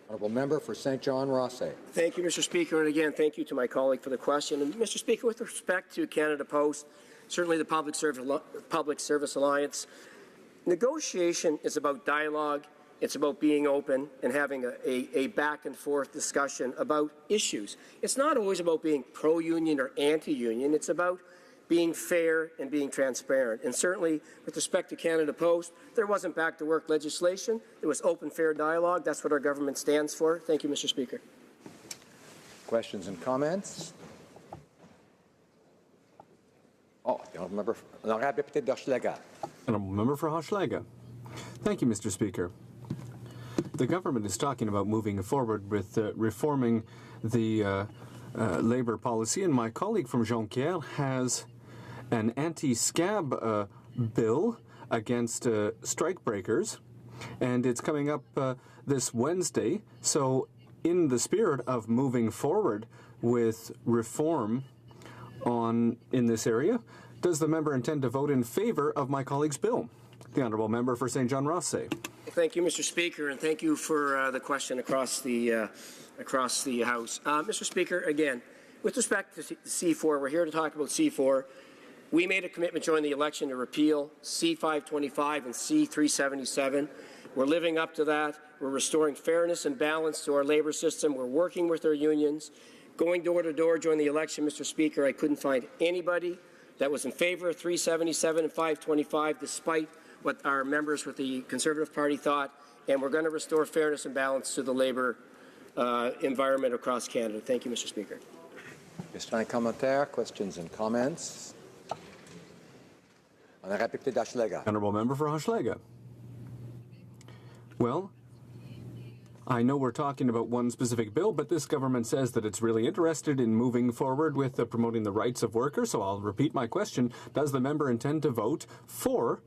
Honourable Member for St. John Rossay. Thank you, Mr. Speaker, and again, thank you to my colleague for the question. And Mr. Speaker, with respect to Canada Post, certainly the Public Service Alliance, negotiation is about dialogue. It's about being open and having a back-and-forth discussion about issues. It's not always about being pro-union or anti-union. It's about being fair and being transparent. And certainly, with respect to Canada Post, there wasn't back-to-work legislation. There was open, fair dialogue. That's what our government stands for. Thank you, Mr. Speaker. Questions and comments? Oh, the Honourable Member for Hochelaga. Honourable Member for Hochelaga. Thank you, Mr. Speaker. the government is talking about moving forward with reforming the labour policy, and my colleague from Jonquière has an anti-scab bill against strikebreakers, and it's coming up this Wednesday. So in the spirit of moving forward with reform in this area, does the member intend to vote in favour of my colleague's bill? The Honourable Member for St. John Rothsay. Thank you, Mr. Speaker, and thank you for the question across the House. Mr. Speaker, again, with respect to C4, we're here to talk about C4. We made a commitment during the election to repeal C525 and C377. We're living up to that. We're restoring fairness and balance to our labour system. We're working with our unions. Going door to door during the election, Mr. Speaker, I couldn't find anybody that was in favour of 377 and 525, despite what our members with the Conservative Party thought, and we're going to restore fairness and balance to the labour environment across Canada. Thank you, Mr. Speaker. Questions and comments? Honourable Member for Hochelaga. Well, I know we're talking about one specific bill, but this government says that it's really interested in moving forward with promoting the rights of workers, so I'll repeat my question. Does the member intend to vote for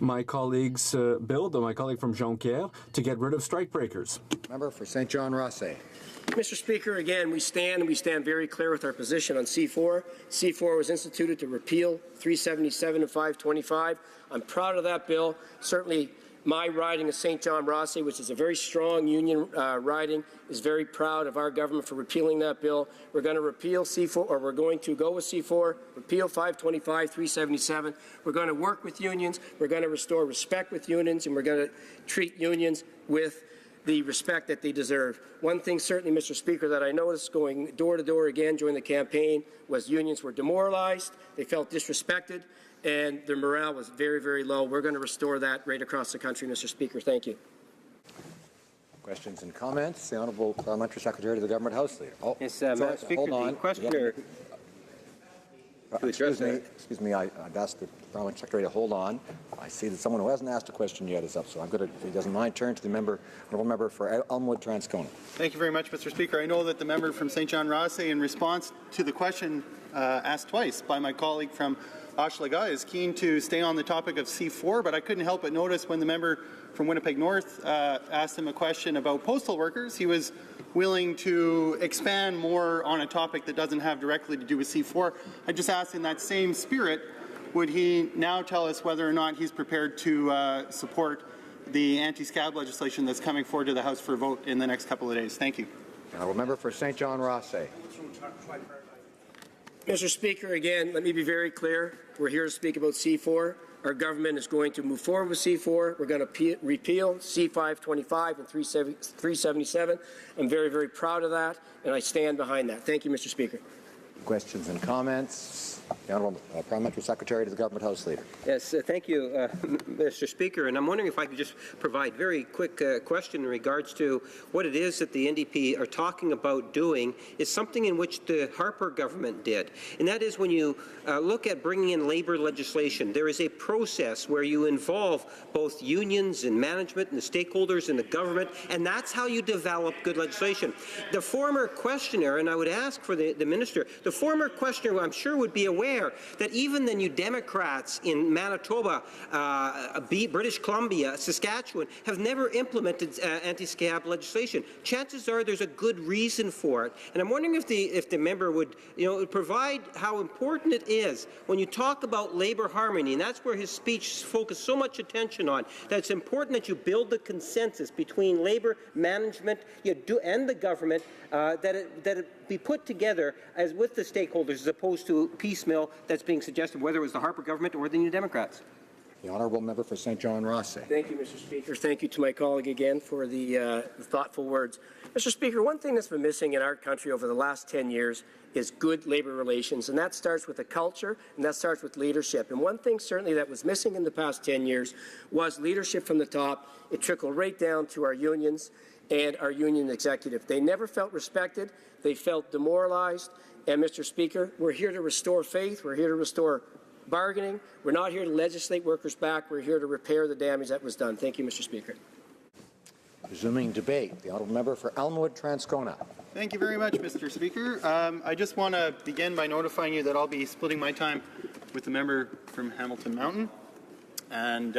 my colleague's bill, my colleague from Jonquière, to get rid of strikebreakers? Member for St. John Rothsay. Mr. Speaker, again, we stand very clear with our position on C4. C4 was instituted to repeal 377 and 525. I'm proud of that bill. Certainly, my riding of St. John Rothsay, which is a very strong union riding, is very proud of our government for repealing that bill. We're going to repeal C4, or we're going to go with C4, repeal 525, 377. We're going to work with unions. We're going to restore respect with unions, and we're going to treat unions with the respect that they deserve. One thing certainly, Mr. Speaker, that I noticed going door to door again during the campaign was unions were demoralized, they felt disrespected, and their morale was very, very low. We're going to restore that right across the country, Mr. Speaker. Thank you. Questions and comments? The Honourable Parliamentary Secretary to the Government House Leader. Oh, yes, Mr. Speaker, hold on. The questioner... Excuse me, I've asked the Parliamentary Secretary to hold on. I see that someone who hasn't asked a question yet is up, so I'm going to, if he doesn't mind, turn to the Honourable Member for Elmwood Transcona. Thank you very much, Mr. Speaker. I know that the member from St. John Rothsay, in response to the question asked twice by my colleague from Hochelaga, is keen to stay on the topic of C4, but I couldn't help but notice when the member from Winnipeg North asked him a question about postal workers, he was willing to expand more on a topic that doesn't have directly to do with C4. I just asked in that same spirit, would he now tell us whether or not he's prepared to support the anti-scab legislation that's coming forward to the House for a vote in the next couple of days? Thank you. Honourable Member for St. John Rothsay. Mr. Speaker, again, let me be very clear. We're here to speak about C4. Our government is going to move forward with C4. We're going to repeal C525 and 377. I'm very, very proud of that, and I stand behind that. Thank you, Mr. Speaker. Questions and comments? The Honourable Parliamentary Secretary to the Government House Leader. Yes, thank you, Mr. Speaker. And I'm wondering if I could just provide a very quick question in regards to what it is that the NDP are talking about doing is something in which the Harper government did. And that is when you look at bringing in labour legislation, there is a process where you involve both unions and management and the stakeholders in the government, and that's how you develop good legislation. The former questioner, and I would ask for the Minister, the former questioner I'm sure would be aware that even the New Democrats in Manitoba, British Columbia, Saskatchewan have never implemented anti-scab legislation. Chances are there's a good reason for it, and I'm wondering if the member would provide how important it is when you talk about labour harmony, and that's where his speech focused so much attention on, that it's important that you build the consensus between labour management and the government, that it be put together as with the stakeholders as opposed to piecemeal that's being suggested, whether it was the Harper government or the New Democrats. The Honourable Member for St. John Rothsay. Thank you, Mr. Speaker. Thank you to my colleague again for the thoughtful words. Mr. Speaker, one thing that's been missing in our country over the last 10 years is good labour relations, and that starts with a culture, and that starts with leadership. And one thing certainly that was missing in the past 10 years was leadership from the top. It trickled right down to our unions and our union executive. They never felt respected. They felt demoralized. And, Mr. Speaker, we're here to restore faith. We're here to restore bargaining. We're not here to legislate workers back. We're here to repair the damage that was done. Thank you, Mr. Speaker. Resuming debate. The honourable member for Elmwood Transcona. Thank you very much, Mr. Speaker. I just want to begin by notifying you that I'll be splitting my time with the member from Hamilton Mountain, and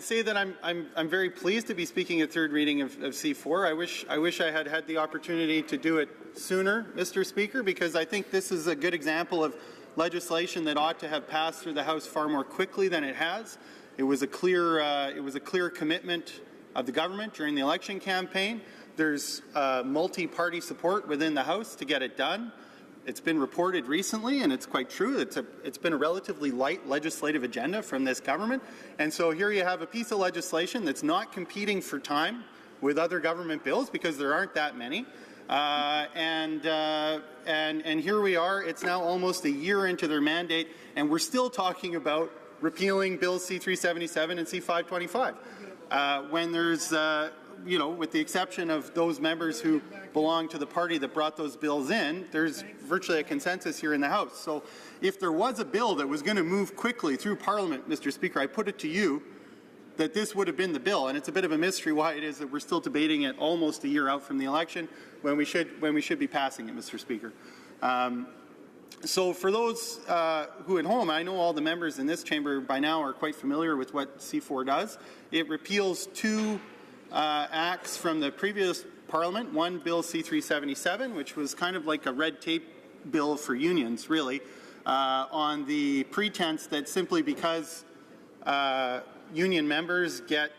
say that I'm very pleased to be speaking at third reading of C4. I wish I had the opportunity to do it sooner, Mr. Speaker, because I think this is a good example of legislation that ought to have passed through the House far more quickly than it has. It was a clear commitment of the government during the election campaign. There's multi-party support within the House to get it done. It's been reported recently, and it's quite true, it's been a relatively light legislative agenda from this government. And so here you have a piece of legislation that's not competing for time with other government bills, because there aren't that many. And here we are, it's now almost a year into their mandate, and we're still talking about repealing Bills C-377 and C-525. When there's with the exception of those members who belong to the party that brought those bills in, there's virtually a consensus here in the House. So if there was a bill that was going to move quickly through Parliament, Mr. Speaker, I put it to you that this would have been the bill. And it's a bit of a mystery why it is that we're still debating it almost a year out from the election when we should be passing it, Mr. Speaker. So for those who at home, I know all the members in this chamber by now are quite familiar with what C4 does. It repeals two acts from the previous Parliament. One, Bill C-377, which was kind of like a red tape bill for unions, really, on the pretense that simply because union members get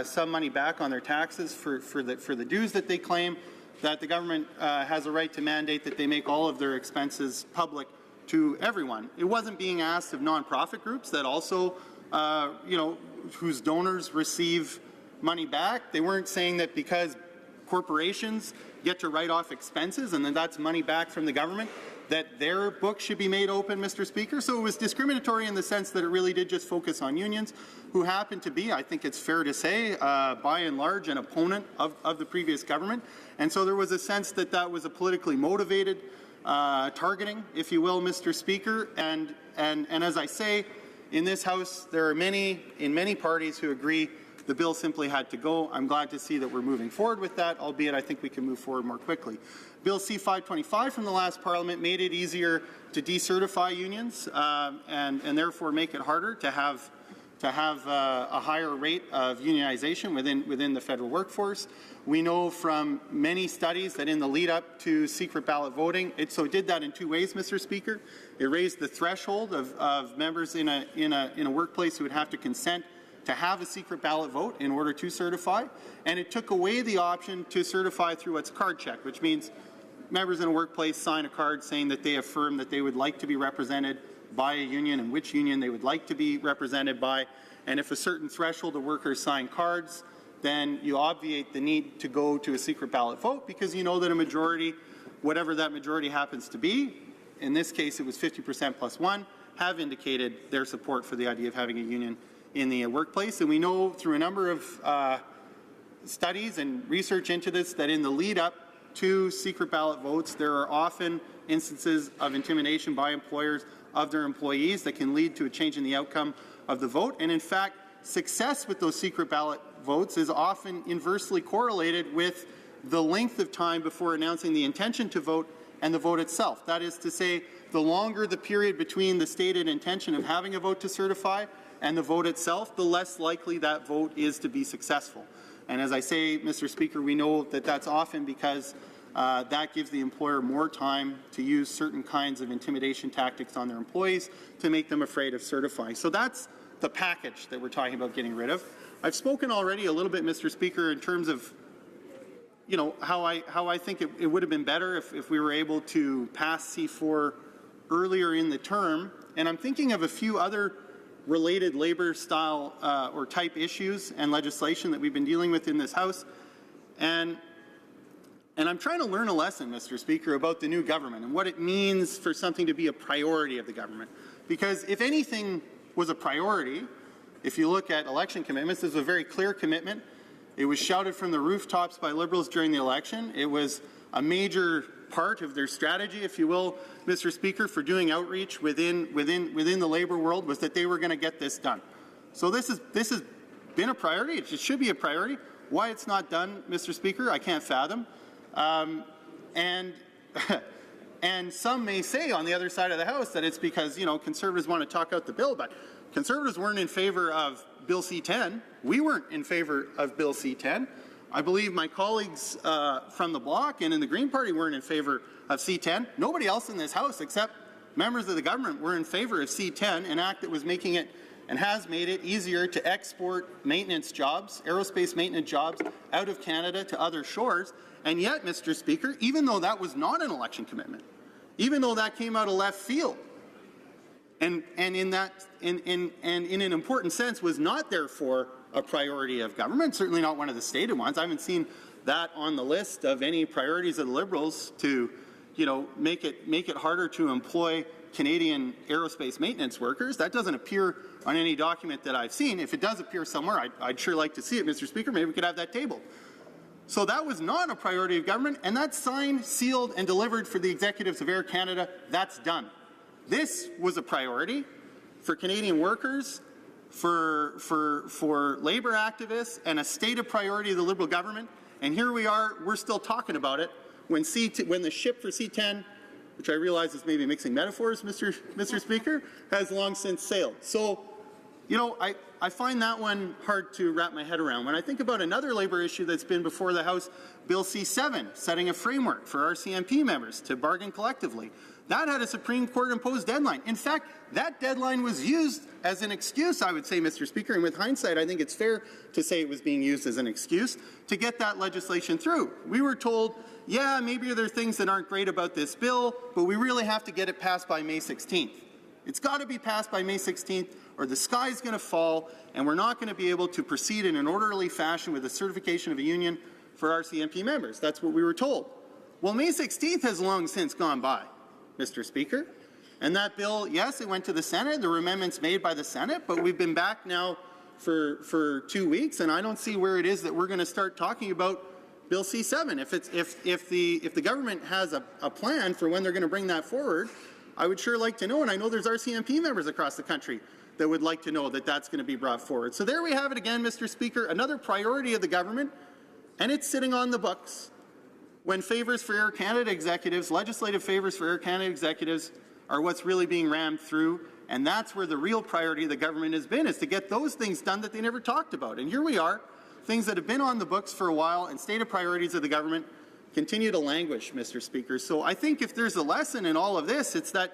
some money back on their taxes for the dues that they claim, that the government has a right to mandate that they make all of their expenses public to everyone. It wasn't being asked of nonprofit groups that also, whose donors receive money back. They weren't saying that because corporations get to write off expenses and then that's money back from the government, that their books should be made open, Mr. Speaker. So it was discriminatory in the sense that it really did just focus on unions, who happen to be, I think it's fair to say, by and large, an opponent of the previous government. And so there was a sense that that was a politically motivated targeting, if you will, Mr. Speaker. And as I say, in this House, there are many in many parties who agree the bill simply had to go. I'm glad to see that we're moving forward with that, albeit I think we can move forward more quickly. Bill C-525 from the last Parliament made it easier to decertify unions and therefore make it harder to have a higher rate of unionization within the federal workforce. We know from many studies that in the lead up to secret ballot voting, it did that in two ways, Mr. Speaker. It raised the threshold of members in a workplace who would have to consent to have a secret ballot vote in order to certify, and it took away the option to certify through what's card check, which means members in a workplace sign a card saying that they affirm that they would like to be represented by a union and which union they would like to be represented by. And if a certain threshold of workers sign cards, then you obviate the need to go to a secret ballot vote, because you know that a majority, whatever that majority happens to be, in this case it was 50% plus one, have indicated their support for the idea of having a union in the workplace. And we know through a number of studies and research into this that in the lead up to secret ballot votes, there are often instances of intimidation by employers of their employees that can lead to a change in the outcome of the vote. And in fact, success with those secret ballot votes is often inversely correlated with the length of time before announcing the intention to vote and the vote itself. That is to say, the longer the period between the stated intention of having a vote to certify and the vote itself, the less likely that vote is to be successful. And as I say, Mr. Speaker, we know that that's often because that gives the employer more time to use certain kinds of intimidation tactics on their employees to make them afraid of certifying. So that's the package that we're talking about getting rid of. I've spoken already a little bit, Mr. Speaker, in terms of how I think it would have been better if we were able to pass C4 earlier in the term. And I'm thinking of a few other related labor style or type issues and legislation that we've been dealing with in this House. And I'm trying to learn a lesson, Mr. Speaker, about the new government and what it means for something to be a priority of the government. Because if anything was a priority, if you look at election commitments, there's a very clear commitment. It was shouted from the rooftops by Liberals during the election. It was a major part of their strategy, if you will, Mr. Speaker, for doing outreach within the labour world, was that they were going to get this done. So this has been a priority. It should be a priority. Why it's not done, Mr. Speaker, I can't fathom. And and some may say on the other side of the House that it's because, Conservatives want to talk out the bill, but Conservatives weren't in favour of Bill C-10. We weren't in favour of Bill C-10. I believe my colleagues from the Bloc and in the Green Party weren't in favour of C-10. Nobody else in this House except members of the government were in favour of C-10, an act that was making it and has made it easier to export maintenance jobs, aerospace maintenance jobs, out of Canada to other shores. And yet, Mr. Speaker, even though that was not an election commitment, even though that came out of left field, and in an important sense was not therefore a priority of government, certainly not one of the stated ones. I haven't seen that on the list of any priorities of the Liberals to, make it harder to employ Canadian aerospace maintenance workers. That doesn't appear on any document that I've seen. If it does appear somewhere, I'd sure like to see it, Mr. Speaker. Maybe we could have that tabled. So that was not a priority of government, and that's signed, sealed, and delivered for the executives of Air Canada. That's done. This was a priority for Canadian workers, for labour activists, and a stated priority of the Liberal government. And here we are, we're still talking about it when the ship for C-10, which I realize is maybe mixing metaphors, Mr. Speaker, has long since sailed. So, I find that one hard to wrap my head around. When I think about another labour issue that's been before the House, Bill C-7, setting a framework for RCMP members to bargain collectively. That had a Supreme Court imposed deadline. In fact, that deadline was used as an excuse, I would say, Mr. Speaker, and with hindsight, I think it's fair to say it was being used as an excuse to get that legislation through. We were told, yeah, maybe there are things that aren't great about this bill, but we really have to get it passed by May 16th. It's got to be passed by May 16th, or the sky's going to fall, and we're not going to be able to proceed in an orderly fashion with the certification of a union for RCMP members. That's what we were told. Well, May 16th has long since gone by, Mr. Speaker. And that bill, yes, it went to the Senate. There were amendments made by the Senate, but we've been back now for 2 weeks, and I don't see where it is that we're going to start talking about Bill C-7. If the government has a plan for when they're going to bring that forward, I would sure like to know, and I know there's RCMP members across the country that would like to know that that's going to be brought forward. So there we have it again, Mr. Speaker, another priority of the government, and it's sitting on the books when favors for Air Canada executives, legislative favors for Air Canada executives, are what's really being rammed through, and that's where the real priority of the government has been, is to get those things done that they never talked about. And here we are, things that have been on the books for a while, and stated priorities of the government continue to languish, Mr. Speaker. So I think if there's a lesson in all of this, it's that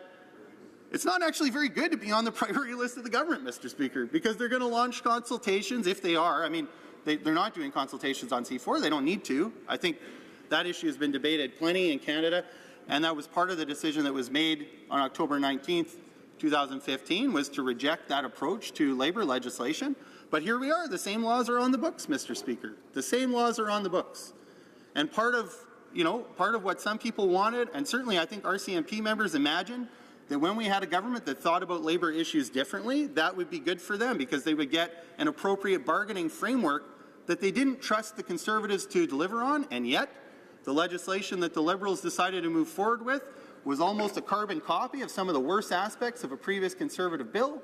it's not actually very good to be on the priority list of the government, Mr. Speaker, because they're going to launch consultations, if they are. I mean, they're not doing consultations on C4. They don't need to. I think that issue has been debated plenty in Canada, and that was part of the decision that was made on October 19th, 2015, was to reject that approach to labour legislation. But here we are. The same laws are on the books, Mr. Speaker. The same laws are on the books. And part of what some people wanted, and certainly I think RCMP members imagined, that when we had a government that thought about labour issues differently, that would be good for them because they would get an appropriate bargaining framework that they didn't trust the Conservatives to deliver on, and yet the legislation that the Liberals decided to move forward with was almost a carbon copy of some of the worst aspects of a previous Conservative bill.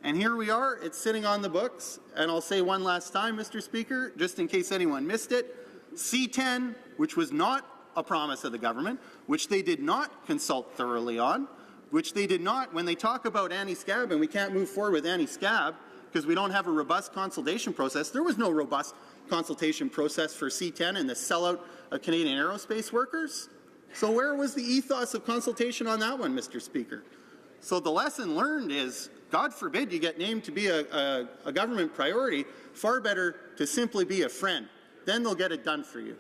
And here we are, it's sitting on the books, and I'll say one last time, Mr. Speaker, just in case anyone missed it, C-10, which was not a promise of the government, which they did not consult thoroughly on, which they did not, when they talk about anti-scab, and we can't move forward with anti-scab because we don't have a robust consultation process. There was no robust consultation process for C-10 and the sellout of Canadian aerospace workers. So where was the ethos of consultation on that one, Mr. Speaker? So the lesson learned is, God forbid you get named to be a government priority, far better to simply be a friend. Then they'll get it done for you.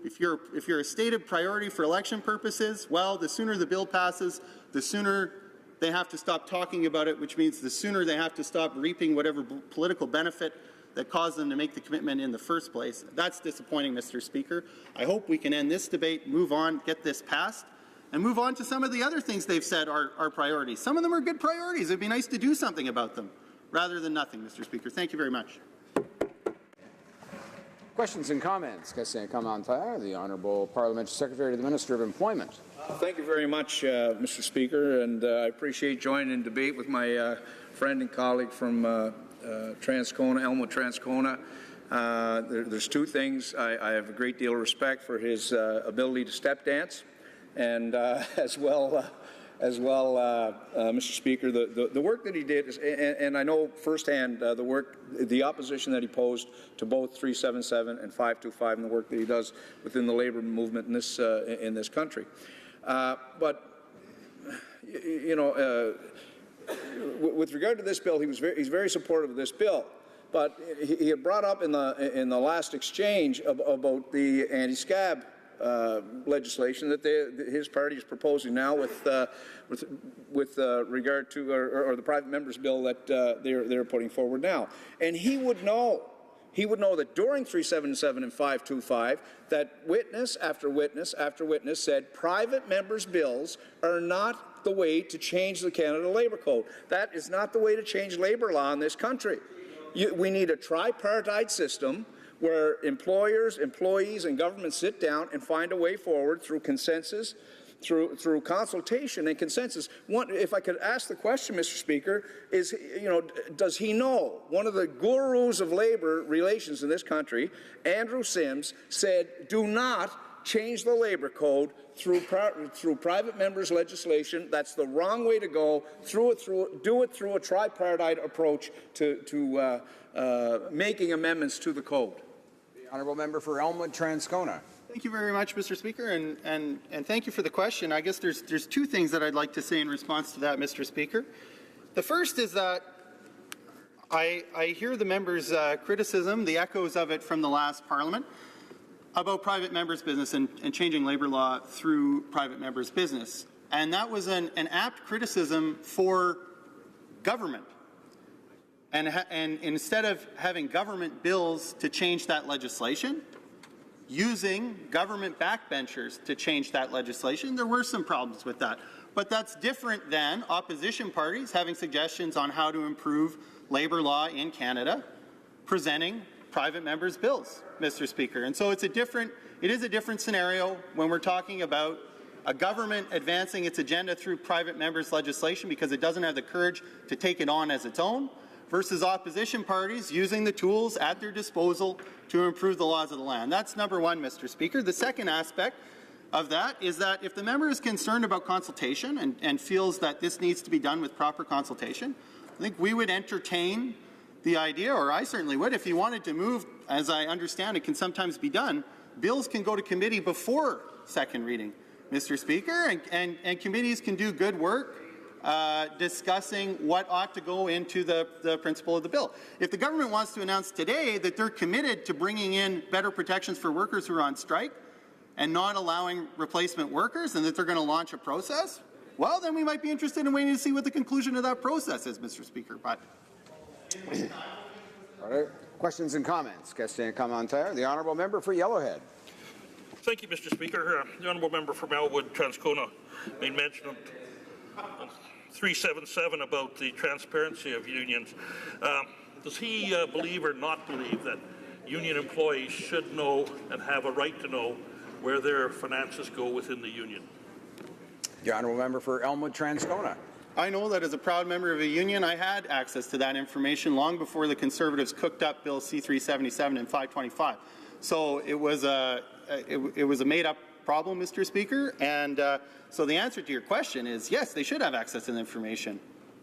If you're a stated priority for election purposes, well, the sooner the bill passes, the sooner they have to stop talking about it, which means the sooner they have to stop reaping whatever political benefit that caused them to make the commitment in the first place. That's disappointing, Mr. Speaker. I hope we can end this debate, move on, get this passed, and move on to some of the other things they've said are priorities. Some of them are good priorities. It'd be nice to do something about them, rather than nothing, Mr. Speaker. Thank you very much. Questions and comments. Question commentaire. The Honourable Parliamentary Secretary to the Minister of Employment. Thank you very much, Mr. Speaker, and I appreciate joining in debate with my friend and colleague from Transcona, Elmo Transcona. There's two things. I have a great deal of respect for his ability to step dance, and as well, Mr. Speaker, the work that he did, and I know firsthand the opposition that he posed to both 377 and 525, and the work that he does within the labor movement in this country. But you know, with regard to this bill, he's very supportive of this bill. But he had brought up in the last exchange about the anti-scab legislation that his party is proposing now with regard to or the private members bill that they're putting forward now. And he would know that during 377 and 525 that witness after witness after witness said private members bills are not the way to change the Canada Labour Code. That is not the way to change labor law in this country. We need a tripartite system where employers, employees, and government sit down and find a way forward through consensus, through consultation and consensus. If I could ask the question, Mr. Speaker, is, does he know? One of the gurus of labor relations in this country, Andrew Sims, said, do not change the labor code through private members' legislation. That's the wrong way to go. Do it through a tripartite approach to making amendments to the code. The honourable member for Elmwood-Transcona. Thank you very much, Mr. Speaker, and thank you for the question. I guess there's two things that I'd like to say in response to that, Mr. Speaker. The first is that I hear the member's criticism, the echoes of it from the last Parliament, about private members' business and changing labour law through private members' business. And that was an apt criticism for government. And instead of having government bills to change that legislation, using government backbenchers to change that legislation, there were some problems with that. But that's different than opposition parties having suggestions on how to improve labour law in Canada, presenting private members' bills, Mr. Speaker. And so it is a different scenario when we're talking about a government advancing its agenda through private members' legislation because it doesn't have the courage to take it on as its own, versus opposition parties using the tools at their disposal to improve the laws of the land. That's number one, Mr. Speaker. The second aspect of that is that if the member is concerned about consultation and feels that this needs to be done with proper consultation, I think we would entertain the idea, or I certainly would, if you wanted to move, as I understand it can sometimes be done, bills can go to committee before second reading, Mr. Speaker, and committees can do good work discussing what ought to go into the principle of the bill. If the government wants to announce today that they're committed to bringing in better protections for workers who are on strike and not allowing replacement workers and that they're going to launch a process, well, then we might be interested in waiting to see what the conclusion of that process is, Mr. Speaker. But all right. Questions and comments. Question commentaire. The honourable member for Yellowhead. Thank you, Mr. Speaker. The honourable member from Elmwood-Transcona made mention of 377 about the transparency of unions. Does he believe or not believe that union employees should know and have a right to know where their finances go within the union? The honourable member for Elmwood-Transcona. I know that as a proud member of a union, I had access to that information long before the Conservatives cooked up Bill C-377 and 525. So it was a made-up problem, Mr. Speaker, and so the answer to your question is yes, they should have access to the information.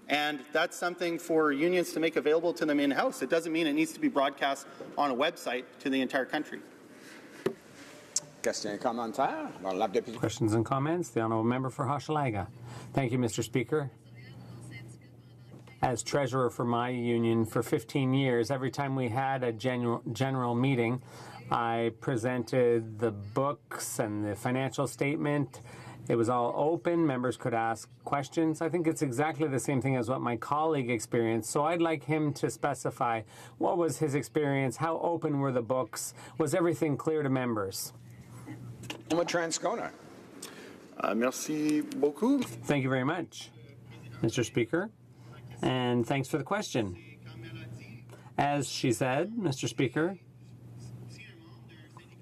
And that's something for unions to make available to them in-house. It doesn't mean it needs to be broadcast on a website to the entire country. Questions and comments. The honourable member for Hochelaga. Thank you, Mr. Speaker. As treasurer for my union for 15 years, every time we had a general meeting, I presented the books and the financial statement. It was all open. Members could ask questions. I think it's exactly the same thing as what my colleague experienced. So I'd like him to specify what was his experience, how open were the books, was everything clear to members? Transcona. Merci beaucoup. Thank you very much, Mr. Speaker. And thanks for the question. As she said, Mr. Speaker,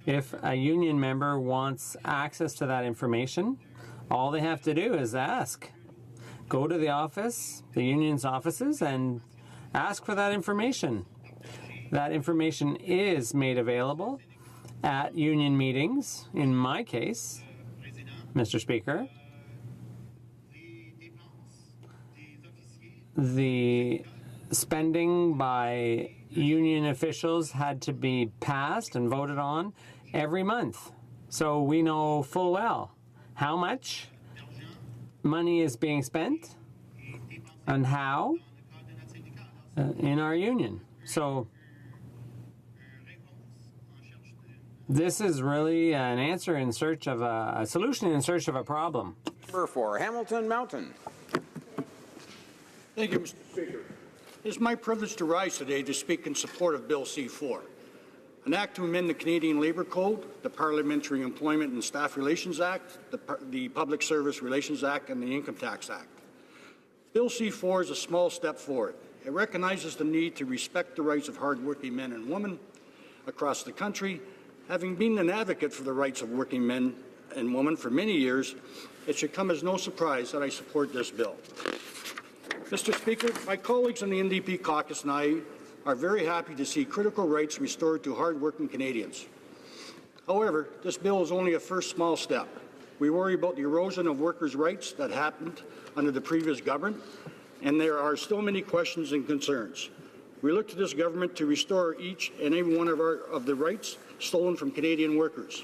if a union member wants access to that information, all they have to do is ask. Go to the office, the union's offices, and ask for that information. That information is made available at union meetings, in my case, Mr. Speaker. The spending by union officials had to be passed and voted on every month. So we know full well how much money is being spent and how in our union. So this is really an answer in search of a solution in search of a problem. Number 4, Hamilton Mountain. Thank you, Mr. Speaker. It is my privilege to rise today to speak in support of Bill C-4, an act to amend the Canadian Labour Code, the Parliamentary Employment and Staff Relations Act, the Public Service Relations Act, and the Income Tax Act. Bill C-4 is a small step forward. It recognizes the need to respect the rights of hardworking men and women across the country. Having been an advocate for the rights of working men and women for many years, it should come as no surprise that I support this bill. Mr. Speaker, my colleagues in the NDP caucus and I are very happy to see critical rights restored to hardworking Canadians. However, this bill is only a first small step. We worry about the erosion of workers' rights that happened under the previous government, and there are still many questions and concerns. We look to this government to restore each and every one of the rights stolen from Canadian workers.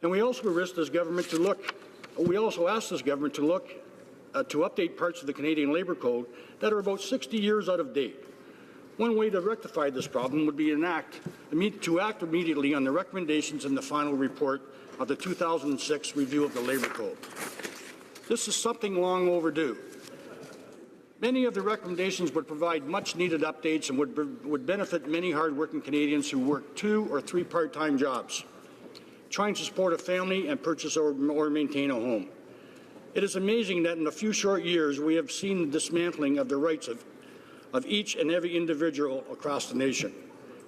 And we also ask this government to look to update parts of the Canadian Labour Code that are about 60 years out of date. One way to rectify this problem would be to act immediately on the recommendations in the final report of the 2006 review of the Labour Code. This is something long overdue. Many of the recommendations would provide much-needed updates and would benefit many hard-working Canadians who work 2 or 3 part-time jobs, trying to support a family and purchase or maintain a home. It is amazing that in a few short years we have seen the dismantling of the rights of each and every individual across the nation.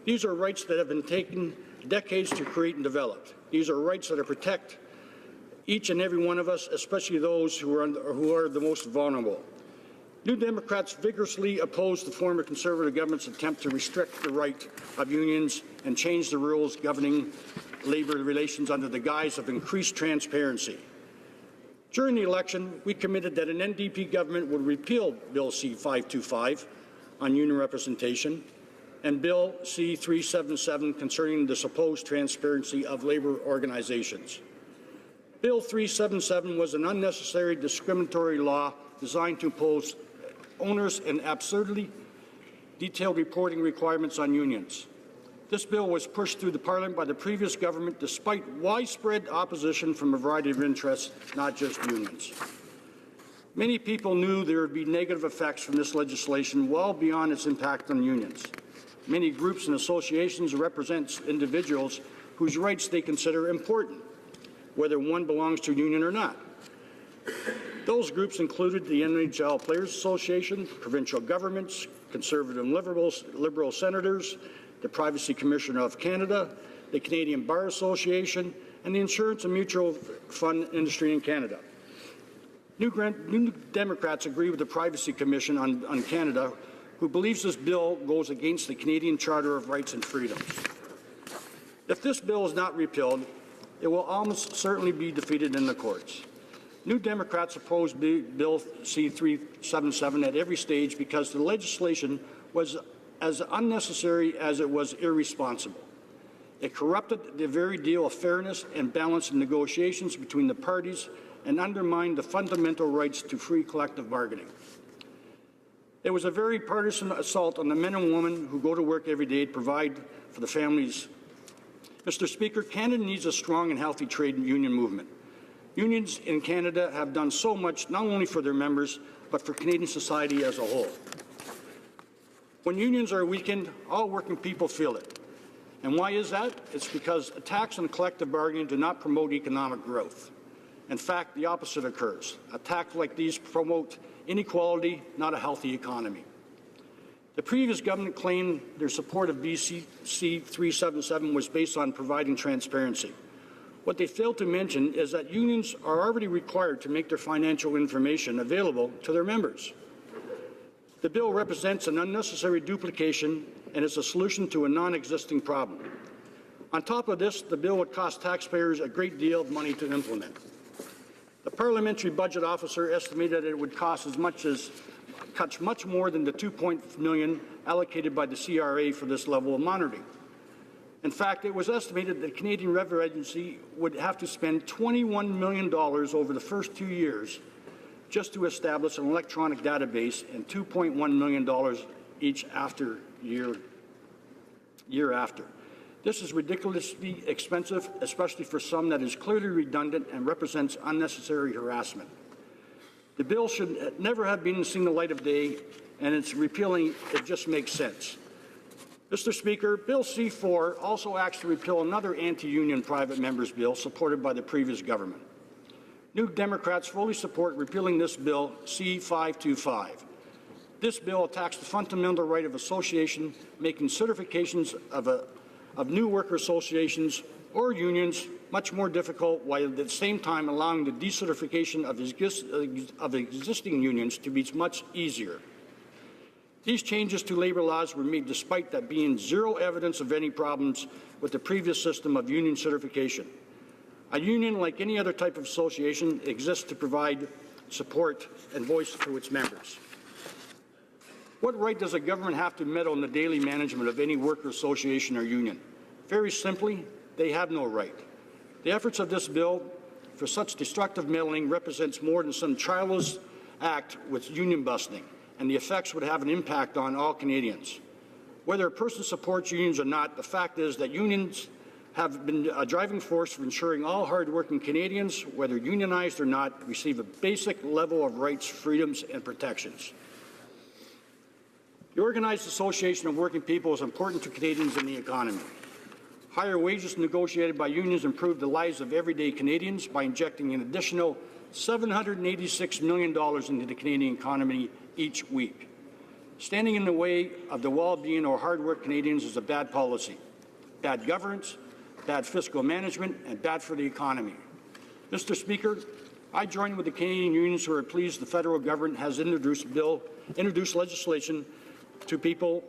These are rights that have been taken decades to create and develop. These are rights that protect each and every one of us, especially those who are the most vulnerable. New Democrats vigorously oppose the former Conservative government's attempt to restrict the right of unions and change the rules governing labour relations under the guise of increased transparency. During the election, we committed that an NDP government would repeal Bill C-525 on union representation and Bill C-377 concerning the supposed transparency of labour organizations. Bill 377 was an unnecessary discriminatory law designed to impose onerous and absurdly detailed reporting requirements on unions. This bill was pushed through the Parliament by the previous government despite widespread opposition from a variety of interests, not just unions. Many people knew there would be negative effects from this legislation well beyond its impact on unions. Many groups and associations represent individuals whose rights they consider important, whether one belongs to a union or not. Those groups included the NHL Players Association, provincial governments, Conservative and Liberal senators, the Privacy Commissioner of Canada, the Canadian Bar Association, and the insurance and mutual fund industry in Canada. New Democrats agree with the Privacy Commission on Canada, who believes this bill goes against the Canadian Charter of Rights and Freedoms. If this bill is not repealed, it will almost certainly be defeated in the courts. New Democrats oppose Bill C-377 at every stage because the legislation was as unnecessary as it was irresponsible. It corrupted the very deal of fairness and balance in negotiations between the parties and undermined the fundamental rights to free collective bargaining. It was a very partisan assault on the men and women who go to work every day to provide for the families. Mr. Speaker, Canada needs a strong and healthy trade union movement. Unions in Canada have done so much not only for their members, but for Canadian society as a whole. When unions are weakened, all working people feel it. And why is that? It's because attacks on collective bargaining do not promote economic growth. In fact, the opposite occurs. Attacks like these promote inequality, not a healthy economy. The previous government claimed their support of BC C-377 was based on providing transparency. What they failed to mention is that unions are already required to make their financial information available to their members. The bill represents an unnecessary duplication and it's a solution to a non-existing problem. On top of this, the bill would cost taxpayers a great deal of money to implement. The Parliamentary Budget Officer estimated that it would cost much more than the $2 million allocated by the CRA for this level of monitoring. In fact, it was estimated that the Canadian Revenue Agency would have to spend $21 million over the first 2 years just to establish an electronic database, and $2.1 million each after year after. This is ridiculously expensive, especially for some that is clearly redundant and represents unnecessary harassment. The bill should never have been seen the light of day, and its repealing, it just makes sense. Mr. Speaker, Bill C-4 also acts to repeal another anti-union private members bill supported by the previous government. New Democrats fully support repealing this bill, C-525. This bill attacks the fundamental right of association, making certifications of new worker associations or unions much more difficult, while at the same time allowing the decertification of existing unions to be much easier. These changes to labor laws were made despite there being zero evidence of any problems with the previous system of union certification. A union, like any other type of association, exists to provide support and voice to its members. What right does a government have to meddle in the daily management of any worker association or union? Very simply, they have no right. The efforts of this bill for such destructive meddling represents more than some childless act with union busting, and the effects would have an impact on all Canadians. Whether a person supports unions or not, the fact is that unions have been a driving force for ensuring all hard-working Canadians, whether unionized or not, receive a basic level of rights, freedoms, and protections. The Organized Association of Working People is important to Canadians and the economy. Higher wages negotiated by unions improve the lives of everyday Canadians by injecting an additional $786 million into the Canadian economy each week. Standing in the way of the well-being or hard-work Canadians is a bad policy, bad governance, bad fiscal management, and bad for the economy. Mr. Speaker, I join with the Canadian unions who are pleased the federal government has introduced legislation to people,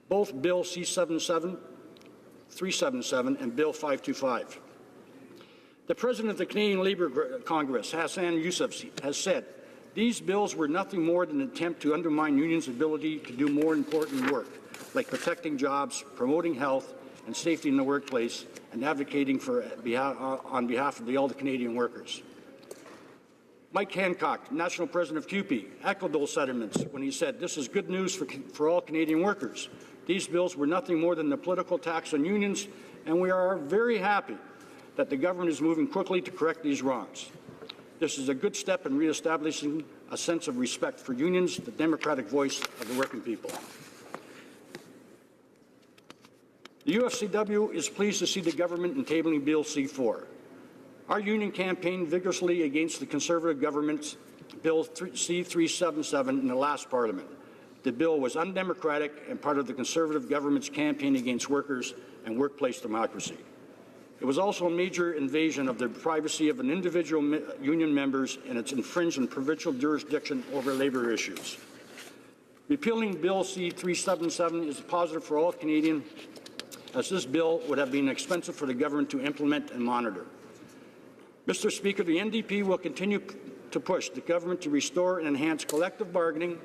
both Bill C-377 and Bill 525. The President of the Canadian Labour Congress, Hassan Youssef, has said these bills were nothing more than an attempt to undermine unions' ability to do more important work, like protecting jobs, promoting health and safety in the workplace, and advocating on behalf of all the Canadian workers. Mike Hancock, National President of CUPE, echoed those sentiments when he said, "This is good news for all Canadian workers. These bills were nothing more than a political tax on unions, and we are very happy that the government is moving quickly to correct these wrongs. This is a good step in reestablishing a sense of respect for unions, the democratic voice of the working people." The UFCW is pleased to see the government in tabling Bill C-4. Our union campaigned vigorously against the Conservative government's Bill C-377 in the last Parliament. The bill was undemocratic and part of the Conservative government's campaign against workers and workplace democracy. It was also a major invasion of the privacy of an individual union members, and it's infringed on provincial jurisdiction over labour issues. Repealing Bill C-377 is a positive for all Canadians, as this bill would have been expensive for the government to implement and monitor. Mr. Speaker, the NDP will continue to push the government to restore and enhance collective bargaining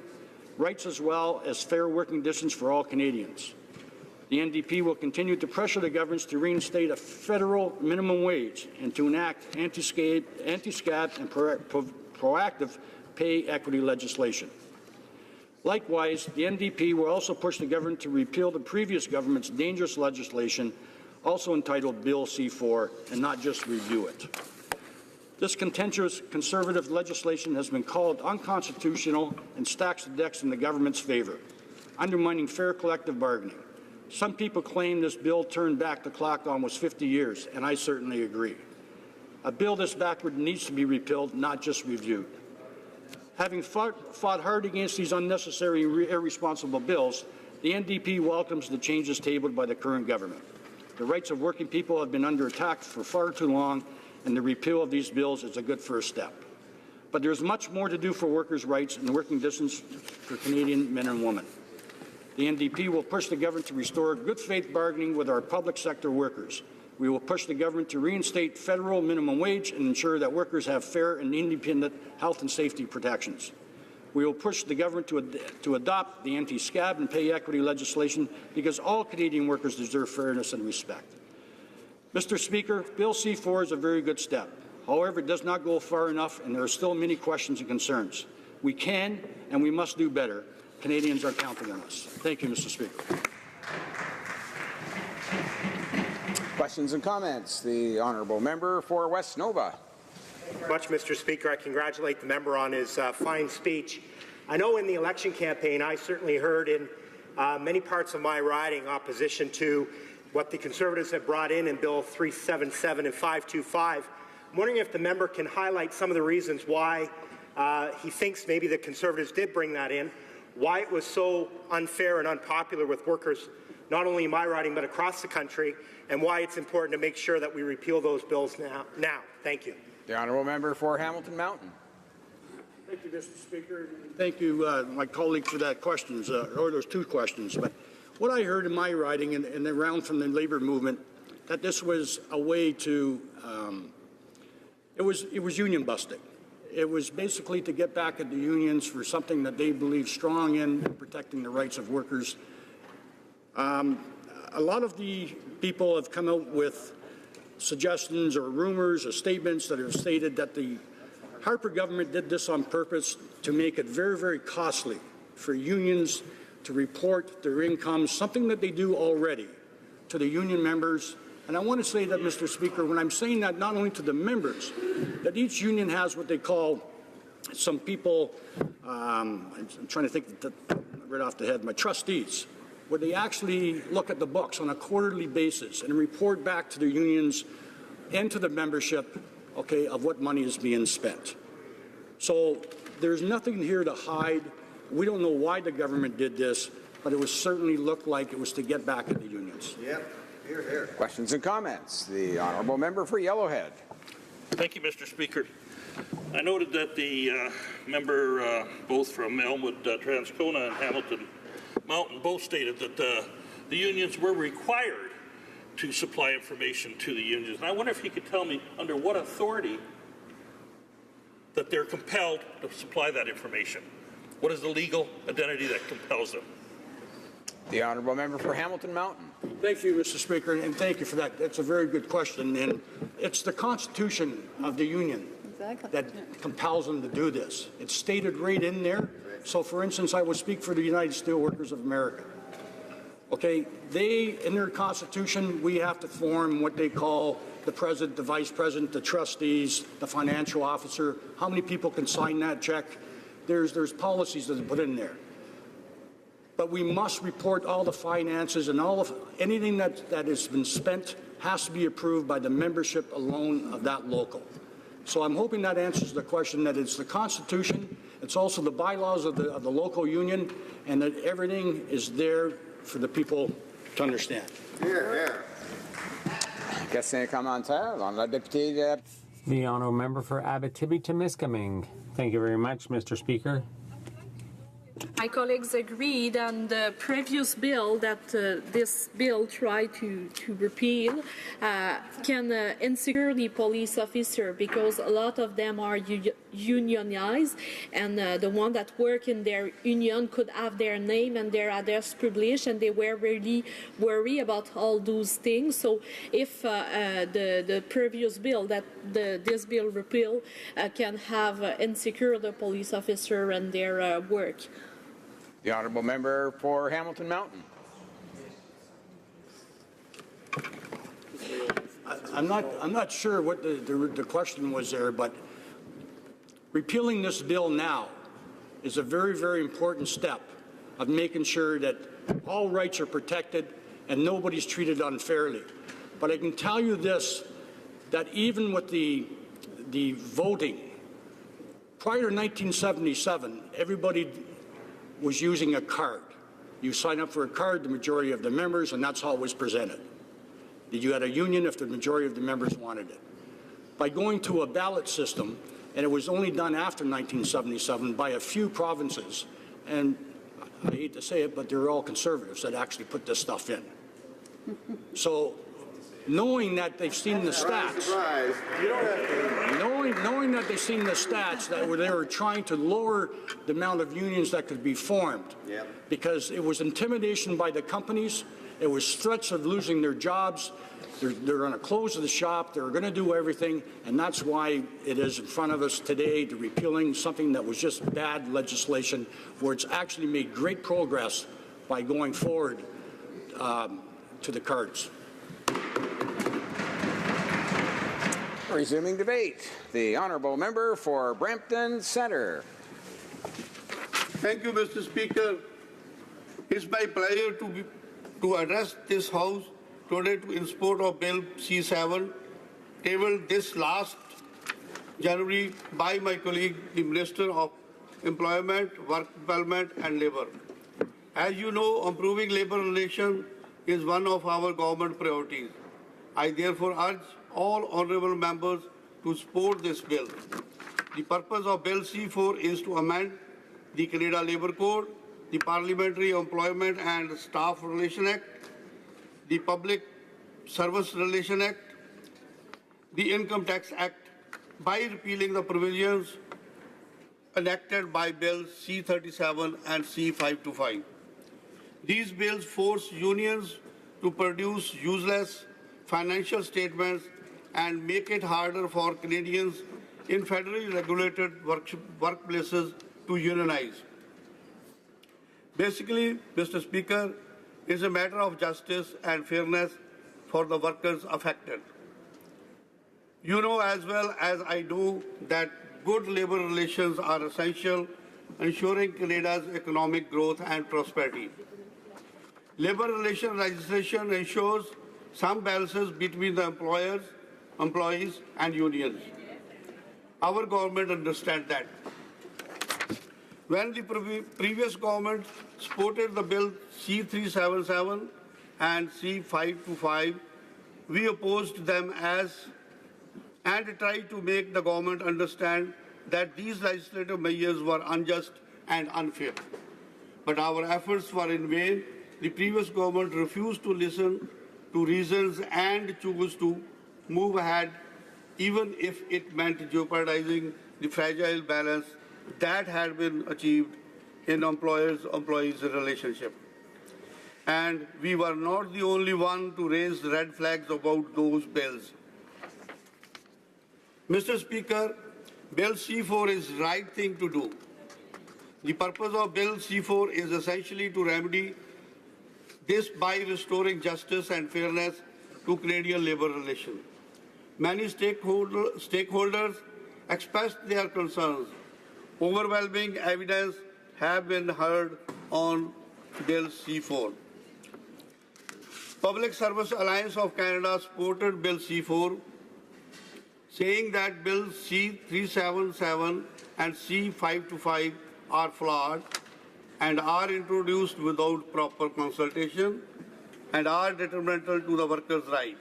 rights as well as fair working conditions for all Canadians. The NDP will continue to pressure the governments to reinstate a federal minimum wage and to enact anti-SCAT and proactive pay equity legislation. Likewise, the NDP will also push the government to repeal the previous government's dangerous legislation, also entitled Bill C-4, and not just review it. This contentious Conservative legislation has been called unconstitutional and stacks the decks in the government's favour, undermining fair collective bargaining. Some people claim this bill turned back the clock almost 50 years, and I certainly agree. A bill this backward needs to be repealed, not just reviewed. Having fought hard against these unnecessary and irresponsible bills, the NDP welcomes the changes tabled by the current government. The rights of working people have been under attack for far too long, and the repeal of these bills is a good first step. But there's much more to do for workers' rights and working conditions for Canadian men and women. The NDP will push the government to restore good faith bargaining with our public sector workers. We will push the government to reinstate federal minimum wage and ensure that workers have fair and independent health and safety protections. We will push the government to adopt the anti-scab and pay equity legislation because all Canadian workers deserve fairness and respect. Mr. Speaker, Bill C-4 is a very good step. However, it does not go far enough, and there are still many questions and concerns. We can and we must do better. Canadians are counting on us. Thank you, Mr. Speaker. Questions and comments. The honourable member for West Nova. Thank you much, Mr. Speaker. I congratulate the member on his fine speech. I know in the election campaign I certainly heard in many parts of my riding opposition to what the Conservatives have brought in Bill 377 and 525. I'm wondering if the member can highlight some of the reasons why he thinks maybe the Conservatives did bring that in, why it was so unfair and unpopular with workers not only in my riding but across the country, and why it's important to make sure that we repeal those bills now. Thank you. The honourable member for Hamilton Mountain. Thank you, Mr. Speaker. Thank you, my colleague, for that questions, or those two questions. But what I heard in my riding and around from the labour movement, that this was a way to, it was union busting. It was basically to get back at the unions for something that they believe strong in, protecting the rights of workers. A lot of the people have come out with suggestions or rumors or statements that have stated that the Harper government did this on purpose to make it very, very costly for unions to report their incomes, something that they do already, to the union members. And I want to say that, Mr. Speaker, when I'm saying that not only to the members, that each union has what they call some people, I'm trying to think right off the head, my trustees, where they actually look at the books on a quarterly basis and report back to the unions and to the membership, okay, of what money is being spent. So there's nothing here to hide. We don't know why the government did this, but it was certainly looked like it was to get back at the unions. Yep. Hear, hear. Questions and comments. The honourable member for Yellowhead. Thank you, Mr. Speaker. I noted that the member, both from Elmwood, Transcona, and Hamilton Mountain, both stated that the unions were required to supply information to the unions. And I wonder if he could tell me under what authority that they're compelled to supply that information. What is the legal identity that compels them? The honourable member for Hamilton Mountain. Thank you, Mr. Speaker, and thank you for that. That's a very good question, and it's the Constitution of the union that compels them to do this. It's stated right in there. So, for instance, I will speak for the United Steelworkers of America. Okay, they, in their Constitution, we have to form what they call the president, the vice president, the trustees, the financial officer. How many people can sign that check? There's policies that are put in there. But we must report all the finances and all of anything that has been spent has to be approved by the membership alone of that local. So I'm hoping that answers the question, that it's the Constitution, it's also the bylaws of the local union, and that everything is there for the people to understand. Question commentaire on la députée. The honourable member for Abitibi-Temiskaming. Thank you very much, Mr. Speaker. My colleagues agreed on the previous bill that this bill tried to repeal can insecure the police officer because a lot of them are unionized, and the one that work in their union could have their name and their address published, and they were really worried about all those things. So if the previous bill that this bill repeal can have insecure the police officer and their work. The honourable member for Hamilton Mountain. I'm not sure what the question was there, but repealing this bill now is a very, very important step of making sure that all rights are protected and nobody's treated unfairly. But I can tell you this, that even with the voting, prior to 1977, everybody was using a card. You sign up for a card, the majority of the members, and that's how it was presented. You had a union if the majority of the members wanted it. By going to a ballot system, and it was only done after 1977 by a few provinces, and I hate to say it, but they're all conservatives that actually put this stuff in. So knowing that they've seen the stats, knowing that they've seen the stats that they were trying to lower the amount of unions that could be formed, because it was intimidation by the companies, it was threats of losing their jobs. They're going to close the shop. They're going to do everything, and that's why it is in front of us today, to repealing something that was just bad legislation, where it's actually made great progress by going forward to the cards. Resuming debate, the honourable member for Brampton Centre. Thank you, Mr. Speaker. It's my pleasure to address this House today in support of Bill C7, tabled this last January by my colleague, the Minister of Employment, Work Development and Labour. As you know, improving labour relations is one of our government priorities. I therefore urge all honourable members to support this bill. The purpose of Bill C4 is to amend the Canada Labour Code, the Parliamentary Employment and Staff Relation Act, the Public Service Relation Act, the Income Tax Act, by repealing the provisions enacted by Bill C37 and C525. These bills force unions to produce useless financial statements and make it harder for Canadians in federally regulated workplaces to unionize. Basically, Mr. Speaker, is a matter of justice and fairness for the workers affected. You know as well as I do that good labour relations are essential, ensuring Canada's economic growth and prosperity. Labour relation legislation ensures some balances between the employees and unions. Our government understands that. When the previous government supported the bill C377 and C525, we opposed them and tried to make the government understand that these legislative measures were unjust and unfair. But our efforts were in vain. The previous government refused to listen to reasons and chose to move ahead, even if it meant jeopardizing the fragile balance that had been achieved in employers-employees relationship. And we were not the only one to raise red flags about those bills. Mr. Speaker, Bill C4 is the right thing to do. The purpose of Bill C4 is essentially to remedy this by restoring justice and fairness to Canadian labour relations. Many stakeholders expressed their concerns. Overwhelming evidence have been heard on Bill C4. Public Service Alliance of Canada supported Bill C4, saying that Bill C377 and C525 are flawed and are introduced without proper consultation and are detrimental to the workers' right.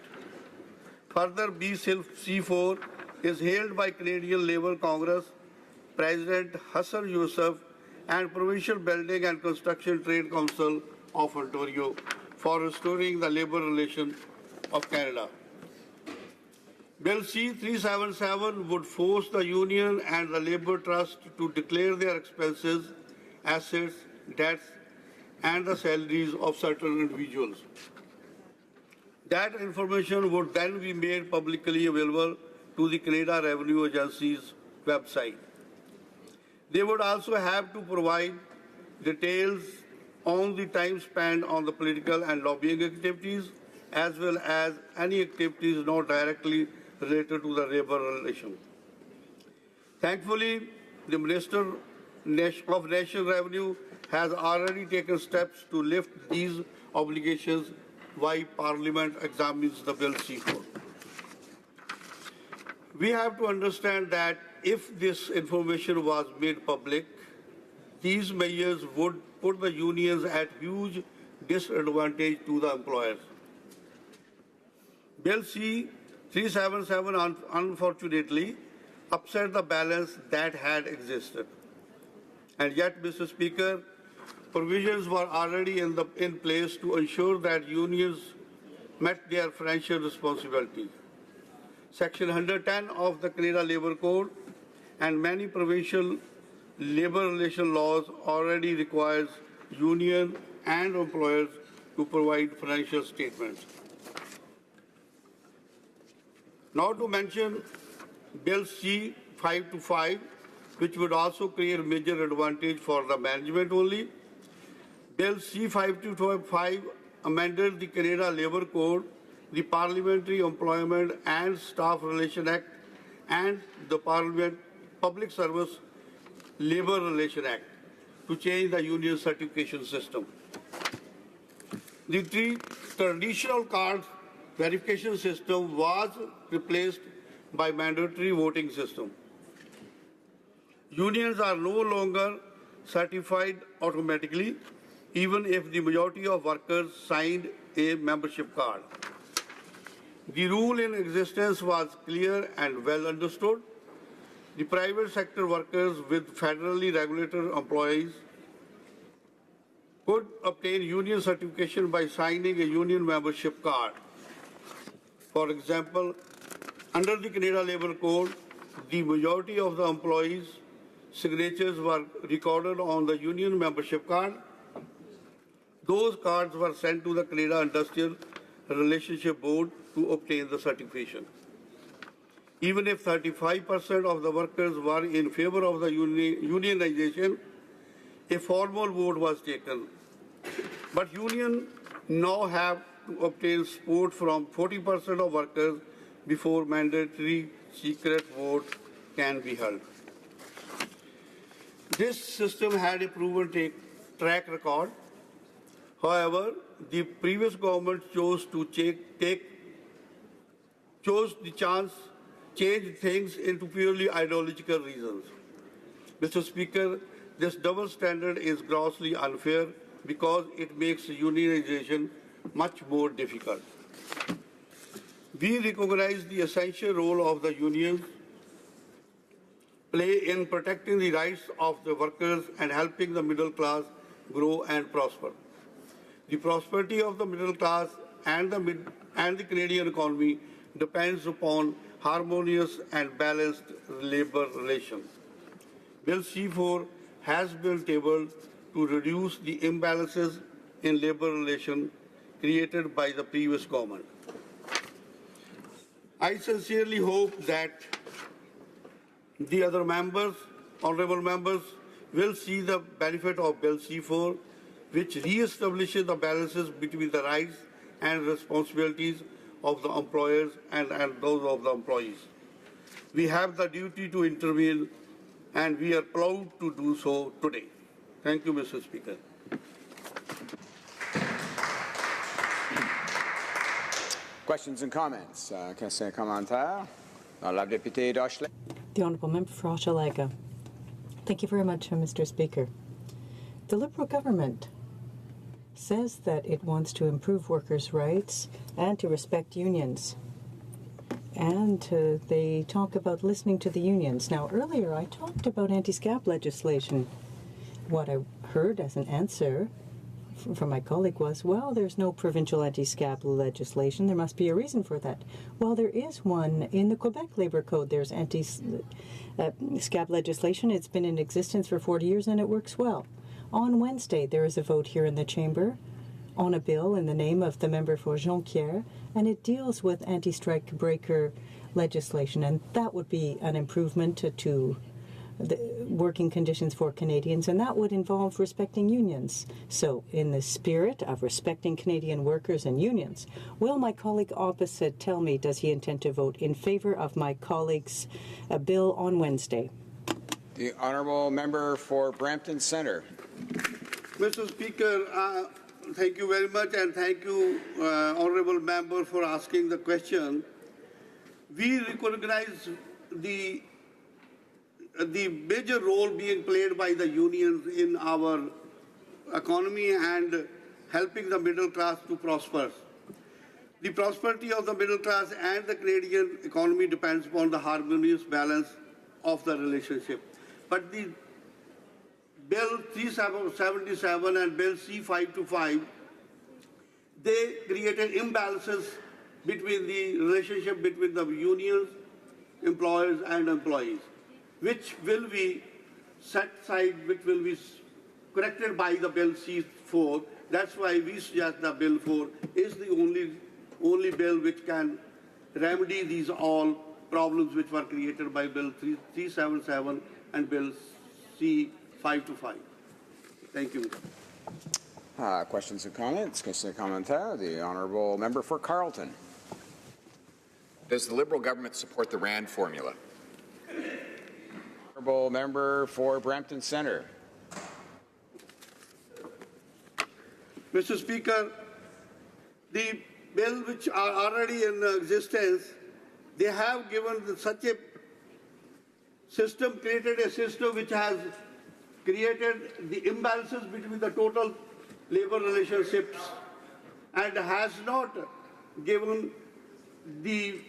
Further, C4 is hailed by Canadian Labour Congress President Hassan Youssef and Provincial Building and Construction Trade Council of Ontario for restoring the labour relations of Canada. Bill C377 would force the union and the Labour Trust to declare their expenses, assets, debts, and the salaries of certain individuals. That information would then be made publicly available to the Canada Revenue Agency's website. They would also have to provide details on the time spent on the political and lobbying activities, as well as any activities not directly related to the labour relation. Thankfully, the Minister of National Revenue has already taken steps to lift these obligations while Parliament examines the Bill C4. We have to understand that if this information was made public, these measures would put the unions at huge disadvantage to the employers. Bill C377 unfortunately upset the balance that had existed. And yet, Mr. Speaker, provisions were already in place to ensure that unions met their financial responsibilities. Section 110 of the Canada Labour Code and many provincial labour relation laws already requires union and employers to provide financial statements. Not to mention Bill C-525, which would also create a major advantage for the management only. Bill C-525 amended the Canada Labour Code, the Parliamentary Employment and Staff Relation Act, and the Parliament Public Service Labour Relation Act to change the union certification system. The traditional card verification system was replaced by mandatory voting system. Unions are no longer certified automatically, even if the majority of workers signed a membership card. The rule in existence was clear and well understood. The private sector workers with federally regulated employees could obtain union certification by signing a union membership card. For example, under the Canada Labour Code, the majority of the employees' signatures were recorded on the union membership card. Those cards were sent to the Canada Industrial Relationship Board to obtain the certification. Even if 35% of the workers were in favor of the unionization, a formal vote was taken. But unions now have to obtain support from 40% of workers before mandatory secret vote can be held. This system had a proven track record. However, the previous government chose to change things into purely ideological reasons. Mr. Speaker, this double standard is grossly unfair because it makes unionization much more difficult. We recognize the essential role of the unions play in protecting the rights of the workers and helping the middle class grow and prosper. The prosperity of the middle class and the Canadian economy depends upon harmonious and balanced labour relations. Bill C-4 has been tabled to reduce the imbalances in labour relations created by the previous government. I sincerely hope that the other members, honourable members, will see the benefit of Bill C-4, which re-establishes the balances between the rights and responsibilities of the employers and those of the employees. We have the duty to intervene, and we are proud to do so today. Thank you, Mr. Speaker. Questions and comments. Question commentaire. La députée d'Hochelaga. The Honourable Member for Hochelaga. Thank you very much, Mr. Speaker. The Liberal government says that it wants to improve workers' rights and to respect unions. And they talk about listening to the unions. Now, earlier I talked about anti-SCAP legislation. What I heard as an answer from my colleague was, well, there's no provincial anti-SCAP legislation. There must be a reason for that. Well, there is one in the Quebec Labour Code. There's anti-SCAP legislation. It's been in existence for 40 years and it works well. On Wednesday, there is a vote here in the Chamber on a bill in the name of the member for Jonquière, and it deals with anti-strike breaker legislation, and that would be an improvement to the working conditions for Canadians, and that would involve respecting unions. So, in the spirit of respecting Canadian workers and unions, will my colleague opposite tell me, does he intend to vote in favour of my colleague's bill on Wednesday? The Honourable Member for Brampton Centre. Mr. Speaker, thank you very much, and thank you, Honourable Member, for asking the question. We recognize the major role being played by the unions in our economy and helping the middle class to prosper. The prosperity of the middle class and the Canadian economy depends upon the harmonious balance of the relationship. But Bill 377 and Bill C-525, they created imbalances between the relationship between the unions, employers and employees, which will be set aside, which will be corrected by the Bill C-4. That's why we suggest the Bill 4 is the only bill which can remedy these all problems which were created by Bill 377 and Bill C-525. Thank you. Questions and comments? Question and commentaire. The honourable member for Carleton. Does the Liberal government support the RAND formula? Honourable member for Brampton Centre. Mr. Speaker, the bill which are already in existence, they have given such a system, created a system which has created the imbalances between the total labor relationships and has not given the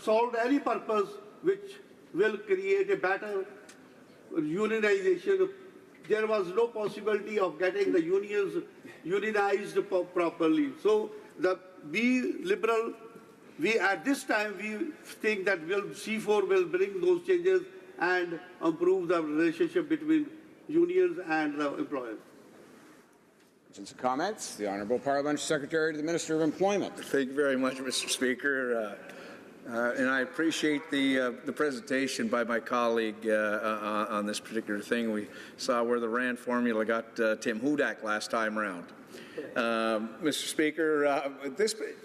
solved any purpose which will create a better unionization. There was no possibility of getting the unions unionized properly. So we Liberal, at this time we think that C4 will bring those changes and improve the relationship between unions and the employers. Questions and comments? The Honourable Parliamentary Secretary to the Minister of Employment. Thank you very much, Mr. Speaker. And I appreciate the presentation by my colleague on this particular thing. We saw where the RAND formula got Tim Hudak last time around. Mr. Speaker,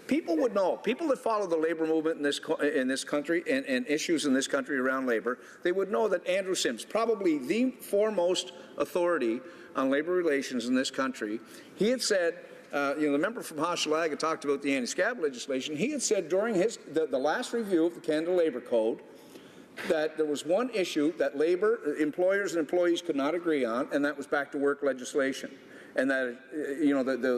people would know. People that follow the labor movement in this country and issues in this country around labor, they would know that Andrew Sims, probably the foremost authority on labor relations in this country, he had said, the member from HoC talked about the anti-scab legislation. He had said during the last review of the Canada Labour Code that there was one issue that employers and employees could not agree on, and that was back-to-work legislation. And that,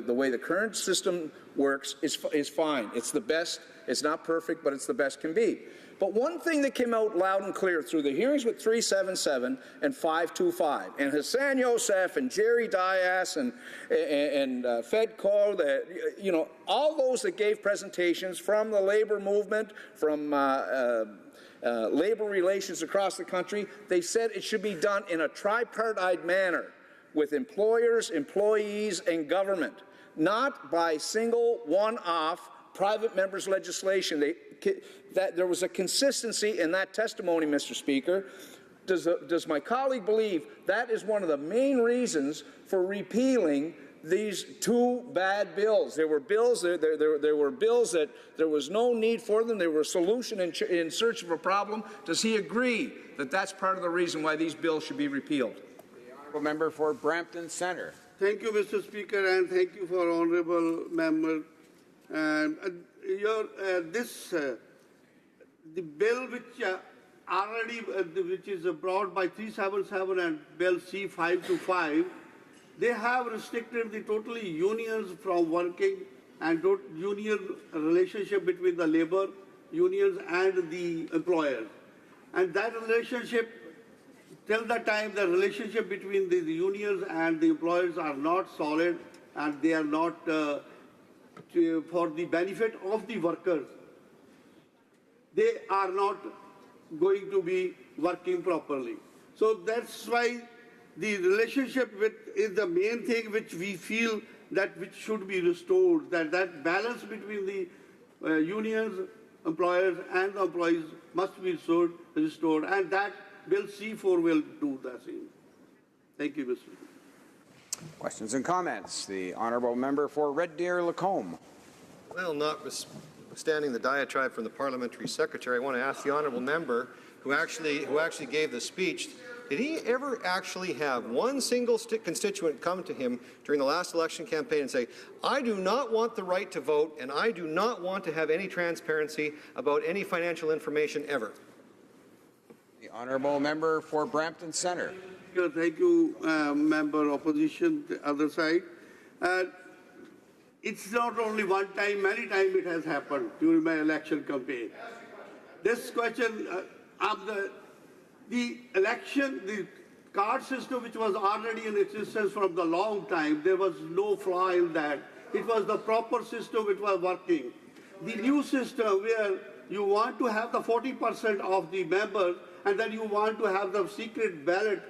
the way the current system works is fine. It's the best. It's not perfect, but it's the best can be. But one thing that came out loud and clear through the hearings with 377 and 525, and Hassan Youssef and Jerry Dias and Fedco, all those that gave presentations from the labor movement, from labor relations across the country, they said it should be done in a tripartite manner with employers, employees, and government, not by single one-off private members' legislation. That there was a consistency in that testimony, Mr. Speaker. Does my colleague believe that is one of the main reasons for repealing these two bad bills? There were bills that there was no need for them. They were a solution in search of a problem. Does he agree that that's part of the reason why these bills should be repealed? The honourable member for Brampton Centre. Thank you, Mr. Speaker, and thank you for honourable member. The bill which which is brought by 377 and Bill C-525, they have restricted the totally unions from working and union relationship between the labor unions and the employers. And that relationship, till the time the relationship between the unions and the employers are not solid and they are not for the benefit of the workers, they are not going to be working properly. So that's why the relationship is the main thing which we feel that which should be restored, that balance between the unions, employers and the employees must be restored, and that Bill C-4 will do the same. Thank you, Mr. Speaker. Questions and comments. The honourable member for Red Deer Lacombe. Well, notwithstanding the diatribe from the parliamentary secretary, I want to ask the honourable member who actually gave the speech, did he ever actually have one single constituent come to him during the last election campaign and say, I do not want the right to vote and I do not want to have any transparency about any financial information ever? The honourable member for Brampton Centre. Thank you, member opposition, the other side. It's not only one time, many times it has happened during my election campaign. This question, the election, the card system which was already in existence from the long time, there was no flaw in that. It was the proper system which was working. The new system where you want to have the 40% of the members and then you want to have the secret ballot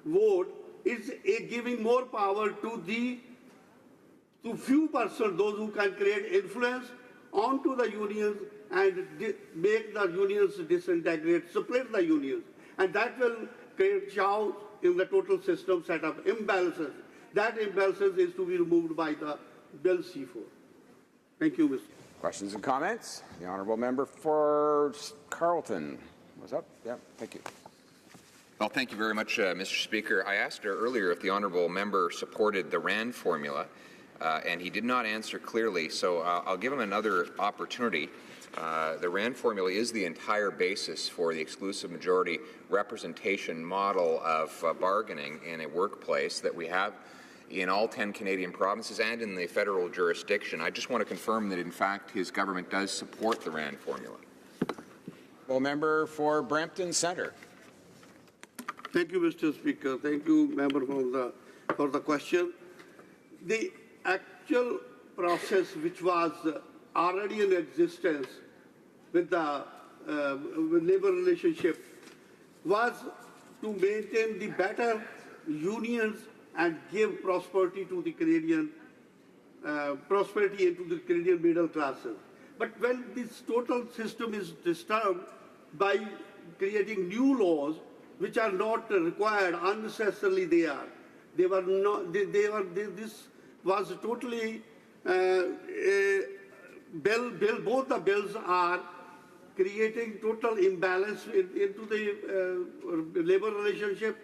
vote is giving more power to few persons, those who can create influence onto the unions and make the unions disintegrate, split the unions. And that will create chaos in the total system setup, imbalances. That imbalances is to be removed by the Bill C4. Thank you, Mr. Questions and comments? The honourable member for Carleton was up. Yeah, thank you. Well, thank you very much, Mr. Speaker. I asked earlier if the honourable member supported the RAND formula, and he did not answer clearly, so I'll give him another opportunity. The RAND formula is the entire basis for the exclusive majority representation model of bargaining in a workplace that we have in all 10 Canadian provinces and in the federal jurisdiction. I just want to confirm that, in fact, his government does support the RAND formula. Well, member for Brampton Centre. Thank you, Mr. Speaker. Thank you, member, for the question. The actual process which was already in existence with the labour relationship was to maintain the better unions and give prosperity to the Canadian prosperity into the Canadian middle classes. But when this total system is disturbed by creating new laws which are not required, unnecessarily they are. They were not. This was totally both the bills are creating total imbalance into the labour relationship.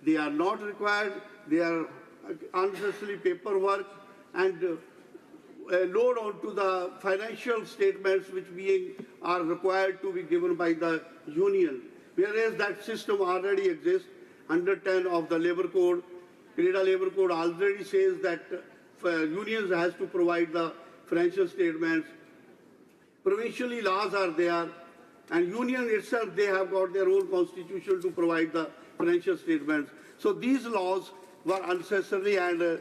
They are not required. They are unnecessarily paperwork and load onto the financial statements which are required to be given by the union. Whereas that system already exists under 10 of the Labour Code. Canada Labour Code already says that unions has to provide the financial statements. Provincially laws are there, and union itself, they have got their own constitution to provide the financial statements. So these laws were unnecessary, and Bill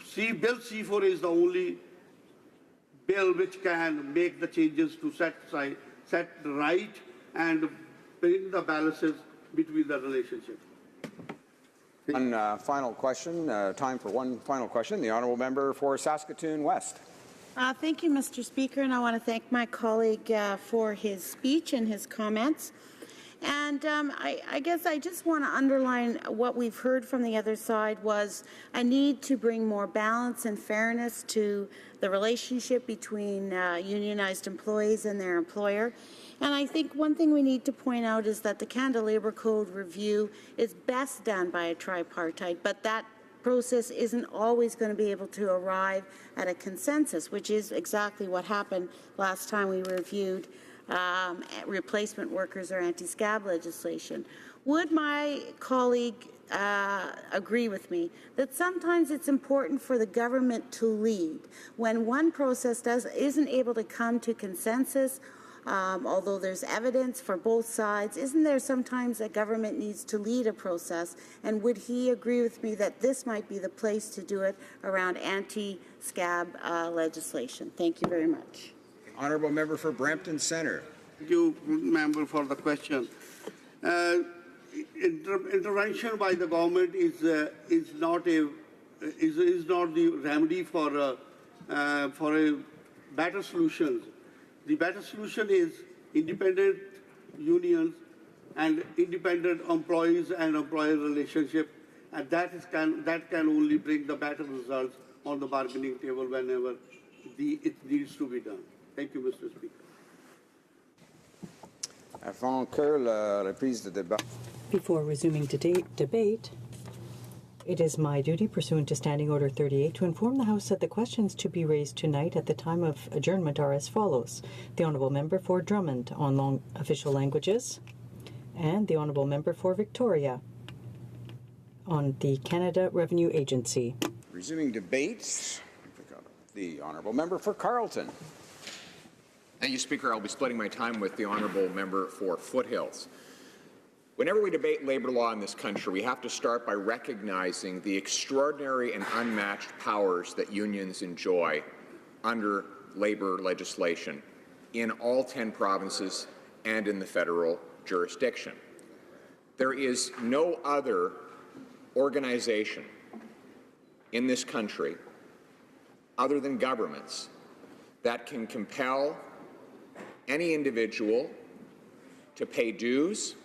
C4 is the only bill which can make the changes to set right and bring the balances between the relationship. One final question, time for one final question. The honourable member for Saskatoon West. Thank you, Mr. Speaker, and I want to thank my colleague for his speech and his comments. And I guess I just want to underline what we've heard from the other side was a need to bring more balance and fairness to the relationship between unionized employees and their employer. And I think one thing we need to point out is that the Canada Labour Code review is best done by a tripartite, but that process isn't always going to be able to arrive at a consensus, which is exactly what happened last time we reviewed replacement workers or anti-scab legislation. Would my colleague agree with me that sometimes it's important for the government to lead when one process isn't able to come to consensus, although there's evidence for both sides? Isn't there sometimes that government needs to lead a process? And would he agree with me that this might be the place to do it around anti-scab legislation? Thank you very much. Honourable member for Brampton Centre. Thank you, member, for the question. Intervention by the government is not the remedy for a better solution. The better solution is independent unions and independent employees and employer relationship, and that can only bring the better results on the bargaining table whenever it needs to be done. Thank you, Mr. Speaker. Avant que la reprise de débat. Before resuming debate, it is my duty, pursuant to Standing Order 38, to inform the House that the questions to be raised tonight at the time of adjournment are as follows. The Honourable Member for Drummond on official languages, and the Honourable Member for Victoria on the Canada Revenue Agency. Resuming debate, the Honourable Member for Carleton. Thank you, Speaker. I'll be splitting my time with the honourable member for Foothills. Whenever we debate labor law in this country, we have to start by recognizing the extraordinary and unmatched powers that unions enjoy under labor legislation in all 10 provinces and in the federal jurisdiction. There is no other organization in this country, other than governments, that can compel any individual to pay dues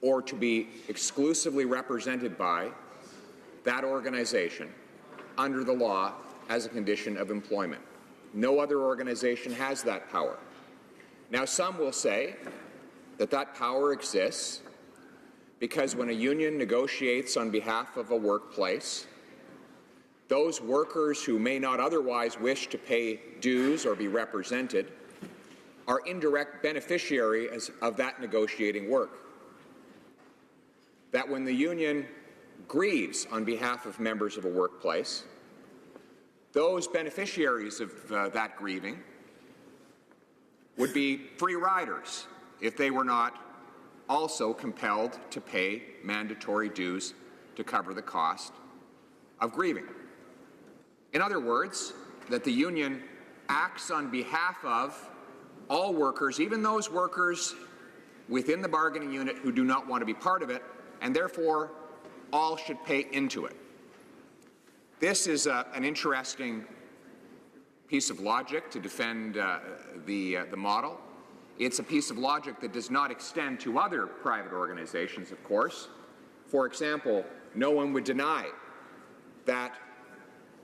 or to be exclusively represented by that organization under the law as a condition of employment. No other organization has that power. Now, some will say that that power exists because when a union negotiates on behalf of a workplace, those workers who may not otherwise wish to pay dues or be represented are indirect beneficiaries of that negotiating work. That when the union grieves on behalf of members of a workplace, those beneficiaries of that grieving would be free riders if they were not also compelled to pay mandatory dues to cover the cost of grieving. In other words, that the union acts on behalf of all workers, even those workers within the bargaining unit who do not want to be part of it, and therefore all should pay into it. This is an interesting piece of logic to defend the model. It's a piece of logic that does not extend to other private organizations, of course. For example, no one would deny that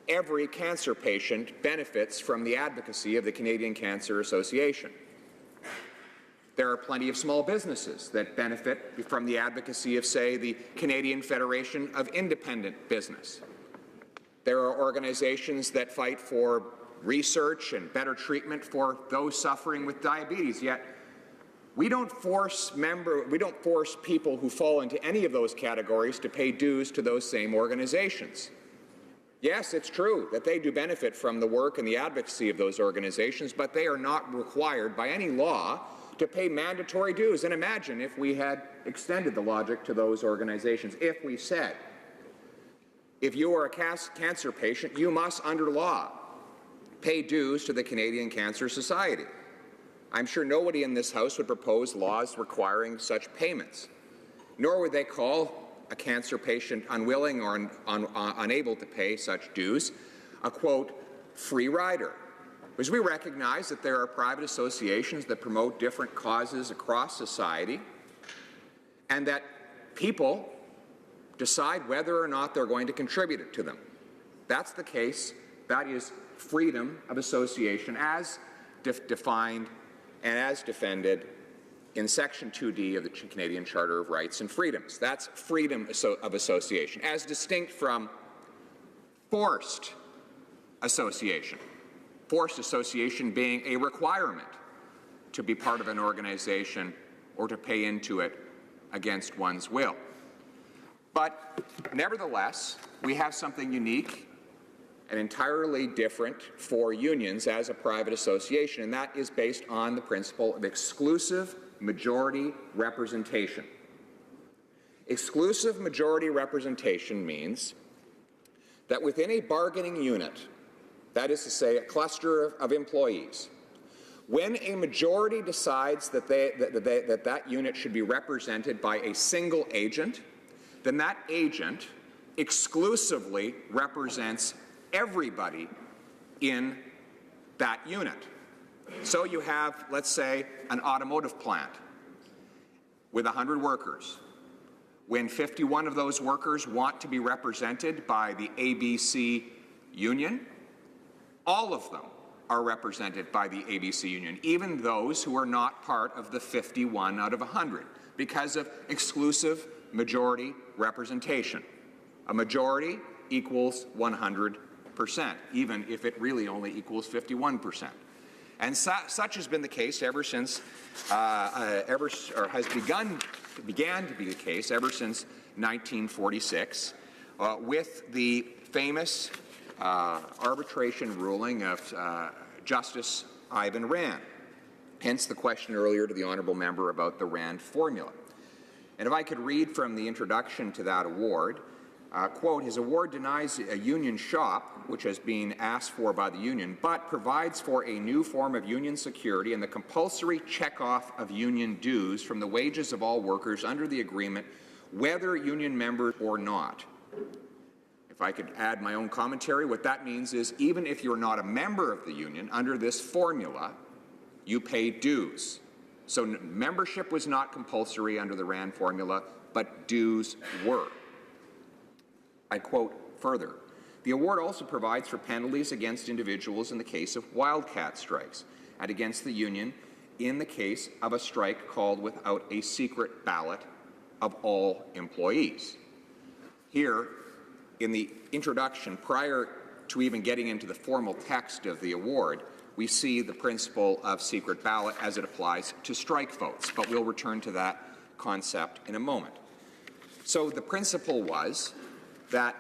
every cancer patient benefits from the advocacy of the Canadian Cancer Association. There are plenty of small businesses that benefit from the advocacy of, say, the Canadian Federation of Independent Business. There are organizations that fight for research and better treatment for those suffering with diabetes, yet we don't force people who fall into any of those categories to pay dues to those same organizations. Yes, it's true that they do benefit from the work and the advocacy of those organizations, but they are not required by any law to pay mandatory dues. And imagine if we had extended the logic to those organizations. If we said, if you are a cancer patient, you must, under law, pay dues to the Canadian Cancer Society. I'm sure nobody in this House would propose laws requiring such payments, nor would they call a cancer patient unwilling or unable to pay such dues a, quote, free rider. Because we recognize that there are private associations that promote different causes across society, and that people decide whether or not they're going to contribute to them. That's the case. That is freedom of association as defined and as defended in Section 2D of the Canadian Charter of Rights and Freedoms. That's freedom of association, as distinct from forced association. Forced association being a requirement to be part of an organization or to pay into it against one's will. But nevertheless, we have something unique and entirely different for unions as a private association, and that is based on the principle of exclusive majority representation. Exclusive majority representation means that within a bargaining unit, that is to say a cluster of employees, when a majority decides that that unit should be represented by a single agent, then that agent exclusively represents everybody in that unit. So you have, let's say, an automotive plant with 100 workers. When 51 of those workers want to be represented by the ABC union, all of them are represented by the ABC union, even those who are not part of the 51 out of 100, because of exclusive majority representation. A majority equals 100%, even if it really only equals 51%. And such has been the case ever since, began to be the case ever since 1946, with the famous arbitration ruling of Justice Ivan Rand. Hence the question earlier to the honourable member about the Rand formula. And if I could read from the introduction to that award, quote, his award denies a union shop, which has been asked for by the union, but provides for a new form of union security and the compulsory check-off of union dues from the wages of all workers under the agreement, whether union members or not. If I could add my own commentary, what that means is even if you're not a member of the union, under this formula, you pay dues. So membership was not compulsory under the RAND formula, but dues were. I quote further, the award also provides for penalties against individuals in the case of wildcat strikes and against the union in the case of a strike called without a secret ballot of all employees. Here, in the introduction, prior to even getting into the formal text of the award, we see the principle of secret ballot as it applies to strike votes, but we'll return to that concept in a moment. So the principle was that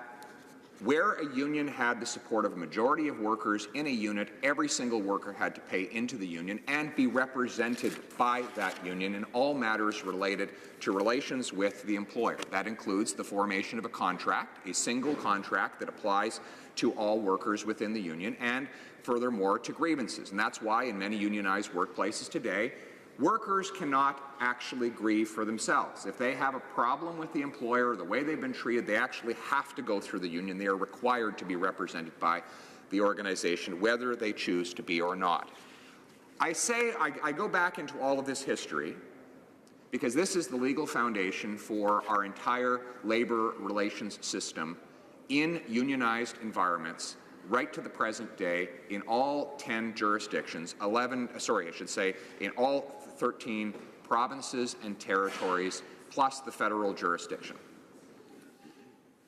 where a union had the support of a majority of workers in a unit, every single worker had to pay into the union and be represented by that union in all matters related to relations with the employer. That includes the formation of a contract, a single contract that applies to all workers within the union, and furthermore to grievances. And that's why in many unionized workplaces today, workers cannot actually grieve for themselves. If they have a problem with the employer or the way they've been treated, they actually have to go through the union. They are required to be represented by the organization, whether they choose to be or not. I go back into all of this history because this is the legal foundation for our entire labor relations system in unionized environments right to the present day in all 10 jurisdictions, in all 13 provinces and territories, plus the federal jurisdiction.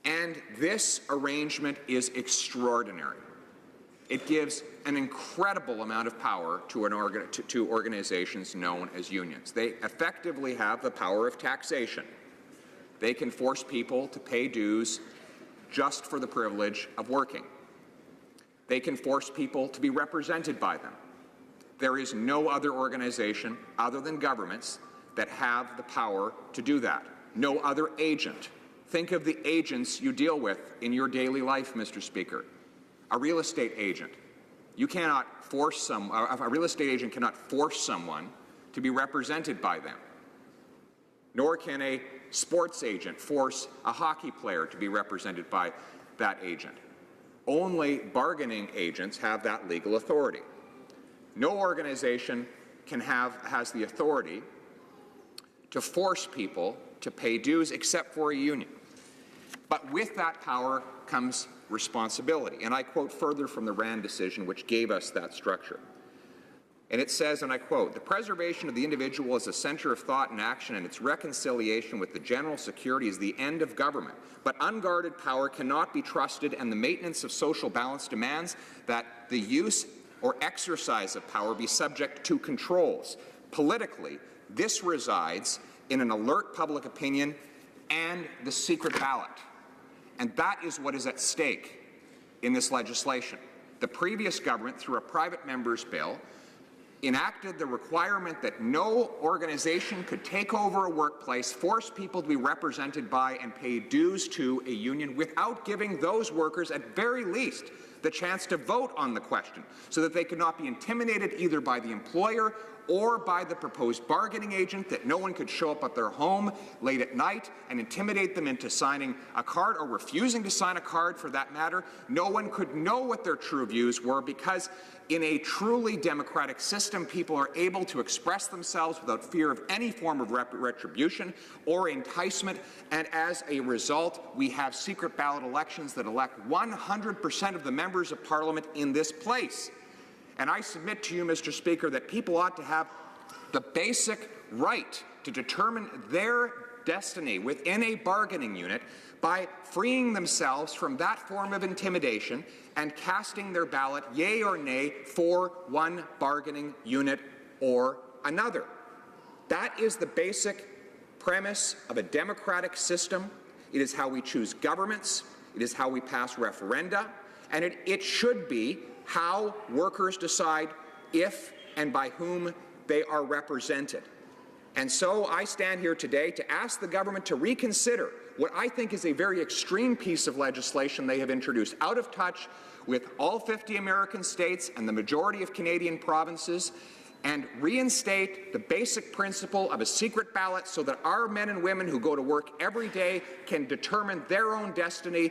And this arrangement is extraordinary. It gives an incredible amount of power to organizations known as unions. They effectively have the power of taxation. They can force people to pay dues just for the privilege of working. They can force people to be represented by them. There is no other organization other than governments that have the power to do that. No other agent. Think of the agents you deal with in your daily life, Mr. Speaker. A real estate agent. A real estate agent cannot force someone to be represented by them. Nor can a sports agent force a hockey player to be represented by that agent. Only bargaining agents have that legal authority. No organization has the authority to force people to pay dues except for a union. But with that power comes responsibility. And I quote further from the RAND decision, which gave us that structure. And it says, and I quote, the preservation of the individual as a center of thought and action and its reconciliation with the general security is the end of government. But unguarded power cannot be trusted, and the maintenance of social balance demands that the use or exercise of power be subject to controls. Politically, this resides in an alert public opinion and the secret ballot. And that is what is at stake in this legislation. The previous government, through a private member's bill, enacted the requirement that no organization could take over a workplace, force people to be represented by and pay dues to a union without giving those workers, at very least, the chance to vote on the question, so that they could not be intimidated either by the employer or by the proposed bargaining agent, that no one could show up at their home late at night and intimidate them into signing a card or refusing to sign a card for that matter. No one could know what their true views were, because in a truly democratic system, people are able to express themselves without fear of any form of retribution or enticement, and as a result, we have secret ballot elections that elect 100% of the members of Parliament in this place. And I submit to you, Mr. Speaker, that people ought to have the basic right to determine their destiny within a bargaining unit by freeing themselves from that form of intimidation and casting their ballot, yea or nay, for one bargaining unit or another. That is the basic premise of a democratic system. It is how we choose governments. It is how we pass referenda. And it should be how workers decide if and by whom they are represented. And so I stand here today to ask the government to reconsider what I think is a very extreme piece of legislation they have introduced, out of touch with all 50 American states and the majority of Canadian provinces, and reinstate the basic principle of a secret ballot so that our men and women who go to work every day can determine their own destiny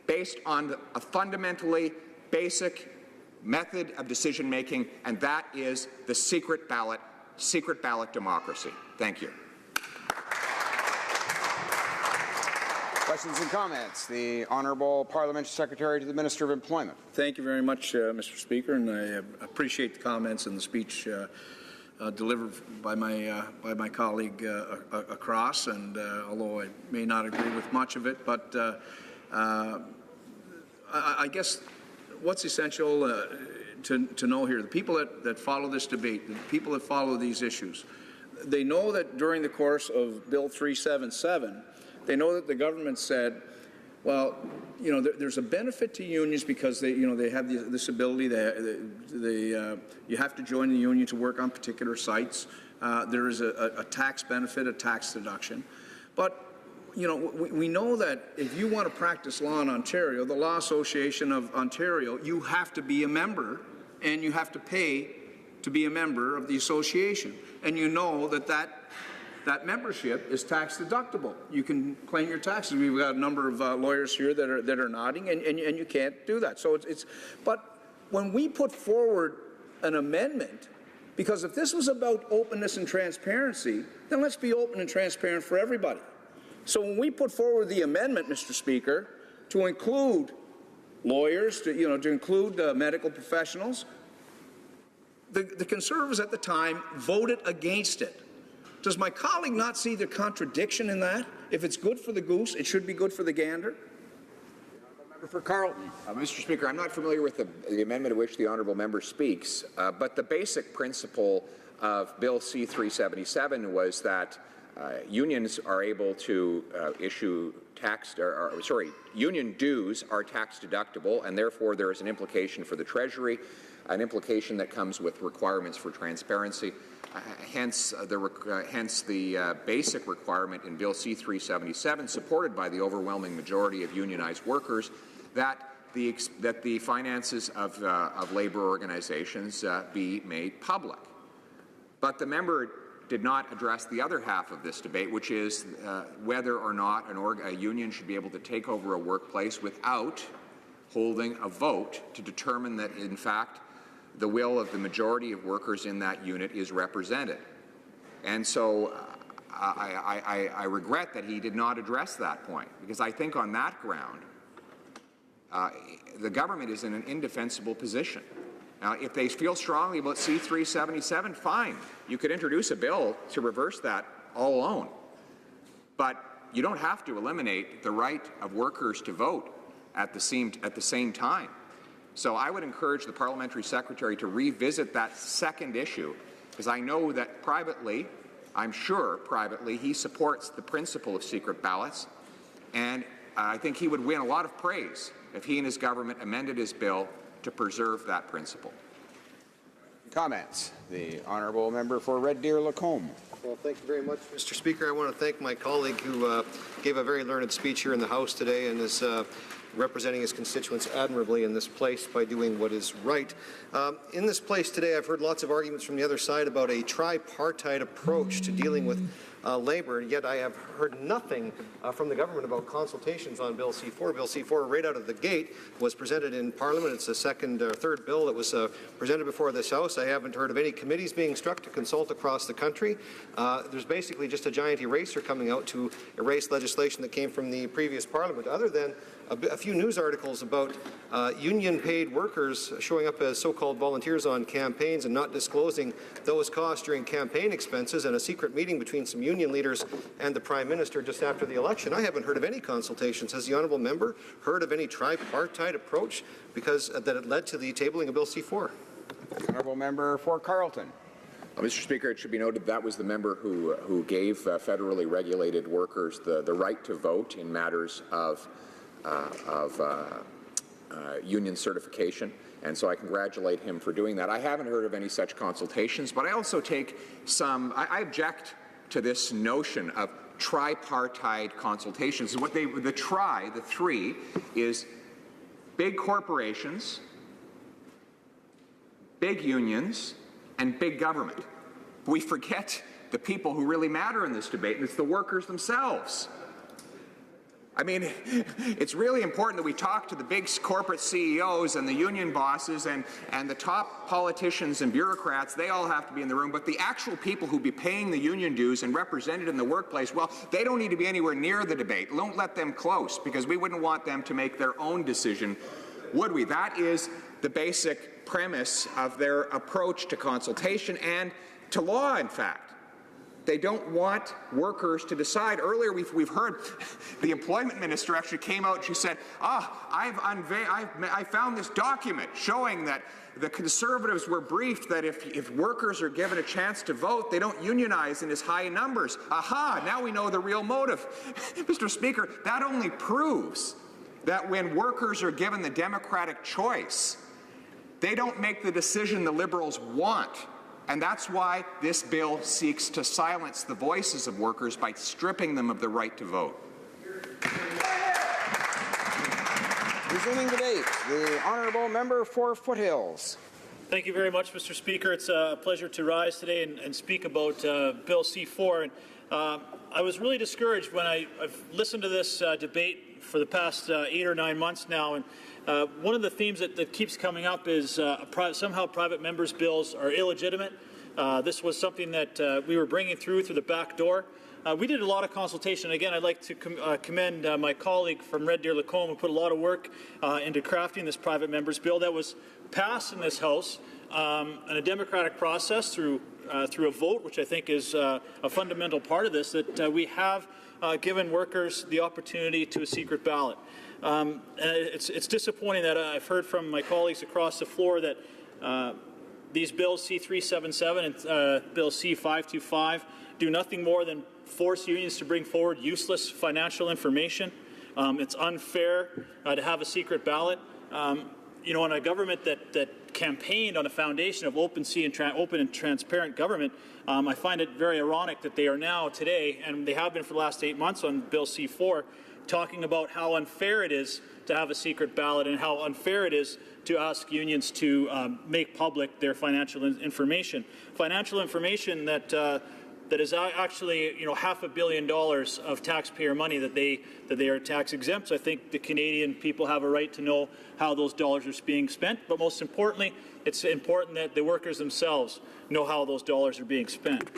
based on a fundamentally basic method of decision-making, and that is the secret ballot democracy. Thank you. Questions and comments. The Honourable Parliamentary Secretary to the Minister of Employment. Thank you very much, Mr. Speaker, and I appreciate the comments and the speech delivered by my colleague across. And although I may not agree with much of it, but I guess what's essential to know here, the people that follow this debate, the people that follow these issues, they know that during the course of Bill 377, they know that the government said, well, you know, there's a benefit to unions because they have this ability. You have to join the union to work on particular sites. There is a tax benefit, a tax deduction. But we know that if you want to practice law in Ontario, the Law Association of Ontario, you have to be a member, and you have to pay to be a member of the association. And you know that membership is tax deductible. You can claim your taxes. We've got a number of lawyers here that are nodding, and you can't do that. So but when we put forward an amendment, because if this was about openness and transparency, then let's be open and transparent for everybody. So when we put forward the amendment, Mr. Speaker, to include lawyers, to include medical professionals, the Conservatives at the time voted against it. Does my colleague not see the contradiction in that? If it's good for the goose, it should be good for the gander? Member for Carleton. Mr. Speaker, I'm not familiar with the amendment of which the honourable member speaks, but the basic principle of Bill C-377 was that unions are able to issue union dues are tax deductible, and therefore there is an implication for the Treasury, an implication that comes with requirements for transparency. Hence the basic requirement in Bill C-377, supported by the overwhelming majority of unionized workers, that the finances of labour organizations be made public. But the member did not address the other half of this debate, which is whether or not a union should be able to take over a workplace without holding a vote to determine that, in fact, the will of the majority of workers in that unit is represented. And so I regret that he did not address that point, because I think on that ground, the government is in an indefensible position. Now, if they feel strongly about C-377, fine. You could introduce a bill to reverse that all alone. But you don't have to eliminate the right of workers to vote at the same time. So I would encourage the parliamentary secretary to revisit that second issue, because I know that privately, I'm sure privately, he supports the principle of secret ballots, and I think he would win a lot of praise if he and his government amended his bill to preserve that principle. Comments. The honourable member for Red Deer Lacombe. Well, thank you very much, Mr. Speaker. I want to thank my colleague who gave a very learned speech here in the House today and is representing his constituents admirably in this place by doing what is right. In this place today, I've heard lots of arguments from the other side about a tripartite approach to dealing with labour, yet I have heard nothing from the government about consultations on Bill C-4. Bill C-4, right out of the gate, was presented in Parliament. It's the second or third bill that was presented before this House. I haven't heard of any committees being struck to consult across the country. There's basically just a giant eraser coming out to erase legislation that came from the previous Parliament, other than a few news articles about union-paid workers showing up as so-called volunteers on campaigns and not disclosing those costs during campaign expenses, and a secret meeting between some union leaders and the Prime Minister just after the election. I haven't heard of any consultations. Has the honourable member heard of any tripartite approach because that it led to the tabling of Bill C-4? Honourable member for Carleton. Mr. Speaker, it should be noted that was the member who gave federally regulated workers the right to vote in matters of union certification, and so I congratulate him for doing that. I haven't heard of any such consultations, but I also take I object to this notion of tripartite consultations. What the three, is big corporations, big unions, and big government. We forget the people who really matter in this debate, and it's the workers themselves. I mean, it's really important that we talk to the big corporate CEOs and the union bosses and the top politicians and bureaucrats. They all have to be in the room, but the actual people who be paying the union dues and represented in the workplace, well, they don't need to be anywhere near the debate. Don't let them close, because we wouldn't want them to make their own decision, would we? That is the basic premise of their approach to consultation and to law, in fact. They don't want workers to decide. Earlier, we've heard the employment minister actually came out and she said, I found this document showing that the Conservatives were briefed that if workers are given a chance to vote, they don't unionize in as high numbers. Aha, now we know the real motive. Mr. Speaker, that only proves that when workers are given the democratic choice, they don't make the decision the Liberals want. And that's why this bill seeks to silence the voices of workers by stripping them of the right to vote. Resuming debate, the honourable member for Foothills. Thank you very much, Mr. Speaker. It's a pleasure to rise today and speak about Bill C-4. And I was really discouraged when I've listened to this debate for the past 8 or 9 months now. And one of the themes that keeps coming up is somehow private members' bills are illegitimate. This was something that we were bringing through the back door. We did a lot of consultation. Again, I'd like to commend my colleague from Red Deer Lacombe, who put a lot of work into crafting this private members' bill that was passed in this House in a democratic process through a vote, which I think is a fundamental part of this, that we have given workers the opportunity to a secret ballot. And it's disappointing that I've heard from my colleagues across the floor that these bills C-377 and Bill C-525 do nothing more than force unions to bring forward useless financial information. It's unfair to have a secret ballot. In a government that campaigned on a foundation of open and transparent government, I find it very ironic that they are now today, and they have been for the last 8 months on Bill C-4, talking about how unfair it is to have a secret ballot and how unfair it is to ask unions to make public their financial information. Financial information that is actually, $500 million of taxpayer money that they are tax exempt. So I think the Canadian people have a right to know how those dollars are being spent. But most importantly, it's important that the workers themselves know how those dollars are being spent.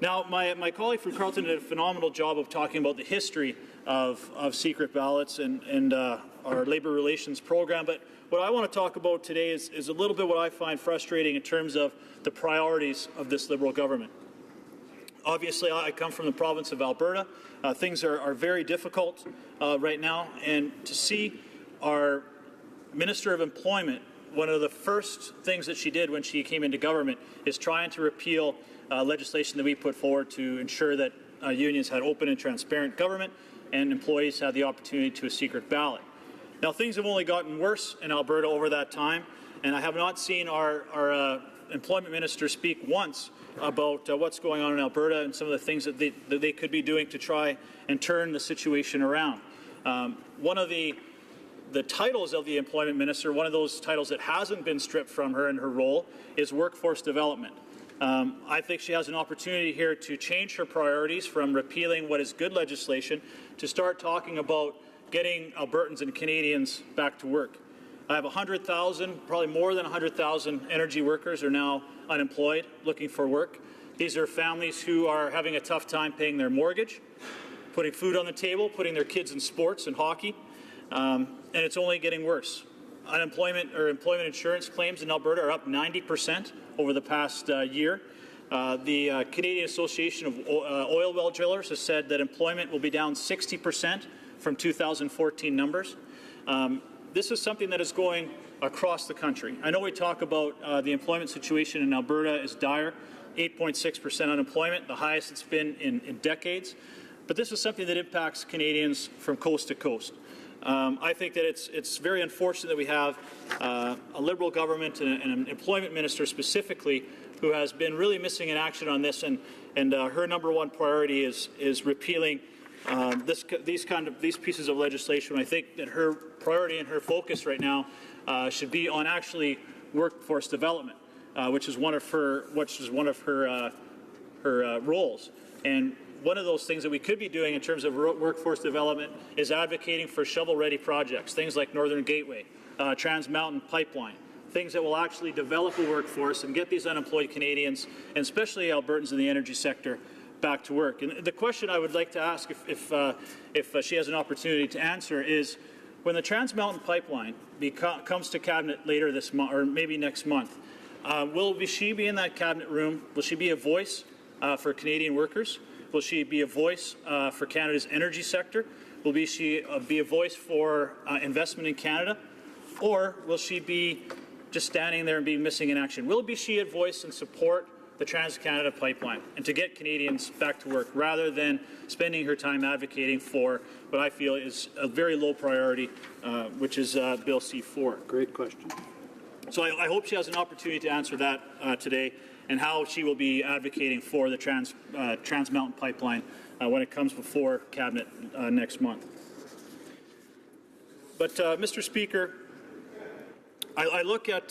Now, my colleague from Carleton did a phenomenal job of talking about the history of secret ballots and our labour relations program. But what I want to talk about today is a little bit what I find frustrating in terms of the priorities of this Liberal government. Obviously, I come from the province of Alberta. Things are very difficult right now, and to see our Minister of Employment, one of the first things that she did when she came into government is trying to repeal legislation that we put forward to ensure that unions had open and transparent government and employees had the opportunity to a secret ballot. Now, things have only gotten worse in Alberta over that time, and I have not seen our employment minister speak once about what's going on in Alberta and some of the things that they could be doing to try and turn the situation around. One of the titles of the employment minister, one of those titles that hasn't been stripped from her in her role, is workforce development. I think she has an opportunity here to change her priorities from repealing what is good legislation to start talking about getting Albertans and Canadians back to work. I have 100,000, probably more than 100,000 energy workers are now unemployed, looking for work. These are families who are having a tough time paying their mortgage, putting food on the table, putting their kids in sports and hockey, and it's only getting worse. Unemployment or employment insurance claims in Alberta are up 90% over the past year. The Canadian Association of Oil Well Drillers has said that employment will be down 60% from 2014 numbers. This is something that is going across the country. I know we talk about the employment situation in Alberta is dire, 8.6% unemployment, the highest it's been in decades. But this is something that impacts Canadians from coast to coast. I think that it's very unfortunate that we have a Liberal government and an employment minister specifically who has been really missing in action on this, and her number one priority is repealing these pieces of legislation. I think that her priority and her focus right now should be on actually workforce development, which is one of her roles. And one of those things that we could be doing in terms of workforce development is advocating for shovel-ready projects, things like Northern Gateway, Trans Mountain Pipeline, things that will actually develop a workforce and get these unemployed Canadians, and especially Albertans in the energy sector, back to work. And the question I would like to ask, if she has an opportunity to answer, is when the Trans Mountain Pipeline comes to Cabinet later this month, or maybe next month, will she be in that Cabinet room? Will she be a voice for Canadian workers? Will she be a voice for Canada's energy sector? Will she be a voice for investment in Canada? Or will she be just standing there and be missing in action? Will she a voice and support the Trans-Canada Pipeline and to get Canadians back to work, rather than spending her time advocating for what I feel is a very low priority, which is Bill C-4? Great question. So I hope she has an opportunity to answer that today, and how she will be advocating for the Trans Mountain Pipeline when it comes before Cabinet next month. But, Mr. Speaker, I look at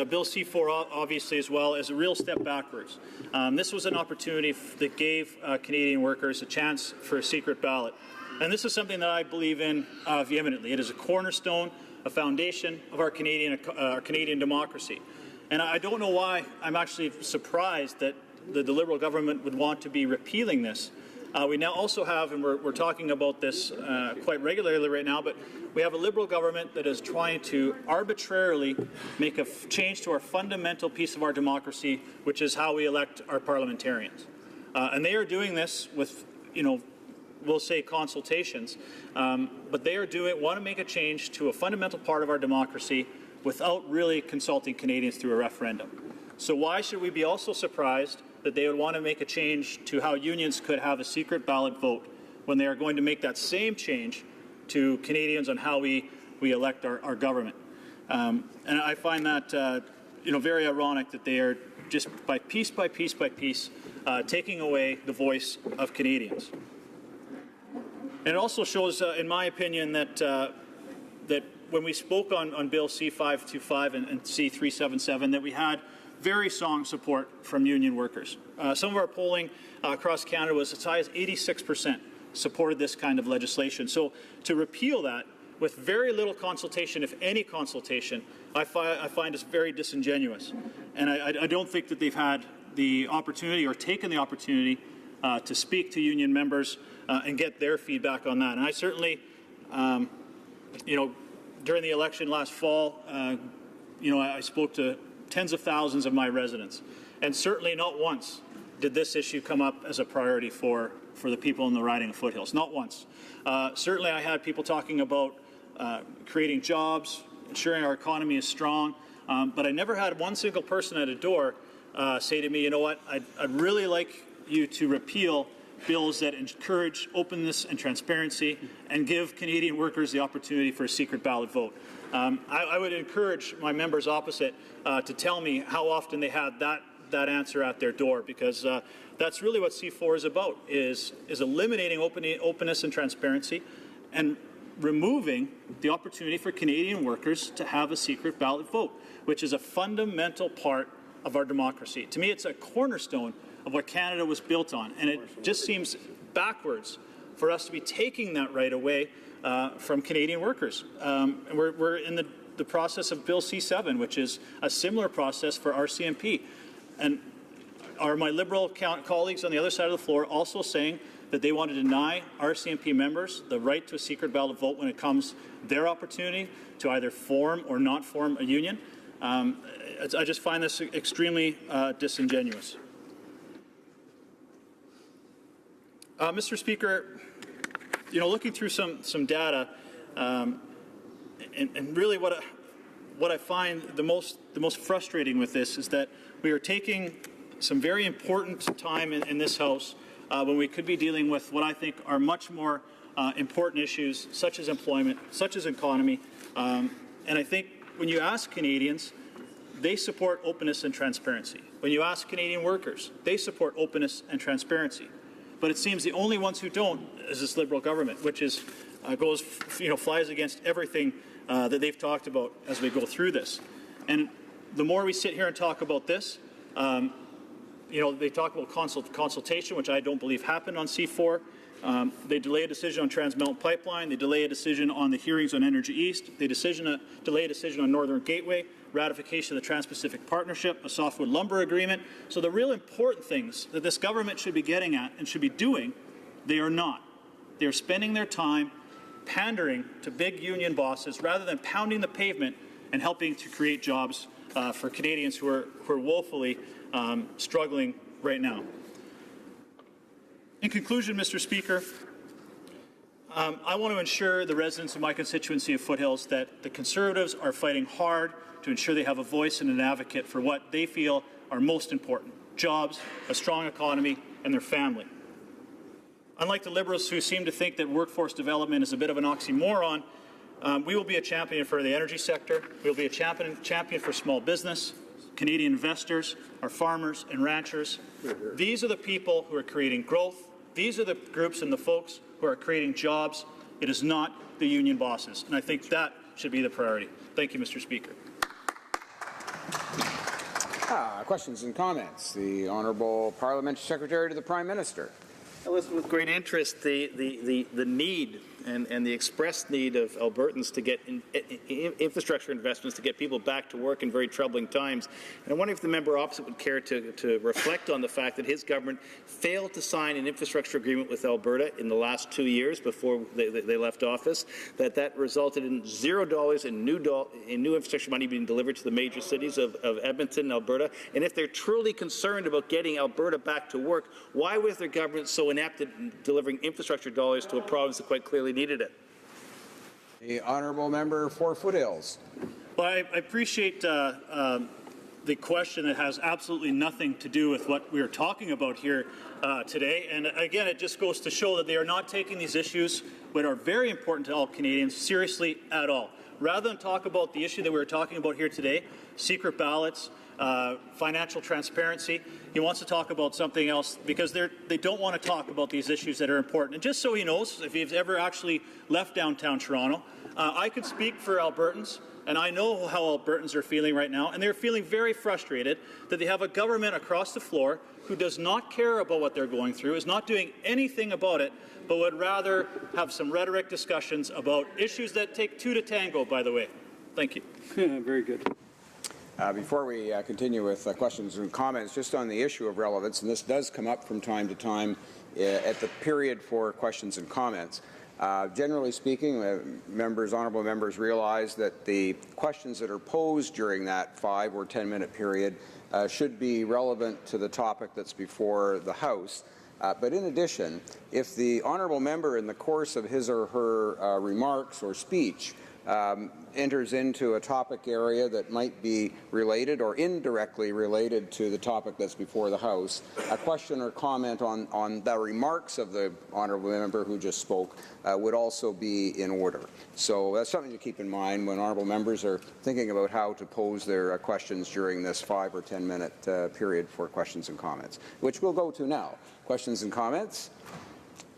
Bill C-4 obviously as well as a real step backwards. This was an opportunity that gave Canadian workers a chance for a secret ballot. And this is something that I believe in vehemently. It is a cornerstone, a foundation of our Canadian democracy. And I don't know why I'm actually surprised that the Liberal government would want to be repealing this. We now also have, and we're talking about this quite regularly right now, but we have a Liberal government that is trying to arbitrarily make a change to our fundamental piece of our democracy, which is how we elect our parliamentarians. And they are doing this with, we'll say consultations, but they want to make a change to a fundamental part of our democracy without really consulting Canadians through a referendum. So why should we be also surprised that they would want to make a change to how unions could have a secret ballot vote when they are going to make that same change to Canadians on how we elect our government? And I find that very ironic that they are just by piece, taking away the voice of Canadians. And it also shows, in my opinion, that when we spoke on Bill C-525 and C-377, that we had very strong support from union workers. Some of our polling across Canada was as high as 86% supported this kind of legislation. So to repeal that with very little consultation, if any consultation, I find is very disingenuous. And I don't think that they've had the opportunity or taken the opportunity to speak to union members and get their feedback on that. And I certainly, during the election last fall, I spoke to tens of thousands of my residents, and certainly not once did this issue come up as a priority for the people in the riding of Foothills. Not once. Certainly I had people talking about creating jobs, ensuring our economy is strong, but I never had one single person at a door say to me, you know what, I'd really like you to repeal bills that encourage openness and transparency and give Canadian workers the opportunity for a secret ballot vote. I would encourage my members opposite to tell me how often they had that answer at their door, because that's really what C4 is about, is eliminating openness and transparency and removing the opportunity for Canadian workers to have a secret ballot vote, which is a fundamental part of our democracy. To me, it's a cornerstone of what Canada was built on, and it just seems backwards for us to be taking that right away from Canadian workers. And we're in the process of Bill C-7, which is a similar process for RCMP. And are my Liberal colleagues on the other side of the floor also saying that they want to deny RCMP members the right to a secret ballot vote when it comes their opportunity to either form or not form a union? I just find this extremely disingenuous. Mr. Speaker, looking through some data, and really what I find the most frustrating with this is that we are taking some very important time in this House when we could be dealing with what I think are much more important issues, such as employment, such as economy. And I think when you ask Canadians, they support openness and transparency. When you ask Canadian workers, they support openness and transparency. But it seems the only ones who don't is this Liberal government, which is flies against everything that they've talked about as we go through this. And the more we sit here and talk about this, they talk about consultation, which I don't believe happened on C4. They delay a decision on Trans Mountain Pipeline. They delay a decision on the hearings on Energy East. They delay a decision on Northern Gateway, ratification of the Trans-Pacific Partnership, a softwood lumber agreement. So the real important things that this government should be getting at and should be doing, they are not. They are spending their time pandering to big union bosses rather than pounding the pavement and helping to create jobs for Canadians who are woefully struggling right now. In conclusion, Mr. Speaker, I want to ensure the residents of my constituency of Foothills that the Conservatives are fighting hard to ensure they have a voice and an advocate for what they feel are most important: jobs, a strong economy, and their family. Unlike the Liberals, who seem to think that workforce development is a bit of an oxymoron, we will be a champion for the energy sector. We will be a champion for small business, Canadian investors, our farmers and ranchers. These are the people who are creating growth. These are the groups and the folks who are creating jobs. It is not the union bosses. And I think that should be the priority. Thank you, Mr. Speaker. Questions and comments. The Honourable Parliamentary Secretary to the Prime Minister. I listened with great interest the need and the expressed need of Albertans to get infrastructure investments to get people back to work in very troubling times. And I wonder if the member opposite would care to reflect on the fact that his government failed to sign an infrastructure agreement with Alberta in the last 2 years before they left office, that resulted in $0 in new infrastructure money being delivered to the major cities of Edmonton and Alberta. And if they're truly concerned about getting Alberta back to work, why was their government so inept at delivering infrastructure dollars to a province that quite clearly needed it? The Honourable Member for Foothills. Well, I appreciate the question that has absolutely nothing to do with what we are talking about here today. And again, it just goes to show that they are not taking these issues, that are very important to all Canadians, seriously at all. Rather than talk about the issue that we're talking about here today, secret ballots, financial transparency, he wants to talk about something else because they don't want to talk about these issues that are important. And just so he knows, if he's ever actually left downtown Toronto, I could speak for Albertans, and I know how Albertans are feeling right now, and they're feeling very frustrated that they have a government across the floor who does not care about what they're going through, is not doing anything about it, but would rather have some rhetoric discussions about issues that take two to tango, by the way. Thank you. Very good. Before we continue with questions and comments, just on the issue of relevance, and this does come up from time to time at the period for questions and comments. Generally speaking, honourable members realize that the questions that are posed during that 5 or 10-minute period should be relevant to the topic that's before the House. But in addition, if the honourable member in the course of his or her remarks or speech enters into a topic area that might be related or indirectly related to the topic that's before the House, a question or comment on the remarks of the honourable member who just spoke would also be in order. So that's something to keep in mind when honourable members are thinking about how to pose their questions during this 5 or 10-minute period for questions and comments, which we'll go to now. Questions and comments.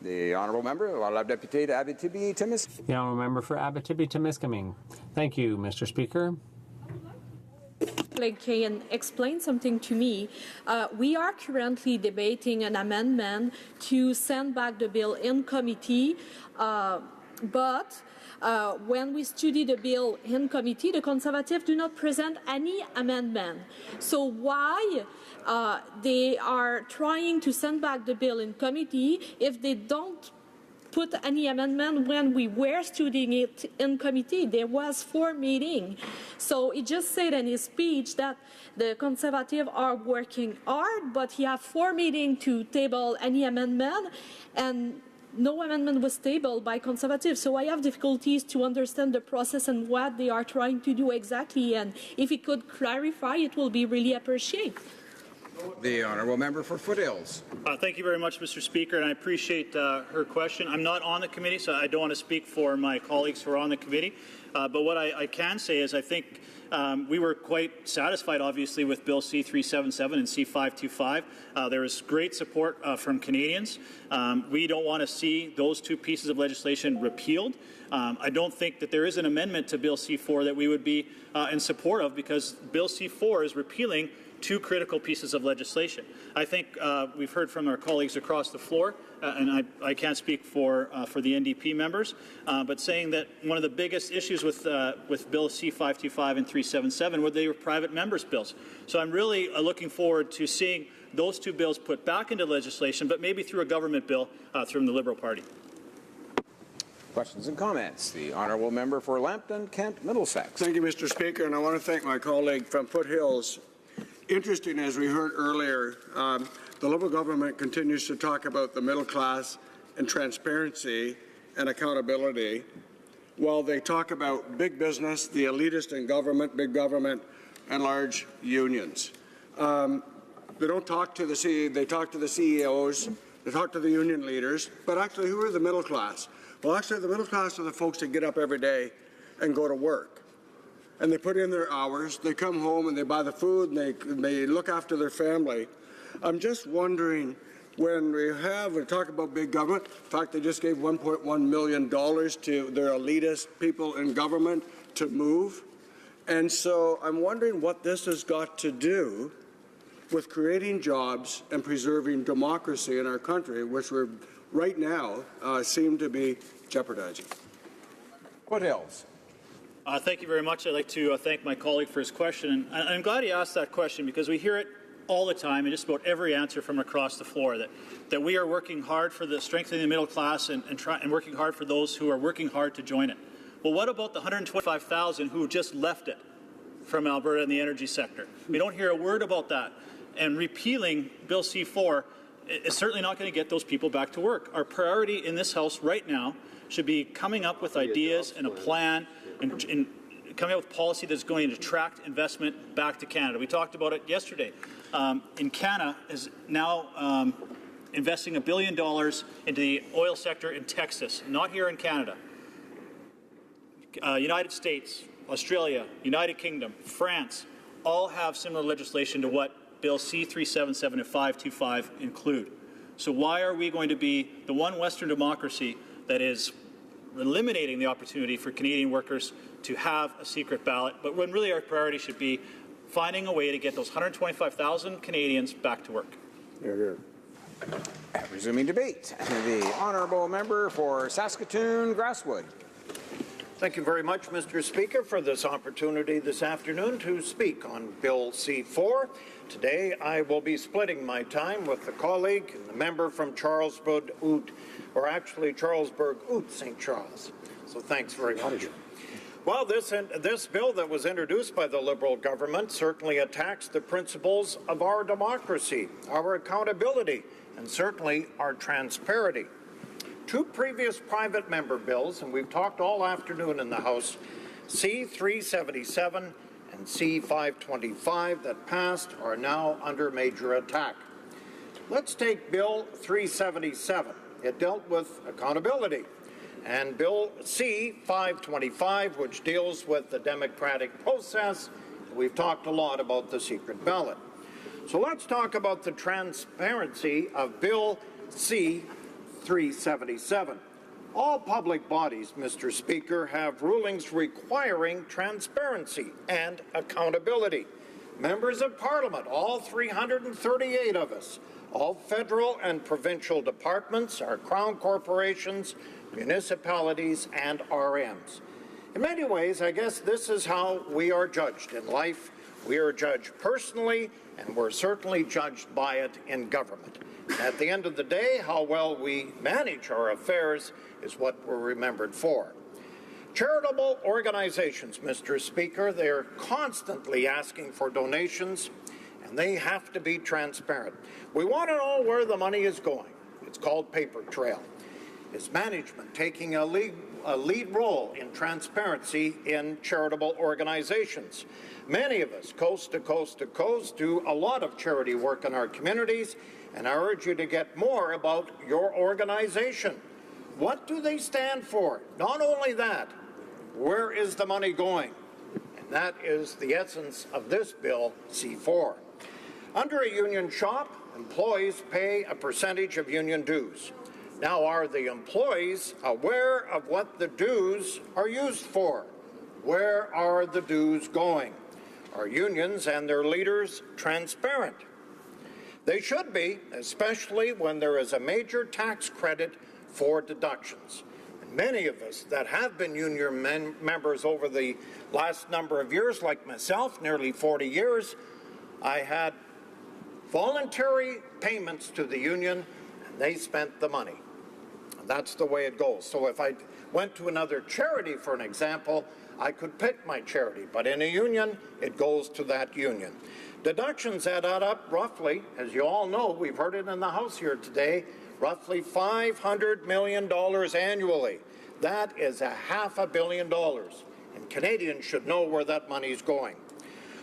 The Honourable Member, la députée d'Abitibi-Témiscamingue. The Honourable Member for Abitibi-Témiscamingue. Thank you, Mr. Speaker. Can explain something to me. We are currently debating an amendment to send back the bill in committee, but when we study the bill in committee, the Conservatives do not present any amendment. So why they are trying to send back the bill in committee if they don't put any amendment when we were studying it in committee? There was 4 meetings. So he just said in his speech that the Conservatives are working hard, but he have 4 meetings to table any amendment, and no amendment was tabled by Conservatives. So I have difficulties to understand the process and what they are trying to do exactly. And if he could clarify, it will be really appreciated. The honourable member for Foothills. Thank you very much, Mr. Speaker, and I appreciate her question. I'm not on the committee, so I don't want to speak for my colleagues who are on the committee. But what I can say is I think we were quite satisfied, obviously, with Bill C-377 and C-525. There is great support from Canadians. We don't want to see those two pieces of legislation repealed. I don't think that there is an amendment to Bill C-4 that we would be in support of, because Bill C-4 is repealing two critical pieces of legislation. I think we've heard from our colleagues across the floor, and I can't speak for the NDP members, but saying that one of the biggest issues with Bill C-525 and 377 were they were private members' bills. So I'm really looking forward to seeing those two bills put back into legislation, but maybe through a government bill from the Liberal Party. Questions and comments. The honourable member for Lambton, Kent, Middlesex. Thank you, Mr. Speaker, and I want to thank my colleague from Foothills. Interesting, as we heard earlier, the Liberal government continues to talk about the middle class and transparency and accountability, while they talk about big business, the elitist in government, big government, and large unions. They don't talk to they talk to the CEOs, they talk to the union leaders, but actually, who are the middle class? Well, actually, the middle class are the folks that get up every day and go to work. And they put in their hours, they come home and they buy the food and they look after their family. I'm just wondering, when we talk about big government, in fact, they just gave $1.1 million to their elitist people in government to move. And so I'm wondering what this has got to do with creating jobs and preserving democracy in our country, which we're right now seem to be jeopardizing. Foothills. Thank you very much. I'd like to thank my colleague for his question. And I'm glad he asked that question, because we hear it all the time in just about every answer from across the floor, that we are working hard for the strengthening the middle class and working hard for those who are working hard to join it. Well, what about the 125,000 who just left it from Alberta in the energy sector? We don't hear a word about that. And repealing Bill C-4 is certainly not going to get those people back to work. Our priority in this House right now should be coming up with ideas and a plan and coming up with policy that's going to attract investment back to Canada. We talked about it yesterday. In Canada is now investing $1 billion into the oil sector in Texas, not here in Canada. United States, Australia, United Kingdom, France, all have similar legislation to what Bill C-377 and 525 include. So why are we going to be the one Western democracy that is eliminating the opportunity for Canadian workers to have a secret ballot, but when really our priority should be finding a way to get those 125,000 Canadians back to work? Hear, hear. Resuming debate, the honourable member for Saskatoon, Grasswood. Thank you very much, Mr. Speaker, for this opportunity this afternoon to speak on Bill C-4. Today, I will be splitting my time with the colleague and the member from Charlesburg, St. Charles. So thanks very much. Well, this bill that was introduced by the Liberal government certainly attacks the principles of our democracy, our accountability, and certainly our transparency. Two previous private member bills, and we've talked all afternoon in the House, C-377 and C-525 that passed, are now under major attack. Let's take Bill 377. It dealt with accountability. And Bill C-525, which deals with the democratic process. We've talked a lot about the secret ballot. So let's talk about the transparency of Bill C-377. All public bodies, Mr. Speaker, have rulings requiring transparency and accountability. Members of Parliament, all 338 of us, all federal and provincial departments, our crown corporations, municipalities, and RMs. In many ways, I guess this is how we are judged in life. We are judged personally, and we're certainly judged by it in government. At the end of the day, how well we manage our affairs is what we're remembered for. Charitable organizations, Mr. Speaker, they're constantly asking for donations, and they have to be transparent. We want to know where the money is going. It's called paper trail. is management taking a lead role in transparency in charitable organizations. Many of us, coast to coast to coast, do a lot of charity work in our communities, and I urge you to get more about your organization. What do they stand for? Not only that, where is the money going? And that is the essence of this Bill C-4. Under a union shop, employees pay a percentage of union dues. Now, are the employees aware of what the dues are used for? Where are the dues going? Are unions and their leaders transparent? They should be, especially when there is a major tax credit for deductions. And many of us that have been union members over the last number of years, like myself, nearly 40 years, I had voluntary payments to the union, and they spent the money. And that's the way it goes. So if I went to another charity, for an example, I could pick my charity, but in a union, it goes to that union. Deductions add up roughly, as you all know, we've heard it in the House here today, roughly $500 million annually. That is $500 million, and Canadians should know where that money is going.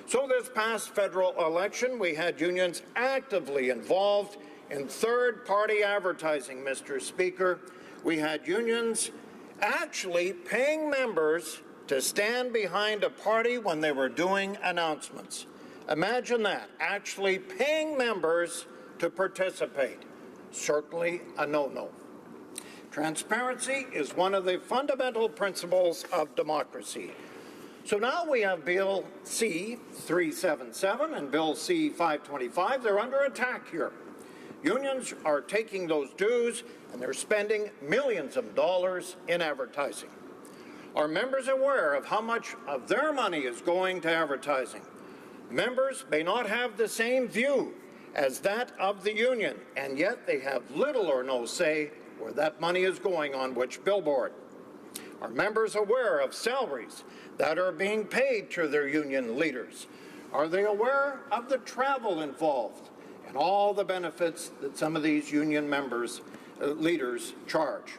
So this past federal election, we had unions actively involved in third-party advertising, Mr. Speaker. We had unions actually paying members to stand behind a party when they were doing announcements. Imagine that, actually paying members to participate. Certainly a no-no. Transparency is one of the fundamental principles of democracy. So now we have Bill C-377 and Bill C-525. They're under attack here. Unions are taking those dues and they're spending millions of dollars in advertising. Are members aware of how much of their money is going to advertising? Members may not have the same view as that of the union, and yet they have little or no say where that money is going on which billboard. Are members aware of salaries that are being paid to their union leaders? Are they aware of the travel involved and all the benefits that some of these union members, leaders charge?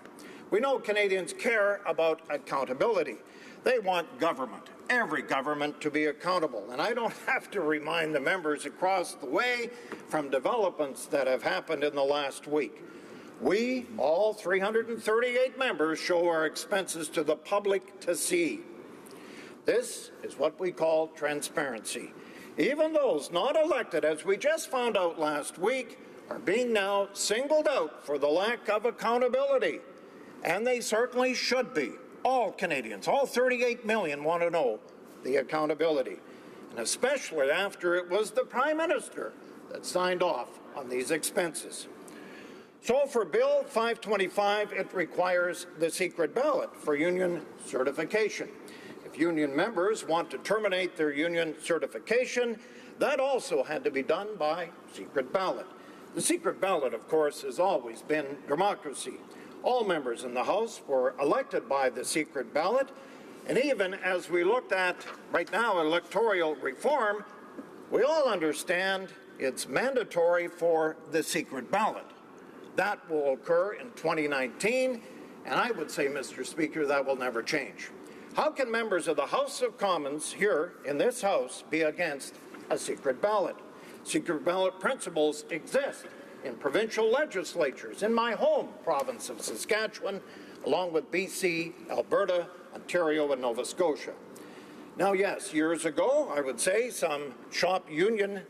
We know Canadians care about accountability. They want government, every government, to be accountable. And I don't have to remind the members across the way from developments that have happened in the last week. We, all 338 members, show our expenses to the public to see. This is what we call transparency. Even those not elected, as we just found out last week, are being now singled out for the lack of accountability. And they certainly should be. All Canadians, all 38 million, want to know the accountability. And especially after it was the Prime Minister that signed off on these expenses. So for Bill 525, it requires the secret ballot for union certification. If union members want to terminate their union certification, that also had to be done by secret ballot. The secret ballot, of course, has always been democracy. All members in the House were elected by the secret ballot, and even as we looked at, right now, electoral reform, we all understand it's mandatory for the secret ballot. That will occur in 2019, and I would say, Mr. Speaker, that will never change. How can members of the House of Commons here in this House be against a secret ballot? Secret ballot principles exist in provincial legislatures in my home province of Saskatchewan, along with BC, Alberta, Ontario, and Nova Scotia. Now, yes, years ago, I would say some shop union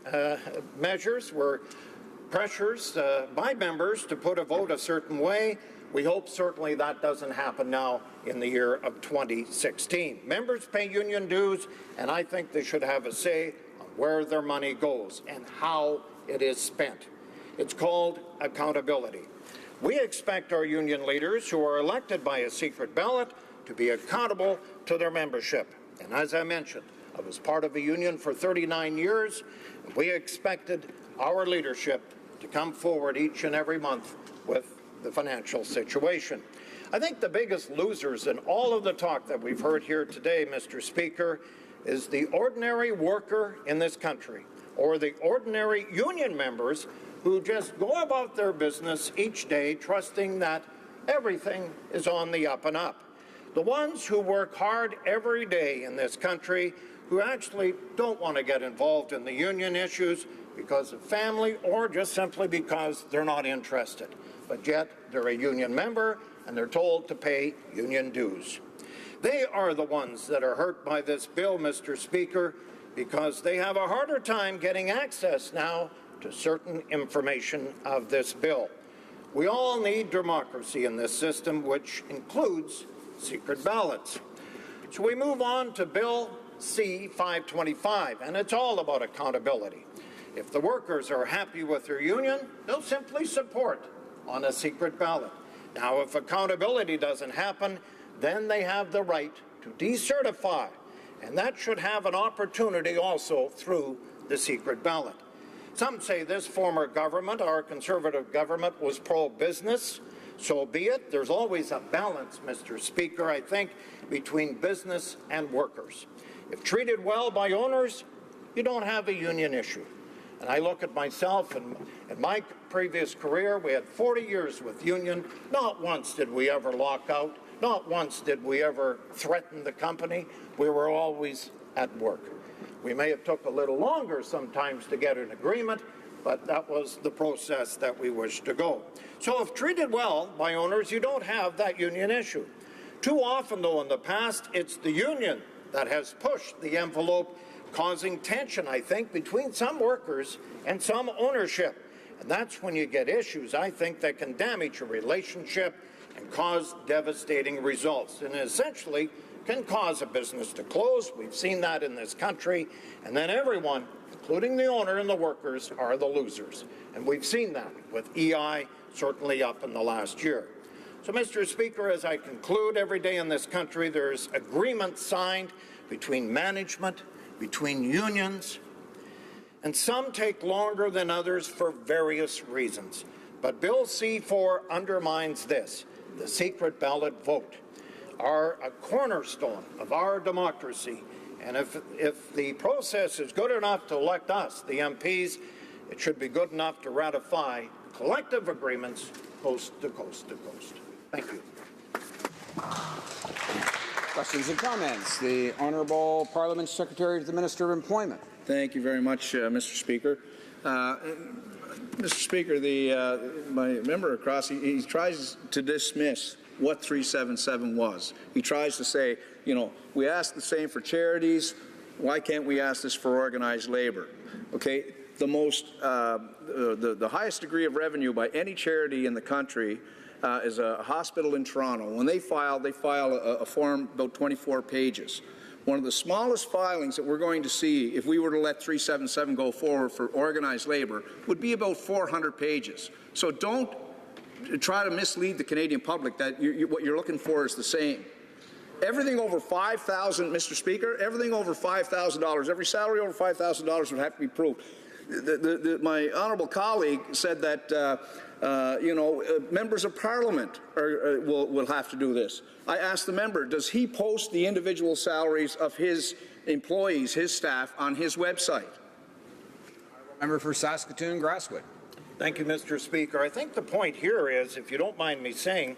measures were pressures by members to put a vote a certain way. We hope certainly that doesn't happen now in the year of 2016. Members pay union dues, and I think they should have a say on where their money goes and how it is spent. It's called accountability. We expect our union leaders who are elected by a secret ballot to be accountable to their membership. And as I mentioned, I was part of a union for 39 years, and we expected our leadership to come forward each and every month with the financial situation. I think the biggest losers in all of the talk that we've heard here today, Mr. Speaker, is the ordinary worker in this country, or the ordinary union members who just go about their business each day trusting that everything is on the up and up. The ones who work hard every day in this country, who actually don't want to get involved in the union issues because of family or just simply because they're not interested. But yet they're a union member and they're told to pay union dues. They are the ones that are hurt by this bill, Mr. Speaker, because they have a harder time getting access now to certain information of this bill. We all need democracy in this system, which includes secret ballots. So we move on to Bill C-525, and it's all about accountability. If the workers are happy with their union, they'll simply support on a secret ballot. Now, if accountability doesn't happen, then they have the right to decertify, and that should have an opportunity also through the secret ballot. Some say this former government, our Conservative government, was pro-business. So be it. There's always a balance, Mr. Speaker, I think, between business and workers. If treated well by owners, you don't have a union issue. And I look at myself and my previous career, we had 40 years with union. Not once did we ever lock out. Not once did we ever threaten the company. We were always at work. We may have took a little longer sometimes to get an agreement, but that was the process that we wished to go. So if treated well by owners, you don't have that union issue. Too often, though, in the past, it's the union that has pushed the envelope, causing tension, I think, between some workers and some ownership. And that's when you get issues, I think, that can damage a relationship and cause devastating results, and essentially can cause a business to close. We've seen that in this country, and then everyone, including the owner and the workers, are the losers. And we've seen that with EI certainly up in the last year. So, Mr. Speaker, as I conclude, every day in this country there's agreements signed between management, between unions, and some take longer than others for various reasons. But Bill C-4 undermines this. The secret ballot vote are a cornerstone of our democracy. And if the process is good enough to elect us, the MPs, it should be good enough to ratify collective agreements coast to coast to coast. Thank you. Questions and comments? The Honourable Parliament Secretary to the Minister of Employment. Thank you very much, Mr. Speaker. Mr. Speaker, my member across, he tries to dismiss what 377 was. He tries to say, you know, we asked the same for charities. Why can't we ask this for organized labor? Okay, the highest degree of revenue by any charity in the country is a hospital in Toronto. When they file a form about 24 pages. One of the smallest filings that we're going to see if we were to let 377 go forward for organized labor would be about 400 pages. So don't try to mislead the Canadian public that what you're looking for is the same. Everything over $5,000, Mr. Speaker, everything over $5,000, every salary over $5,000 would have to be proved. My honourable colleague said that members of Parliament will have to do this. I asked the member, does he post the individual salaries of his employees, his staff, on his website? Member for Saskatoon, Grasswood. Thank you, Mr. Speaker. I think the point here is, if you don't mind me saying,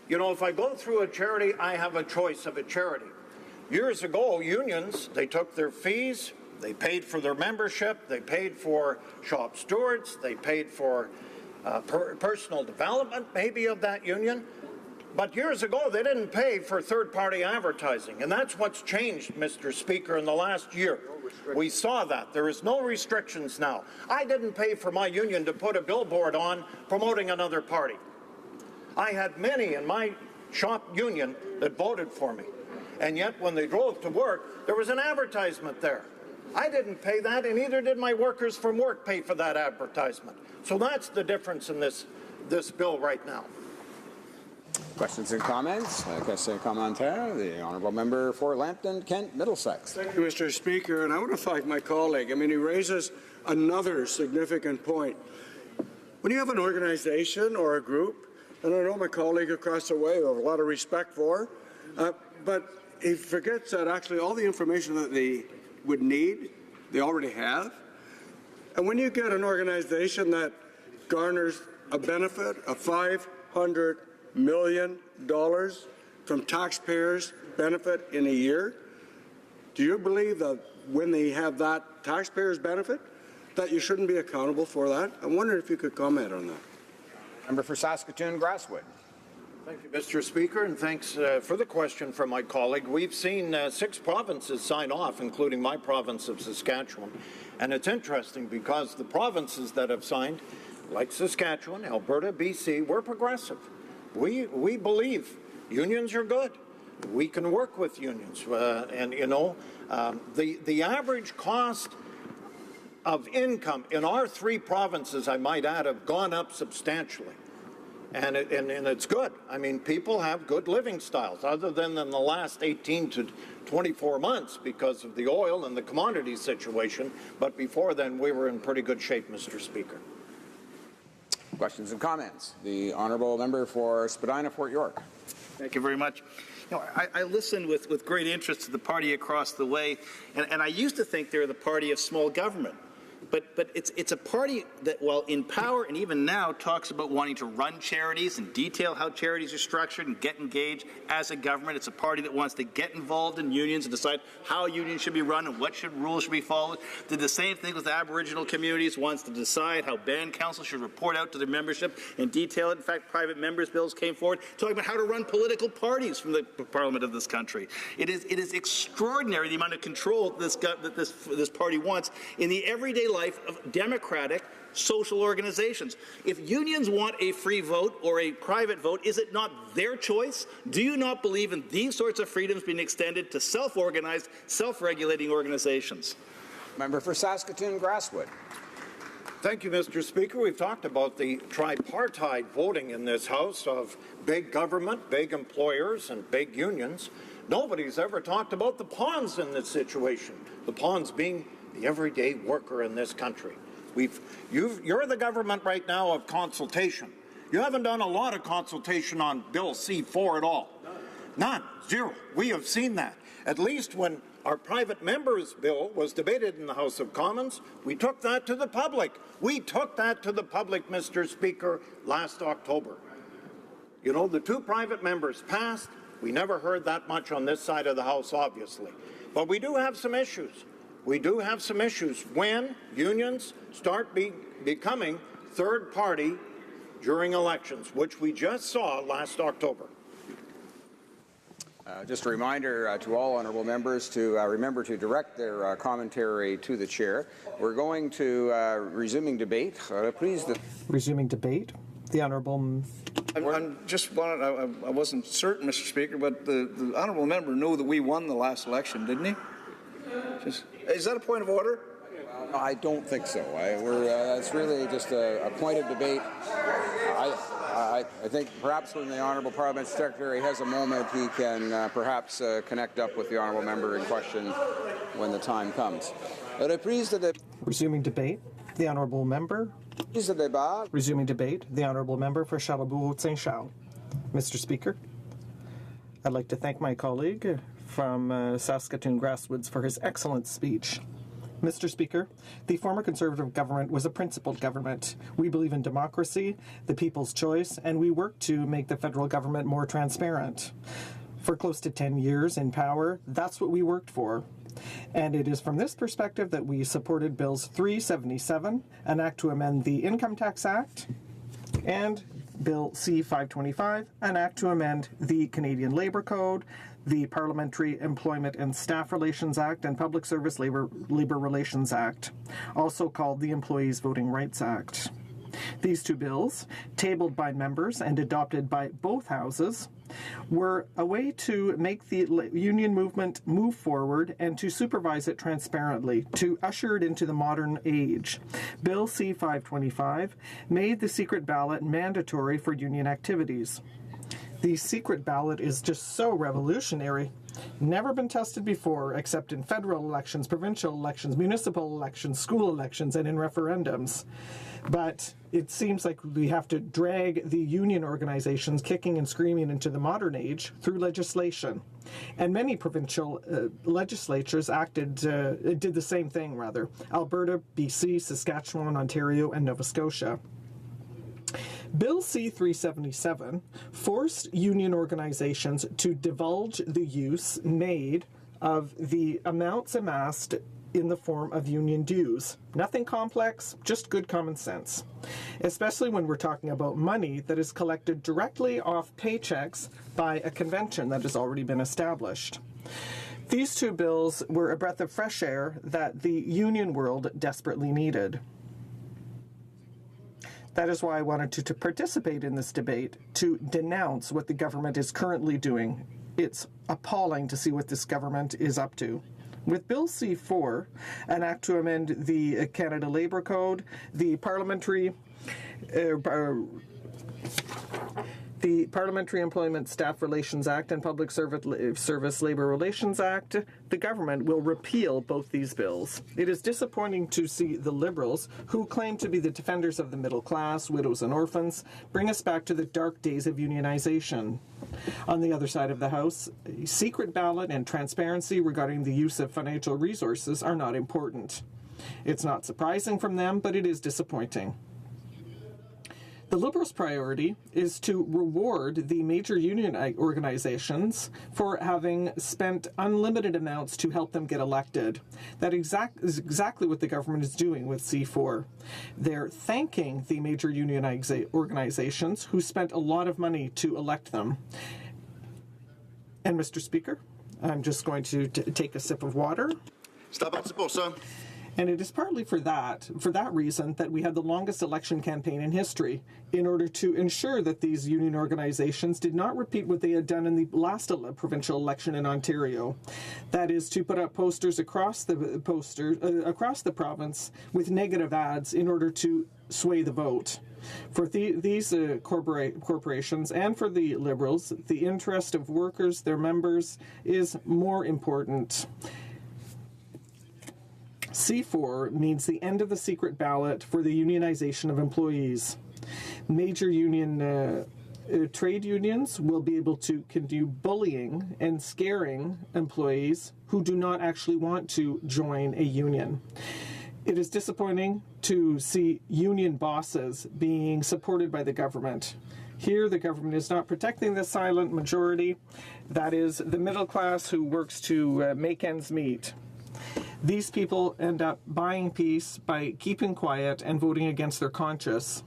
you know, if I go through a charity, I have a choice of a charity. Years ago, unions, they took their fees, they paid for their membership, they paid for shop stewards, they paid for personal development, maybe, of that union. But years ago, they didn't pay for third-party advertising, and that's what's changed, Mr. Speaker, in the last year. We saw that. There is no restrictions now. I didn't pay for my union to put a billboard on promoting another party. I had many in my shop union that voted for me, and yet when they drove to work, there was an advertisement there. I didn't pay that, and neither did my workers from work pay for that advertisement. So that's the difference in this bill right now. Questions and comments? Question commentaire. The Honourable Member for Lambton, Kent, Middlesex. Thank you, Mr. Speaker. And I want to thank my colleague. I mean, he raises another significant point. When you have an organization or a group, and I know my colleague across the way I have a lot of respect for, but he forgets that actually all the information that they would need, they already have. And when you get an organization that garners a benefit of $500 million from taxpayers' benefit in a year? Do you believe that when they have that taxpayers' benefit, that you shouldn't be accountable for that? I wonder if you could comment on that. Member for Saskatoon Grasswood. Thank you, Mr. Speaker, and thanks for the question from my colleague. We've seen 6 provinces sign off, including my province of Saskatchewan. And it's interesting because the provinces that have signed, like Saskatchewan, Alberta, BC, we're progressive. We believe unions are good. We can work with unions. The average cost of income in our 3 provinces, I might add, have gone up substantially. And it's good. I mean, people have good living styles, other than in the last 18 to 24 months because of the oil and the commodity situation. But before then, we were in pretty good shape, Mr. Speaker. Questions and comments. The honourable member for Spadina-Fort York. Thank you very much. You know, I listened with great interest to the party across the way, and I used to think they were the party of small government. But it's a party that, while in power and even now, talks about wanting to run charities and detail how charities are structured and get engaged as a government. It's a party that wants to get involved in unions and decide how unions should be run and what rules should be followed. Did the same thing with Aboriginal communities, wants to decide how band council should report out to their membership and detail it. In fact, private members' bills came forward talking about how to run political parties from the parliament of this country. It is extraordinary the amount of control that this party wants in the everyday life of democratic social organizations. If unions want a free vote or a private vote, is it not their choice? Do you not believe in these sorts of freedoms being extended to self-organized, self-regulating organizations? Member for Saskatoon Grasswood. Thank you, Mr. Speaker. We've talked about the tripartite voting in this House of big government, big employers, and big unions. Nobody's ever talked about the pawns in this situation, the pawns being the everyday worker in this country. You're the government right now of consultation. You haven't done a lot of consultation on Bill C-4 at all. None. Zero. We have seen that. At least when our private members' bill was debated in the House of Commons, we took that to the public. We took that to the public, Mr. Speaker, last October. You know, the 2 private members passed. We never heard that much on this side of the House, obviously. But we do have some issues. We do have some issues when unions start becoming third party during elections, which we just saw last October. Just a reminder to all honourable members to remember to direct their commentary to the chair. We're going to resuming debate. Resuming debate. The honourable. I wasn't certain, Mr. Speaker, but the honourable member knew that we won the last election, didn't he? Is that a point of order? I don't think so. It's really just a point of debate. I think perhaps when the Honourable Parliament Secretary has a moment, he can perhaps connect up with the Honourable Member in question when the time comes. Resuming debate. The Honourable Member. Resuming debate. The Honourable Member for Charlebourg-Saint-Charles. Mr. Speaker, I'd like to thank my colleague from Saskatoon Grasswoods for his excellent speech. Mr. Speaker, the former Conservative government was a principled government. We believe in democracy, the people's choice, and we work to make the federal government more transparent. For close to 10 years in power, that's what we worked for. And it is from this perspective that we supported Bills 377, an act to amend the Income Tax Act, and Bill C-525, an act to amend the Canadian Labour Code, the Parliamentary Employment and Staff Relations Act, and Public Service Labor Relations Act, also called the Employees Voting Rights Act. These 2 bills, tabled by members and adopted by both houses, were a way to make the union movement move forward and to supervise it transparently, to usher it into the modern age. Bill C-525 made the secret ballot mandatory for union activities. The secret ballot is just so revolutionary. Never been tested before, except in federal elections, provincial elections, municipal elections, school elections, and in referendums. But it seems like we have to drag the union organizations kicking and screaming into the modern age through legislation. And many provincial legislatures did the same thing, rather. Alberta, BC, Saskatchewan, Ontario, and Nova Scotia. Bill C-377 forced union organizations to divulge the use made of the amounts amassed in the form of union dues. Nothing complex, just good common sense. Especially when we're talking about money that is collected directly off paychecks by a convention that has already been established. These two bills were a breath of fresh air that the union world desperately needed. That is why I wanted to participate in this debate, to denounce what the government is currently doing. It's appalling to see what this government is up to. With Bill C-4, an act to amend the Canada Labour Code, the Parliamentary Employment Staff Relations Act and Public Service Labour Relations Act, the government will repeal both these bills. It is disappointing to see the Liberals, who claim to be the defenders of the middle class, widows and orphans, bring us back to the dark days of unionization. On the other side of the House, secret ballot and transparency regarding the use of financial resources are not important. It's not surprising from them, but it is disappointing. The Liberals' priority is to reward the major union organizations for having spent unlimited amounts to help them get elected. That is exactly what the government is doing with C4. They're thanking the major union organizations who spent a lot of money to elect them. And Mr. Speaker, I'm just going to take a sip of water. And it is partly for that reason that we had the longest election campaign in history, in order to ensure that these union organizations did not repeat what they had done in the last provincial election in Ontario. That is, to put up posters across the province with negative ads in order to sway the vote. For these corporations and for the Liberals, the interest of workers, their members, is more important. C4 means the end of the secret ballot for the unionization of employees. Major union trade unions will be able to do bullying and scaring employees who do not actually want to join a union. It is disappointing to see union bosses being supported by the government. Here, the government is not protecting the silent majority, that is, the middle class who works to make ends meet. These people end up buying peace by keeping quiet and voting against their conscience.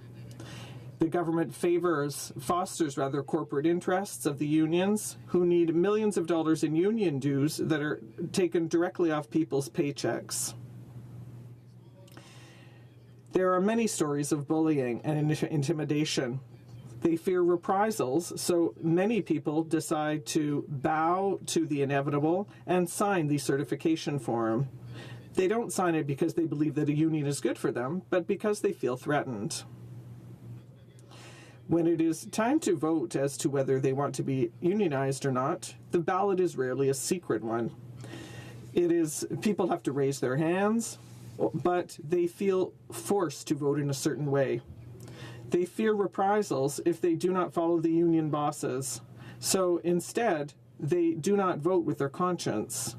The government fosters corporate interests of the unions, who need millions of dollars in union dues that are taken directly off people's paychecks. There are many stories of bullying and intimidation. They fear reprisals, so many people decide to bow to the inevitable and sign the certification form. They don't sign it because they believe that a union is good for them, but because they feel threatened. When it is time to vote as to whether they want to be unionized or not, the ballot is rarely a secret one. People have to raise their hands, but they feel forced to vote in a certain way. They fear reprisals if they do not follow the union bosses. So instead, they do not vote with their conscience.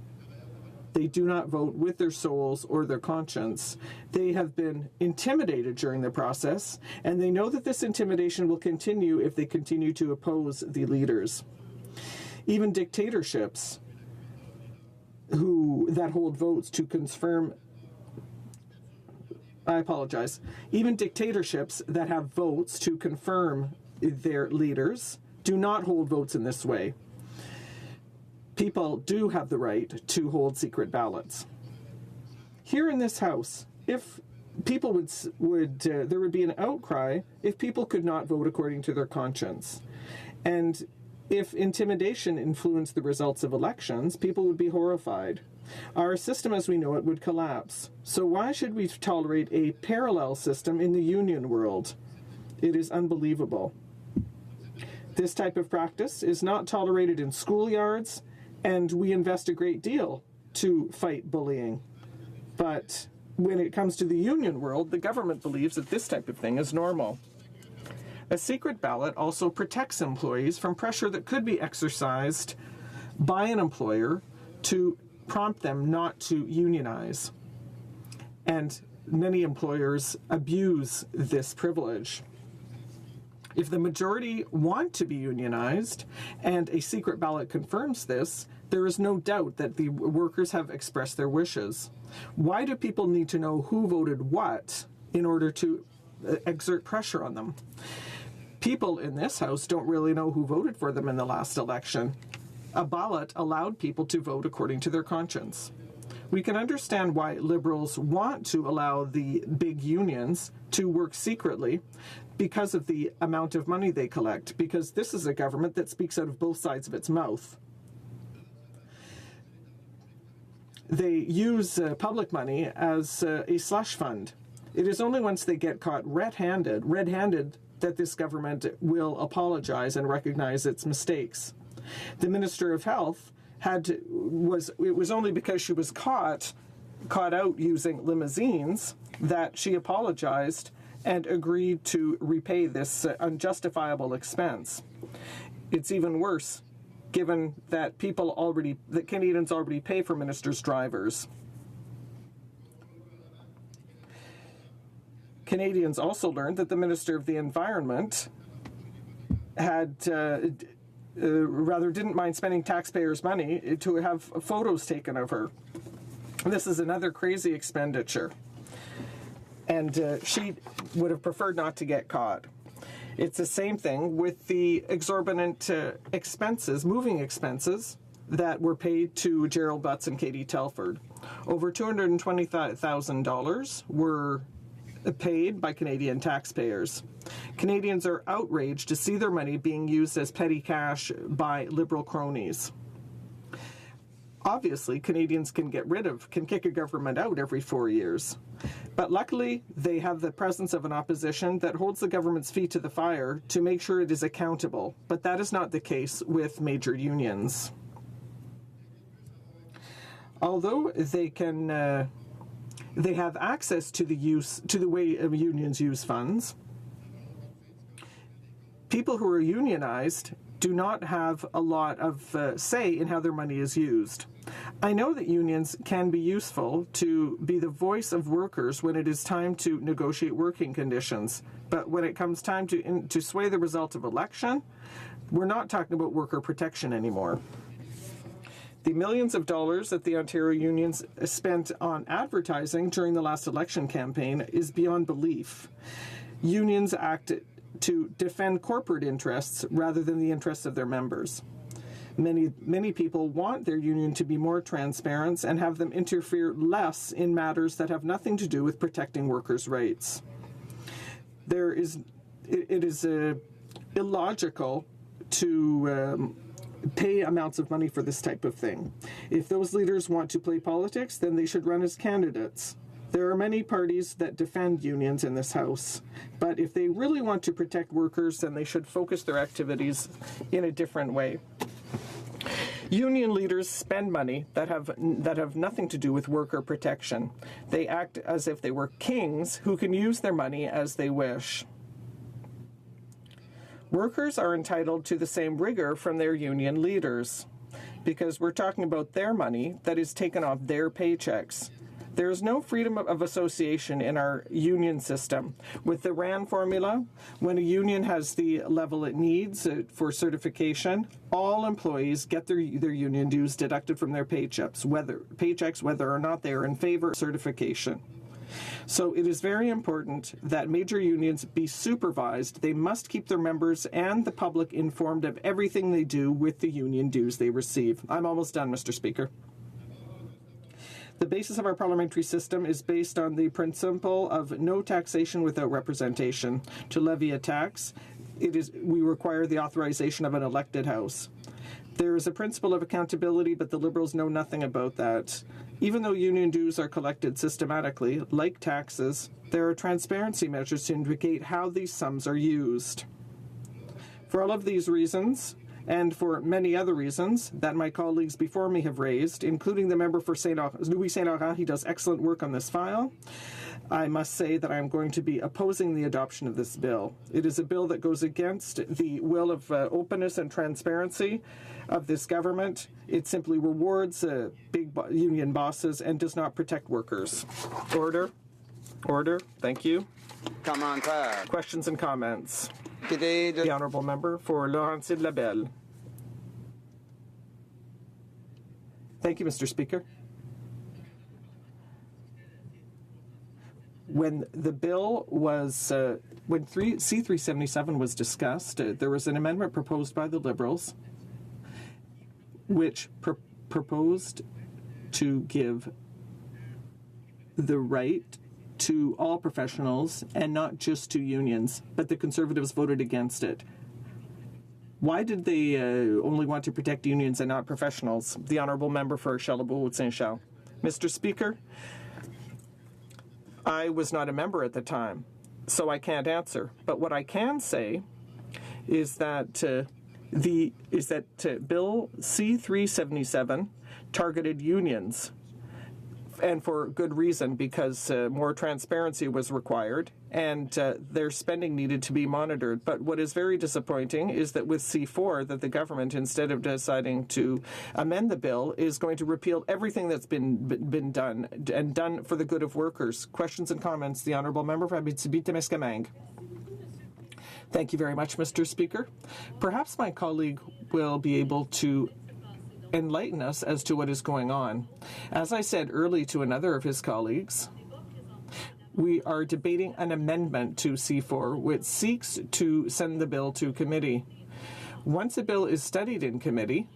They do not vote with their souls or their conscience. They have been intimidated during the process, and they know that this intimidation will continue if they continue to oppose the leaders. Even dictatorships that hold votes to confirm Even dictatorships that have votes to confirm their leaders do not hold votes in this way. People do have the right to hold secret ballots. Here in this House, if people there would be an outcry if people could not vote according to their conscience. And if intimidation influenced the results of elections, people would be horrified. Our system as we know it would collapse. So why should we tolerate a parallel system in the union world? It is unbelievable. This type of practice is not tolerated in schoolyards, and we invest a great deal to fight bullying. But when it comes to the union world, the government believes that this type of thing is normal. A secret ballot also protects employees from pressure that could be exercised by an employer to prompt them not to unionize. And many employers abuse this privilege. If the majority want to be unionized, and a secret ballot confirms this, there is no doubt that the workers have expressed their wishes. Why do people need to know who voted what in order to exert pressure on them? People in this House don't really know who voted for them in the last election. A ballot allowed people to vote according to their conscience. We can understand why Liberals want to allow the big unions to work secretly because of the amount of money they collect, because this is a government that speaks out of both sides of its mouth. They use public money as a slush fund. It is only once they get caught red-handed, that this government will apologize and recognize its mistakes. The Minister of Health it was only because she was caught out using limousines that she apologized and agreed to repay this unjustifiable expense. It's even worse, given that Canadians already pay for ministers' drivers. Canadians also learned that the Minister of the Environment didn't mind spending taxpayers' money to have photos taken of her. This is another crazy expenditure. And she would have preferred not to get caught. It's the same thing with the exorbitant moving expenses that were paid to Gerald Butts and Katie Telford. Over $220,000 were paid by Canadian taxpayers. Canadians are outraged to see their money being used as petty cash by Liberal cronies. Obviously, Canadians can kick a government out every 4 years. But luckily, they have the presence of an opposition that holds the government's feet to the fire to make sure it is accountable. But that is not the case with major unions. Although they have access to the way unions use funds, people who are unionized do not have a lot of say in how their money is used. I know that unions can be useful to be the voice of workers when it is time to negotiate working conditions, but when it comes time to sway the result of election, we're not talking about worker protection anymore. The millions of dollars that the Ontario unions spent on advertising during the last election campaign is beyond belief. Unions act to defend corporate interests rather than the interests of their members. Many people want their union to be more transparent and have them interfere less in matters that have nothing to do with protecting workers' rights. It is illogical to pay amounts of money for this type of thing. If those leaders want to play politics, then they should run as candidates. There are many parties that defend unions in this House, but if they really want to protect workers, then they should focus their activities in a different way. Union leaders spend money that have nothing to do with worker protection. They act as if they were kings who can use their money as they wish. Workers are entitled to the same rigor from their union leaders, because we're talking about their money that is taken off their paychecks. There is no freedom of association in our union system. With the RAND formula, when a union has the level it needs for certification, all employees get their union dues deducted from their paychecks, whether or not they are in favor of certification. So it is very important that major unions be supervised. They must keep their members and the public informed of everything they do with the union dues they receive. I'm almost done, Mr. Speaker. The basis of our parliamentary system is based on the principle of no taxation without representation. To levy a tax, we require the authorization of an elected House. There is a principle of accountability, but the Liberals know nothing about that. Even though union dues are collected systematically, like taxes, there are transparency measures to indicate how these sums are used. For all of these reasons, and for many other reasons that my colleagues before me have raised, including the member for Louis St. Laurent, he does excellent work on this file, I must say that I am going to be opposing the adoption of this bill. It is a bill that goes against the will of openness and transparency of this government. It simply rewards big union bosses and does not protect workers. Order. Order. Thank you. Come on, Pat. Questions and comments. The honourable member for Laurentides-Labelle. Thank you, Mr. Speaker. When the bill was, when C-377 was discussed, there was an amendment proposed by the Liberals which proposed to give the right to all professionals and not just to unions, but the Conservatives voted against it. Why did they only want to protect unions and not professionals? The honourable member for Chalabout-Saint-Charles. Mr. Speaker, I was not a member at the time, so I can't answer. But what I can say is that Bill C-377 targeted unions, and for good reason, because more transparency was required and their spending needed to be monitored. But what is very disappointing is that with C4, that the government, instead of deciding to amend the bill, is going to repeal everything that's been done, and done for the good of workers. Questions and comments. The honourable member for Abitibi-Témiscamingue. Thank you very much, Mr. Speaker. Perhaps my colleague will be able to enlighten us as to what is going on. As I said early to another of his colleagues, we are debating an amendment to C4 which seeks to send the bill to committee. Once a bill is studied in committee,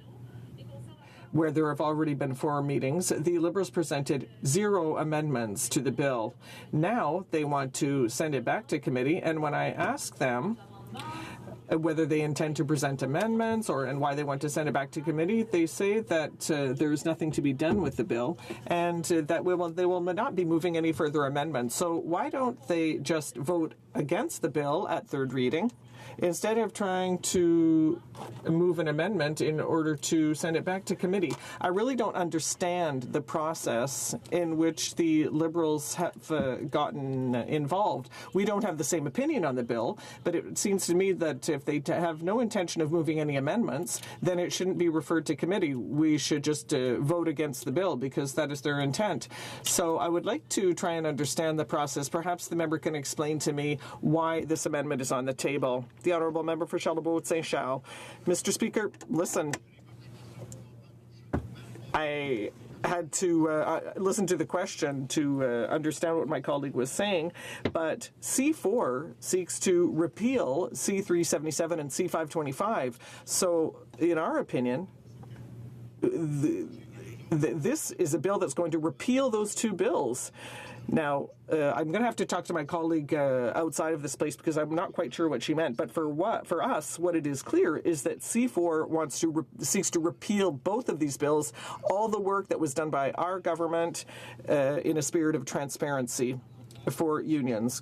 where there have already been 4 meetings, the Liberals presented 0 amendments to the bill. Now they want to send it back to committee, and when I ask them whether they intend to present amendments and why they want to send it back to committee, they say that there's nothing to be done with the bill and that they will not be moving any further amendments. So why don't they just vote against the bill at 3rd reading instead of trying to move an amendment in order to send it back to committee? I really don't understand the process in which the Liberals have gotten involved. We don't have the same opinion on the bill, but it seems to me that if they have no intention of moving any amendments, then it shouldn't be referred to committee. We should just vote against the bill because that is their intent. So I would like to try and understand the process. Perhaps the member can explain to me why this amendment is on the table. The honourable member for Chalabout-Saint-Charles. Mr. Speaker, listen, I had to listen to the question to understand what my colleague was saying, but C4 seeks to repeal C-377 and C-525. So, in our opinion, this is a bill that's going to repeal those 2 bills. Now, I'm going to have to talk to my colleague outside of this place because I'm not quite sure what she meant. But for us, what it is clear is that C4 seeks to repeal both of these bills, all the work that was done by our government in a spirit of transparency for unions.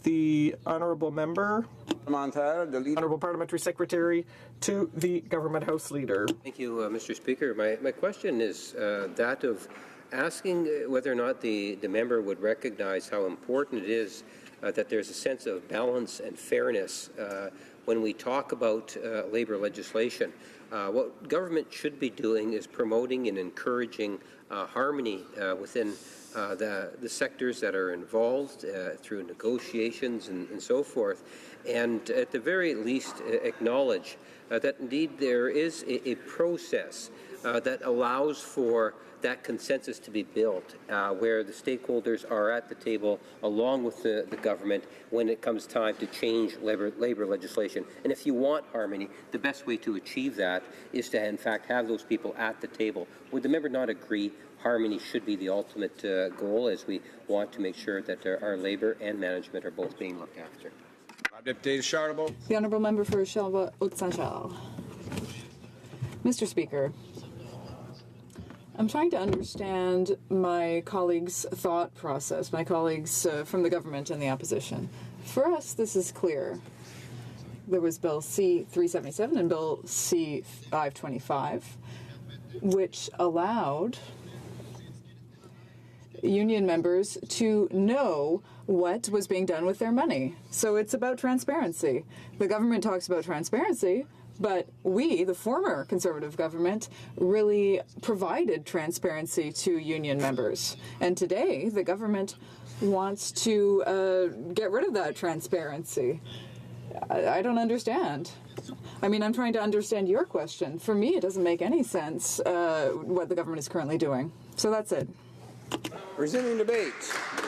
The honourable member, honourable parliamentary secretary to the government house leader. Thank you, Mr. Speaker. My question is that of asking whether or not the member would recognize how important it is that there's a sense of balance and fairness when we talk about labour legislation. What government should be doing is promoting and encouraging harmony within the sectors that are involved through negotiations and so forth, and at the very least acknowledge that indeed there is a process that allows for that consensus to be built, where the stakeholders are at the table along with the government when it comes time to change labor legislation. And if you want harmony, the best way to achieve that is to, in fact, have those people at the table. Would the member not agree harmony should be the ultimate goal, as we want to make sure that our labor and management are both being looked after? The honourable member for Chalabout-Saint-Charles. Mr. Speaker, I'm trying to understand my colleagues' thought process, my colleagues from the government and the opposition. For us, this is clear. There was Bill C-377 and Bill C-525, which allowed union members to know what was being done with their money. So it's about transparency. The government talks about transparency, but we, the former Conservative government, really provided transparency to union members. And today, the government wants to get rid of that transparency. I don't understand. I mean, I'm trying to understand your question. For me, it doesn't make any sense what the government is currently doing. So that's it. Resuming debate,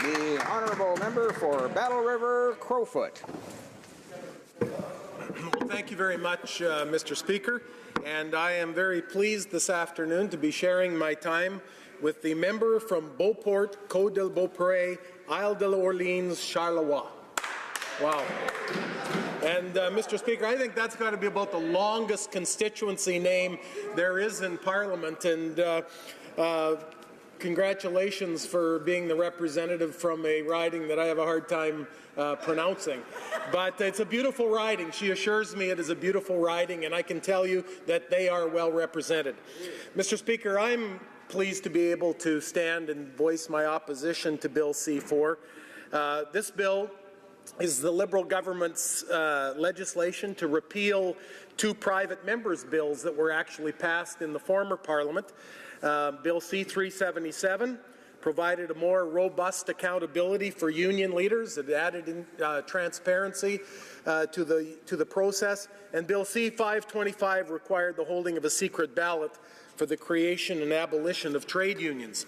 the honourable member for Battle River Crowfoot. Well, thank you very much, Mr. Speaker. And I am very pleased this afternoon to be sharing my time with the member from Beauport, Côte-de-Beaupré, Isle de l'Orleans, Charleroi. Wow. And, Mr. Speaker, I think that's got to be about the longest constituency name there is in Parliament. And congratulations for being the representative from a riding that I have a hard time pronouncing. But it's a beautiful riding. She assures me it is a beautiful riding, and I can tell you that they are well represented. Mr. Speaker, I'm pleased to be able to stand and voice my opposition to Bill C-4. This bill is the Liberal government's legislation to repeal two private members' bills that were actually passed in the former Parliament. Bill C-377 provided a more robust accountability for union leaders. It added transparency to the process. And Bill C-525 required the holding of a secret ballot for the creation and abolition of trade unions.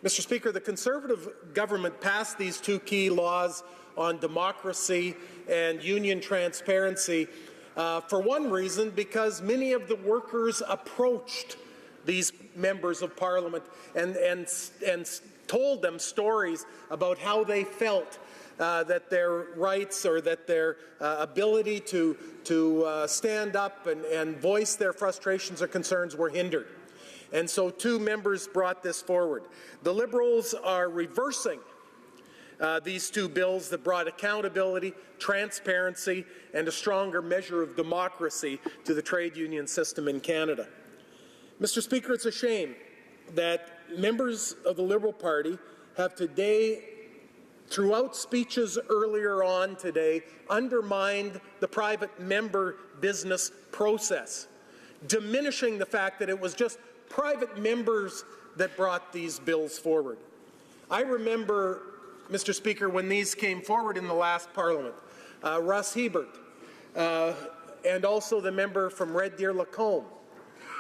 Mr. Speaker, the Conservative government passed these two key laws on democracy and union transparency for one reason, because many of the workers approached these members of Parliament and told them stories about how they felt that their rights or that their ability to stand up and voice their frustrations or concerns were hindered. And so two members brought this forward. The Liberals are reversing these two bills that brought accountability, transparency, and a stronger measure of democracy to the trade union system in Canada. Mr. Speaker, it's a shame that members of the Liberal Party have today, throughout speeches earlier on today, undermined the private member business process, diminishing the fact that it was just private members that brought these bills forward. I remember, Mr. Speaker, when these came forward in the last Parliament, Russ Hebert, and also the member from Red Deer-Lacombe,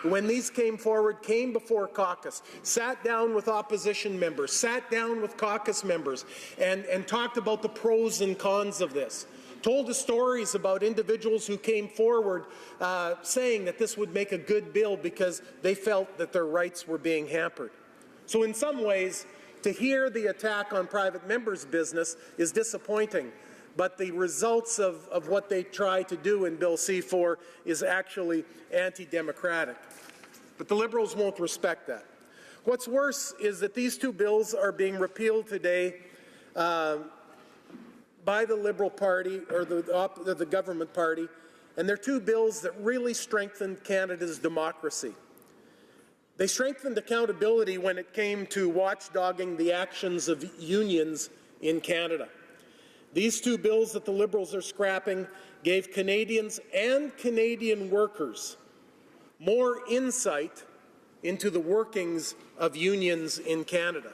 when these came forward, came before caucus, sat down with opposition members, sat down with caucus members, and talked about the pros and cons of this. Told us stories about individuals who came forward saying that this would make a good bill because they felt that their rights were being hampered. So in some ways, to hear the attack on private members' business is disappointing, but the results of what they try to do in Bill C-4 is actually anti-democratic. But the Liberals won't respect that. What's worse is that these two bills are being repealed today by the Liberal Party, or the government party, and they're two bills that really strengthen Canada's democracy. They strengthened accountability when it came to watchdogging the actions of unions in Canada. These two bills that the Liberals are scrapping gave Canadians and Canadian workers more insight into the workings of unions in Canada.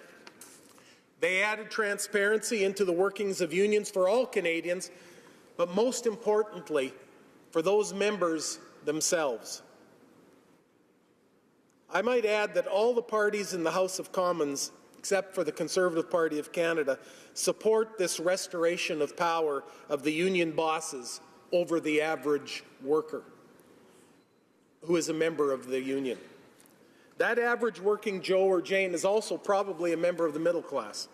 They added transparency into the workings of unions for all Canadians, but most importantly, for those members themselves. I might add that all the parties in the House of Commons, except for the Conservative Party of Canada, support this restoration of power of the union bosses over the average worker who is a member of the union. That average working Joe or Jane is also probably a member of the middle class.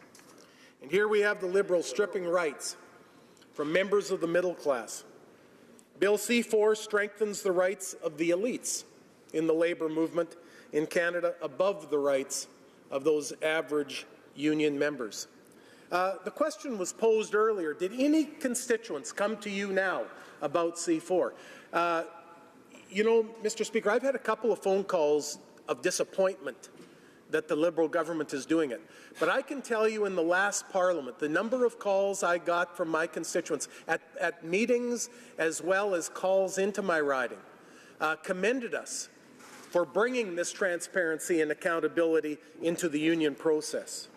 And here we have the Liberals stripping rights from members of the middle class. Bill C-4 strengthens the rights of the elites in the labour movement in Canada above the rights of those average union members. The question was posed earlier, did any constituents come to you now about C-4? You know, Mr. Speaker, I've had a couple of phone calls of disappointment that the Liberal government is doing it. But I can tell you in the last Parliament, the number of calls I got from my constituents at meetings as well as calls into my riding commended us for bringing this transparency and accountability into the union process.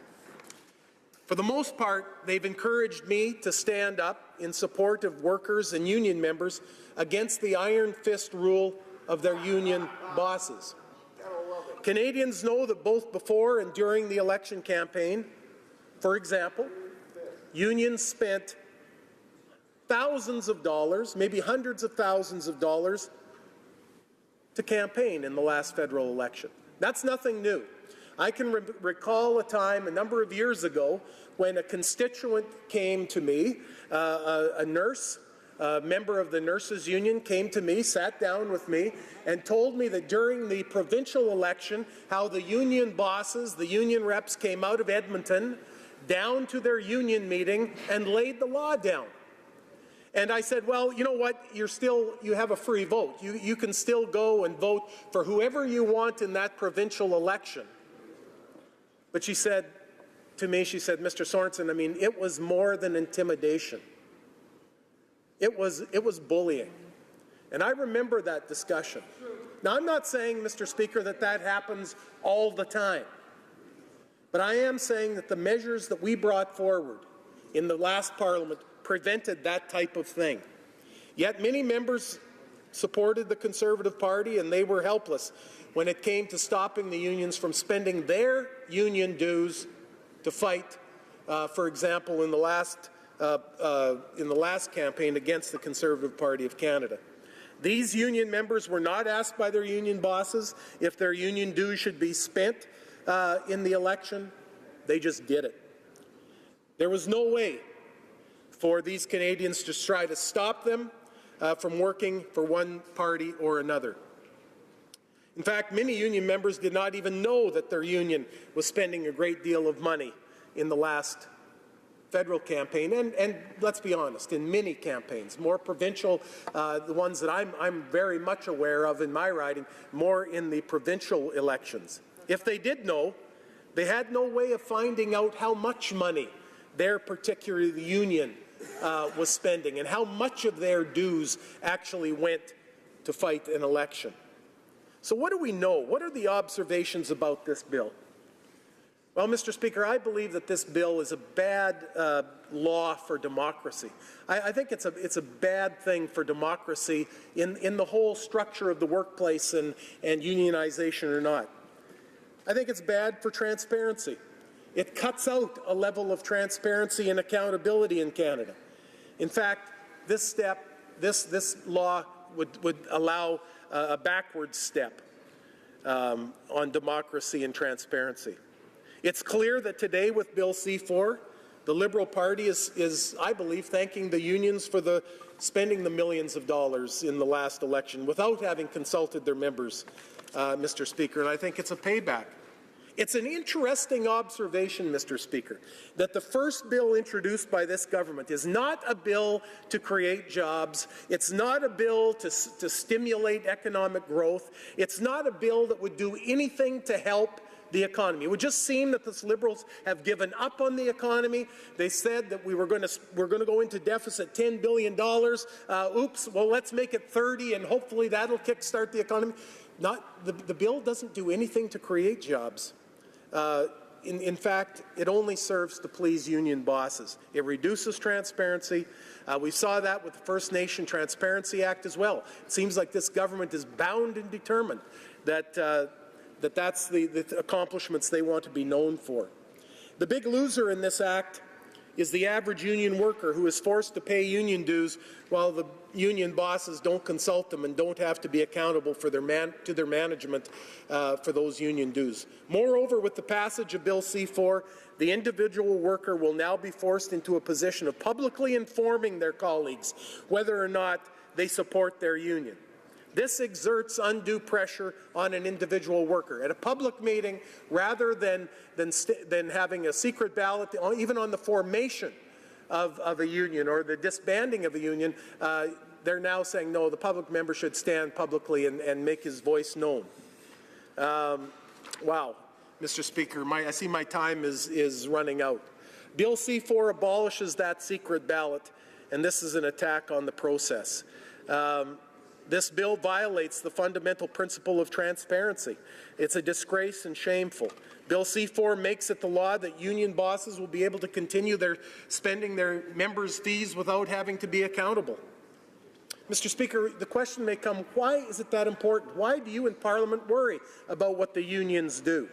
For the most part, they've encouraged me to stand up in support of workers and union members against the iron fist rule of their union bosses. Canadians know that both before and during the election campaign, for example, unions spent thousands of dollars, maybe hundreds of thousands of dollars, to campaign in the last federal election. That's nothing new. I can recall a time a number of years ago when a constituent came to me, a nurse, a member of the nurses union came to me, sat down with me, and told me that during the provincial election, how the union bosses, the union reps came out of Edmonton down to their union meeting and laid the law down. And I said, well, you know what, you have a free vote. You can still go and vote for whoever you want in that provincial election. But she said to me, she said, Mr. Sorensen, I mean, it was more than intimidation. It was bullying. And I remember that discussion. Now, I'm not saying, Mr. Speaker, that happens all the time. But I am saying that the measures that we brought forward in the last Parliament prevented that type of thing. Yet many members supported the Conservative Party, and they were helpless when it came to stopping the unions from spending their union dues to fight, for example, in the last campaign against the Conservative Party of Canada. These union members were not asked by their union bosses if their union dues should be spent in the election. They just did it. There was no way for these Canadians to try to stop them from working for one party or another. In fact, many union members did not even know that their union was spending a great deal of money in the last federal campaign, and let's be honest, in many campaigns, more provincial, the ones that I'm very much aware of in my riding, more in the provincial elections. If they did know, they had no way of finding out how much money their particular union was spending and how much of their dues actually went to fight an election. So what do we know? What are the observations about this bill? Well, Mr. Speaker, I believe that this bill is a bad law for democracy. I think it's a bad thing for democracy in the whole structure of the workplace and unionization or not. I think it's bad for transparency. It cuts out a level of transparency and accountability in Canada. In fact, this law would allow a backward step on democracy and transparency. It's clear that today with Bill C-4, the Liberal Party is, I believe, thanking the unions for spending the millions of dollars in the last election without having consulted their members, Mr. Speaker, and I think it's a payback. It's an interesting observation, Mr. Speaker, that the first bill introduced by this government is not a bill to create jobs. It's not a bill to stimulate economic growth. It's not a bill that would do anything to help the economy. It would just seem that the Liberals have given up on the economy. They said that we're going to go into deficit $10 billion. Oops, well, let's make it 30, and hopefully that'll kickstart the economy. The bill doesn't do anything to create jobs. In fact, it only serves to please union bosses. It reduces transparency. We saw that with the First Nation Transparency Act as well. It seems like this government is bound and determined that that's the accomplishments they want to be known for. The big loser in this act is the average union worker who is forced to pay union dues while the union bosses don't consult them and don't have to be accountable for to their management for those union dues. Moreover, with the passage of Bill C-4, the individual worker will now be forced into a position of publicly informing their colleagues whether or not they support their union. This exerts undue pressure on an individual worker. At a public meeting, rather than having a secret ballot, even on the formation of a union or the disbanding of a union, they're now saying, no, the public member should stand publicly and make his voice known. Wow, Mr. Speaker, I see my time is running out. Bill C-4 abolishes that secret ballot, and this is an attack on the process. This bill violates the fundamental principle of transparency. It's a disgrace and shameful. Bill C-4 makes it the law that union bosses will be able to continue spending their members' fees without having to be accountable. Mr. Speaker, the question may come, why is it that important? Why do you in Parliament worry about what the unions do?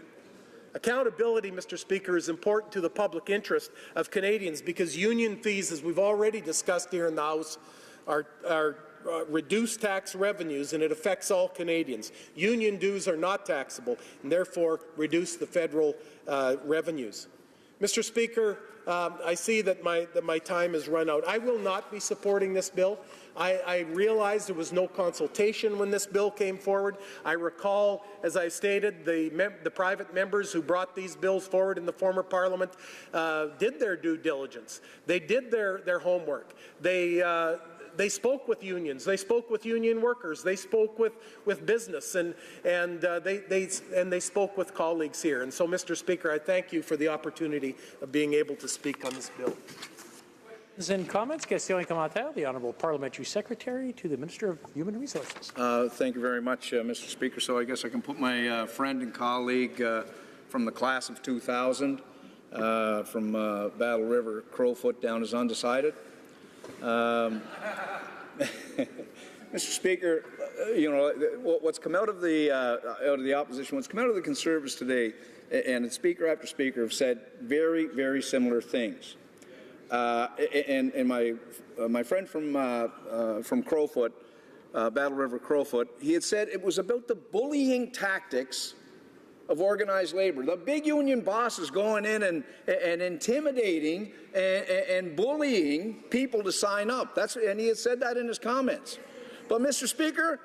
Accountability, Mr. Speaker, is important to the public interest of Canadians because union fees, as we've already discussed here in the House, are reduced tax revenues, and it affects all Canadians. Union dues are not taxable and therefore reduce the federal revenues. Mr. Speaker, I see that my time has run out. I will not be supporting this bill. I realize there was no consultation when this bill came forward. I recall, as I stated, the private members who brought these bills forward in the former Parliament did their due diligence. They did their homework. They spoke with unions. They spoke with union workers. They spoke with business, and they spoke with colleagues here. And so, Mr. Speaker, I thank you for the opportunity of being able to speak on this bill. In comments, questions et commentaires, the Honourable Parliamentary Secretary to the Minister of Human Resources. Thank you very much, Mr. Speaker. So I guess I can put my friend and colleague from the class of 2000 from Battle River, Crowfoot, down as undecided. Mr. Speaker, what's come out of the opposition, what's come out of the Conservatives today, and Speaker after Speaker have said very, very similar things. And my friend from Crowfoot, Battle River Crowfoot, he had said it was about the bullying tactics of organized labor. The big union bosses going in and intimidating and bullying people to sign up. And he had said that in his comments. But, Mr. Speaker,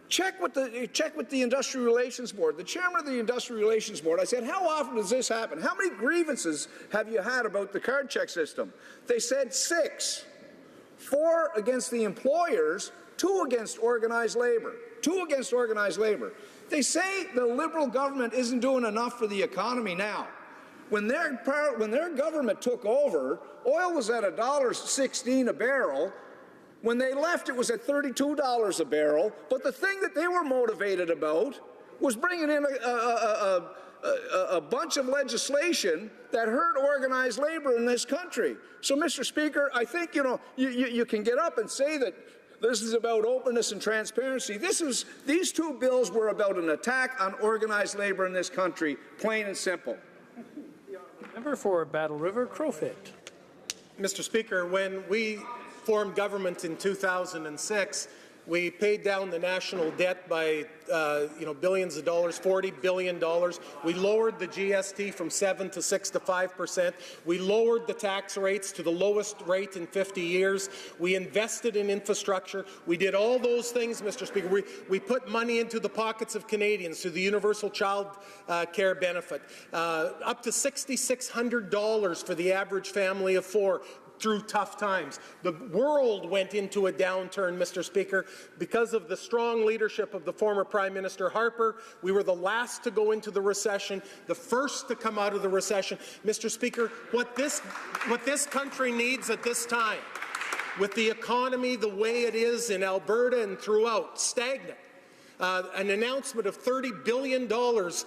check with the Industrial Relations Board. The chairman of the Industrial Relations Board, I said, how often does this happen? How many grievances have you had about the card check system? They said 6. 4 against the employers, 2 against organized labor. 2 against organized labor. They say the Liberal government isn't doing enough for the economy now. When their government took over, oil was at $1.16 a barrel. When they left, it was at $32 a barrel. But the thing that they were motivated about was bringing in a bunch of legislation that hurt organized labor in this country. So, Mr. Speaker, I think you can get up and say that this is about openness and transparency. These 2 bills were about an attack on organized labor in this country, plain and simple. Member for Battle River, Crowfoot. Mr. Speaker, when we formed government in 2006, we paid down the national debt by billions of dollars, $40 billion. We lowered the GST from 7 to 6 to 5%. We lowered the tax rates to the lowest rate in 50 years. We invested in infrastructure. We did all those things, Mr. Speaker. We put money into the pockets of Canadians through the universal child care benefit, up to $6,600 for the average family of 4. Through tough times. The world went into a downturn, Mr. Speaker, because of the strong leadership of the former Prime Minister Harper. We were the last to go into the recession, the first to come out of the recession. Mr. Speaker, what this country needs at this time, with the economy the way it is in Alberta and throughout, stagnant, an announcement of $30 billion towards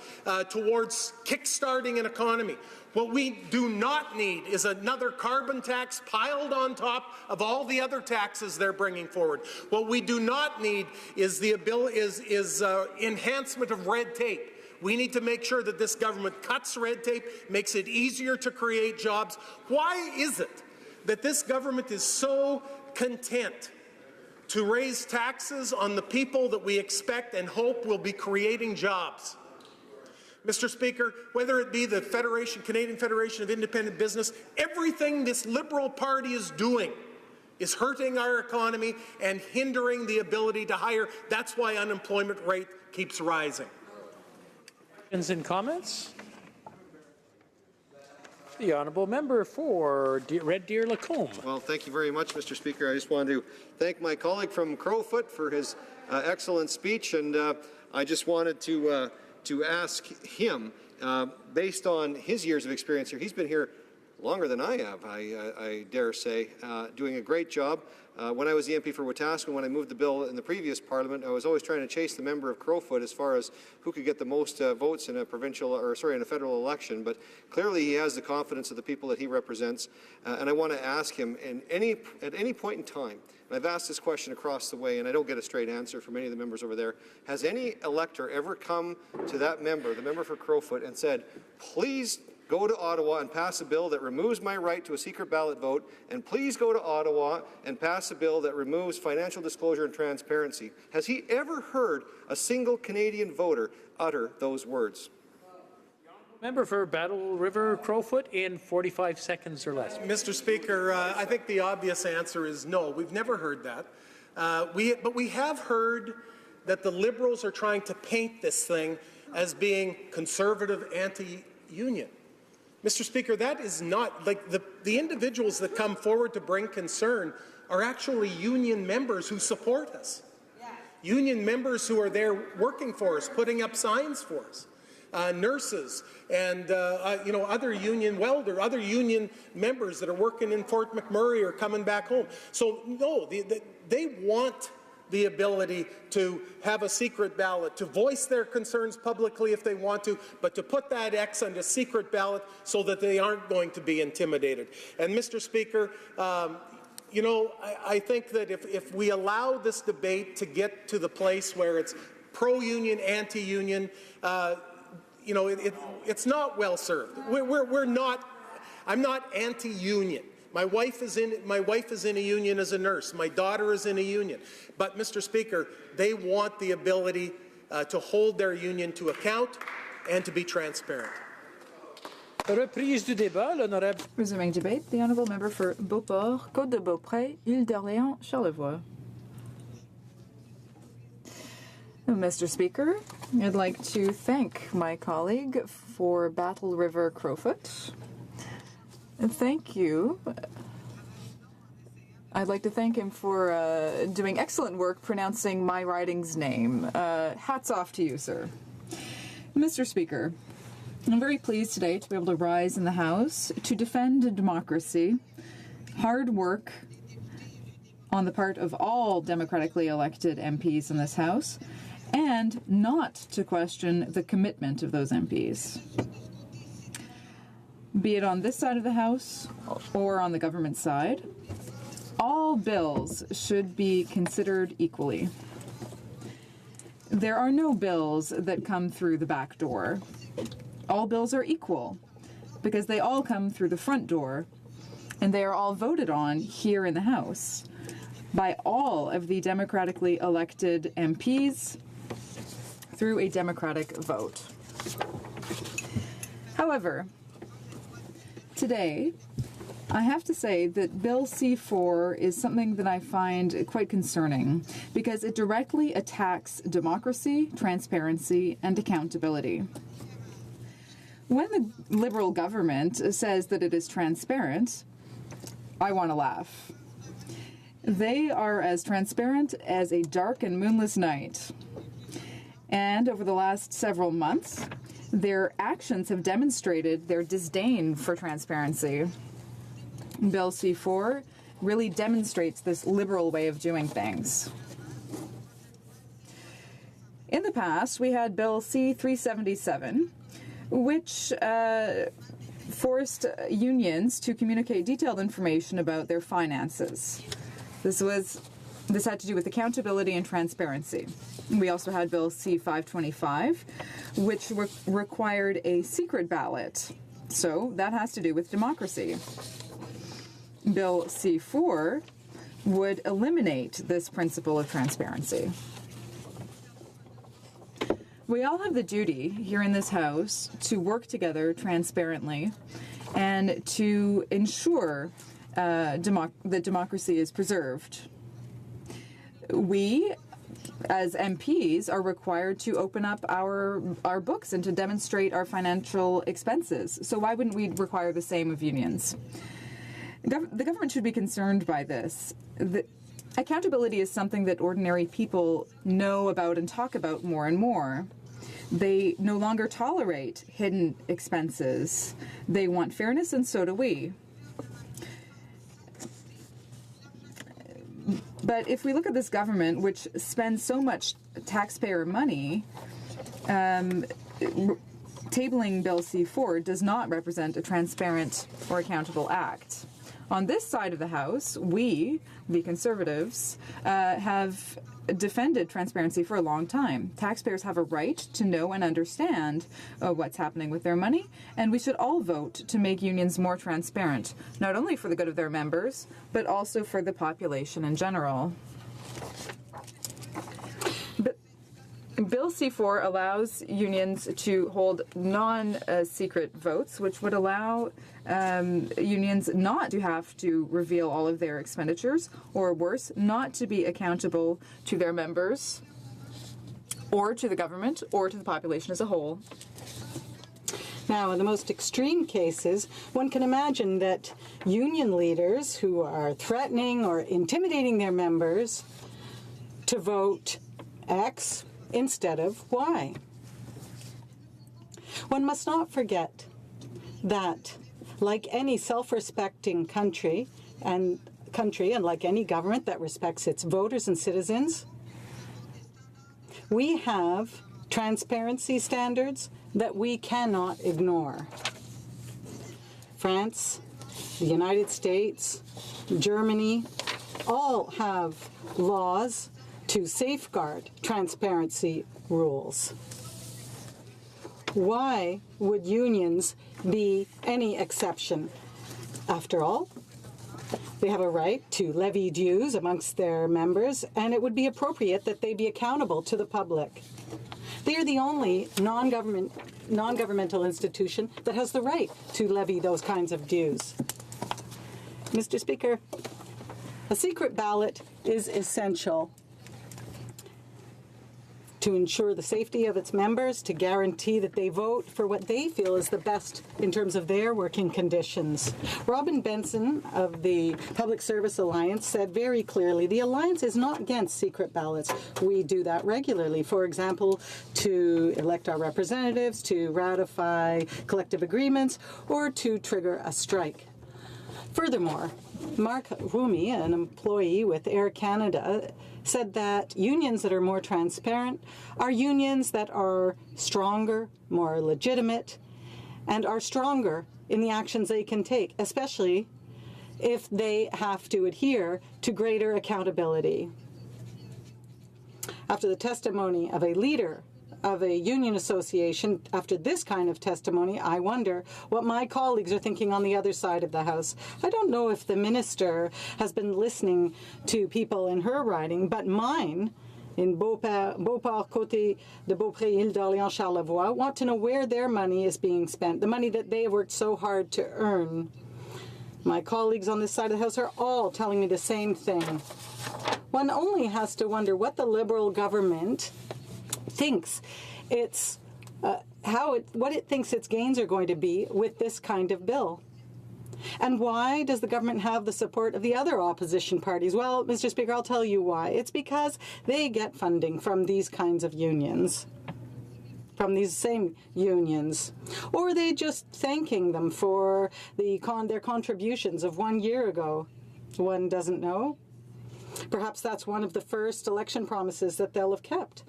kickstarting an economy. What we do not need is another carbon tax piled on top of all the other taxes they're bringing forward. What we do not need is enhancement of red tape. We need to make sure that this government cuts red tape, makes it easier to create jobs. Why is it that this government is so content to raise taxes on the people that we expect and hope will be creating jobs? Mr. Speaker, whether it be the Canadian Federation of Independent Business, everything this Liberal Party is doing is hurting our economy and hindering the ability to hire. That's why unemployment rate keeps rising. Questions and comments? The Honourable Member for Red Deer Lacombe. Well, thank you very much, Mr. Speaker. I just wanted to thank my colleague from Crowfoot for his excellent speech, and I just wanted to ask him, based on his years of experience here, he's been here longer than I have, I dare say, doing a great job. When I was the MP for Wetaskiwin, when I moved the bill in the previous Parliament, I was always trying to chase the member of Crowfoot as far as who could get the most votes in a in a federal election. But clearly, he has the confidence of the people that he represents. And I want to ask him, at any point in time, and I've asked this question across the way, and I don't get a straight answer from any of the members over there. Has any elector ever come to that member, the member for Crowfoot, and said, "Please go to Ottawa and pass a bill that removes my right to a secret ballot vote, and please go to Ottawa and pass a bill that removes financial disclosure and transparency"? Has he ever heard a single Canadian voter utter those words? Member for Battle River Crowfoot in 45 seconds or less. Mr. Speaker, I think the obvious answer is no. We've never heard that. But we have heard that the Liberals are trying to paint this thing as being conservative, anti-union. Mr. Speaker, that is not, like, the individuals that come forward to bring concern are actually union members who support us. Union members who are there working for us, putting up signs for us. Nurses and other union other union members that are working in Fort McMurray or coming back home. So no, they want the ability to have a secret ballot, to voice their concerns publicly if they want to, but to put that X on a secret ballot so that they aren't going to be intimidated. And Mr. Speaker, I think that if we allow this debate to get to the place where it's pro-union, anti-union, it's not well served. I'm not anti-union. My wife is in a union as a nurse. My daughter is in a union. But, Mr. Speaker, they want the ability to hold their union to account and to be transparent. Reprise du débat, l'honorable. Resuming debate, the honourable member for Beauport, Côte-de-Beaupré, Île-d'Orléans, Charlevoix. Mr. Speaker, I'd like to thank my colleague for Battle River Crowfoot. Thank you. I'd like to thank him for doing excellent work pronouncing my riding's name. Hats off to you, sir. Mr. Speaker, I'm very pleased today to be able to rise in the House to defend democracy, hard work on the part of all democratically elected MPs in this House, and not to question the commitment of those MPs. Be it on this side of the House or on the government side, all bills should be considered equally. There are no bills that come through the back door. All bills are equal because they all come through the front door, and they are all voted on here in the House by all of the democratically elected MPs through a democratic vote. However, today, I have to say that Bill C-4 is something that I find quite concerning because it directly attacks democracy, transparency, and accountability. When the Liberal government says that it is transparent, I want to laugh. They are as transparent as a dark and moonless night. And over the last several months, their actions have demonstrated their disdain for transparency. Bill C-4 really demonstrates this Liberal way of doing things. In the past, we had Bill C-377, which forced unions to communicate detailed information about their finances. This had to do with accountability and transparency. We also had Bill C-525, which required a secret ballot. So that has to do with democracy. Bill C-4 would eliminate this principle of transparency. We all have the duty here in this House to work together transparently and to ensure that democracy is preserved. We, as MPs, are required to open up our books and to demonstrate our financial expenses. So why wouldn't we require the same of unions? The government should be concerned by this. Accountability is something that ordinary people know about and talk about more and more. They no longer tolerate hidden expenses. They want fairness, and so do we. But if we look at this government, which spends so much taxpayer money, tabling Bill C-4 does not represent a transparent or accountable act. On this side of the House, we, the Conservatives, have defended transparency for a long time. Taxpayers have a right to know and understand what's happening with their money, and we should all vote to make unions more transparent, not only for the good of their members, but also for the population in general. Bill C-4 allows unions to hold non-secret votes, which would allow unions not to have to reveal all of their expenditures, or worse, not to be accountable to their members, or to the government, or to the population as a whole. Now, in the most extreme cases, one can imagine that union leaders who are threatening or intimidating their members to vote X instead of Y. One must not forget that, like any self-respecting country, and like any government that respects its voters and citizens, we have transparency standards that we cannot ignore. France, the United States, Germany, all have laws to safeguard transparency rules. Why would unions be any exception? After all, they have a right to levy dues amongst their members, and it would be appropriate that they be accountable to the public. They are the only non-governmental institution that has the right to levy those kinds of dues. Mr. Speaker, a secret ballot is essential to ensure the safety of its members, to guarantee that they vote for what they feel is the best in terms of their working conditions. Robin Benson of the Public Service Alliance said very clearly, the Alliance is not against secret ballots. We do that regularly, for example, to elect our representatives, to ratify collective agreements, or to trigger a strike. Furthermore, Mark Rumi, an employee with Air Canada, said that unions that are more transparent are unions that are stronger, more legitimate, and are stronger in the actions they can take, especially if they have to adhere to greater accountability. After the testimony of a leader of a union association, after this kind of testimony, I wonder what my colleagues are thinking on the other side of the House. I don't know if the minister has been listening to people in her riding, but mine, in Beauport-Côté de Beaupré, Île d'Orléans, Charlevoix, want to know where their money is being spent, the money that they have worked so hard to earn. My colleagues on this side of the House are all telling me the same thing. One only has to wonder what the Liberal government thinks what it thinks its gains are going to be with this kind of bill. And why does the government have the support of the other opposition parties? Well, Mr. Speaker, I'll tell you why. It's because they get funding from these kinds of unions, from these same unions. Or are they just thanking them for their contributions of 1 year ago? One doesn't know. Perhaps that's one of the first election promises that they'll have kept.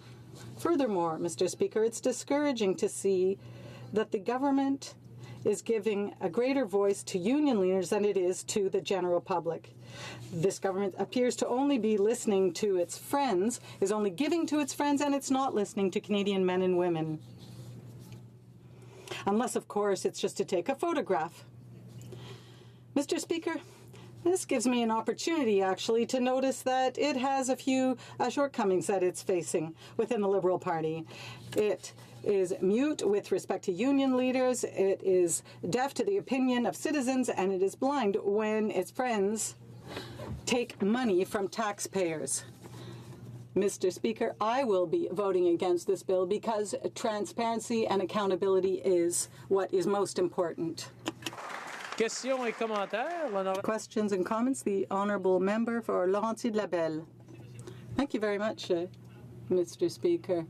Furthermore, Mr. Speaker, it's discouraging to see that the government is giving a greater voice to union leaders than it is to the general public. This government appears to only be listening to its friends, is only giving to its friends, and it's not listening to Canadian men and women. Unless, of course, it's just to take a photograph. Mr. Speaker, this gives me an opportunity, actually, to notice that it has a few shortcomings that it's facing within the Liberal Party. It is mute with respect to union leaders, it is deaf to the opinion of citizens, and it is blind when its friends take money from taxpayers. Mr. Speaker, I will be voting against this bill because transparency and accountability is what is most important. Questions and comments? The Honourable Member for Laurentides-Labelle. Thank you very much, Mr. Speaker.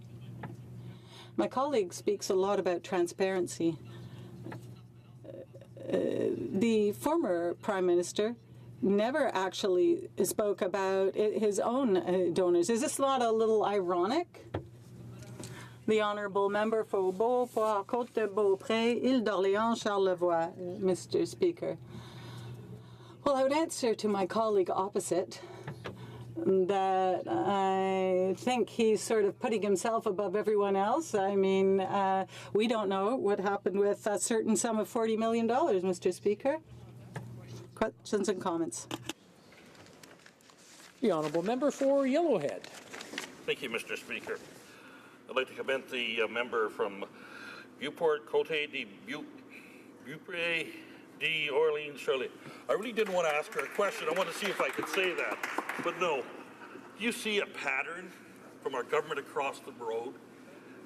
My colleague speaks a lot about transparency. The former Prime Minister never actually spoke about his own donors. Is this not a little ironic? The Honourable Member for Beauport, Côte-de-Beaupré, Île-d'Orléans, Charlevoix, Mr. Speaker. Well, I would answer to my colleague opposite that I think he's sort of putting himself above everyone else. I mean, we don't know what happened with a certain sum of $40 million, Mr. Speaker. Questions and comments? The Honourable Member for Yellowhead. Thank you, Mr. Speaker. I'd like to commend the member from Beauport, Beaupré, Orleans, Shirley. I really didn't want to ask her a question. I want to see if I could say that. But no. Do you see a pattern from our government across the road,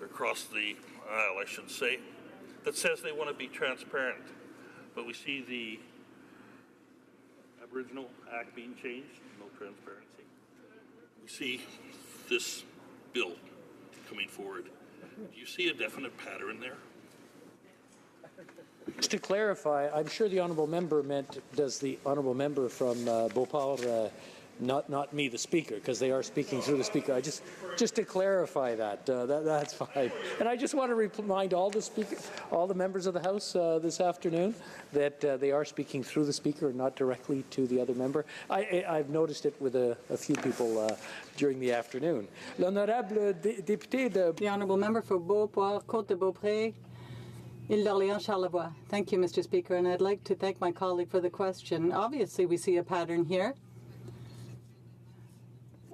across the aisle, I should say, that says they want to be transparent? But we see the Aboriginal Act being changed, no transparency. We see this bill coming forward. Do you see a definite pattern there? Just to clarify, I'm sure the Honourable Member meant, does the Honourable Member from Beauport, not me, the Speaker, because they are speaking through the Speaker. I just to clarify that, that's fine. And I just want to remind all the members of the House this afternoon that they are speaking through the Speaker and not directly to the other member. I've noticed it with a few people during the afternoon. The Honourable Member for Beauport, Côte-de-Beaupré, Île-d'Orléans, Charlevoix. Thank you, Mr. Speaker, and I'd like to thank my colleague for the question. Obviously, we see a pattern here.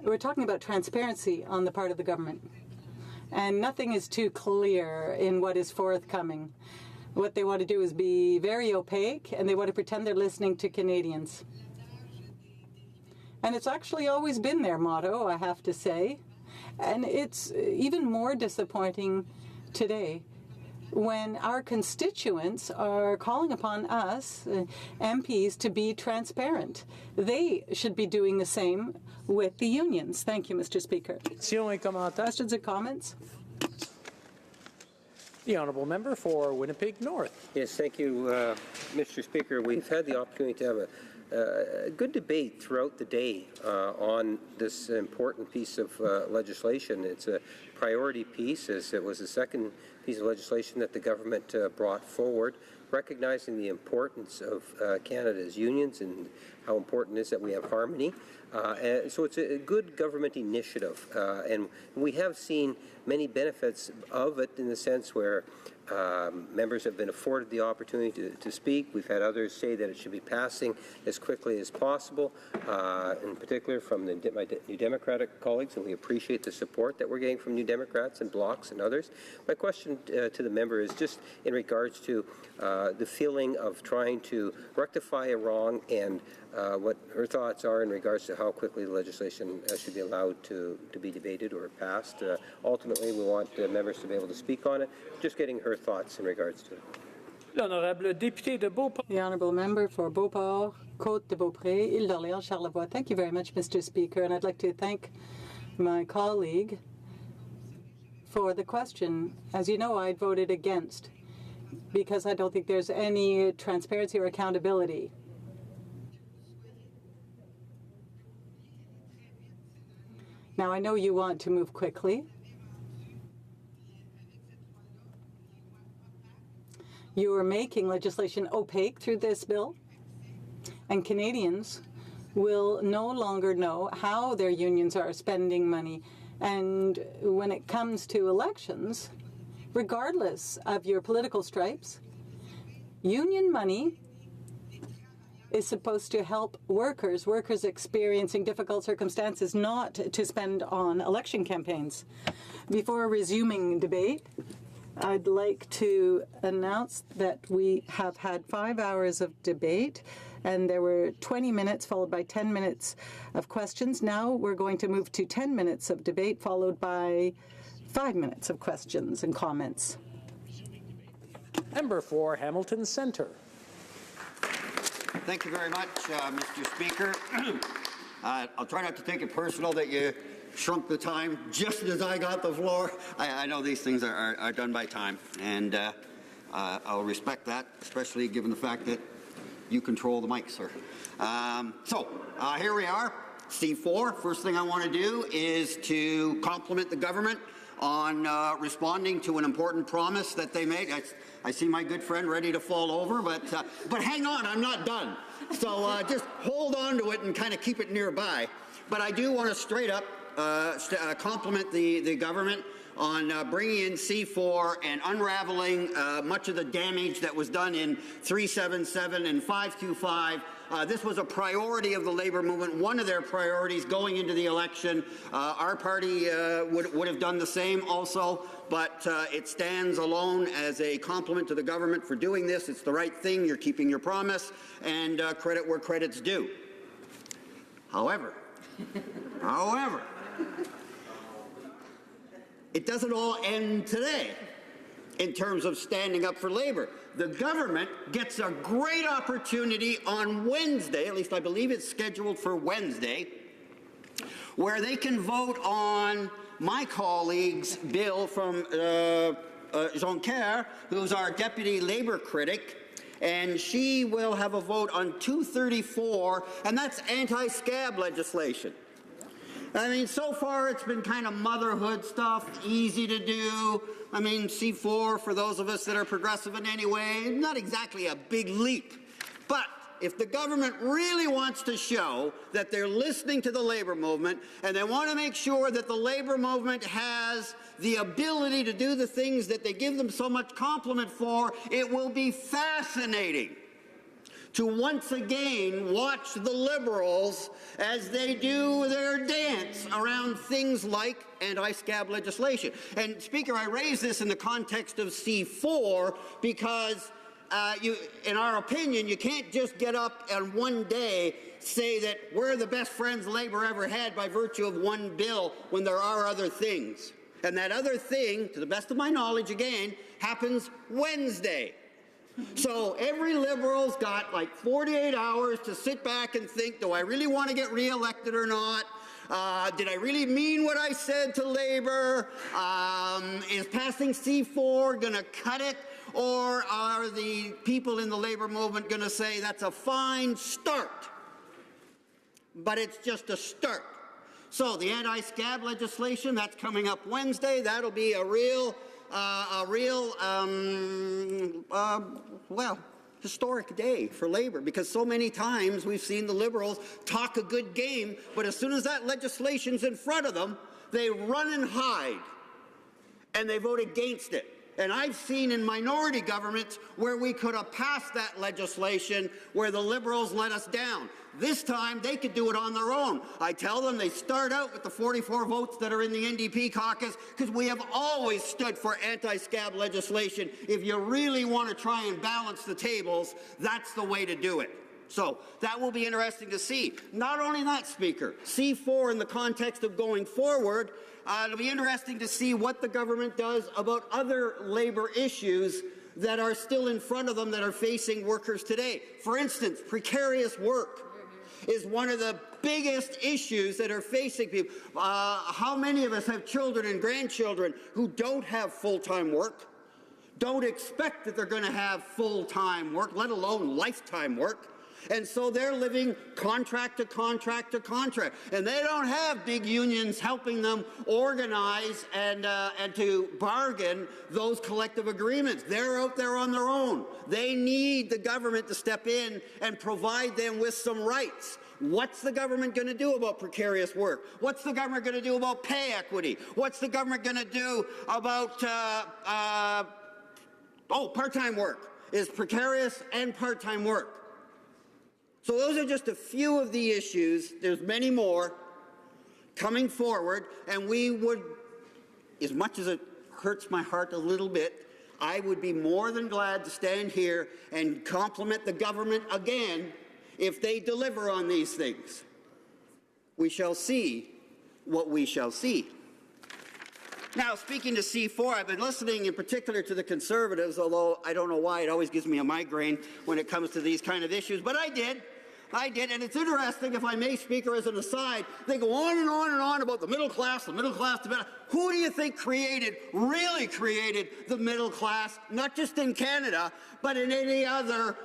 We're talking about transparency on the part of the government, and nothing is too clear in what is forthcoming. What they want to do is be very opaque, and they want to pretend they're listening to Canadians. And it's actually always been their motto, I have to say. And it's even more disappointing today when our constituents are calling upon us, MPs, to be transparent. They should be doing the same with the unions. Thank you, Mr. Speaker. Questions and comments? The Honourable Member for Winnipeg North. Yes, thank you, Mr. Speaker. We've had the opportunity to have a good debate throughout the day on this important piece of legislation. It's a priority piece, as it was the second piece of legislation that the government brought forward, recognizing the importance of Canada's unions and how important it is that we have harmony. And so it's a good government initiative, and we have seen many benefits of it in the sense where members have been afforded the opportunity to speak. We've had others say that it should be passing as quickly as possible, in particular from my New Democratic colleagues, and we appreciate the support that we're getting from New Democrats and Blocs and others. My question to the member is just in regards to the feeling of trying to rectify a wrong and what her thoughts are in regards to how quickly the legislation should be allowed to be debated or passed. Ultimately, we want members to be able to speak on it. Just getting her thoughts in regards to it. The Honourable Member for Beauport, Côte-de-Beaupré, Île-d'Orléans, Charlevoix. Thank you very much, Mr. Speaker, and I'd like to thank my colleague for the question. As you know, I voted against because I don't think there's any transparency or accountability. Now, I know you want to move quickly. You are making legislation opaque through this bill, and Canadians will no longer know how their unions are spending money. And when it comes to elections, regardless of your political stripes, union money is supposed to help workers experiencing difficult circumstances, not to spend on election campaigns. Before resuming debate, I'd like to announce that we have had 5 hours of debate, and there were 20 minutes followed by 10 minutes of questions. Now we're going to move to 10 minutes of debate followed by 5 minutes of questions and comments. Member for Hamilton Centre. Thank you very much, Mr. Speaker. I'll try not to take it personal that you shrunk the time just as I got the floor. I know these things are done by time, and I'll respect that, especially given the fact that you control the mic, sir. Here we are, C4. First thing I want to do is to compliment the government on responding to an important promise that they made. I see my good friend ready to fall over, but hang on, I'm not done. So just hold on to it and kind of keep it nearby. But I do want to straight up compliment the government on bringing in C4 and unraveling much of the damage that was done in 377 and 525. This was a priority of the labor movement, one of their priorities going into the election. Our party would have done the same also, but it stands alone as a compliment to the government for doing this. It's the right thing. You're keeping your promise, and credit where credit's due. However, it doesn't all end today in terms of standing up for labor. The government gets a great opportunity on Wednesday, at least I believe it's scheduled for Wednesday, where they can vote on my colleague's bill from Jonquière, who's our deputy labor critic, and she will have a vote on 234, and that's anti-scab legislation. I mean, so far it's been kind of motherhood stuff, easy to do. I mean, C4, for those of us that are progressive in any way, not exactly a big leap. But if the government really wants to show that they're listening to the labor movement and they want to make sure that the labor movement has the ability to do the things that they give them so much compliment for, it will be fascinating to once again watch the Liberals as they do their dance around things like anti-scab legislation. And Speaker, I raise this in the context of C4 because in our opinion, you can't just get up and one day say that we're the best friends Labor ever had by virtue of one bill when there are other things. And that other thing, to the best of my knowledge again, happens Wednesday. So every Liberal's got like 48 hours to sit back and think, do I really want to get re-elected or not? Did I really mean what I said to Labor? Is passing C4 going to cut it? Or are the people in the labor movement going to say that's a fine start, but it's just a start? So the anti-scab legislation, that's coming up Wednesday. That'll be a real historic day for labor, because so many times we've seen the Liberals talk a good game, but as soon as that legislation's in front of them, they run and hide, and they vote against it. And I've seen in minority governments where we could have passed that legislation where the Liberals let us down. This time, they could do it on their own. I tell them they start out with the 44 votes that are in the NDP caucus, because we have always stood for anti-scab legislation. If you really want to try and balance the tables, that's the way to do it. So that will be interesting to see. Not only that, Speaker, C4 in the context of going forward, it'll be interesting to see what the government does about other labor issues that are still in front of them that are facing workers today. For instance, precarious work is one of the biggest issues that are facing people. How many of us have children and grandchildren who don't have full-time work, don't expect that they're going to have full-time work, let alone lifetime work? And so they're living contract to contract to contract. And they don't have big unions helping them organize and to bargain those collective agreements. They're out there on their own. They need the government to step in and provide them with some rights. What's the government going to do about precarious work? What's the government going to do about pay equity? What's the government going to do about part-time work? Is precarious and part-time work. So those are just a few of the issues. There's many more coming forward, and we would, as much as it hurts my heart a little bit, I would be more than glad to stand here and compliment the government again if they deliver on these things. We shall see what we shall see. Now, speaking to C4, I've been listening in particular to the Conservatives, although I don't know why it always gives me a migraine when it comes to these kind of issues, but I did. I did, and it's interesting, if I may, Speaker, as an aside, they go on and on and on about the middle class, the middle class, the middle. Who do you think really created the middle class, not just in Canada, but in any other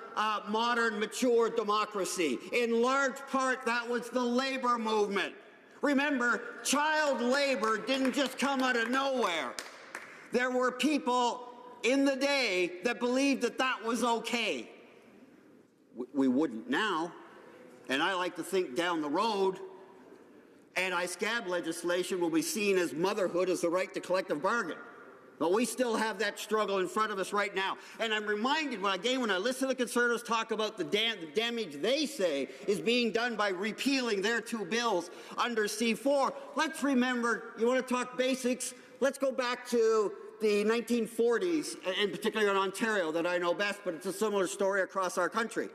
modern, mature democracy? In large part, that was the labor movement. Remember, child labor didn't just come out of nowhere. There were people in the day that believed that that was okay. We wouldn't now. And I like to think down the road, anti-scab legislation will be seen as motherhood as the right to collective bargain. But we still have that struggle in front of us right now. And I'm reminded, when I listen to the Conservatives talk about the damage they say is being done by repealing their two bills under C4, let's remember, you want to talk basics? Let's go back to the 1940s, in particular in Ontario, that I know best, but it's a similar story across our country.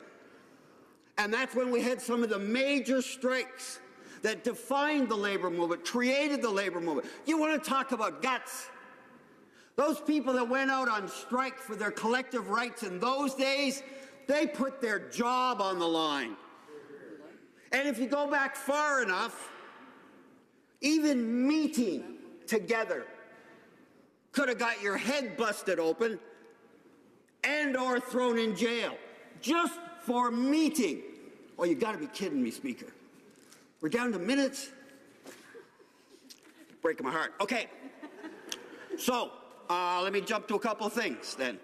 And that's when we had some of the major strikes that defined the labor movement, created the labor movement. You want to talk about guts? Those people that went out on strike for their collective rights in those days, they put their job on the line. And if you go back far enough, even meeting together could have got your head busted open and or thrown in jail just for meeting. Oh, you got to be kidding me, Speaker. We're down to minutes. Breaking my heart. Okay. So let me jump to a couple of things then.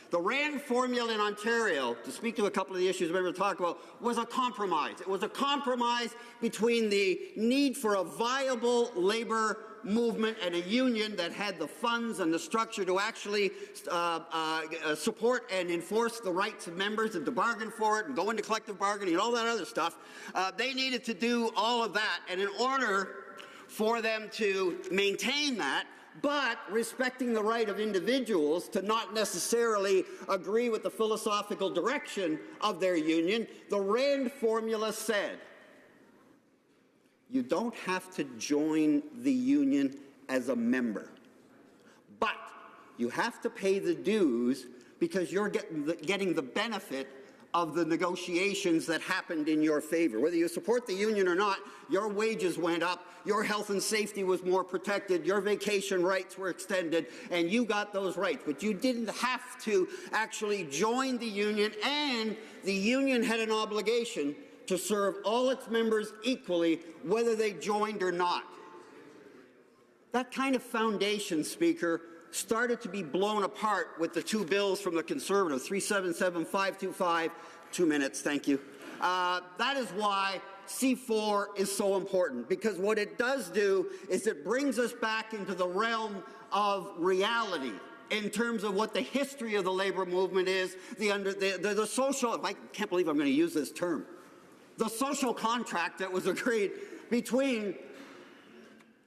The RAND formula in Ontario, to speak to a couple of the issues we're going to talk about, was a compromise. It was a compromise between the need for a viable labor movement and a union that had the funds and the structure to actually support and enforce the rights of members and to bargain for it and go into collective bargaining and all that other stuff. They needed to do all of that, and in order for them to maintain that, but respecting the right of individuals to not necessarily agree with the philosophical direction of their union, the RAND formula said, you don't have to join the union as a member, but you have to pay the dues because you're getting the benefit of the negotiations that happened in your favor. Whether you support the union or not, your wages went up, your health and safety was more protected, your vacation rights were extended, and you got those rights. But you didn't have to actually join the union, and the union had an obligation to serve all its members equally, whether they joined or not. That kind of foundation, Speaker, started to be blown apart with the two bills from the Conservatives, 377, 525. 2 minutes, thank you. That is why C4 is so important, because what it does do is it brings us back into the realm of reality in terms of what the history of the labor movement is, the social, I can't believe I'm going to use this term, the social contract that was agreed between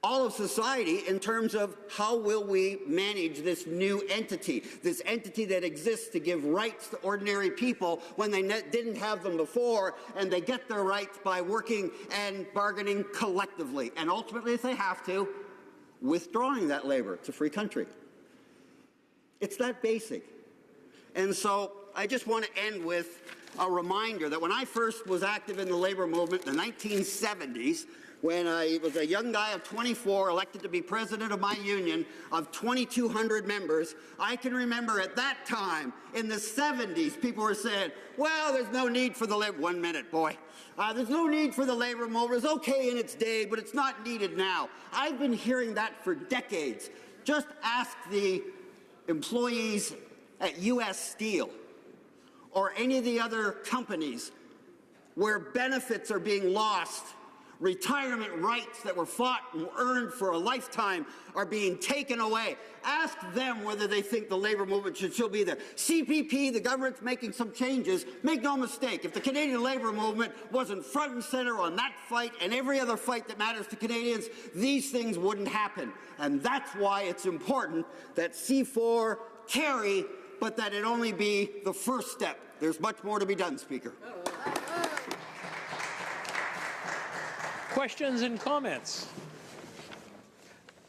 all of society in terms of how will we manage this new entity, this entity that exists to give rights to ordinary people when they didn't have them before, and they get their rights by working and bargaining collectively. And ultimately, if they have to, withdrawing that labor. It's a free country. It's that basic. And so I just want to end with a reminder that when I first was active in the labor movement in the 1970s, when I was a young guy of 24, elected to be president of my union of 2,200 members, I can remember at that time, in the 70s, people were saying, well, there's no need for the labor. 1 minute, boy. There's no need for the labor movement. It's okay in its day, but it's not needed now. I've been hearing that for decades. Just ask the employees at U.S. Steel or any of the other companies where benefits are being lost. Retirement rights that were fought and earned for a lifetime are being taken away. Ask them whether they think the labor movement should still be there. CPP, the government's making some changes. Make no mistake, if the Canadian labor movement wasn't front and center on that fight and every other fight that matters to Canadians, these things wouldn't happen. And that's why it's important that C4 carry, but that it only be the first step. There's much more to be done, Speaker. Questions and comments?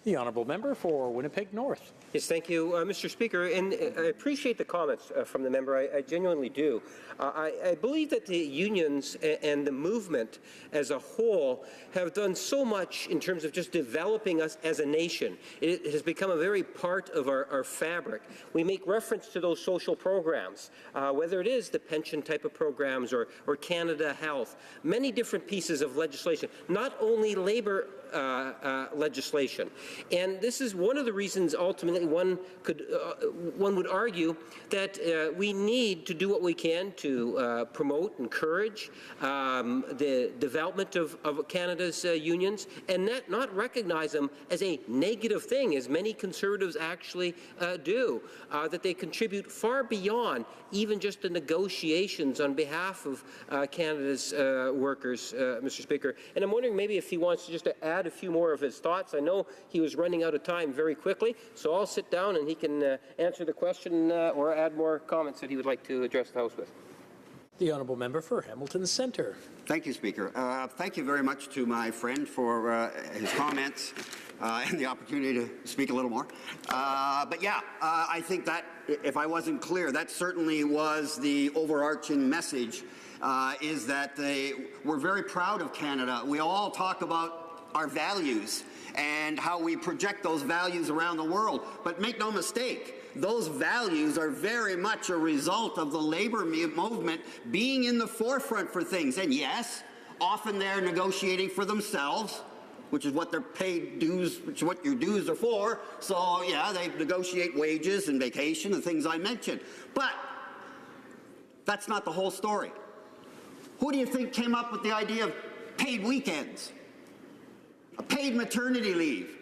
The honourable member for Winnipeg North. Yes, thank you, Mr. Speaker, and I appreciate the comments from the member. I genuinely do. I believe that the unions and the movement as a whole have done so much in terms of just developing us as a nation. It has become a very part of our fabric. We make reference to those social programs, whether it is the pension type of programs or Canada Health, many different pieces of legislation, not only labor legislation. And this is one of the reasons ultimately one would argue that we need to do what we can to promote, encourage the development of Canada's unions and not recognize them as a negative thing, as many Conservatives actually do, that they contribute far beyond even just the negotiations on behalf of Canada's workers, Mr. Speaker. And I'm wondering maybe if he wants to just add a few more of his thoughts. I know he was running out of time very quickly, so I'll sit down and he can answer the question or add more comments that he would like to address the House with. The honourable member for Hamilton Centre. Thank you, Speaker. Thank you very much to my friend for his comments and the opportunity to speak a little more. But yeah, I think that, if I wasn't clear, that certainly was the overarching message, is that we're very proud of Canada. We all talk about our values and how we project those values around the world. But make no mistake, those values are very much a result of the labor movement being in the forefront for things. And yes, often they're negotiating for themselves, which is what their paid dues, which is what your dues are for. So yeah, they negotiate wages and vacation and things I mentioned. But that's not the whole story. Who do you think came up with the idea of paid weekends? A paid maternity leave,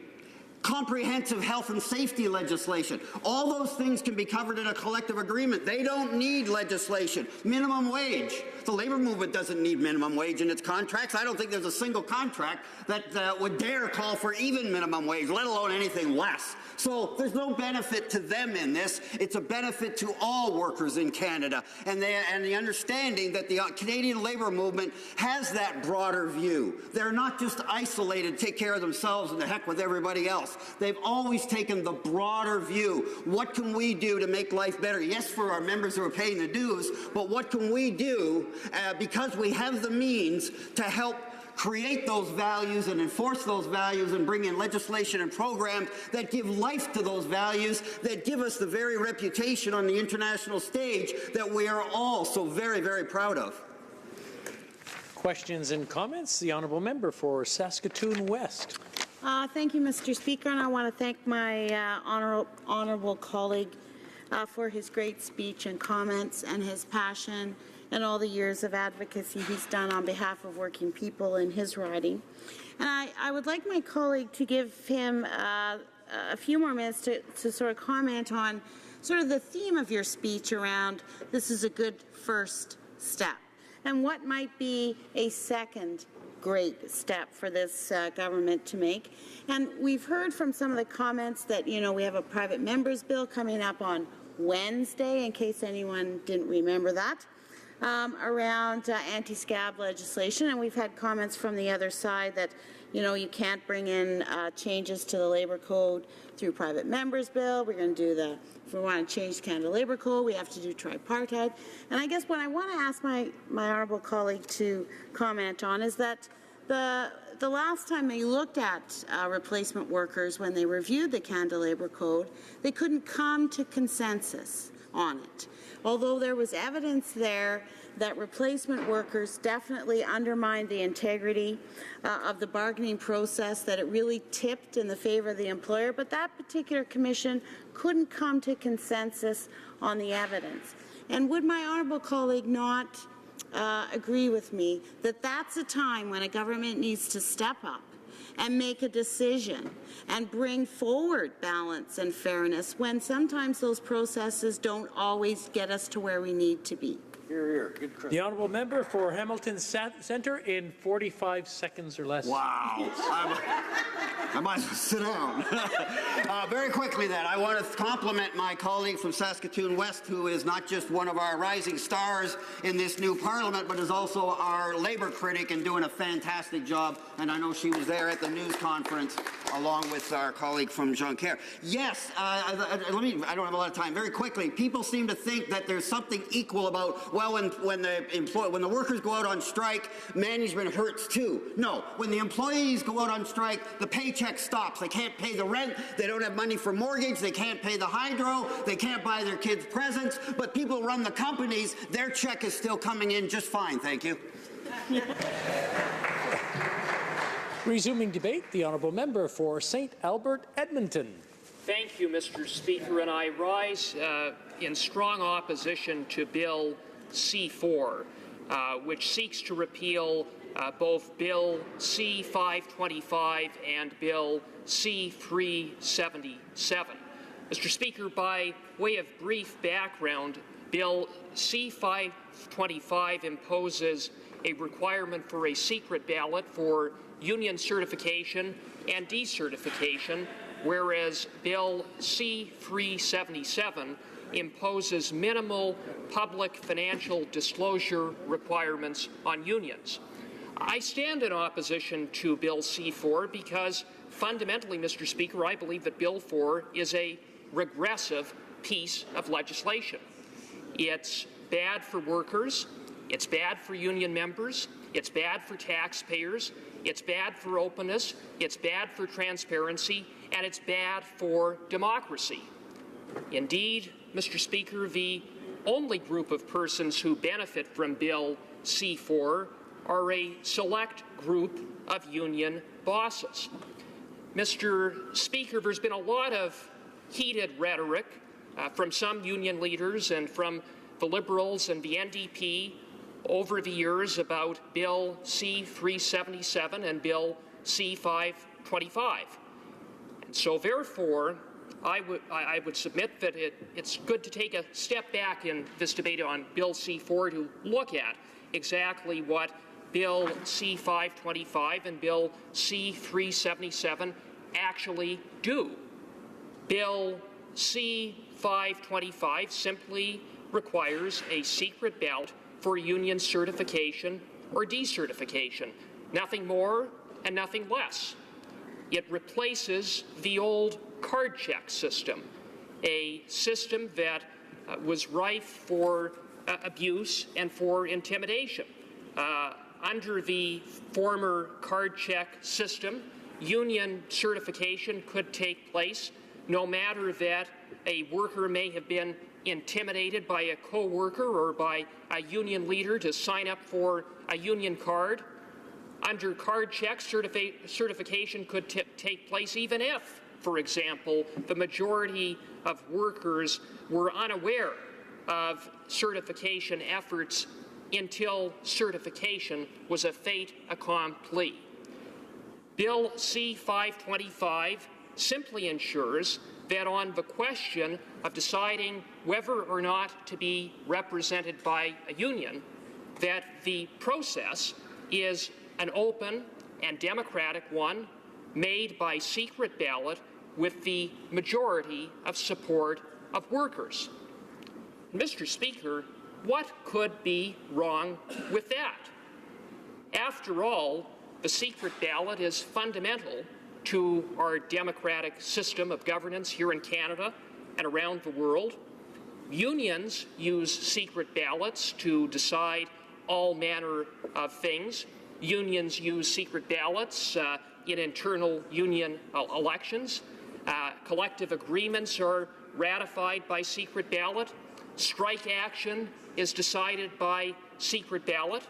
comprehensive health and safety legislation. All those things can be covered in a collective agreement. They don't need legislation. Minimum wage. The labor movement doesn't need minimum wage in its contracts. I don't think there's a single contract that would dare call for even minimum wage, let alone anything less. So there's no benefit to them in this. It's a benefit to all workers in Canada. And the understanding that the Canadian labor movement has that broader view. They're not just isolated, take care of themselves and the heck with everybody else. They've always taken the broader view. What can we do to make life better? Yes, for our members who are paying the dues, but what can we do because we have the means to help create those values and enforce those values and bring in legislation and programs that give life to those values, that give us the very reputation on the international stage that we are all so very, very proud of. Questions and comments? The honourable member for Saskatoon West. Thank you, Mr. Speaker, and I want to thank my honourable colleague for his great speech and comments and his passion and all the years of advocacy he's done on behalf of working people in his riding. And I would like my colleague to give him a few more minutes to sort of comment on sort of the theme of your speech around this is a good first step, and what might be a second great step for this government to make. And we've heard from some of the comments that, you know, we have a private members bill coming up on Wednesday, in case anyone didn't remember that, around anti-scab legislation. And we've had comments from the other side that, you know, you can't bring in changes to the Labour Code through private members bill. We're going to do if we want to change the Canada Labour Code, we have to do tripartite. And I guess what I want to ask my honourable colleague to comment on is that the last time they looked at replacement workers when they reviewed the Canada Labour Code, they couldn't come to consensus on it. Although there was evidence there that replacement workers definitely undermined the integrity of the bargaining process, that it really tipped in the favour of the employer, but that particular commission couldn't come to consensus on the evidence. And would my honourable colleague not agree with me that that's a time when a government needs to step up and make a decision and bring forward balance and fairness when sometimes those processes don't always get us to where we need to be? Here, here. Good credit. The honourable member for Hamilton Centre in 45 seconds or less. Wow. I might as well sit down. Very quickly then, I want to compliment my colleague from Saskatoon West, who is not just one of our rising stars in this new parliament, but is also our Labour critic and doing a fantastic job. And I know she was there at the news conference along with our colleague from Jonquière. Yes, I don't have a lot of time. Very quickly, people seem to think that there's something equal about, well, when the workers go out on strike, management hurts too. No, when the employees go out on strike, the paycheck stops. They can't pay the rent, they don't have money for mortgage, they can't pay the hydro, they can't buy their kids presents, but people who run the companies, their check is still coming in just fine. Thank you. Resuming debate, the honourable member for St. Albert, Edmonton. Thank you, Mr. Speaker, and I rise in strong opposition to Bill C-4, which seeks to repeal both Bill C-525 and Bill C-377. Mr. Speaker, by way of brief background, Bill C-525 imposes a requirement for a secret ballot for union certification and decertification, whereas Bill C-377 imposes minimal public financial disclosure requirements on unions. I stand in opposition to Bill C-4 because fundamentally, Mr. Speaker, I believe that Bill 4 is a regressive piece of legislation. It's bad for workers, it's bad for union members, it's bad for taxpayers, it's bad for openness, it's bad for transparency, and it's bad for democracy. Indeed, Mr. Speaker, the only group of persons who benefit from Bill C-4 are a select group of union bosses. Mr. Speaker, there's been a lot of heated rhetoric from some union leaders and from the Liberals and the NDP over the years about Bill C-377 and Bill C-525. And so therefore, I would submit that it's good to take a step back in this debate on Bill C-4 to look at exactly what Bill C-525 and Bill C-377 actually do. Bill C-525 simply requires a secret ballot for union certification or decertification, nothing more and nothing less. It replaces the old card check system, a system that was rife for abuse and for intimidation. Under the former card check system, union certification could take place no matter that a worker may have been intimidated by a co-worker or by a union leader to sign up for a union card. Under card check, certification could take place even if, for example, the majority of workers were unaware of certification efforts until certification was a fait accompli. Bill C-525 simply ensures that on the question of deciding whether or not to be represented by a union, that the process is an open and democratic one made by secret ballot with the majority of support of workers. Mr. Speaker, what could be wrong with that? After all, the secret ballot is fundamental to our democratic system of governance here in Canada and around the world. Unions use secret ballots to decide all manner of things. Unions use secret ballots in internal union elections. Collective agreements are ratified by secret ballot. Strike action is decided by secret ballot.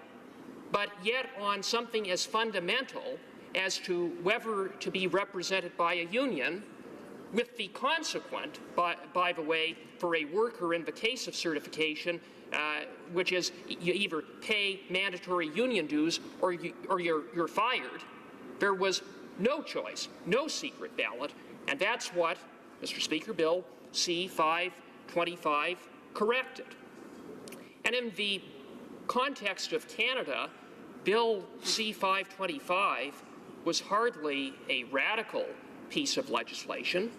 But yet on something as fundamental as to whether to be represented by a union, with the consequent, by the way, for a worker in the case of certification, which is you either pay mandatory union dues or you're fired, there was no choice, no secret ballot, and that's what, Mr. Speaker, Bill C-525 corrected. And in the context of Canada, Bill C-525 was hardly a radical piece of legislation.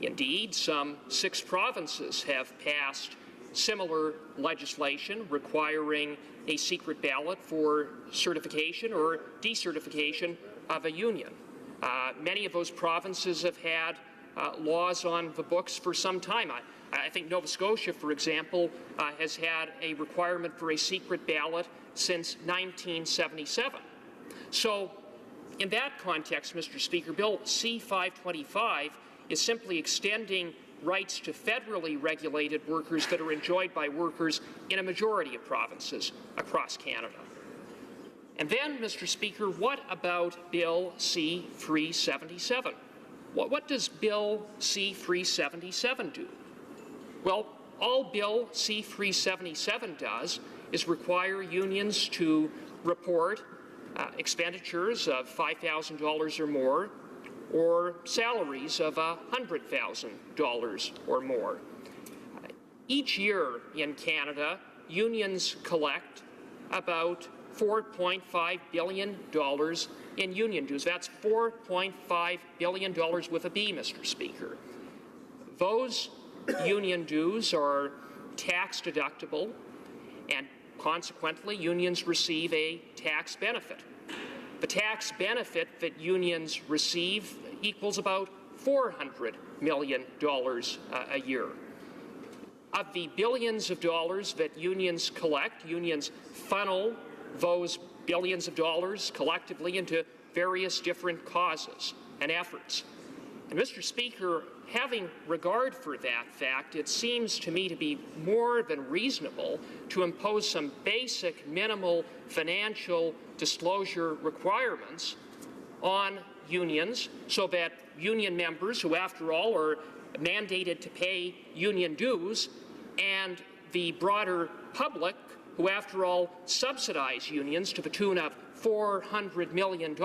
Indeed, some 6 provinces have passed similar legislation requiring a secret ballot for certification or decertification of a union. Many of those provinces have had laws on the books for some time. I think Nova Scotia, for example, has had a requirement for a secret ballot since 1977. So, in that context, Mr. Speaker, Bill C-525 is simply extending rights to federally regulated workers that are enjoyed by workers in a majority of provinces across Canada. And then, Mr. Speaker, what about Bill C-377? What does Bill C-377 do? Well, all Bill C-377 does is require unions to report expenditures of $5,000 or more, or salaries of $100,000 or more. Each year in Canada, unions collect about $4.5 billion in union dues. That's $4.5 billion with a B, Mr. Speaker. Those union dues are tax deductible, and consequently, unions receive a tax benefit. The tax benefit that unions receive equals about $400 million a year. Of the billions of dollars that unions collect, unions funnel those billions of dollars collectively into various different causes and efforts. And Mr. Speaker, having regard for that fact, it seems to me to be more than reasonable to impose some basic minimal financial disclosure requirements on unions so that union members, who after all are mandated to pay union dues, and the broader public, who after all subsidize unions to the tune of $400 million,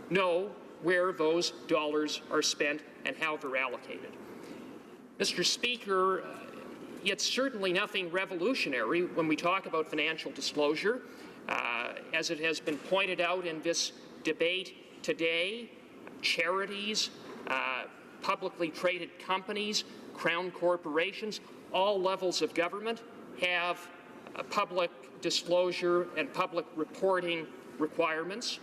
know where those dollars are spent and how they're allocated. Mr. Speaker, it's certainly nothing revolutionary when we talk about financial disclosure. As it has been pointed out in this debate today, charities, publicly traded companies, crown corporations, all levels of government have public disclosure and public reporting requirements.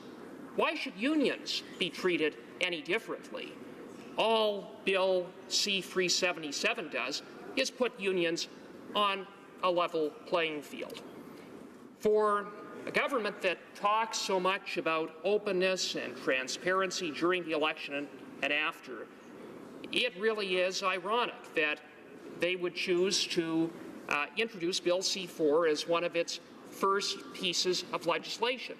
Why should unions be treated any differently? All Bill C-377 does is put unions on a level playing field. For a government that talks so much about openness and transparency during the election and after, it really is ironic that they would choose to introduce Bill C-4 as one of its first pieces of legislation.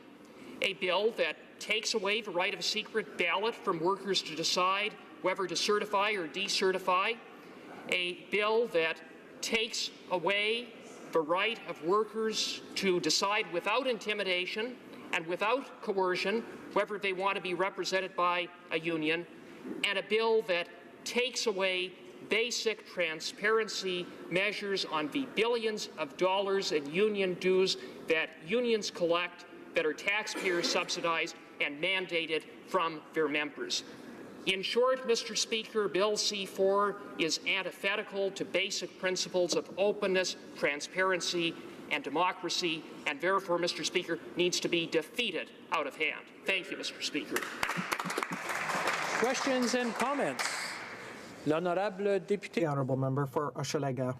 A bill that takes away the right of a secret ballot from workers to decide whether to certify or decertify. A bill that takes away the right of workers to decide without intimidation and without coercion whether they want to be represented by a union. And a bill that takes away basic transparency measures on the billions of dollars in union dues that unions collect that are taxpayer subsidized and mandated from their members. In short, Mr. Speaker, Bill C-4 is antithetical to basic principles of openness, transparency, and democracy, and therefore, Mr. Speaker, needs to be defeated out of hand. Thank you, Mr. Speaker. Questions and comments? L'honorable député. The honourable member for Hochelaga.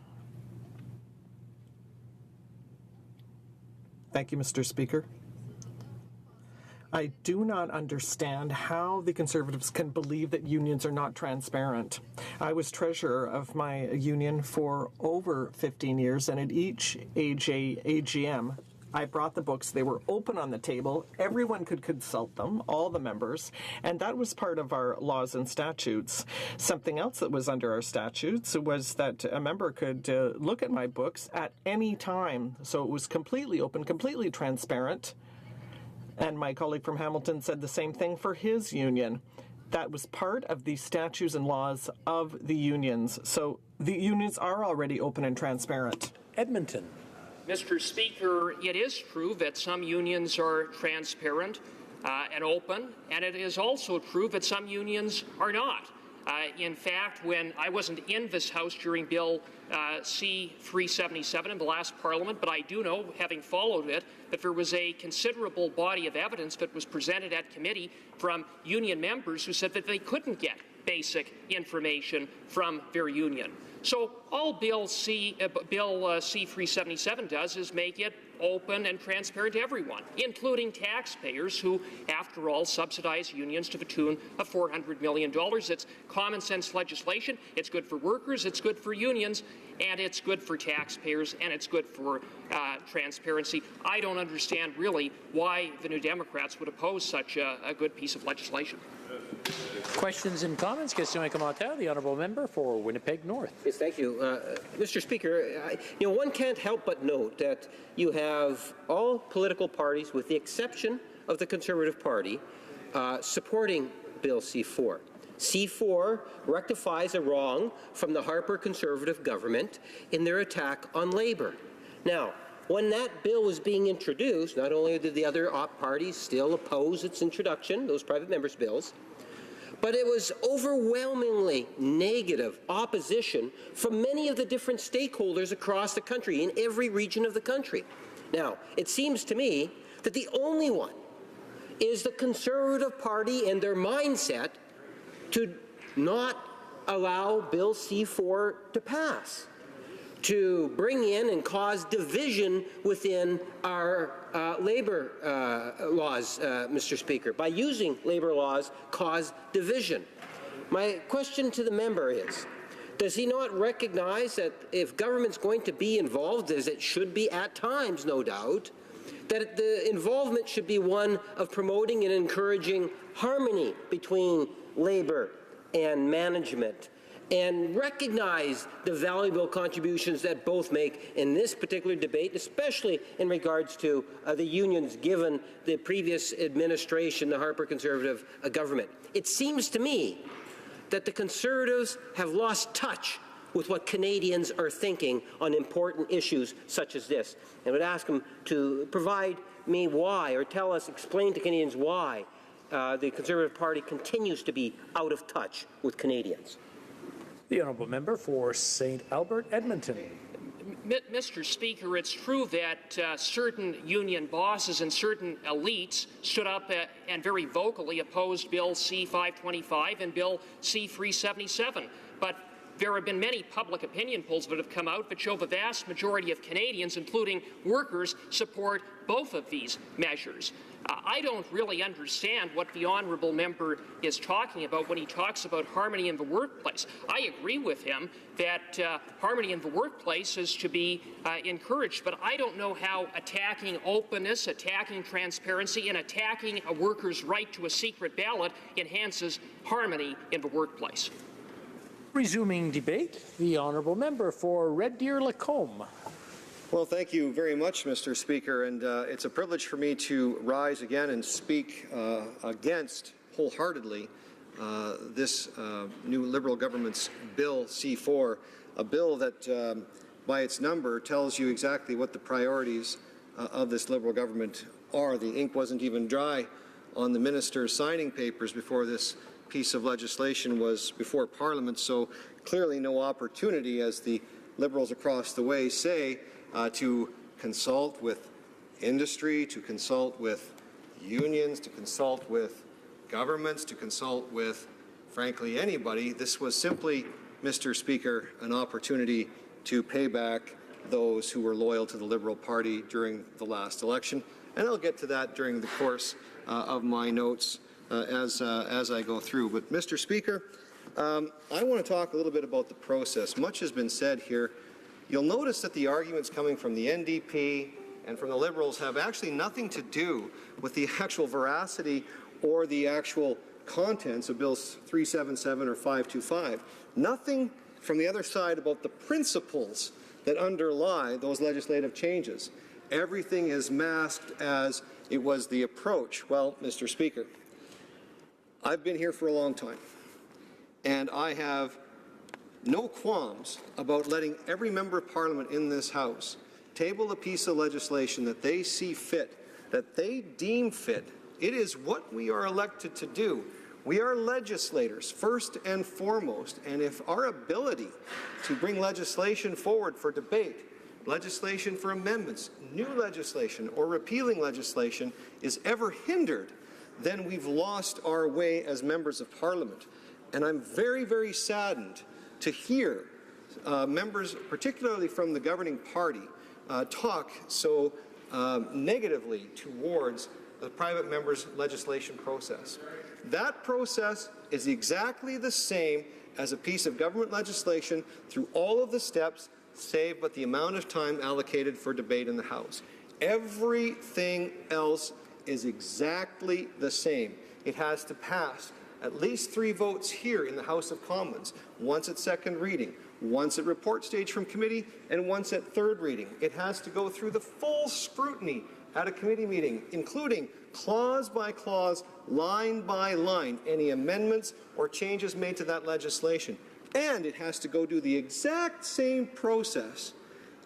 Thank you, Mr. Speaker. I do not understand how the Conservatives can believe that unions are not transparent. I was treasurer of my union for over 15 years, and at each AGM, I brought the books. They were open on the table. Everyone could consult them, all the members, and that was part of our laws and statutes. Something else that was under our statutes was that a member could look at my books at any time. So it was completely open, completely transparent. And my colleague from Hamilton said the same thing for his union. That was part of the statutes and laws of the unions. So the unions are already open and transparent. Edmonton. Mr. Speaker, it is true that some unions are transparent and open, and it is also true that some unions are not. In fact, when I wasn't in this House during Bill C-377 in the last Parliament, but I do know, having followed it, that there was a considerable body of evidence that was presented at committee from union members who said that they couldn't get basic information from their union. So all Bill C-377 does is make it open and transparent to everyone, including taxpayers who, after all, subsidize unions to the tune of $400 million. It's common sense legislation. It's good for workers, it's good for unions, and it's good for taxpayers, and it's good for transparency. I don't understand really why the New Democrats would oppose such a good piece of legislation. Questions and comments? Question commentaire. The honourable member for Winnipeg North. Yes, thank you, Mr. Speaker. One can't help but note that you have all political parties, with the exception of the Conservative Party, supporting Bill C-4. C-4 rectifies a wrong from the Harper Conservative government in their attack on Labour. Now, when that bill was being introduced, not only did the other parties still oppose its introduction, those private members' bills, but it was overwhelmingly negative opposition from many of the different stakeholders across the country, in every region of the country. Now, it seems to me that the only one is the Conservative Party and their mindset to not allow Bill C-4 to pass, to bring in and cause division within our labor laws, Mr. Speaker. By using labor laws, cause division. My question to the member is, does he not recognize that if government's going to be involved, as it should be at times, no doubt, that the involvement should be one of promoting and encouraging harmony between labor and management, and recognize the valuable contributions that both make in this particular debate, especially in regards to the unions given the previous administration, the Harper Conservative government. It seems to me that the Conservatives have lost touch with what Canadians are thinking on important issues such as this. I would ask them to provide me why, or tell us, explain to Canadians why the Conservative Party continues to be out of touch with Canadians. The honourable member for St. Albert, Edmonton. Mr. Speaker, it's true that certain union bosses and certain elites stood up and very vocally opposed Bill C-525 and Bill C-377. But there have been many public opinion polls that have come out that show the vast majority of Canadians, including workers, support both of these measures. I don't really understand what the honourable member is talking about when he talks about harmony in the workplace. I agree with him that harmony in the workplace is to be encouraged, but I don't know how attacking openness, attacking transparency, and attacking a worker's right to a secret ballot enhances harmony in the workplace. Resuming debate, the honourable member for Red Deer Lacombe. Well, thank you very much, Mr. Speaker, and it's a privilege for me to rise again and speak against wholeheartedly this new Liberal government's Bill C-4, a bill that by its number tells you exactly what the priorities of this Liberal government are. The ink wasn't even dry on the minister's signing papers before this piece of legislation was before Parliament, so clearly no opportunity, as the Liberals across the way say, to consult with industry, to consult with unions, to consult with governments, to consult with, frankly, anybody. This was simply, Mr. Speaker, an opportunity to pay back those who were loyal to the Liberal Party during the last election. And I'll get to that during the course of my notes as I go through. But, Mr. Speaker, I want to talk a little bit about the process. Much has been said here. You'll notice that the arguments coming from the NDP and from the Liberals have actually nothing to do with the actual veracity or the actual contents of Bills 377 or 525. Nothing from the other side about the principles that underlie those legislative changes. Everything is masked as it was the approach. Well, Mr. Speaker, I've been here for a long time, and I have no qualms about letting every member of Parliament in this House table a piece of legislation that they see fit, that they deem fit, it is what we are elected to do. We are legislators, first and foremost, and if our ability to bring legislation forward for debate, legislation for amendments, new legislation, or repealing legislation is ever hindered, then we've lost our way as members of Parliament. And I'm very, very saddened to hear members, particularly from the governing party, talk so negatively towards the private members' legislation process. That process is exactly the same as a piece of government legislation through all of the steps, save but the amount of time allocated for debate in the House. Everything else is exactly the same. It has to pass at least 3 votes here in the House of Commons, once at second reading, once at report stage from committee, and once at third reading. It has to go through the full scrutiny at a committee meeting, including clause by clause, line by line, any amendments or changes made to that legislation. And it has to go do the exact same process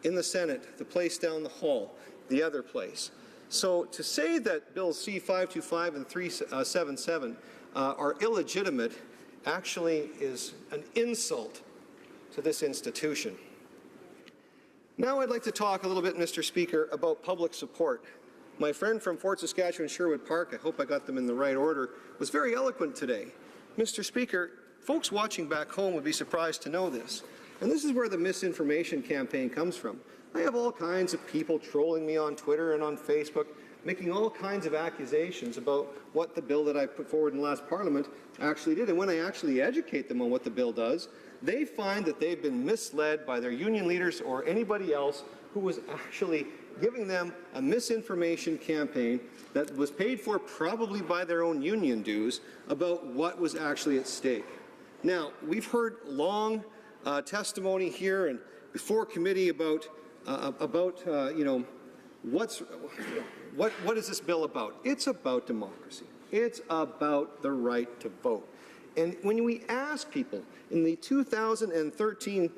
in the Senate, the place down the hall, the other place. So to say that Bills C-525 and 377 are illegitimate actually is an insult to this institution. Now I'd like to talk a little bit, Mr. Speaker, about public support. My friend from Fort Saskatchewan Sherwood Park, I hope I got them in the right order, was very eloquent today. Mr. Speaker, folks watching back home would be surprised to know this. And this is where the misinformation campaign comes from. I have all kinds of people trolling me on Twitter and on Facebook, making all kinds of accusations about what the bill that I put forward in the last Parliament actually did. And when I actually educate them on what the bill does, they find that they've been misled by their union leaders or anybody else who was actually giving them a misinformation campaign that was paid for probably by their own union dues about what was actually at stake. Now, we've heard long testimony here and before committee about you know, what is this bill about? It's about democracy. It's about the right to vote. And when we ask people in the 2013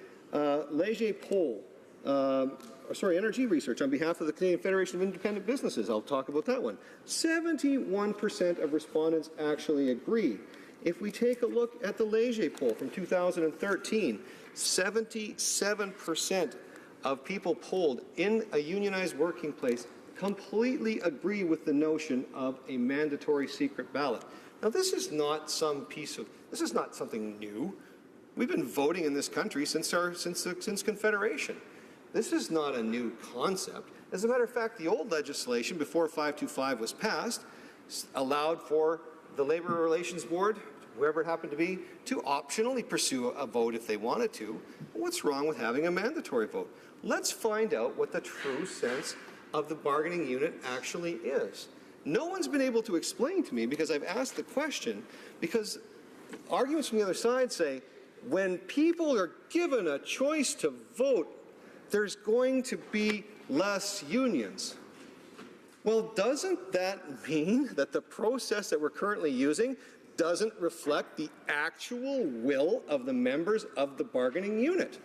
Leger poll, NRG research on behalf of the Canadian Federation of Independent Businesses, I'll talk about that one, 71% of respondents actually agree. If we take a look at the Leger poll from 2013, 77% of people polled in a unionized working place completely agree with the notion of a mandatory secret ballot. Now, this is not this is not something new. We've been voting in this country since Confederation. This is not a new concept. As a matter of fact, the old legislation before 525 was passed allowed for the Labor Relations Board, whoever it happened to be, to optionally pursue a vote if they wanted to. What's wrong with having a mandatory vote? Let's find out what the true sense of the bargaining unit actually is. No one's been able to explain to me, because I've asked the question, because arguments from the other side say when people are given a choice to vote, there's going to be less unions. Well, doesn't that mean that the process that we're currently using doesn't reflect the actual will of the members of the bargaining unit?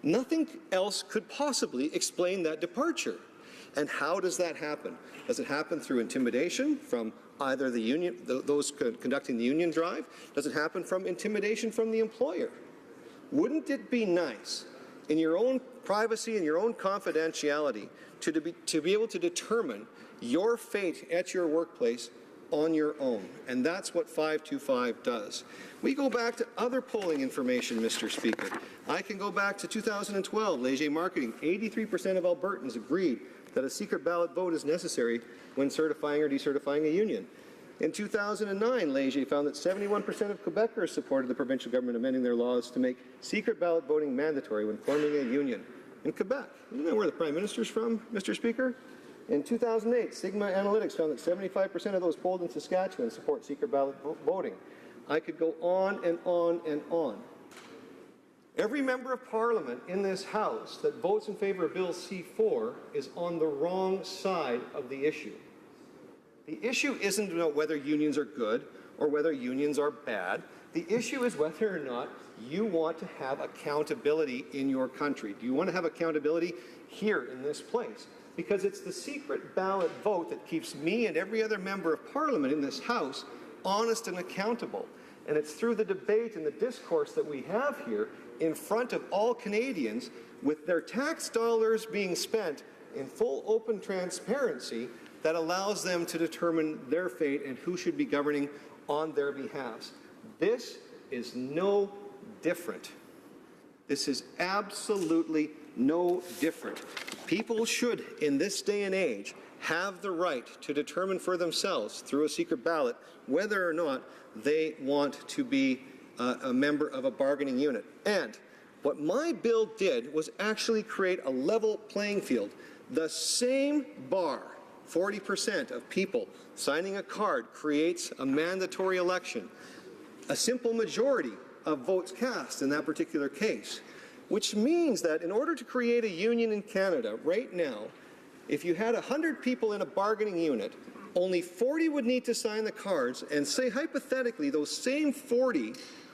Nothing else could possibly explain that departure. And how does that happen? Does it happen through intimidation from either the union, those conducting the union drive? Does it happen from intimidation from the employer? Wouldn't it be nice, in your own privacy and your own confidentiality, to be able to determine your fate at your workplace on your own? And that's what 525 does. We go back to other polling information, Mr. Speaker. I can go back to 2012, Leger Marketing. 83% of Albertans agreed that a secret ballot vote is necessary when certifying or decertifying a union. In 2009, Leger found that 71% of Quebecers supported the provincial government amending their laws to make secret ballot voting mandatory when forming a union in Quebec. Isn't that where the Prime Minister's from, Mr. Speaker? In 2008, Sigma Analytics found that 75% of those polled in Saskatchewan support secret ballot voting. I could go on and on and on. Every member of Parliament in this House that votes in favour of Bill C-4 is on the wrong side of the issue. The issue isn't about whether unions are good or whether unions are bad. The issue is whether or not you want to have accountability in your country. Do you want to have accountability here in this place? Because it's the secret ballot vote that keeps me and every other member of Parliament in this House honest and accountable. And it's through the debate and the discourse that we have here in front of all Canadians, with their tax dollars being spent in full open transparency, that allows them to determine their fate and who should be governing on their behalf. This is no different. This is absolutely no different. People should, in this day and age, have the right to determine for themselves through a secret ballot whether or not they want to be a member of a bargaining unit. And what my bill did was actually create a level playing field. The same bar, 40% of people signing a card, creates a mandatory election. A simple majority of votes cast in that particular case, which means that in order to create a union in Canada right now, if you had 100 people in a bargaining unit, only 40 would need to sign the cards, and say hypothetically those same 40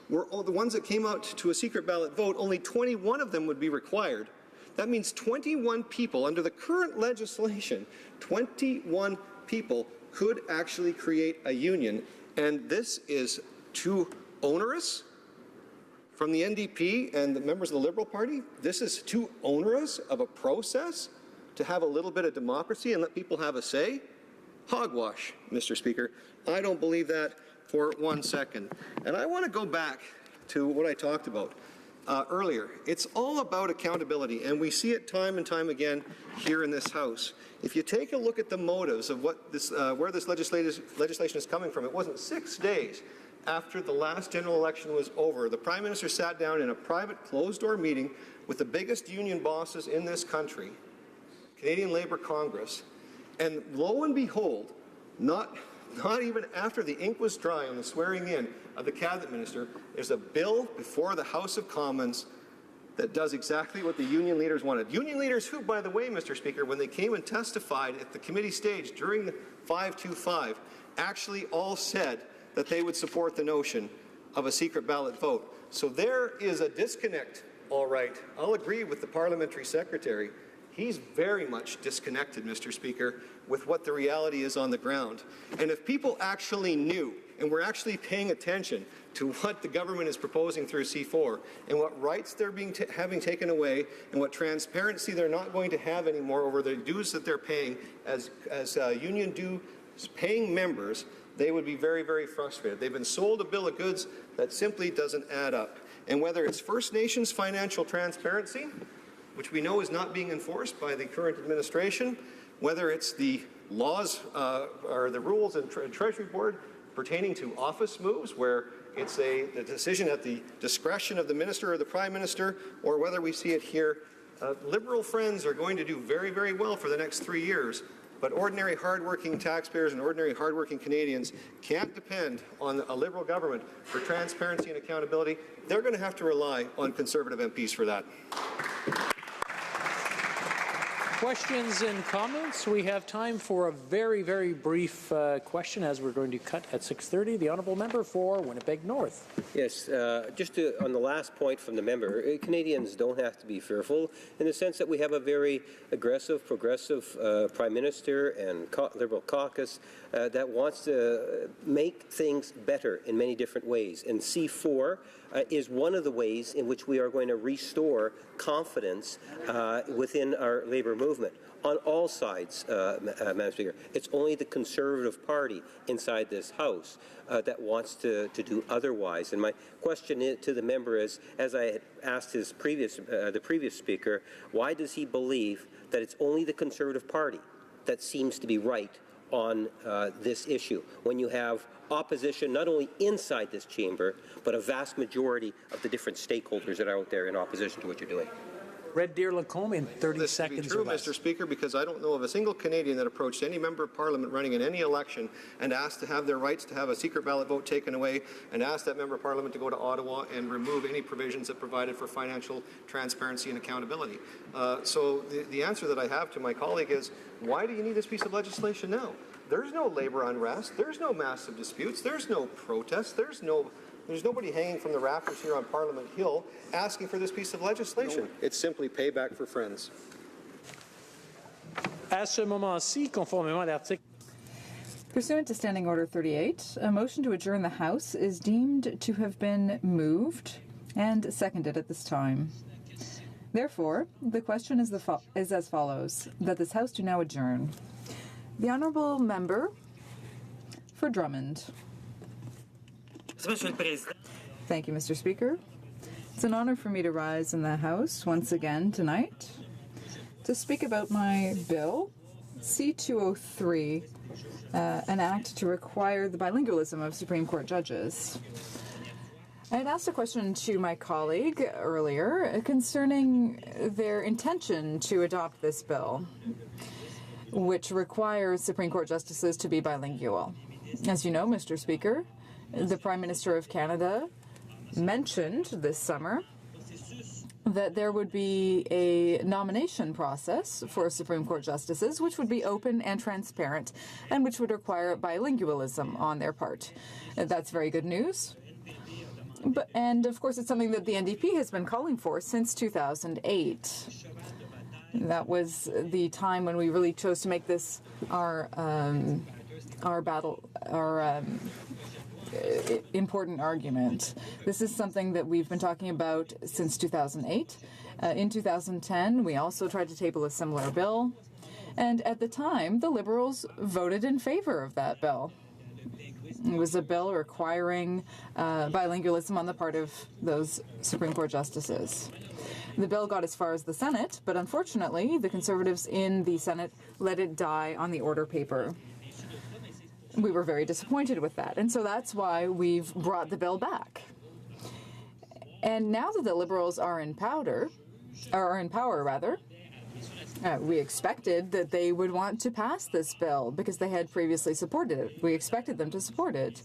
were the ones that came out to a secret ballot vote, only 21 of them would be required. That means 21 people, under the current legislation, 21 people could actually create a union, and this is too onerous from the NDP and the members of the Liberal Party. This is too onerous of a process to have a little bit of democracy and let people have a say. Hogwash, Mr. Speaker. I don't believe that for 1 second. And I want to go back to what I talked about earlier. It's all about accountability, and we see it time and time again here in this House. If you take a look at the motives of what this, where this legislation is coming from, it wasn't 6 days after the last general election was over. The Prime Minister sat down in a private closed-door meeting with the biggest union bosses in this country, Canadian Labour Congress, and lo and behold, not even after the ink was dry on the swearing in of the cabinet minister, there's a bill before the House of Commons that does exactly what the union leaders wanted. Union leaders who, by the way, Mr. Speaker, when they came and testified at the committee stage during the 525, actually all said that they would support the notion of a secret ballot vote. So there is a disconnect, all right. I'll agree with the parliamentary secretary. He's very much disconnected, Mr. Speaker, with what the reality is on the ground. And if people actually knew and were actually paying attention to what the government is proposing through C4 and what rights they're having taken away and what transparency they're not going to have anymore over the dues that they're paying as union dues paying members, they would be very, very frustrated. They've been sold a bill of goods that simply doesn't add up. And whether it's First Nations financial transparency, which we know is not being enforced by the current administration, whether it's the laws or the rules in Treasury Board pertaining to office moves, where it's the decision at the discretion of the minister or the prime minister, or whether we see it here, Liberal friends are going to do very, very well for the next 3 years. But ordinary hardworking taxpayers and ordinary hardworking Canadians can't depend on a Liberal government for transparency and accountability. They're going to have to rely on Conservative MPs for that. Questions and comments? We have time for a very, very brief question, as we're going to cut at 6:30. The honourable member for Winnipeg North. Yes, just on the last point from the member, Canadians don't have to be fearful in the sense that we have a very aggressive, progressive Prime Minister and Liberal caucus that wants to make things better in many different ways. And C4 is one of the ways in which we are going to restore confidence within our labour movement on all sides, Madam Speaker. It's only the Conservative Party inside this House that wants to do otherwise. And my question to the member is, as I had asked the previous speaker, why does he believe that it's only the Conservative Party that seems to be right on this issue, when you have opposition not only inside this chamber, but a vast majority of the different stakeholders that are out there in opposition to what you're doing? Red Deer Lacombe in 30 seconds. This is true, Mr. Speaker, because I don't know of a single Canadian that approached any member of Parliament running in any election and asked to have their rights to have a secret ballot vote taken away, and asked that member of Parliament to go to Ottawa and remove any provisions that provided for financial transparency and accountability. So the answer that I have to my colleague is, why do you need this piece of legislation now? There's no labor unrest. There's no massive disputes. There's no protests. There's nobody hanging from the rafters here on Parliament Hill asking for this piece of legislation. It's simply payback for friends. À ce moment-ci, conformément à l'article Pursuant to Standing Order 38, a motion to adjourn the House is deemed to have been moved and seconded at this time. Therefore, the question is as follows, that this House do now adjourn. The Honourable Member for Drummond. Thank you, Mr. Speaker. It's an honour for me to rise in the House once again tonight to speak about my bill, C-203, an act to require the bilingualism of Supreme Court judges. I had asked a question to my colleague earlier concerning their intention to adopt this bill, which requires Supreme Court justices to be bilingual. As you know, Mr. Speaker, the Prime Minister of Canada mentioned this summer that there would be a nomination process for Supreme Court justices, which would be open and transparent, and which would require bilingualism on their part. That's very good news. And of course, it's something that the NDP has been calling for since 2008. That was the time when we really chose to make this our important argument. This is something that we've been talking about since 2008. In 2010, we also tried to table a similar bill, and at the time, the Liberals voted in favor of that bill. It was a bill requiring bilingualism on the part of those Supreme Court justices. The bill got as far as the Senate, but unfortunately, the Conservatives in the Senate let it die on the order paper. We were very disappointed with that, and so that's why we've brought the bill back. And now that the Liberals are in power, we expected that they would want to pass this bill because they had previously supported it. We expected them to support it.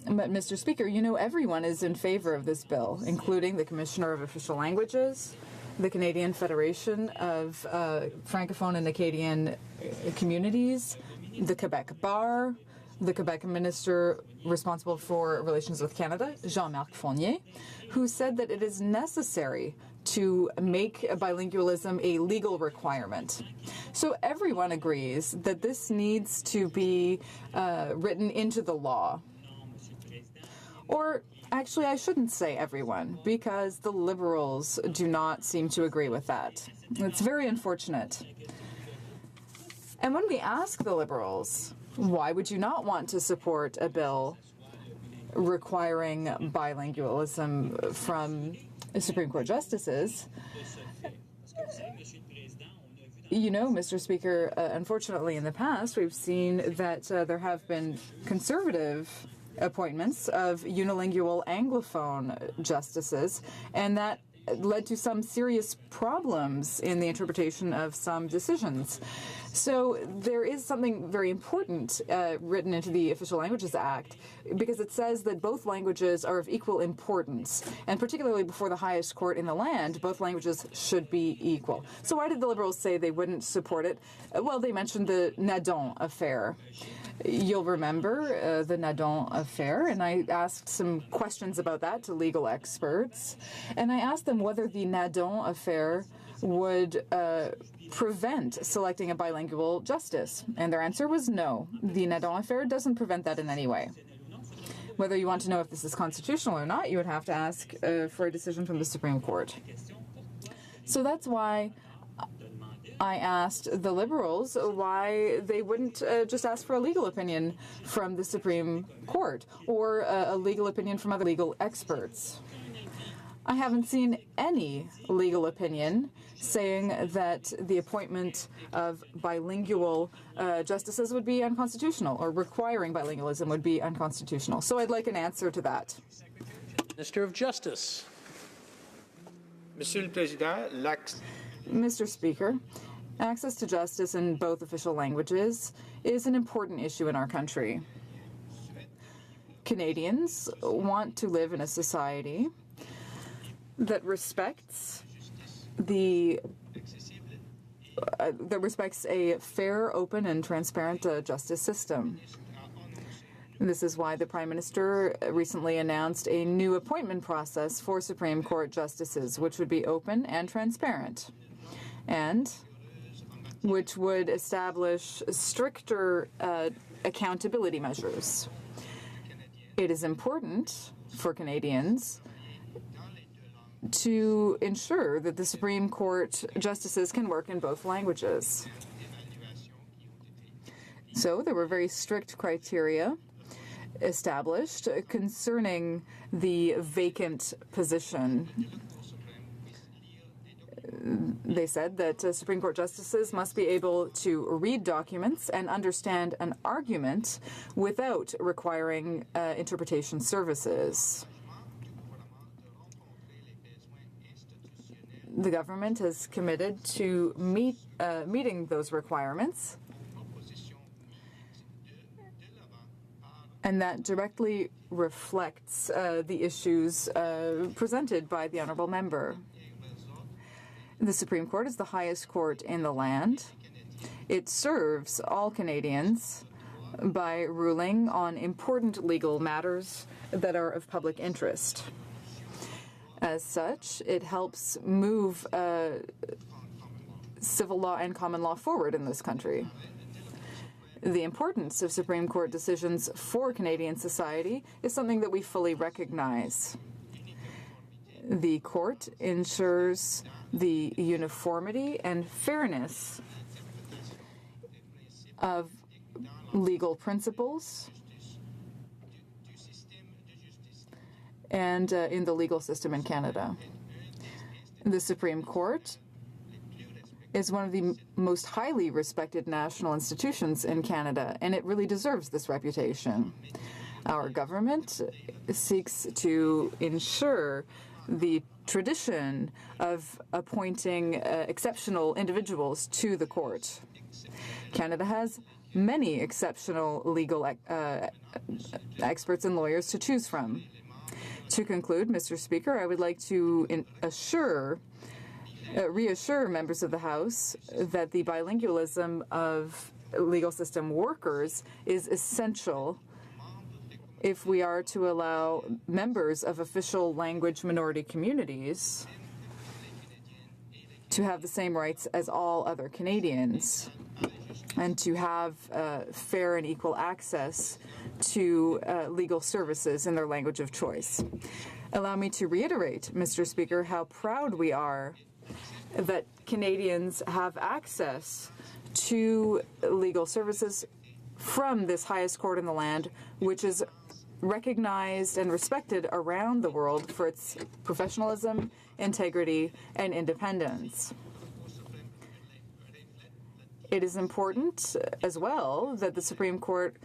But, Mr. Speaker, you know everyone is in favor of this bill, including the Commissioner of Official Languages, the Canadian Federation of Francophone and Acadian Communities, the Quebec Bar, the Quebec Minister responsible for relations with Canada, Jean-Marc Fournier, who said that it is necessary to make bilingualism a legal requirement. So everyone agrees that this needs to be written into the law. Or actually, I shouldn't say everyone, because the Liberals do not seem to agree with that. It's very unfortunate. And when we ask the Liberals, why would you not want to support a bill requiring bilingualism from Supreme Court justices, you know, Mr. Speaker, unfortunately in the past we've seen that there have been conservative appointments of unilingual Anglophone justices, and that led to some serious problems in the interpretation of some decisions. So there is something very important written into the Official Languages Act, because it says that both languages are of equal importance, and particularly before the highest court in the land, both languages should be equal. So why did the Liberals say they wouldn't support it? Well, they mentioned the Nadon affair. You'll remember the Nadon affair, and I asked some questions about that to legal experts, and I asked them whether the Nadon affair would prevent selecting a bilingual justice, and their answer was no. The Nadon affair doesn't prevent that in any way. Whether you want to know if this is constitutional or not, you would have to ask for a decision from the Supreme Court. So that's why I asked the Liberals why they wouldn't just ask for a legal opinion from the Supreme Court or a legal opinion from other legal experts. I haven't seen any legal opinion saying that the appointment of bilingual justices would be unconstitutional, or requiring bilingualism would be unconstitutional. So I'd like an answer to that. Minister of Justice. Monsieur le Président, Mr. Speaker, access to justice in both official languages is an important issue in our country. Canadians want to live in a society that respects the that respects a fair, open, and transparent justice system. This is why the Prime Minister recently announced a new appointment process for Supreme Court justices, which would be open and transparent, and which would establish stricter accountability measures. It is important for Canadians to ensure that the Supreme Court justices can work in both languages. So there were very strict criteria established concerning the vacant position. They said that Supreme Court justices must be able to read documents and understand an argument without requiring interpretation services. The government has committed to meeting those requirements, and that directly reflects the issues presented by the honourable member. The Supreme Court is the highest court in the land. It serves all Canadians by ruling on important legal matters that are of public interest. As such, it helps move civil law and common law forward in this country. The importance of Supreme Court decisions for Canadian society is something that we fully recognize. The court ensures the uniformity and fairness of legal principles and in the legal system in Canada. The Supreme Court is one of the most highly respected national institutions in Canada, and it really deserves this reputation. Our government seeks to ensure the tradition of appointing exceptional individuals to the court. Canada has many exceptional legal experts and lawyers to choose from. To conclude, Mr. Speaker, I would like to reassure members of the House that the bilingualism of legal system workers is essential if we are to allow members of official language minority communities to have the same rights as all other Canadians and to have fair and equal access to legal services in their language of choice. Allow me to reiterate, Mr. Speaker, how proud we are that Canadians have access to legal services from this highest court in the land, which is recognized and respected around the world for its professionalism, integrity, and independence. It is important as well that the Supreme Court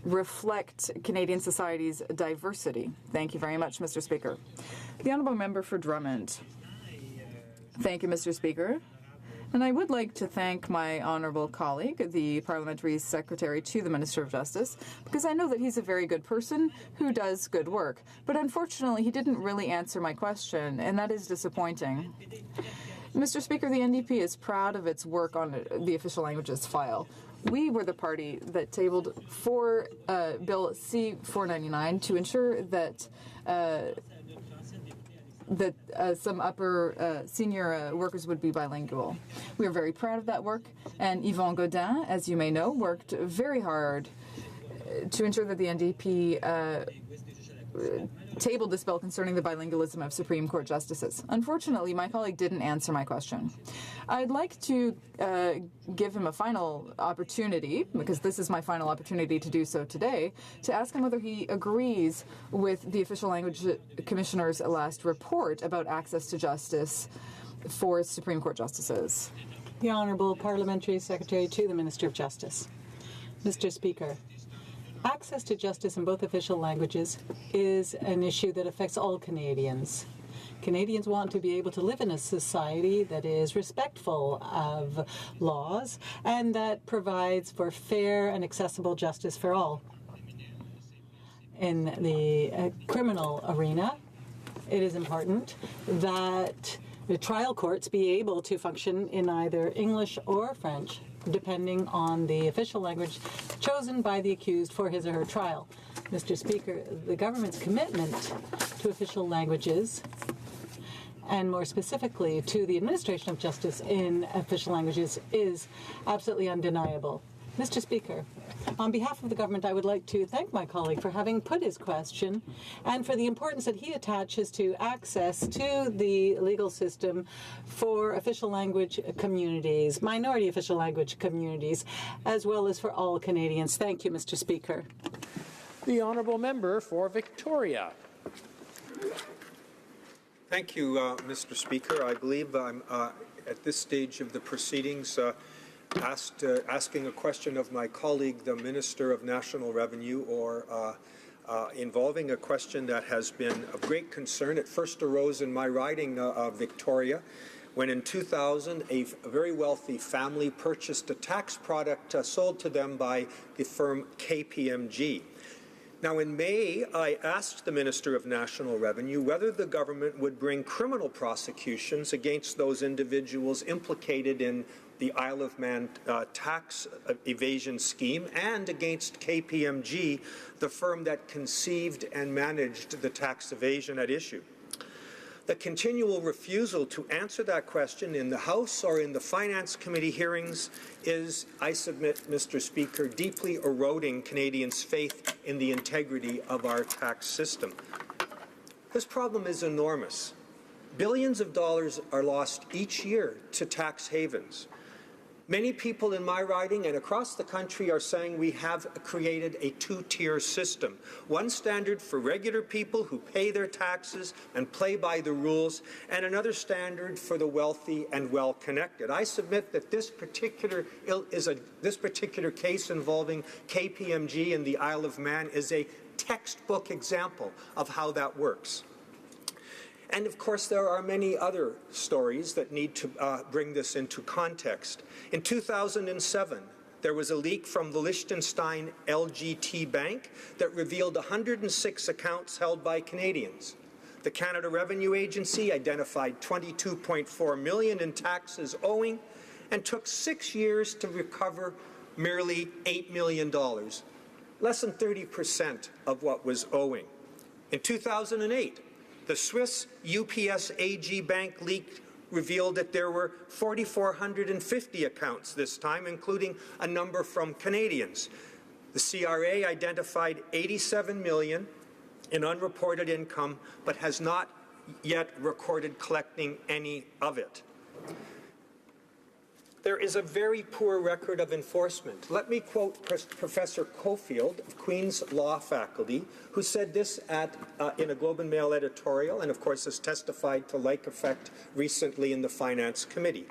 reflect Canadian society's diversity. Thank you very much, Mr. Speaker. The Honourable Member for Drummond. Thank you, Mr. Speaker. And I would like to thank my honourable colleague, the Parliamentary Secretary to the Minister of Justice, because I know that he's a very good person who does good work. But unfortunately, he didn't really answer my question, and that is disappointing. Mr. Speaker, the NDP is proud of its work on the official languages file. We were the party that tabled for Bill C-499 to ensure that some upper senior workers would be bilingual. We are very proud of that work, and Yvon Godin, as you may know, worked very hard to ensure that the NDP tabled this bill concerning the bilingualism of Supreme Court justices. Unfortunately, my colleague didn't answer my question. I'd like to give him a final opportunity, because this is my final opportunity to do so today, to ask him whether he agrees with the Official Language Commissioner's last report about access to justice for Supreme Court justices. The Honourable Parliamentary Secretary to the Minister of Justice. Mr. Speaker, access to justice in both official languages is an issue that affects all Canadians. Canadians want to be able to live in a society that is respectful of laws and that provides for fair and accessible justice for all. In the criminal arena, it is important that trial courts be able to function in either English or French, depending on the official language chosen by the accused for his or her trial. Mr. Speaker, the government's commitment to official languages, and more specifically to the administration of justice in official languages, is absolutely undeniable. Mr. Speaker, on behalf of the government, I would like to thank my colleague for having put his question and for the importance that he attaches to access to the legal system for official language communities, minority official language communities, as well as for all Canadians. Thank you, Mr. Speaker. The honourable member for Victoria. Thank you, Mr. Speaker. I believe I'm at this stage of the proceedings asking a question of my colleague, the Minister of National Revenue, or involving a question that has been of great concern. It first arose in my riding of Victoria, when in 2000 a very wealthy family purchased a tax product sold to them by the firm KPMG. Now, in May, I asked the Minister of National Revenue whether the government would bring criminal prosecutions against those individuals implicated in the Isle of Man tax evasion scheme and against KPMG, the firm that conceived and managed the tax evasion at issue. The continual refusal to answer that question in the House or in the Finance Committee hearings is, I submit, Mr. Speaker, deeply eroding Canadians' faith in the integrity of our tax system. This problem is enormous. Billions of dollars are lost each year to tax havens. Many people in my riding and across the country are saying we have created a two-tier system. One standard for regular people who pay their taxes and play by the rules, and another standard for the wealthy and well-connected. I submit that this particular case involving KPMG and the Isle of Man is a textbook example of how that works. And of course, there are many other stories that need to bring this into context. In 2007, there was a leak from the Liechtenstein LGT Bank that revealed 106 accounts held by Canadians. The Canada Revenue Agency identified $22.4 million in taxes owing and took 6 years to recover merely $8 million, less than 30% of what was owing. In 2008, the Swiss UPS AG Bank leak revealed that there were 4,450 accounts this time, including a number from Canadians. The CRA identified $87 million in unreported income, but has not yet recorded collecting any of it. There is a very poor record of enforcement. Let me quote Professor Cofield of Queen's Law Faculty, who said this in a Globe and Mail editorial, and of course has testified to like effect recently in the Finance Committee.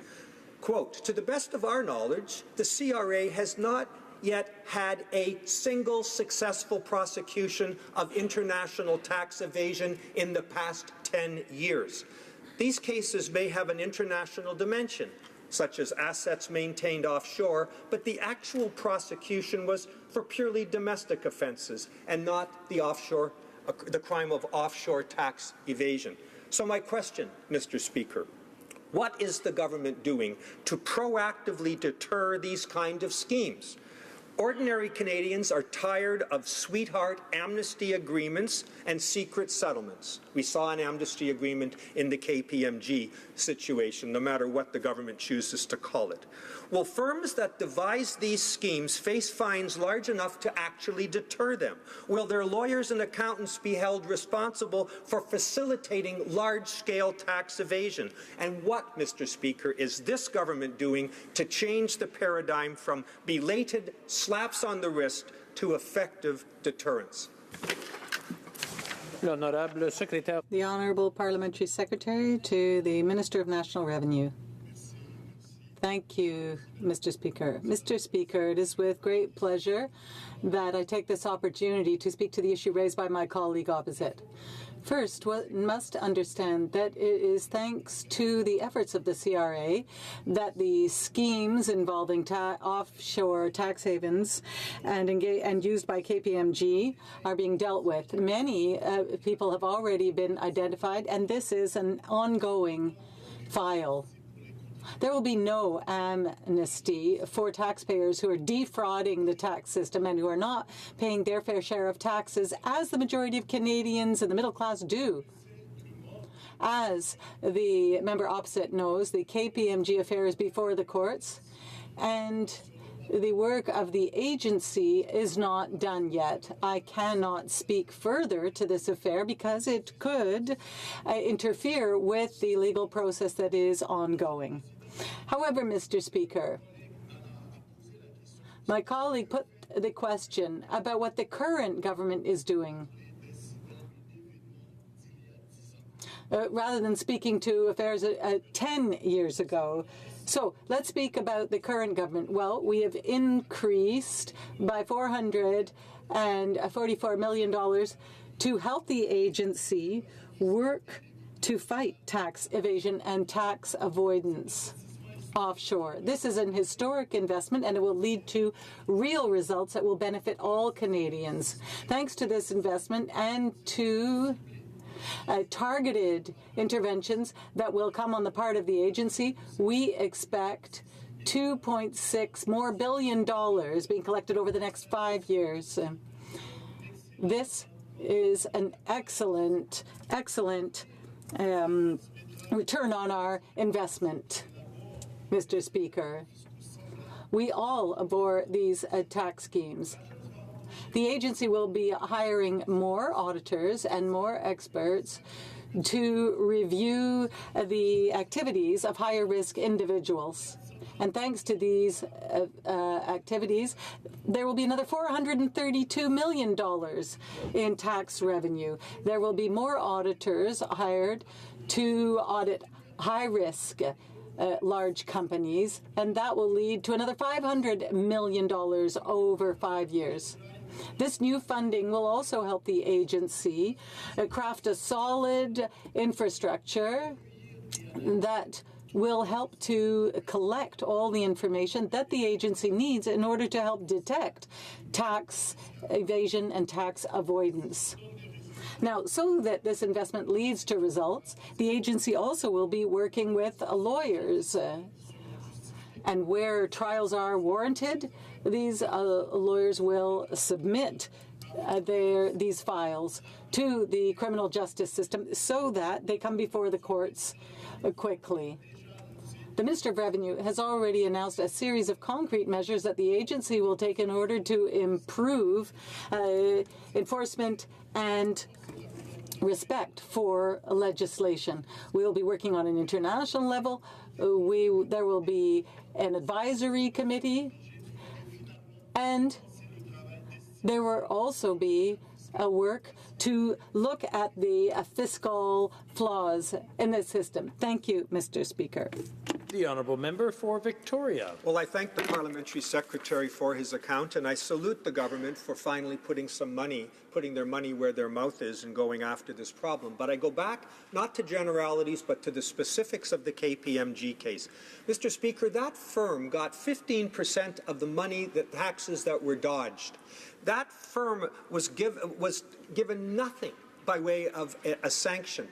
Quote, "To the best of our knowledge, the CRA has not yet had a single successful prosecution of international tax evasion in the past 10 years. These cases may have an international dimension, such as assets maintained offshore, but the actual prosecution was for purely domestic offenses and not the crime of offshore tax evasion. So my question, Mr. Speaker, what is the government doing to proactively deter these kind of schemes? Ordinary Canadians are tired of sweetheart amnesty agreements and secret settlements. We saw an amnesty agreement in the KPMG situation, no matter what the government chooses to call it. Will firms that devise these schemes face fines large enough to actually deter them? Will their lawyers and accountants be held responsible for facilitating large-scale tax evasion? And what, Mr. Speaker, is this government doing to change the paradigm from belated slaps on the wrist to effective deterrence? The Honourable Parliamentary Secretary to the Minister of National Revenue. Thank you, Mr. Speaker. Mr. Speaker, it is with great pleasure that I take this opportunity to speak to the issue raised by my colleague opposite. First, one must understand that it is thanks to the efforts of the CRA that the schemes involving offshore tax havens and used by KPMG are being dealt with. Many people have already been identified, and this is an ongoing file. There will be no amnesty for taxpayers who are defrauding the tax system and who are not paying their fair share of taxes, as the majority of Canadians in the middle class do. As the member opposite knows, the KPMG affair is before the courts, and the work of the agency is not done yet. I cannot speak further to this affair because it could interfere with the legal process that is ongoing. However, Mr. Speaker, my colleague put the question about what the current government is doing. Rather than speaking to affairs 10 years ago. So let's speak about the current government. Well, we have increased by $444 million to help the agency work to fight tax evasion and tax avoidance offshore. This is an historic investment, and it will lead to real results that will benefit all Canadians. Thanks to this investment and to targeted interventions that will come on the part of the agency, we expect $2.6 billion being collected over the next 5 years. This is an excellent return on our investment, Mr. Speaker. We all abhor these tax schemes. The agency will be hiring more auditors and more experts to review the activities of higher risk individuals. And thanks to these activities, there will be another $432 million in tax revenue. There will be more auditors hired to audit high-risk large companies, and that will lead to another $500 million over 5 years. This new funding will also help the agency craft a solid infrastructure that will help to collect all the information that the agency needs in order to help detect tax evasion and tax avoidance. Now, so that this investment leads to results, the agency also will be working with lawyers. And where trials are warranted, these lawyers will submit these files to the criminal justice system so that they come before the courts quickly. The Minister of Revenue has already announced a series of concrete measures that the agency will take in order to improve enforcement and respect for legislation. We'll be working on an international level. There will be an advisory committee, and there will also be a work to look at the fiscal flaws in the system. Thank you, Mr. Speaker. The honourable member for Victoria. Well, I thank the parliamentary secretary for his account, and I salute the government for finally putting their money where their mouth is and going after this problem. But I go back not to generalities, but to the specifics of the KPMG case. Mr. Speaker, that firm got 15% of the money, the taxes that were dodged. That firm was given nothing by way of a sanction.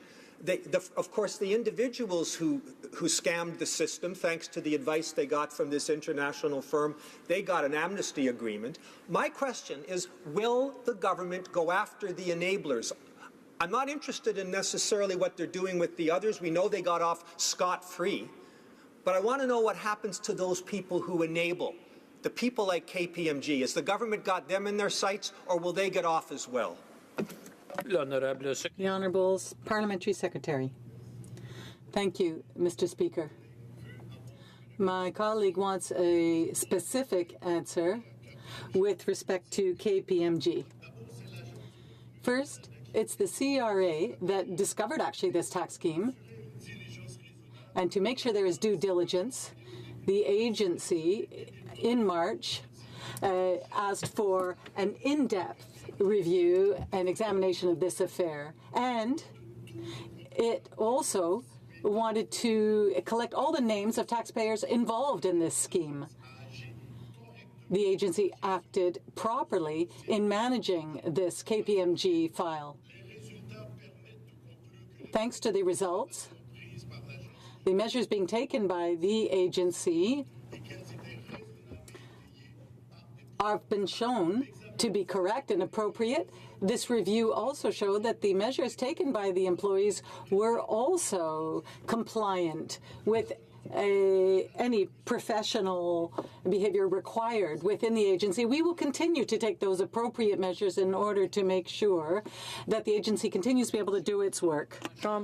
Of course, the individuals who scammed the system, thanks to the advice they got from this international firm, they got an amnesty agreement. My question is, will the government go after the enablers? I'm not interested in necessarily what they're doing with the others. We know they got off scot-free. But I want to know what happens to those people who enable, the people like KPMG. Has the government got them in their sights, or will they get off as well? The Honourable Parliamentary Secretary. Thank you, Mr. Speaker. My colleague wants a specific answer with respect to KPMG. First, it's the CRA that discovered actually this tax scheme. And to make sure there is due diligence, the agency in March asked for an in-depth review and examination of this affair. And it also wanted to collect all the names of taxpayers involved in this scheme. The agency acted properly in managing this KPMG file. Thanks to the results, the measures being taken by the agency have been shown to be correct and appropriate. This review also showed that the measures taken by the employees were also compliant with any professional behavior required within the agency. We will continue to take those appropriate measures in order to make sure that the agency continues to be able to do its work. The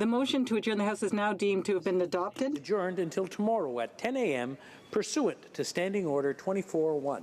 motion to adjourn the House is now deemed to have been adopted. Adjourned until tomorrow at 10 a.m. pursuant to Standing Order 24-1.